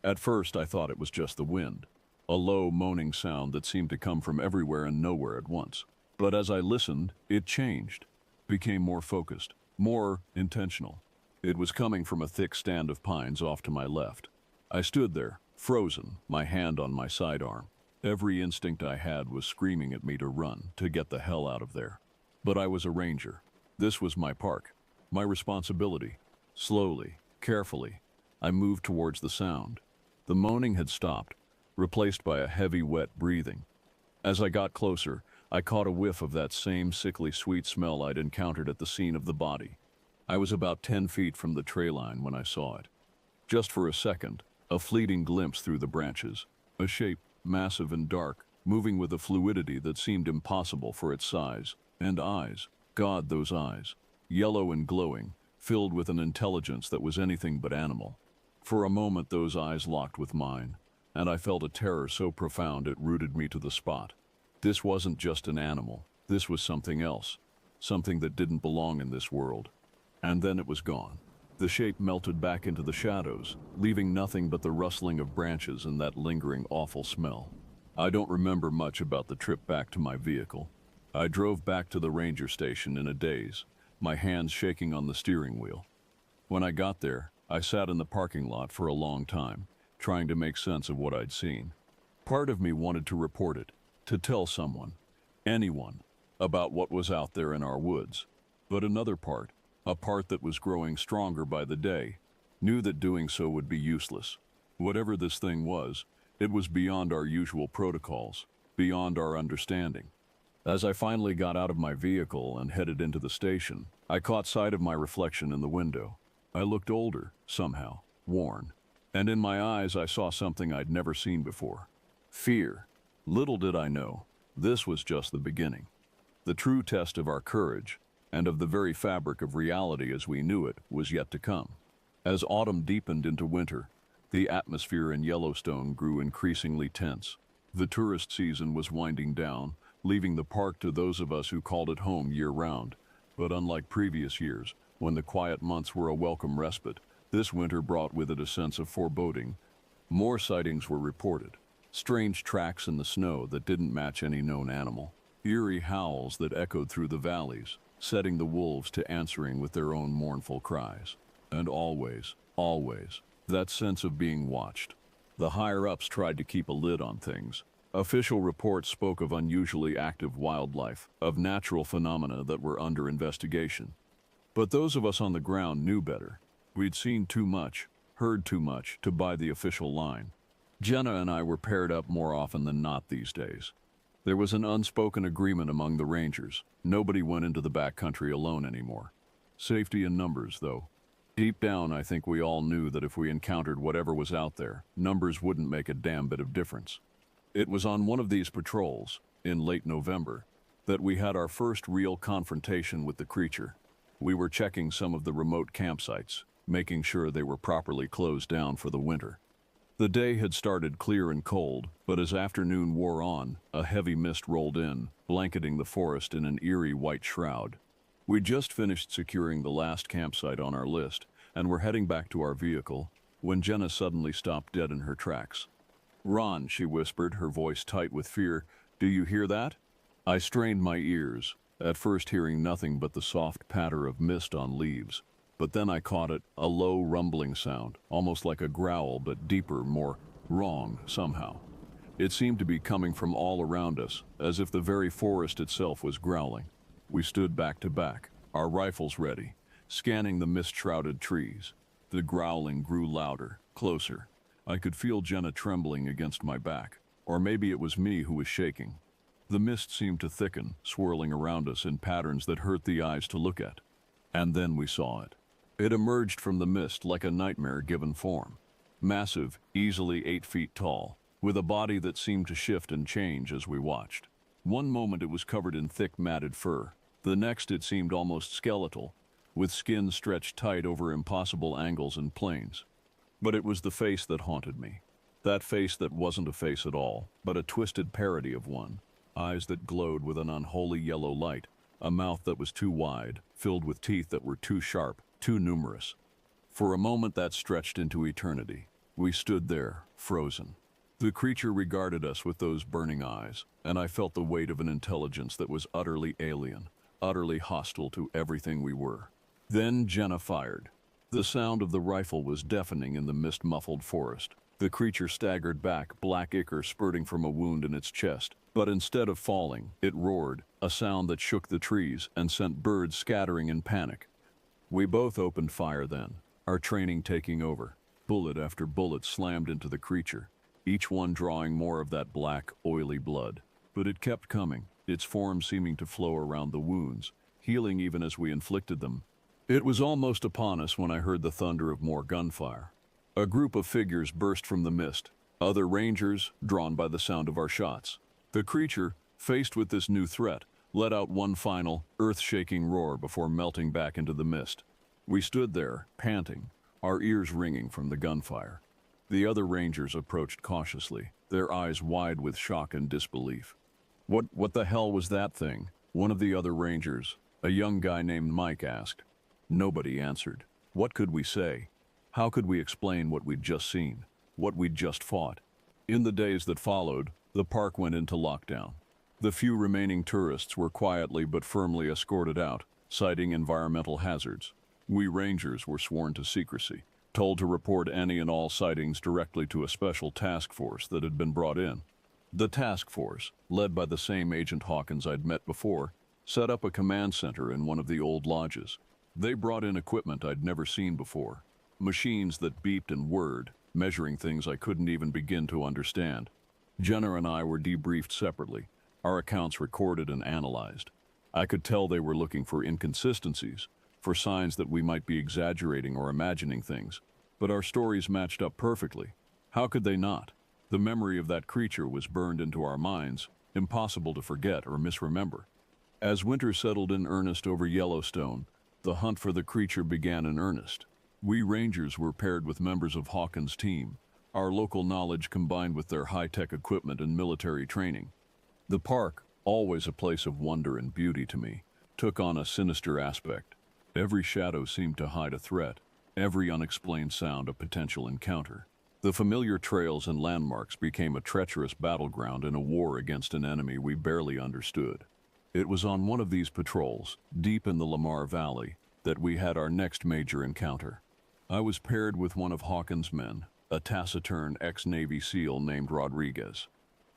At first, I thought it was just the wind, a low, moaning sound that seemed to come from everywhere and nowhere at once. But as I listened, it changed, became more focused, more intentional. It was coming from a thick stand of pines off to my left. I stood there, frozen, my hand on my sidearm. Every instinct I had was screaming at me to run, to get the hell out of there. But I was a ranger. This was my park, my responsibility. Slowly, carefully, I moved towards the sound. The moaning had stopped, replaced by a heavy, wet breathing. As I got closer, I caught a whiff of that same sickly sweet smell I'd encountered at the scene of the body. I was about 10 feet from the tree line when I saw it. Just for a second, a fleeting glimpse through the branches, a shape, massive and dark, moving with a fluidity that seemed impossible for its size, and eyes, God, those eyes, yellow and glowing, filled with an intelligence that was anything but animal. For a moment those eyes locked with mine, and I felt a terror so profound it rooted me to the spot. This wasn't just an animal, this was something else, something that didn't belong in this world. And then it was gone. The shape melted back into the shadows, leaving nothing but the rustling of branches and that lingering awful smell. I don't remember much about the trip back to my vehicle. I drove back to the ranger station in a daze, my hands shaking on the steering wheel. When I got there, I sat in the parking lot for a long time, trying to make sense of what I'd seen. Part of me wanted to report it, to tell someone, anyone, about what was out there in our woods. But another part, a part that was growing stronger by the day, knew that doing so would be useless. Whatever this thing was, it was beyond our usual protocols, beyond our understanding. As I finally got out of my vehicle and headed into the station, I caught sight of my reflection in the window. I looked older, somehow, worn, and in my eyes I saw something I'd never seen before. Fear. Little did I know, this was just the beginning. The true test of our courage, and of the very fabric of reality as we knew it, was yet to come. As autumn deepened into winter, the atmosphere in Yellowstone grew increasingly tense. The tourist season was winding down, leaving the park to those of us who called it home year-round. But unlike previous years, when the quiet months were a welcome respite, this winter brought with it a sense of foreboding. More sightings were reported. Strange tracks in the snow that didn't match any known animal. Eerie howls that echoed through the valleys, setting the wolves to answering with their own mournful cries. And always, always, that sense of being watched. The higher-ups tried to keep a lid on things. Official reports spoke of unusually active wildlife, of natural phenomena that were under investigation. But those of us on the ground knew better. We'd seen too much, heard too much to buy the official line. Jenna and I were paired up more often than not these days. There was an unspoken agreement among the rangers. Nobody went into the backcountry alone anymore. Safety in numbers, though. Deep down, I think we all knew that if we encountered whatever was out there, numbers wouldn't make a damn bit of difference. It was on one of these patrols, in late November, that we had our first real confrontation with the creature. We were checking some of the remote campsites, making sure they were properly closed down for the winter. The day had started clear and cold, but as afternoon wore on, a heavy mist rolled in, blanketing the forest in an eerie white shroud. We'd just finished securing the last campsite on our list, and were heading back to our vehicle, when Jenna suddenly stopped dead in her tracks. "Ron," she whispered, her voice tight with fear, "do you hear that?" I strained my ears, at first hearing nothing but the soft patter of mist on leaves. But then I caught it, a low rumbling sound, almost like a growl, but deeper, more wrong somehow. It seemed to be coming from all around us, as if the very forest itself was growling. We stood back to back, our rifles ready, scanning the mist-shrouded trees. The growling grew louder, closer. I could feel Jenna trembling against my back, or maybe it was me who was shaking. The mist seemed to thicken, swirling around us in patterns that hurt the eyes to look at. And then we saw it. It emerged from the mist like a nightmare given form. Massive, easily 8 feet tall, with a body that seemed to shift and change as we watched. One moment it was covered in thick matted fur. The next it seemed almost skeletal, with skin stretched tight over impossible angles and planes. But it was the face that haunted me. That face that wasn't a face at all, but a twisted parody of one. Eyes that glowed with an unholy yellow light, a mouth that was too wide, filled with teeth that were too sharp, too numerous. For a moment that stretched into eternity. We stood there, frozen. The creature regarded us with those burning eyes, and I felt the weight of an intelligence that was utterly alien, utterly hostile to everything we were. Then Jenna fired. The sound of the rifle was deafening in the mist-muffled forest. The creature staggered back, black ichor spurting from a wound in its chest. But instead of falling, it roared, a sound that shook the trees and sent birds scattering in panic. We both opened fire then, our training taking over. Bullet after bullet slammed into the creature, each one drawing more of that black, oily blood. But it kept coming, its form seeming to flow around the wounds, healing even as we inflicted them. It was almost upon us when I heard the thunder of more gunfire. A group of figures burst from the mist, other rangers drawn by the sound of our shots. The creature, faced with this new threat, let out one final, earth-shaking roar before melting back into the mist. We stood there, panting, our ears ringing from the gunfire. The other rangers approached cautiously, their eyes wide with shock and disbelief. What the hell was that thing?" One of the other rangers, a young guy named Mike, asked. Nobody answered. What could we say? How could we explain what we'd just seen, what we'd just fought? In the days that followed, the park went into lockdown. The few remaining tourists were quietly but firmly escorted out, citing environmental hazards. We rangers were sworn to secrecy, told to report any and all sightings directly to a special task force that had been brought in. The task force, led by the same Agent Hawkins I'd met before, set up a command center in one of the old lodges. They brought in equipment I'd never seen before, machines that beeped and whirred, measuring things I couldn't even begin to understand. Jenna and I were debriefed separately, our accounts recorded and analyzed. I could tell they were looking for inconsistencies, for signs that we might be exaggerating or imagining things, but our stories matched up perfectly. How could they not? The memory of that creature was burned into our minds, impossible to forget or misremember. As winter settled in earnest over Yellowstone, the hunt for the creature began in earnest. We rangers were paired with members of Hawkins' team, our local knowledge combined with their high-tech equipment and military training. The park, always a place of wonder and beauty to me, took on a sinister aspect. Every shadow seemed to hide a threat, every unexplained sound a potential encounter. The familiar trails and landmarks became a treacherous battleground in a war against an enemy we barely understood. It was on one of these patrols, deep in the Lamar Valley, that we had our next major encounter. I was paired with one of Hawkins' men, a taciturn ex-Navy SEAL named Rodriguez.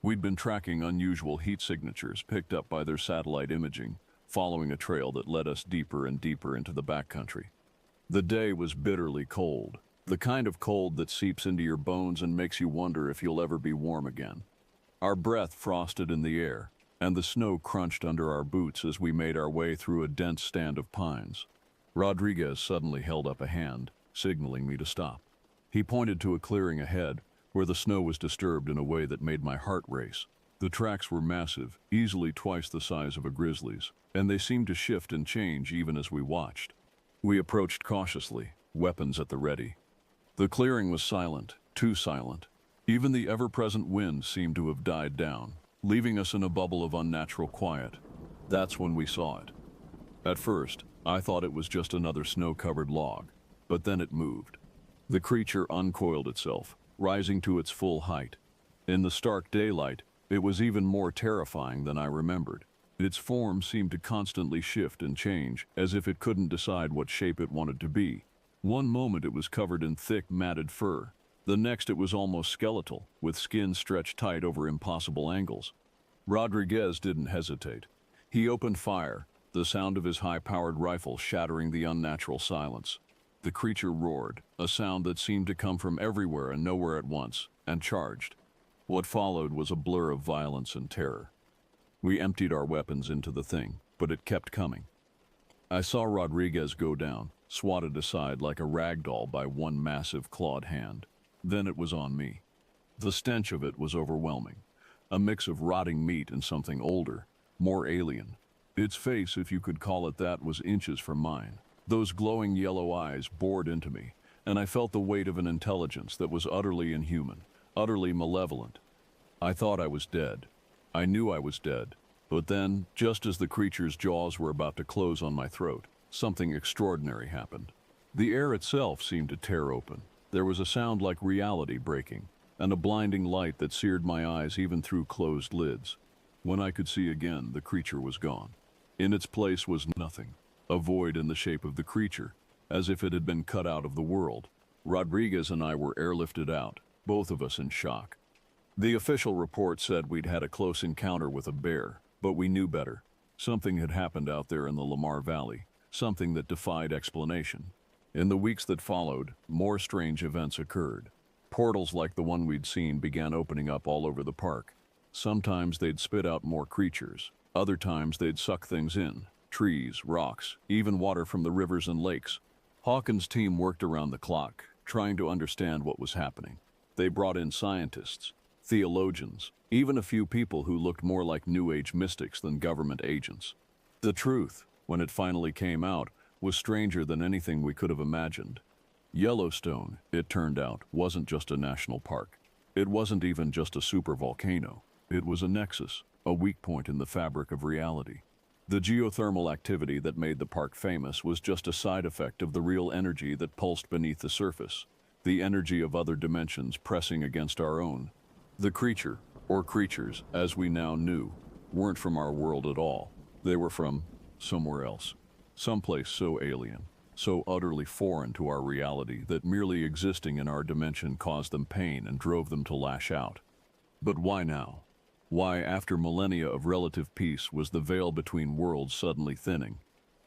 We'd been tracking unusual heat signatures picked up by their satellite imaging, following a trail that led us deeper and deeper into the backcountry. The day was bitterly cold, the kind of cold that seeps into your bones and makes you wonder if you'll ever be warm again. Our breath frosted in the air, and the snow crunched under our boots as we made our way through a dense stand of pines. Rodriguez suddenly held up a hand, signaling me to stop. He pointed to a clearing ahead, where the snow was disturbed in a way that made my heart race. The tracks were massive, easily twice the size of a grizzly's, and they seemed to shift and change even as we watched. We approached cautiously, weapons at the ready. The clearing was silent, too silent. Even the ever-present wind seemed to have died down, leaving us in a bubble of unnatural quiet. That's when we saw it. At first, I thought it was just another snow-covered log, but then it moved. The creature uncoiled itself, rising to its full height. In the stark daylight, it was even more terrifying than I remembered. Its form seemed to constantly shift and change, as if it couldn't decide what shape it wanted to be. One moment it was covered in thick, matted fur. The next it was almost skeletal, with skin stretched tight over impossible angles. Rodriguez didn't hesitate. He opened fire, the sound of his high-powered rifle shattering the unnatural silence. The creature roared, a sound that seemed to come from everywhere and nowhere at once, and charged. What followed was a blur of violence and terror. We emptied our weapons into the thing, but it kept coming. I saw Rodriguez go down, swatted aside like a rag doll by one massive clawed hand. Then it was on me. The stench of it was overwhelming. A mix of rotting meat and something older, more alien. Its face, if you could call it that, was inches from mine. Those glowing yellow eyes bored into me, and I felt the weight of an intelligence that was utterly inhuman, utterly malevolent. I thought I was dead. I knew I was dead. But then, just as the creature's jaws were about to close on my throat, something extraordinary happened. The air itself seemed to tear open. There was a sound like reality breaking, and a blinding light that seared my eyes even through closed lids. When I could see again, the creature was gone. In its place was nothing, a void in the shape of the creature, as if it had been cut out of the world. Rodriguez and I were airlifted out, both of us in shock. The official report said we'd had a close encounter with a bear, but we knew better. Something had happened out there in the Lamar Valley, something that defied explanation. In the weeks that followed, more strange events occurred. Portals like the one we'd seen began opening up all over the park. Sometimes they'd spit out more creatures. Other times they'd suck things in. Trees, rocks, even water from the rivers and lakes. Hawkins' team worked around the clock, trying to understand what was happening. They brought in scientists, theologians, even a few people who looked more like New Age mystics than government agents. The truth, when it finally came out, was stranger than anything we could have imagined. Yellowstone, it turned out, wasn't just a national park. It wasn't even just a supervolcano. It was a nexus, a weak point in the fabric of reality. The geothermal activity that made the park famous was just a side effect of the real energy that pulsed beneath the surface, the energy of other dimensions pressing against our own. The creature, or creatures, as we now knew, weren't from our world at all. They were from somewhere else, someplace so alien, so utterly foreign to our reality that merely existing in our dimension caused them pain and drove them to lash out. But why now? Why, after millennia of relative peace, was the veil between worlds suddenly thinning?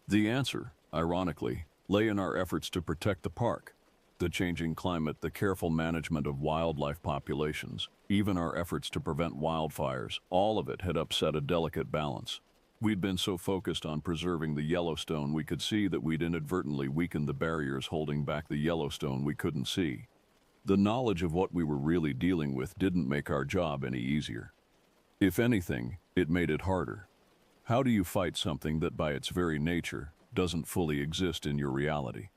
The answer, ironically, lay in our efforts to protect the park. The changing climate, the careful management of wildlife populations, even our efforts to prevent wildfires, all of it had upset a delicate balance. We'd been so focused on preserving the Yellowstone we could see that we'd inadvertently weakened the barriers holding back the Yellowstone we couldn't see. The knowledge of what we were really dealing with didn't make our job any easier. If anything, it made it harder. How do you fight something that by its very nature doesn't fully exist in your reality?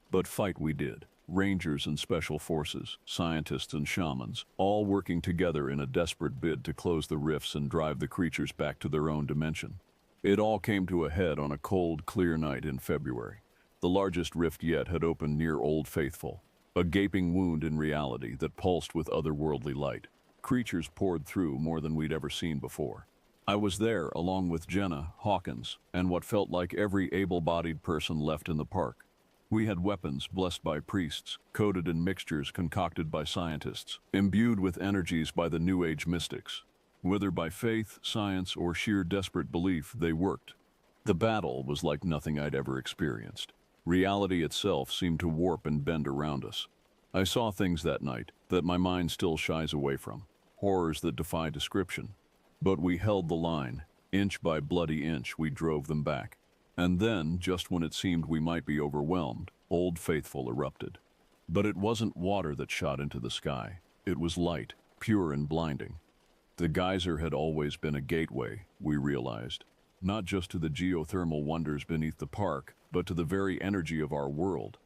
But fight we did. Rangers and special forces, scientists and shamans, all working together in a desperate bid to close the rifts and drive the creatures back to their own dimension. It all came to a head on a cold, clear night in February. The largest rift yet had opened near Old Faithful, a gaping wound in reality that pulsed with otherworldly light. Creatures poured through more than we'd ever seen before. I was there along with Jenna, Hawkins, and what felt like every able-bodied person left in the park. We had weapons blessed by priests, coated in mixtures concocted by scientists, imbued with energies by the New Age mystics. Whether by faith, science, or sheer desperate belief, they worked. The battle was like nothing I'd ever experienced. Reality itself seemed to warp and bend around us. I saw things that night that my mind still shies away from, horrors that defy description. But we held the line. Inch by bloody inch, we drove them back. And then, just when it seemed we might be overwhelmed, Old Faithful erupted. But it wasn't water that shot into the sky. It was light, pure and blinding. The geyser had always been a gateway, we realized, not just to the geothermal wonders beneath the park, but to the very energy of our world.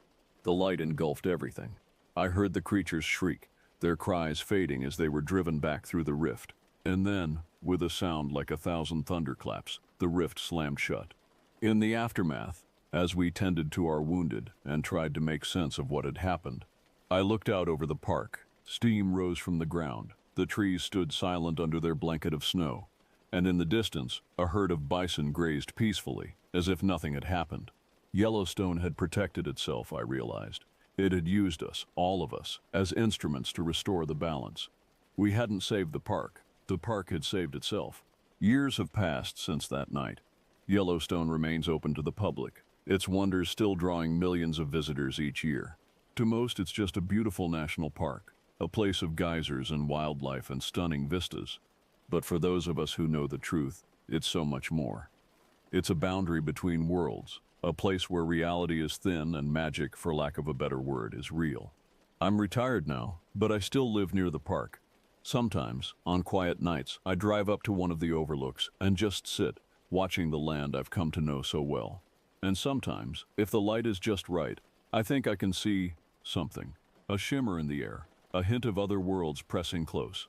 The light engulfed everything. I heard the creatures shriek, their cries fading as they were driven back through the rift. And then, with a sound like 1,000 thunderclaps, the rift slammed shut. In the aftermath, as we tended to our wounded and tried to make sense of what had happened, I looked out over the park. Steam rose from the ground. The trees stood silent under their blanket of snow, and in the distance, a herd of bison grazed peacefully, as if nothing had happened. Yellowstone had protected itself, I realized. It had used us, all of us, as instruments to restore the balance. We hadn't saved the park had saved itself. Years have passed since that night. Yellowstone remains open to the public, its wonders still drawing millions of visitors each year. To most, it's just a beautiful national park, a place of geysers and wildlife and stunning vistas. But for those of us who know the truth, it's so much more. It's a boundary between worlds, a place where reality is thin and magic, for lack of a better word, is real. I'm retired now, but I still live near the park. Sometimes, on quiet nights, I drive up to one of the overlooks and just sit, watching the land I've come to know so well. And sometimes, if the light is just right, I think I can see something, a shimmer in the air, a hint of other worlds pressing close.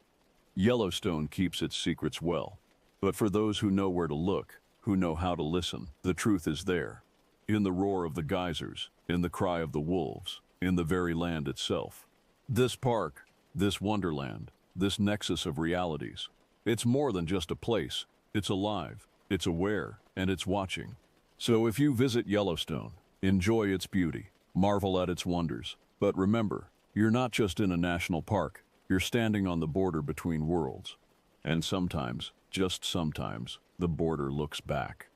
Yellowstone keeps its secrets well, but for those who know where to look, who know how to listen, the truth is there. In the roar of the geysers, in the cry of the wolves, in the very land itself. This park, this wonderland, this nexus of realities, it's more than just a place. It's alive, it's aware, and it's watching. So if you visit Yellowstone, enjoy its beauty, marvel at its wonders, but remember, you're not just in a national park, you're standing on the border between worlds. And sometimes, just sometimes, the border looks back.